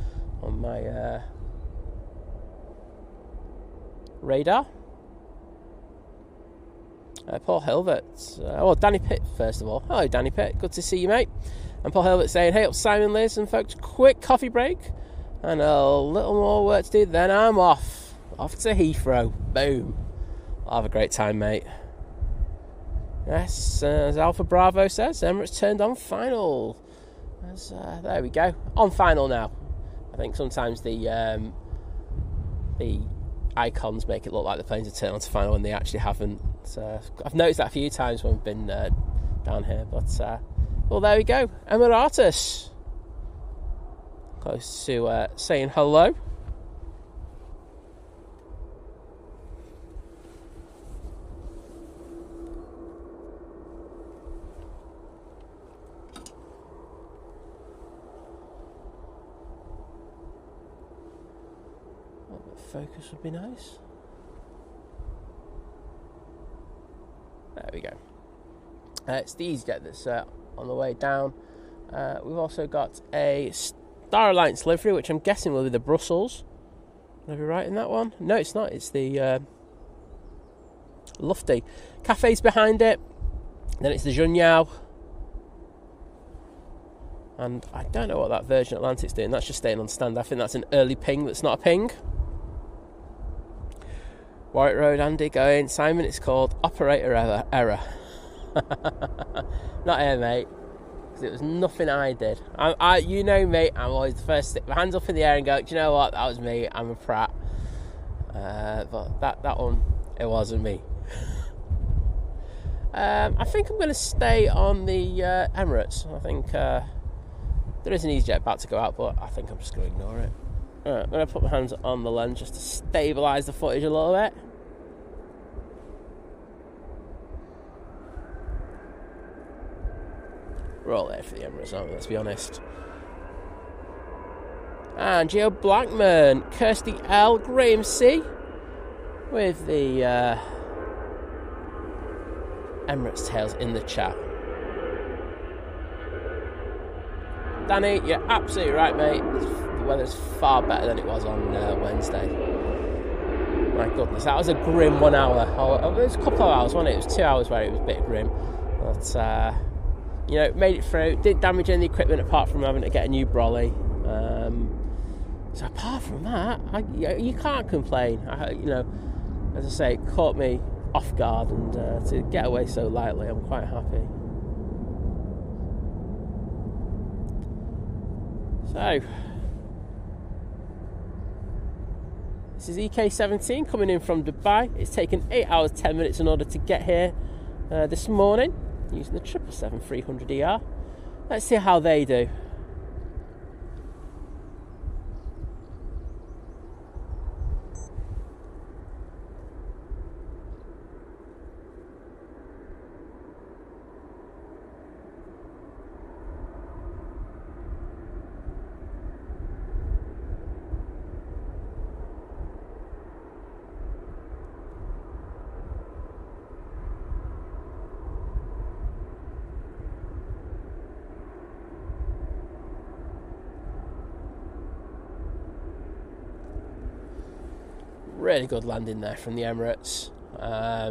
on my radar. Paul Hilbert. Danny Pitt, first of all. Hello, Danny Pitt. Good to see you, mate. And Paul Hilbert saying, hey up, Simon, Liz, and folks, quick coffee break. And a little more work to do, then I'm off. Off to Heathrow. Boom. I'll have a great time, mate. Yes, as Alpha Bravo says, Emirates turned on final. There we go. On final now. I think sometimes the icons make it look like the planes have turned on to final when they actually haven't. I've noticed that a few times when we've been down here, but well, there we go. Emirates close to saying hello. A bit of focus would be nice. There we go. It's the Easyjet that's on the way down. We've also got a Star Alliance livery, which I'm guessing will be the Brussels. Will I be right in that one? No, it's not. It's the Lufty. Cafe's behind it. Then it's the Junyao. And I don't know what that Virgin Atlantic's doing. That's just staying on stand. I think that's an early ping that's not a ping. Warwick Road, Andy going, Simon, it's called operator error. Not here, mate, because it was nothing I did. You know me, I'm always the first to stick my hands up in the air and go, do you know what, that was me, I'm a prat. But that one, it wasn't me. I think I'm going to stay on the Emirates. I think there is an Easyjet about to go out, but I think I'm just going to ignore it. Alright, I'm going to put my hands on the lens just to stabilise the footage a little bit. We're all there for the Emirates, aren't we? Let's be honest. And Geo Blackman, Kirsty L, Graham C, with the Emirates Tales in the chat. Danny, you're absolutely right, mate. The weather's far better than it was on Wednesday. My goodness, that was a grim 1 hour. Oh, it was a couple of hours, wasn't it? It was 2 hours where it was a bit grim. But, you know, made it through. Didn't damage any equipment apart from having to get a new brolly. So apart from that, you can't complain. You know, as I say, it caught me off guard, and to get away so lightly, I'm quite happy. So, this is EK17 coming in from Dubai. It's taken 8 hours 10 minutes in order to get here this morning using the 777-300ER. Let's see how they do. Really good landing there from the Emirates. I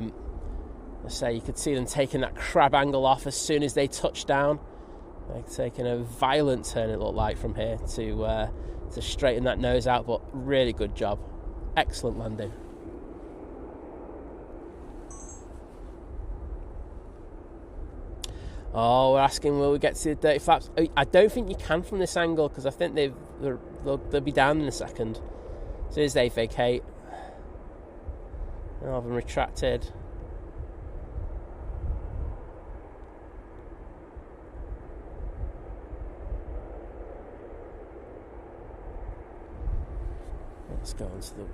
say you could see them taking that crab angle off as soon as they touched down. They're taking a violent turn, it looked like, from here to straighten that nose out, but really good job. Excellent landing. Oh, we're asking, will we get to the dirty flaps? I don't think you can from this angle, because I think they'll be down in a second. As soon as they vacate, I'll have them retracted. Let's go on to the...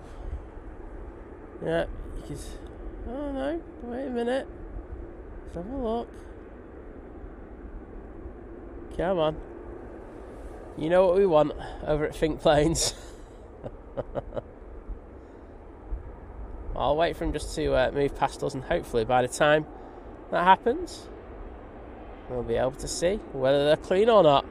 Yeah, you can... Oh no, wait a minute. Let's have a look. Come on. You know what we want over at Think Planes. I'll wait for him just to move past us, and hopefully by the time that happens, we'll be able to see whether they're clean or not.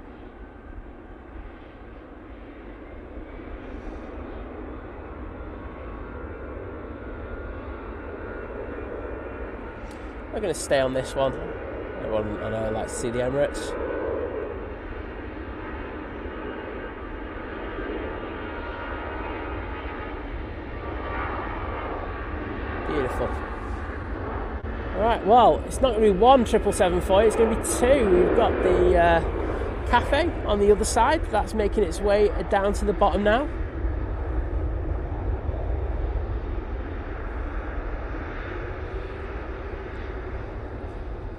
We're going to stay on this one. Everyone I know likes to see the Emirates. Beautiful. Alright, well, it's not going to be one 777 it's going to be two. We've got the Cathay on the other side. That's making its way down to the bottom now.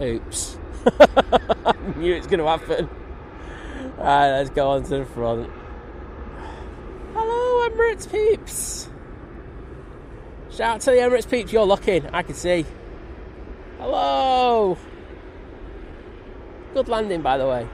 Oops. I knew it was going to happen. Alright, let's go on to the front. Hello, Emirates peeps. Shout out to the Emirates peeps, you're looking, I can see. Hello. Good landing, by the way.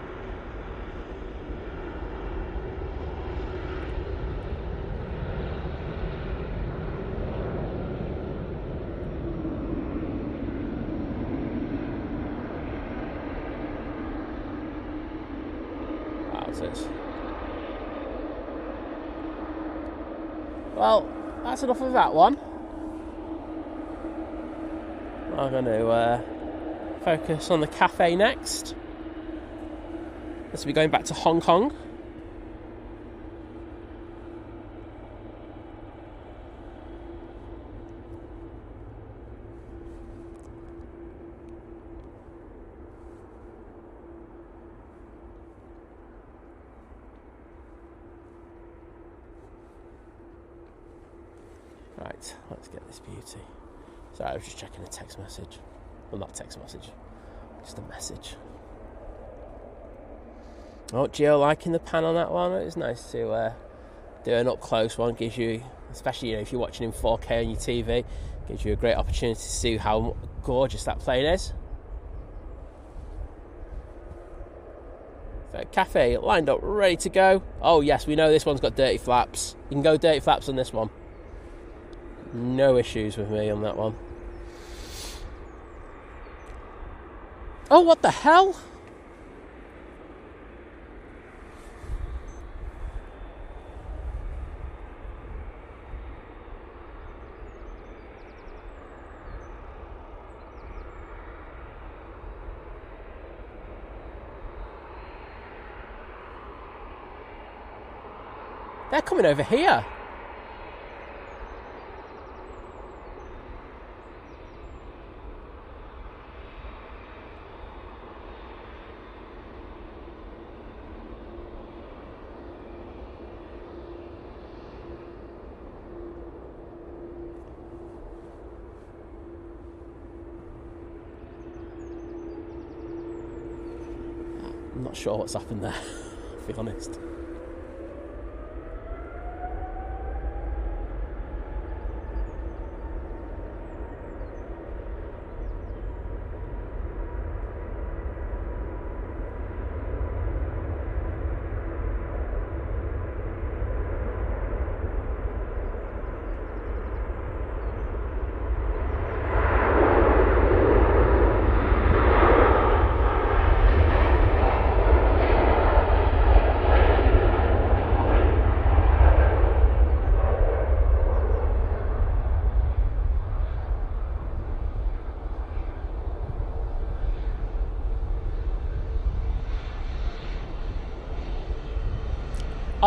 Well, that's enough of that one. I'm going to focus on the Cathay next. This will be going back to Hong Kong. Right, let's get this beauty. Sorry, I was just checking a text message. Well, not text message, just a message. Oh, Gio liking the pan on that one. It's nice to do an up close one. Gives you, especially if you're watching in 4K on your TV, gives you a great opportunity to see how gorgeous that plane is. Cathay lined up, ready to go. Oh yes, we know this one's got dirty flaps. You can go dirty flaps on this one. No issues with me on that one. Oh, what the hell? They're coming over here. I'm not sure what's happened there, to be honest.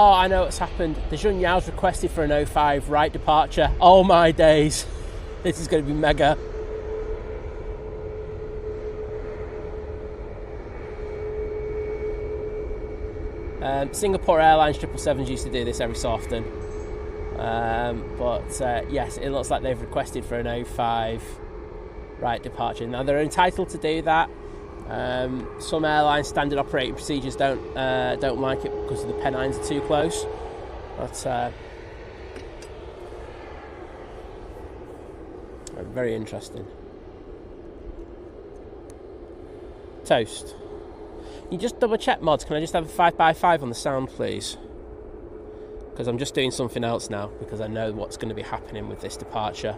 Oh, I know what's happened. The Junyao's requested for an 05 right departure. Oh my days. This is going to be mega. Singapore Airlines 777s used to do this every so often. Yes, it looks like they've requested for an 05 right departure. Now, they're entitled to do that. Some airlines' standard operating procedures don't like it because the pennines are too close. But very interesting. Toast. You just double check, mods. Can I just have a 5x5 on the sound, please? Because I'm just doing something else now because I know what's going to be happening with this departure.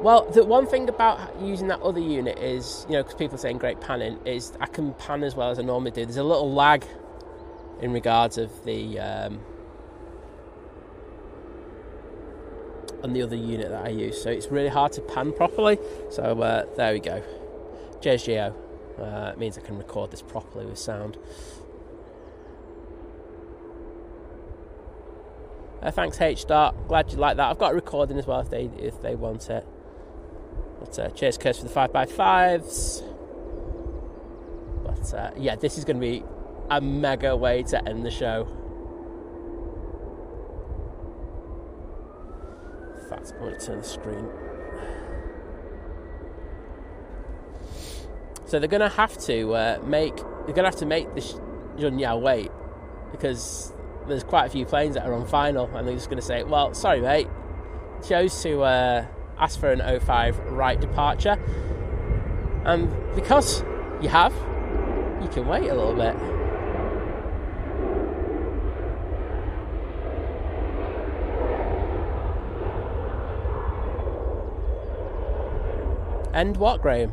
Well, the one thing about using that other unit is, you know, because people are saying great panning, is I can pan as well as I normally do. There's a little lag in regards of the on the other unit that I use, so it's really hard to pan properly. So there we go. Cheers, Geo. It means I can record this properly with sound. Thanks, H-Dart. Glad you like that. I've got a recording as well if they want it. But cheers, Curse, for the 5x5s. But yeah, this is going to be a mega way to end the show. In fact, I'm going to turn the screen. So they're going to have to make this Junyao wait, because there's quite a few planes that are on final, and they're just going to say, well, sorry mate, chose to ask for an 05 right departure, and because you can wait a little bit. And what, Graham?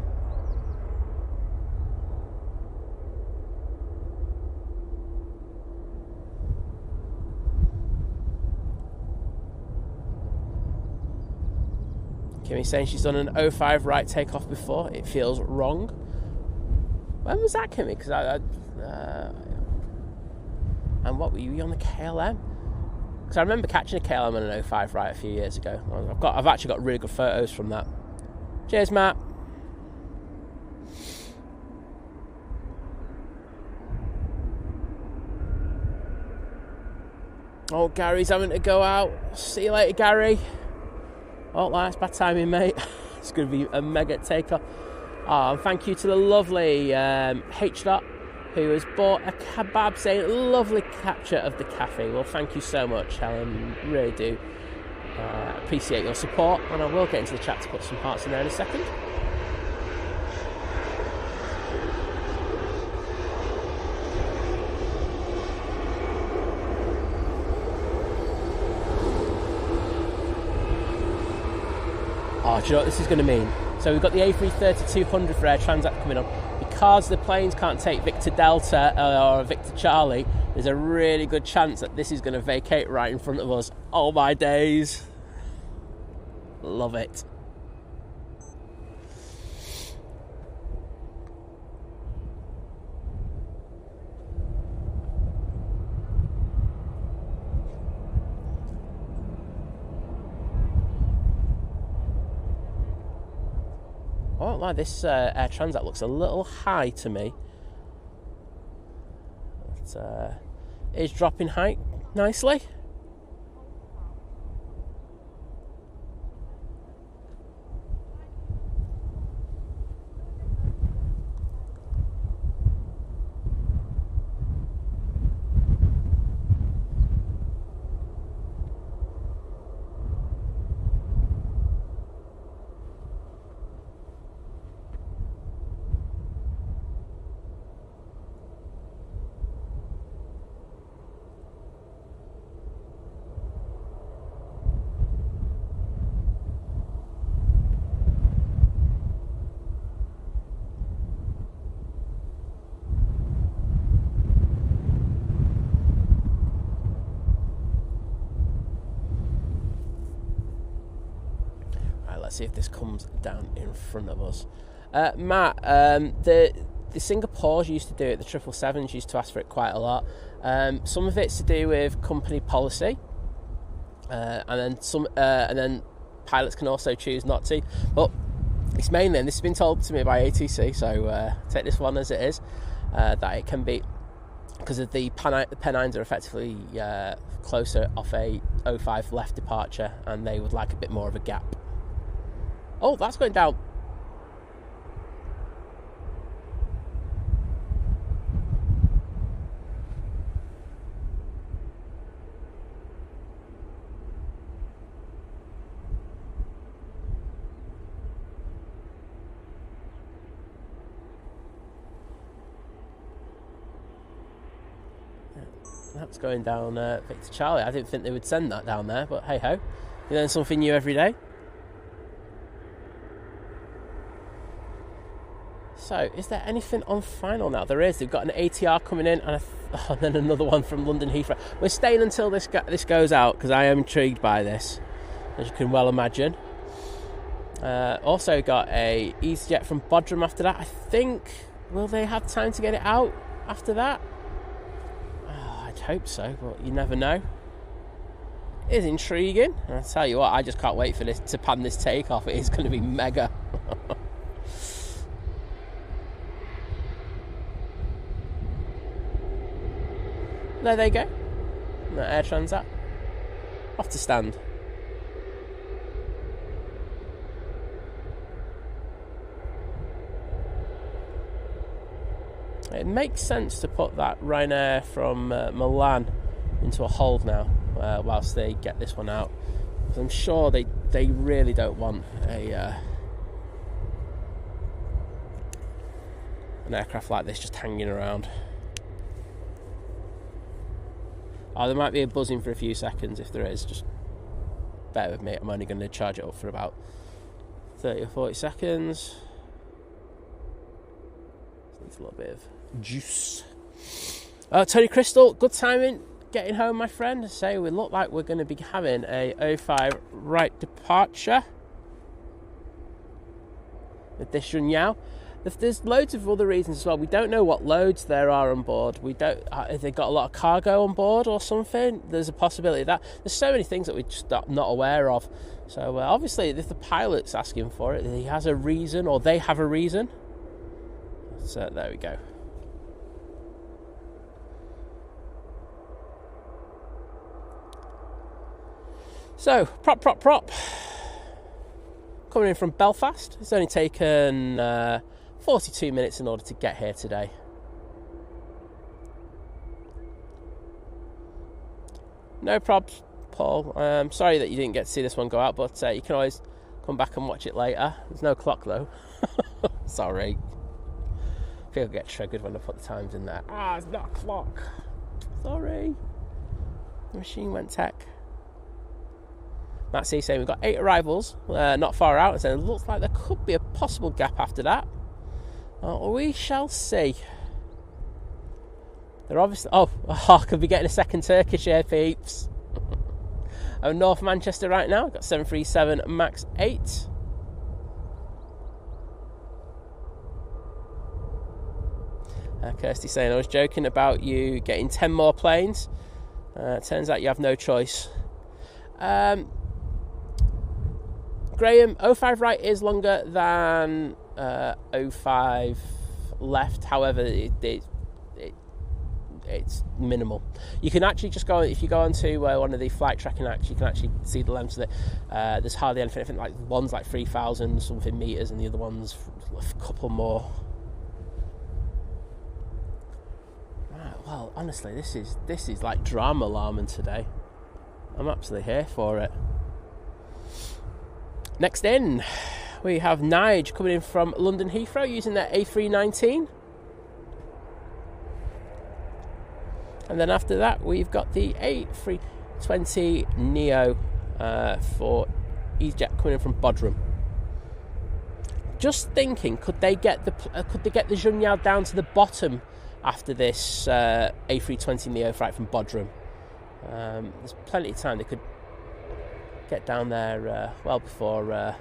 Kimmy's saying she's done an 05 right takeoff before. It feels wrong. When was that, Kimmy? Because and what were you on the KLM? Because I remember catching a KLM on an 05 right a few years ago. I've actually got really good photos from that. Cheers, Matt. Oh, Gary's having to go out. See you later, Gary. Oh, that's bad timing, mate. It's going to be a mega takeoff. Oh, and thank you to the lovely H-Dot, who has bought a kebab, saying lovely capture of the cafe. Well, thank you so much, Helen. Really do Appreciate your support, and I will get into the chat to put some hearts in there in a second. Oh, do you know what this is going to mean? So we've got the A330-200 for Air Transat coming on. Because the planes can't take Victor Delta or Victor Charlie, there's a really good chance that this is going to vacate right in front of us. Oh my days. Love it. Oh, wow, this Air Transat looks a little high to me. It is dropping height nicely. Let's see if this comes down in front of us. Matt, the Singapores used to do it, the 777s used to ask for it quite a lot. Some of it's to do with company policy, and then pilots can also choose not to. But it's mainly, and this has been told to me by ATC, so take this one as it is, that it can be because of the Pennines are effectively closer off a 05 left departure, and they would like a bit more of a gap. Oh, that's going down. That's going down Victor Charlie. I didn't think they would send that down there, but hey ho. You learn something new every day. So, is there anything on final now? There is. They've got an ATR coming in, and then another one from London Heathrow. We're staying until this goes out, because I am intrigued by this, as you can well imagine. Also got a Easyjet from Bodrum after that. I think, will they have time to get it out after that? Oh, I'd hope so, but you never know. It is intriguing. And I'll tell you what, I just can't wait for this to pan this takeoff. It is going to be mega. There they go. Air Transat. Off to stand. It makes sense to put that Ryanair from Milan into a hold now, whilst they get this one out. Because I'm sure they really don't want an aircraft like this just hanging around. Oh, there might be a buzzing for a few seconds. If there is, just bear with me. I'm only going to charge it up for about 30 or 40 seconds. Needs a little bit of juice. Tony Crystal, good timing getting home, my friend. Say we look like we're going to be having a 05 right departure with this Yunyao. There's loads of other reasons as well. We don't know what loads there are on board. We don't. If they've got a lot of cargo on board or something, there's a possibility of that. There's so many things that we're just not aware of. So obviously, if the pilot's asking for it, he has a reason, or they have a reason. So there we go. So prop. Coming in from Belfast. It's only taken 42 minutes in order to get here today. No probs. Paul. Sorry that you didn't get to see this one go out, but you can always come back and watch it later. There's no clock though. Sorry. People get triggered when I put the times in there. It's not a clock. Sorry. The machine went tech. Matt C saying we've got 8 arrivals, not far out, and so it looks like there could be a possible gap after that. We shall see. They're obviously... I could be getting a second Turkish here, peeps. I'm in North Manchester right now. I've got 737 MAX 8. Kirsty saying, I was joking about you getting 10 more planes. Turns out you have no choice. Graham, 05 right is longer than 05 left. However, it's minimal. You can actually just go, if you go onto one of the flight tracking apps, you can actually see the length of it. There's hardly anything. I think like one's like 3,000 something meters, and the other one's a couple more. Right, well, honestly, this is like drama alarming today. I'm absolutely here for it. Next in, we have Nige coming in from London Heathrow using their A319. And then after that, we've got the A320neo for Easyjet coming in from Bodrum. Just thinking, could they get the Junyao down to the bottom after this A320neo flight from Bodrum? There's plenty of time. They could get down there well before the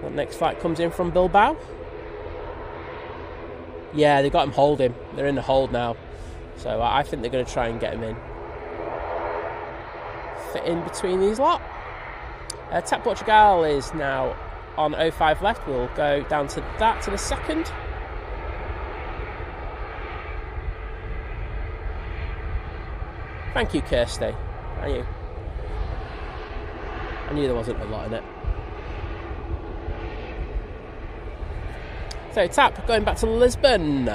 next flight comes in from Bilbao. Yeah, they got him holding. They're in the hold now, so I think they're going to try and get him in, fit in between these lot. TAP Portugal is now on 05 left. We'll go down to that to the second. Thank you, Kirsty. I knew there wasn't a lot in it. So TAP going back to Lisbon.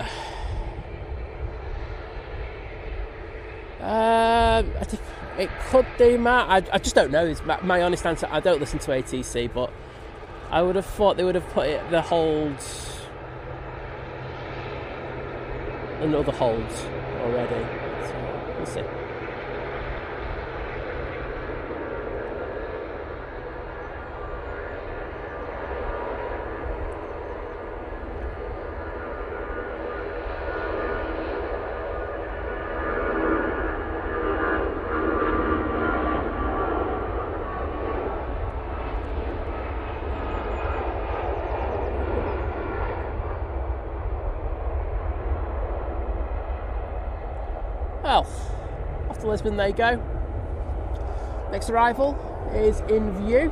I think it could do, Matt. I just don't know. It's my honest answer. I don't listen to ATC, but I would have thought they would have put the holds, another holds already. So we'll see. Well, off to Lisbon they go. Next arrival is in view.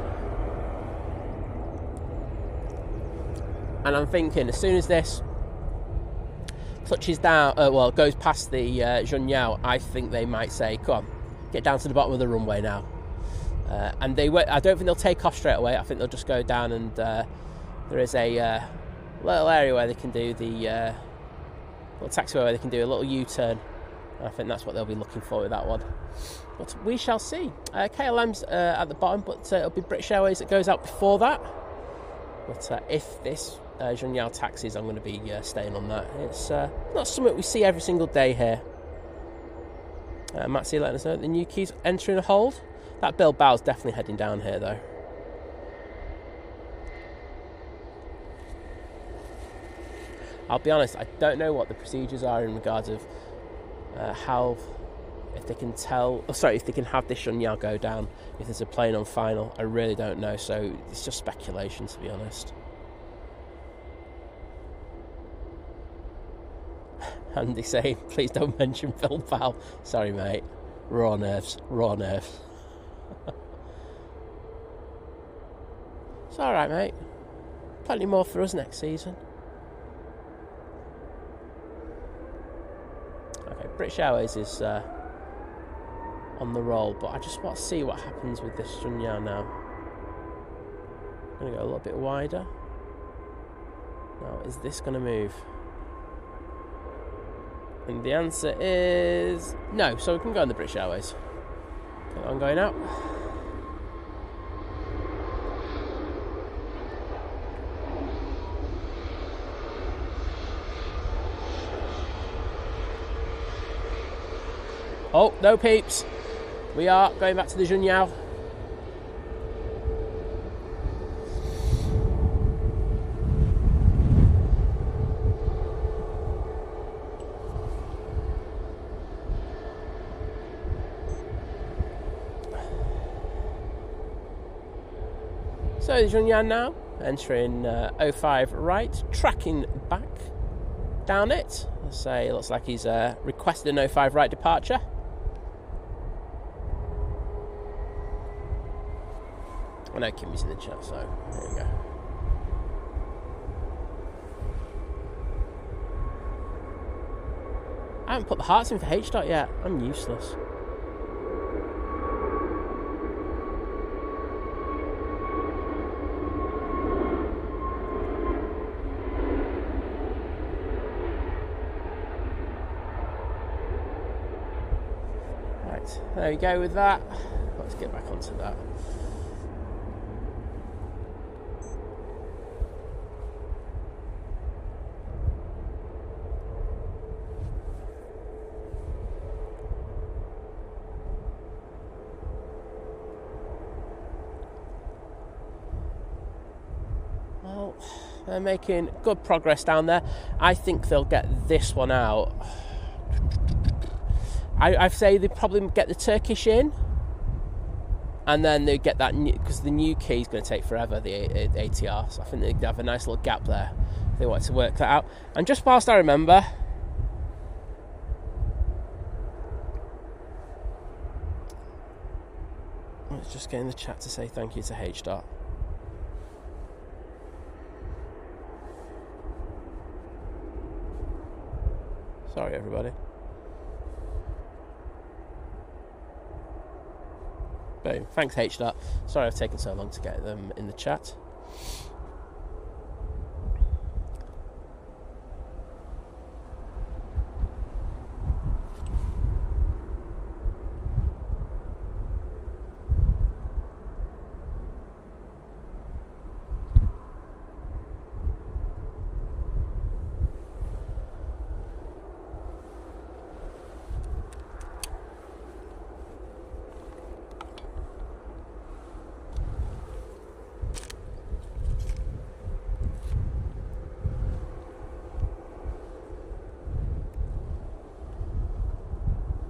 And I'm thinking, as soon as this touches down, goes past the Junyao, I think they might say, come on, get down to the bottom of the runway now. And I don't think they'll take off straight away. I think they'll just go down, and there is a little area where they can do the little taxiway where they can do a little U-turn. I think that's what they'll be looking for with that one. But we shall see. KLM's at the bottom, but it'll be British Airways that goes out before that. But if this Junyao taxis, I'm going to be staying on that. It's not something we see every single day here. Matt C letting us know the new keys entering a hold. That Bilbao's definitely heading down here though. I'll be honest, I don't know what the procedures are in regards of if they can if they can have this Junyao go down if there's a plane on final. I really don't know, so it's just speculation, to be honest. Andy saying, please don't mention Bilbao. Sorry, mate. Raw nerves. It's alright, mate. Plenty more for us next season. British Airways is on the roll, but I just want to see what happens with this Junyao now. I'm going to go a little bit wider. Now, is this going to move? And the answer is no, so we can go on the British Airways. Okay, I'm going out. Oh, no peeps. We are going back to the Junyao. So the Junyao now, entering 05 right, tracking back down it. Let's say it looks like he's requested an 05 right departure. I know Kimmy's in the chat, so there we go. I haven't put the hearts in for H-Dot yet. I'm useless. Right, there we go with that. Let's get back onto that. They're making good progress down there. I think they'll get this one out. I say they probably get the Turkish in, and then they get that new, because the new key is going to take forever, the ATR. So I think they have a nice little gap there. They want to work that out. And just whilst I remember, let's just get in the chat to say thank you to H-Dot. Sorry, everybody. Boom. Thanks, H-Dot. Sorry I've taken so long to get them in the chat.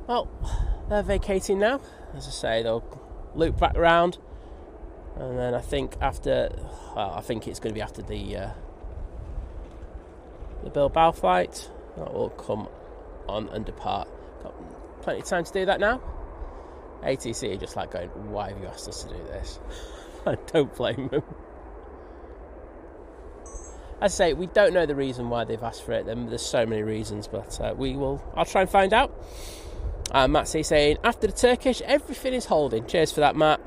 Well, they're vacating now. As I say, they'll loop back around, and then I think after, well, I think it's going to be after the Bilbao flight that will come on and depart. Got plenty of time to do that now. ATC are just like going, why have you asked us to do this? I don't blame them. As I say, we don't know the reason why they've asked for it. There's so many reasons, but I'll try and find out. Matt C saying, after the Turkish, everything is holding. Cheers for that, Matt.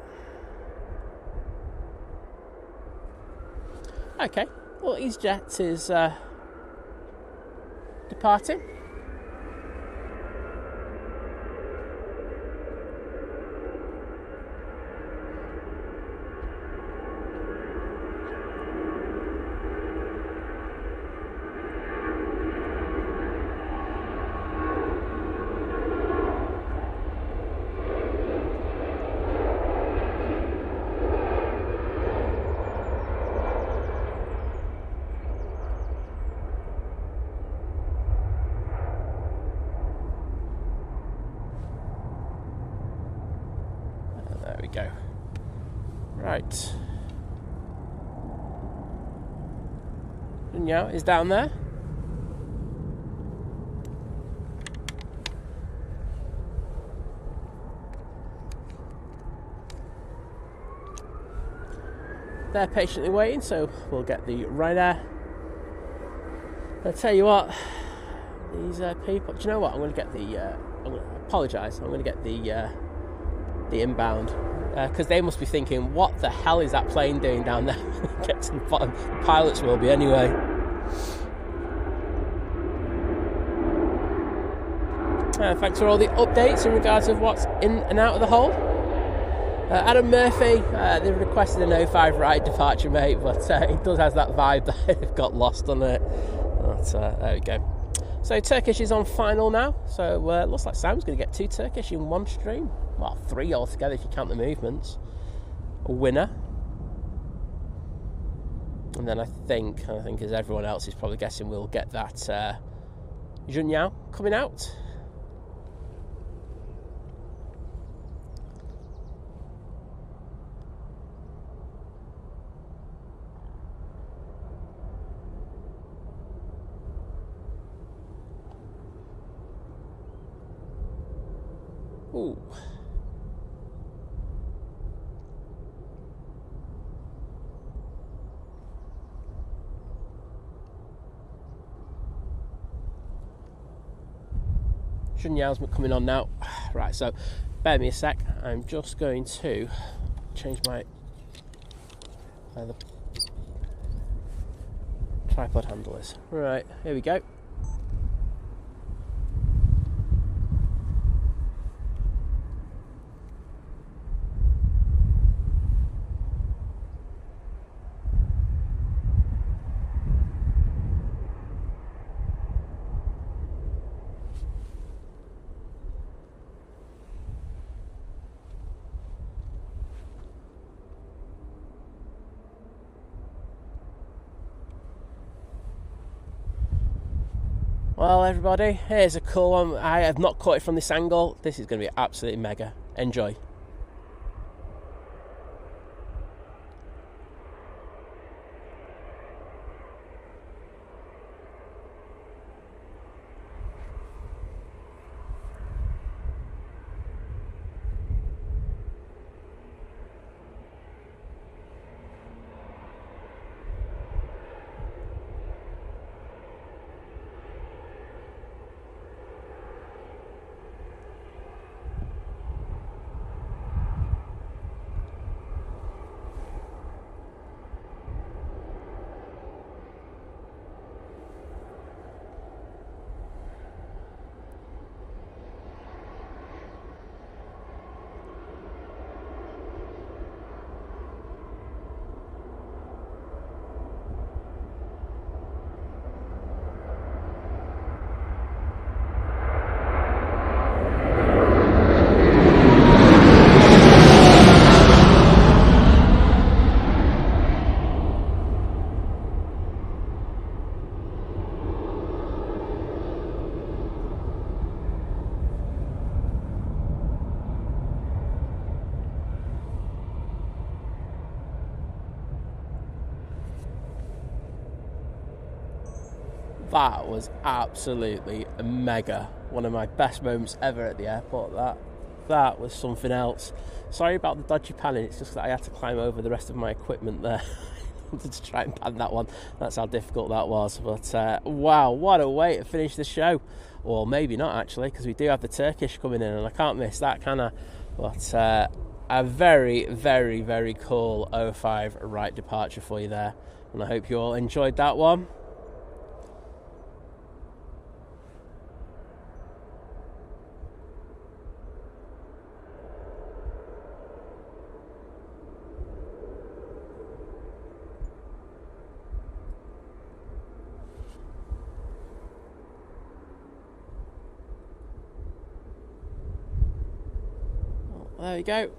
Okay, well, Easyjet is departing. Go. Right. Junyao is down there. They're patiently waiting, so we'll get the Ryanair. I'll tell you what, these people. Do you know what? I'm going to get the. I'm going to apologise. I'm going to get the inbound. Because they must be thinking, what the hell is that plane doing down there? Get to the bottom. The pilots will be anyway. Thanks for all the updates in regards of what's in and out of the hold. Adam Murphy, they've requested an 05 right departure, mate, but it does have that vibe that they've got lost on it. But, there we go. So Turkish is on final now, so looks like Sam's going to get 2 Turkish in one stream. Well, 3 altogether if you count the movements. A winner. And then I think as everyone else is probably guessing, we'll get that Junyao coming out. Ooh. Shunyao's coming on now. Right, so bear me a sec. I'm just going to change my the tripod handlers. Right, here we go. Well, everybody, here's a cool one. I have not caught it from this angle. This is going to be absolutely mega. Enjoy. That was absolutely mega. One of my best moments ever at the airport. That was something else. Sorry about the dodgy panning, it's just that I had to climb over the rest of my equipment there to try and pan that one. That's how difficult that was. But wow, what a way to finish the show. Or maybe not actually, because we do have the Turkish coming in and I can't miss that, can I? But a very, very, very cool 05 right departure for you there. And I hope you all enjoyed that one. There you go.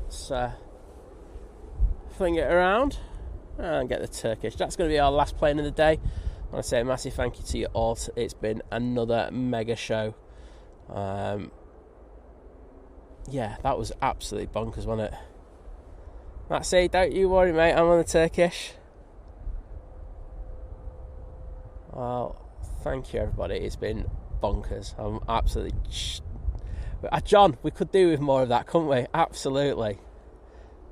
Let's fling it around and get the Turkish. That's going to be our last plane of the day. I want to say a massive thank you to you all. It's been another mega show. Yeah, that was absolutely bonkers, wasn't it? That's it, don't you worry, mate. I'm on the Turkish. Well, thank you, everybody. It's been bonkers. I'm absolutely... John, we could do with more of that, couldn't we? Absolutely.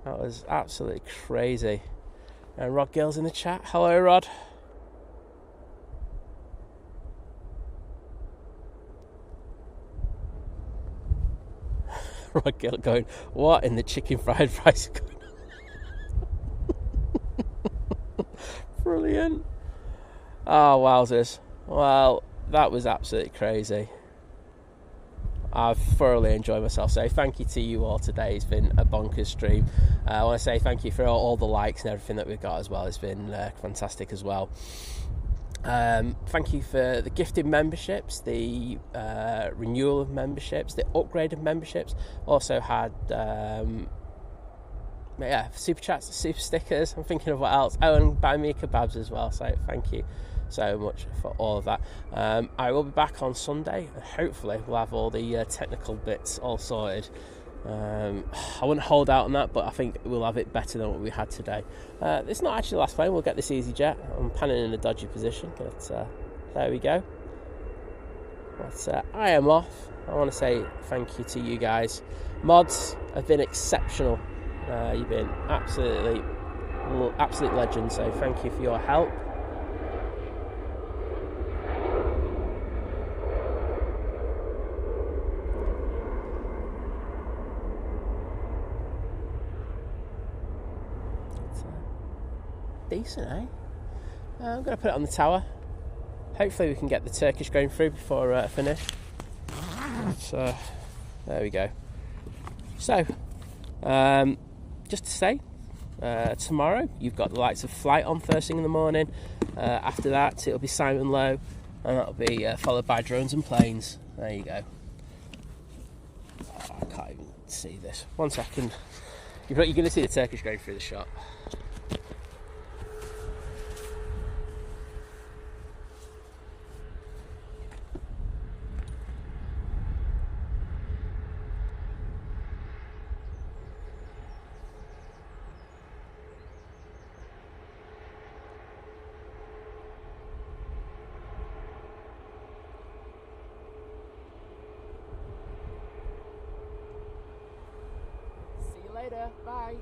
That was absolutely crazy. And Rod Gill's in the chat. Hello, Rod. Rod Gill going, what in the chicken fried rice is going on? Brilliant. Oh, wowzers. Well, that was absolutely crazy. I've thoroughly enjoyed myself. So thank you to you all today. It's been a bonkers stream. I want to say thank you for all the likes and everything that we've got as well. It's been fantastic as well. Thank you for the gifted memberships, the renewal of memberships, the upgrade of memberships. Also had super chats, super stickers. I'm thinking of what else. Oh, and buy me kebabs as well. So thank you so much for all of that. I will be back on Sunday, and hopefully we'll have all the technical bits all sorted. I wouldn't hold out on that, but I think we'll have it better than what we had today. It's not actually the last plane. We'll get this Easyjet. I'm panning in a dodgy position, but there we go. But I am off. I want to say thank you to you guys. Mods have been exceptional. You've been absolute legends, so thank you for your help. Decent, eh? I'm going to put it on the tower. Hopefully we can get the Turkish going through before I finish. So there we go. So just to say, tomorrow you've got the likes of Flight on first thing in the morning. After that it'll be Simon Lowe, and that'll be followed by Drones and Planes. There you go. Oh, I can't even see this. 1 second. You're going to see the Turkish going through the shot. Later, bye.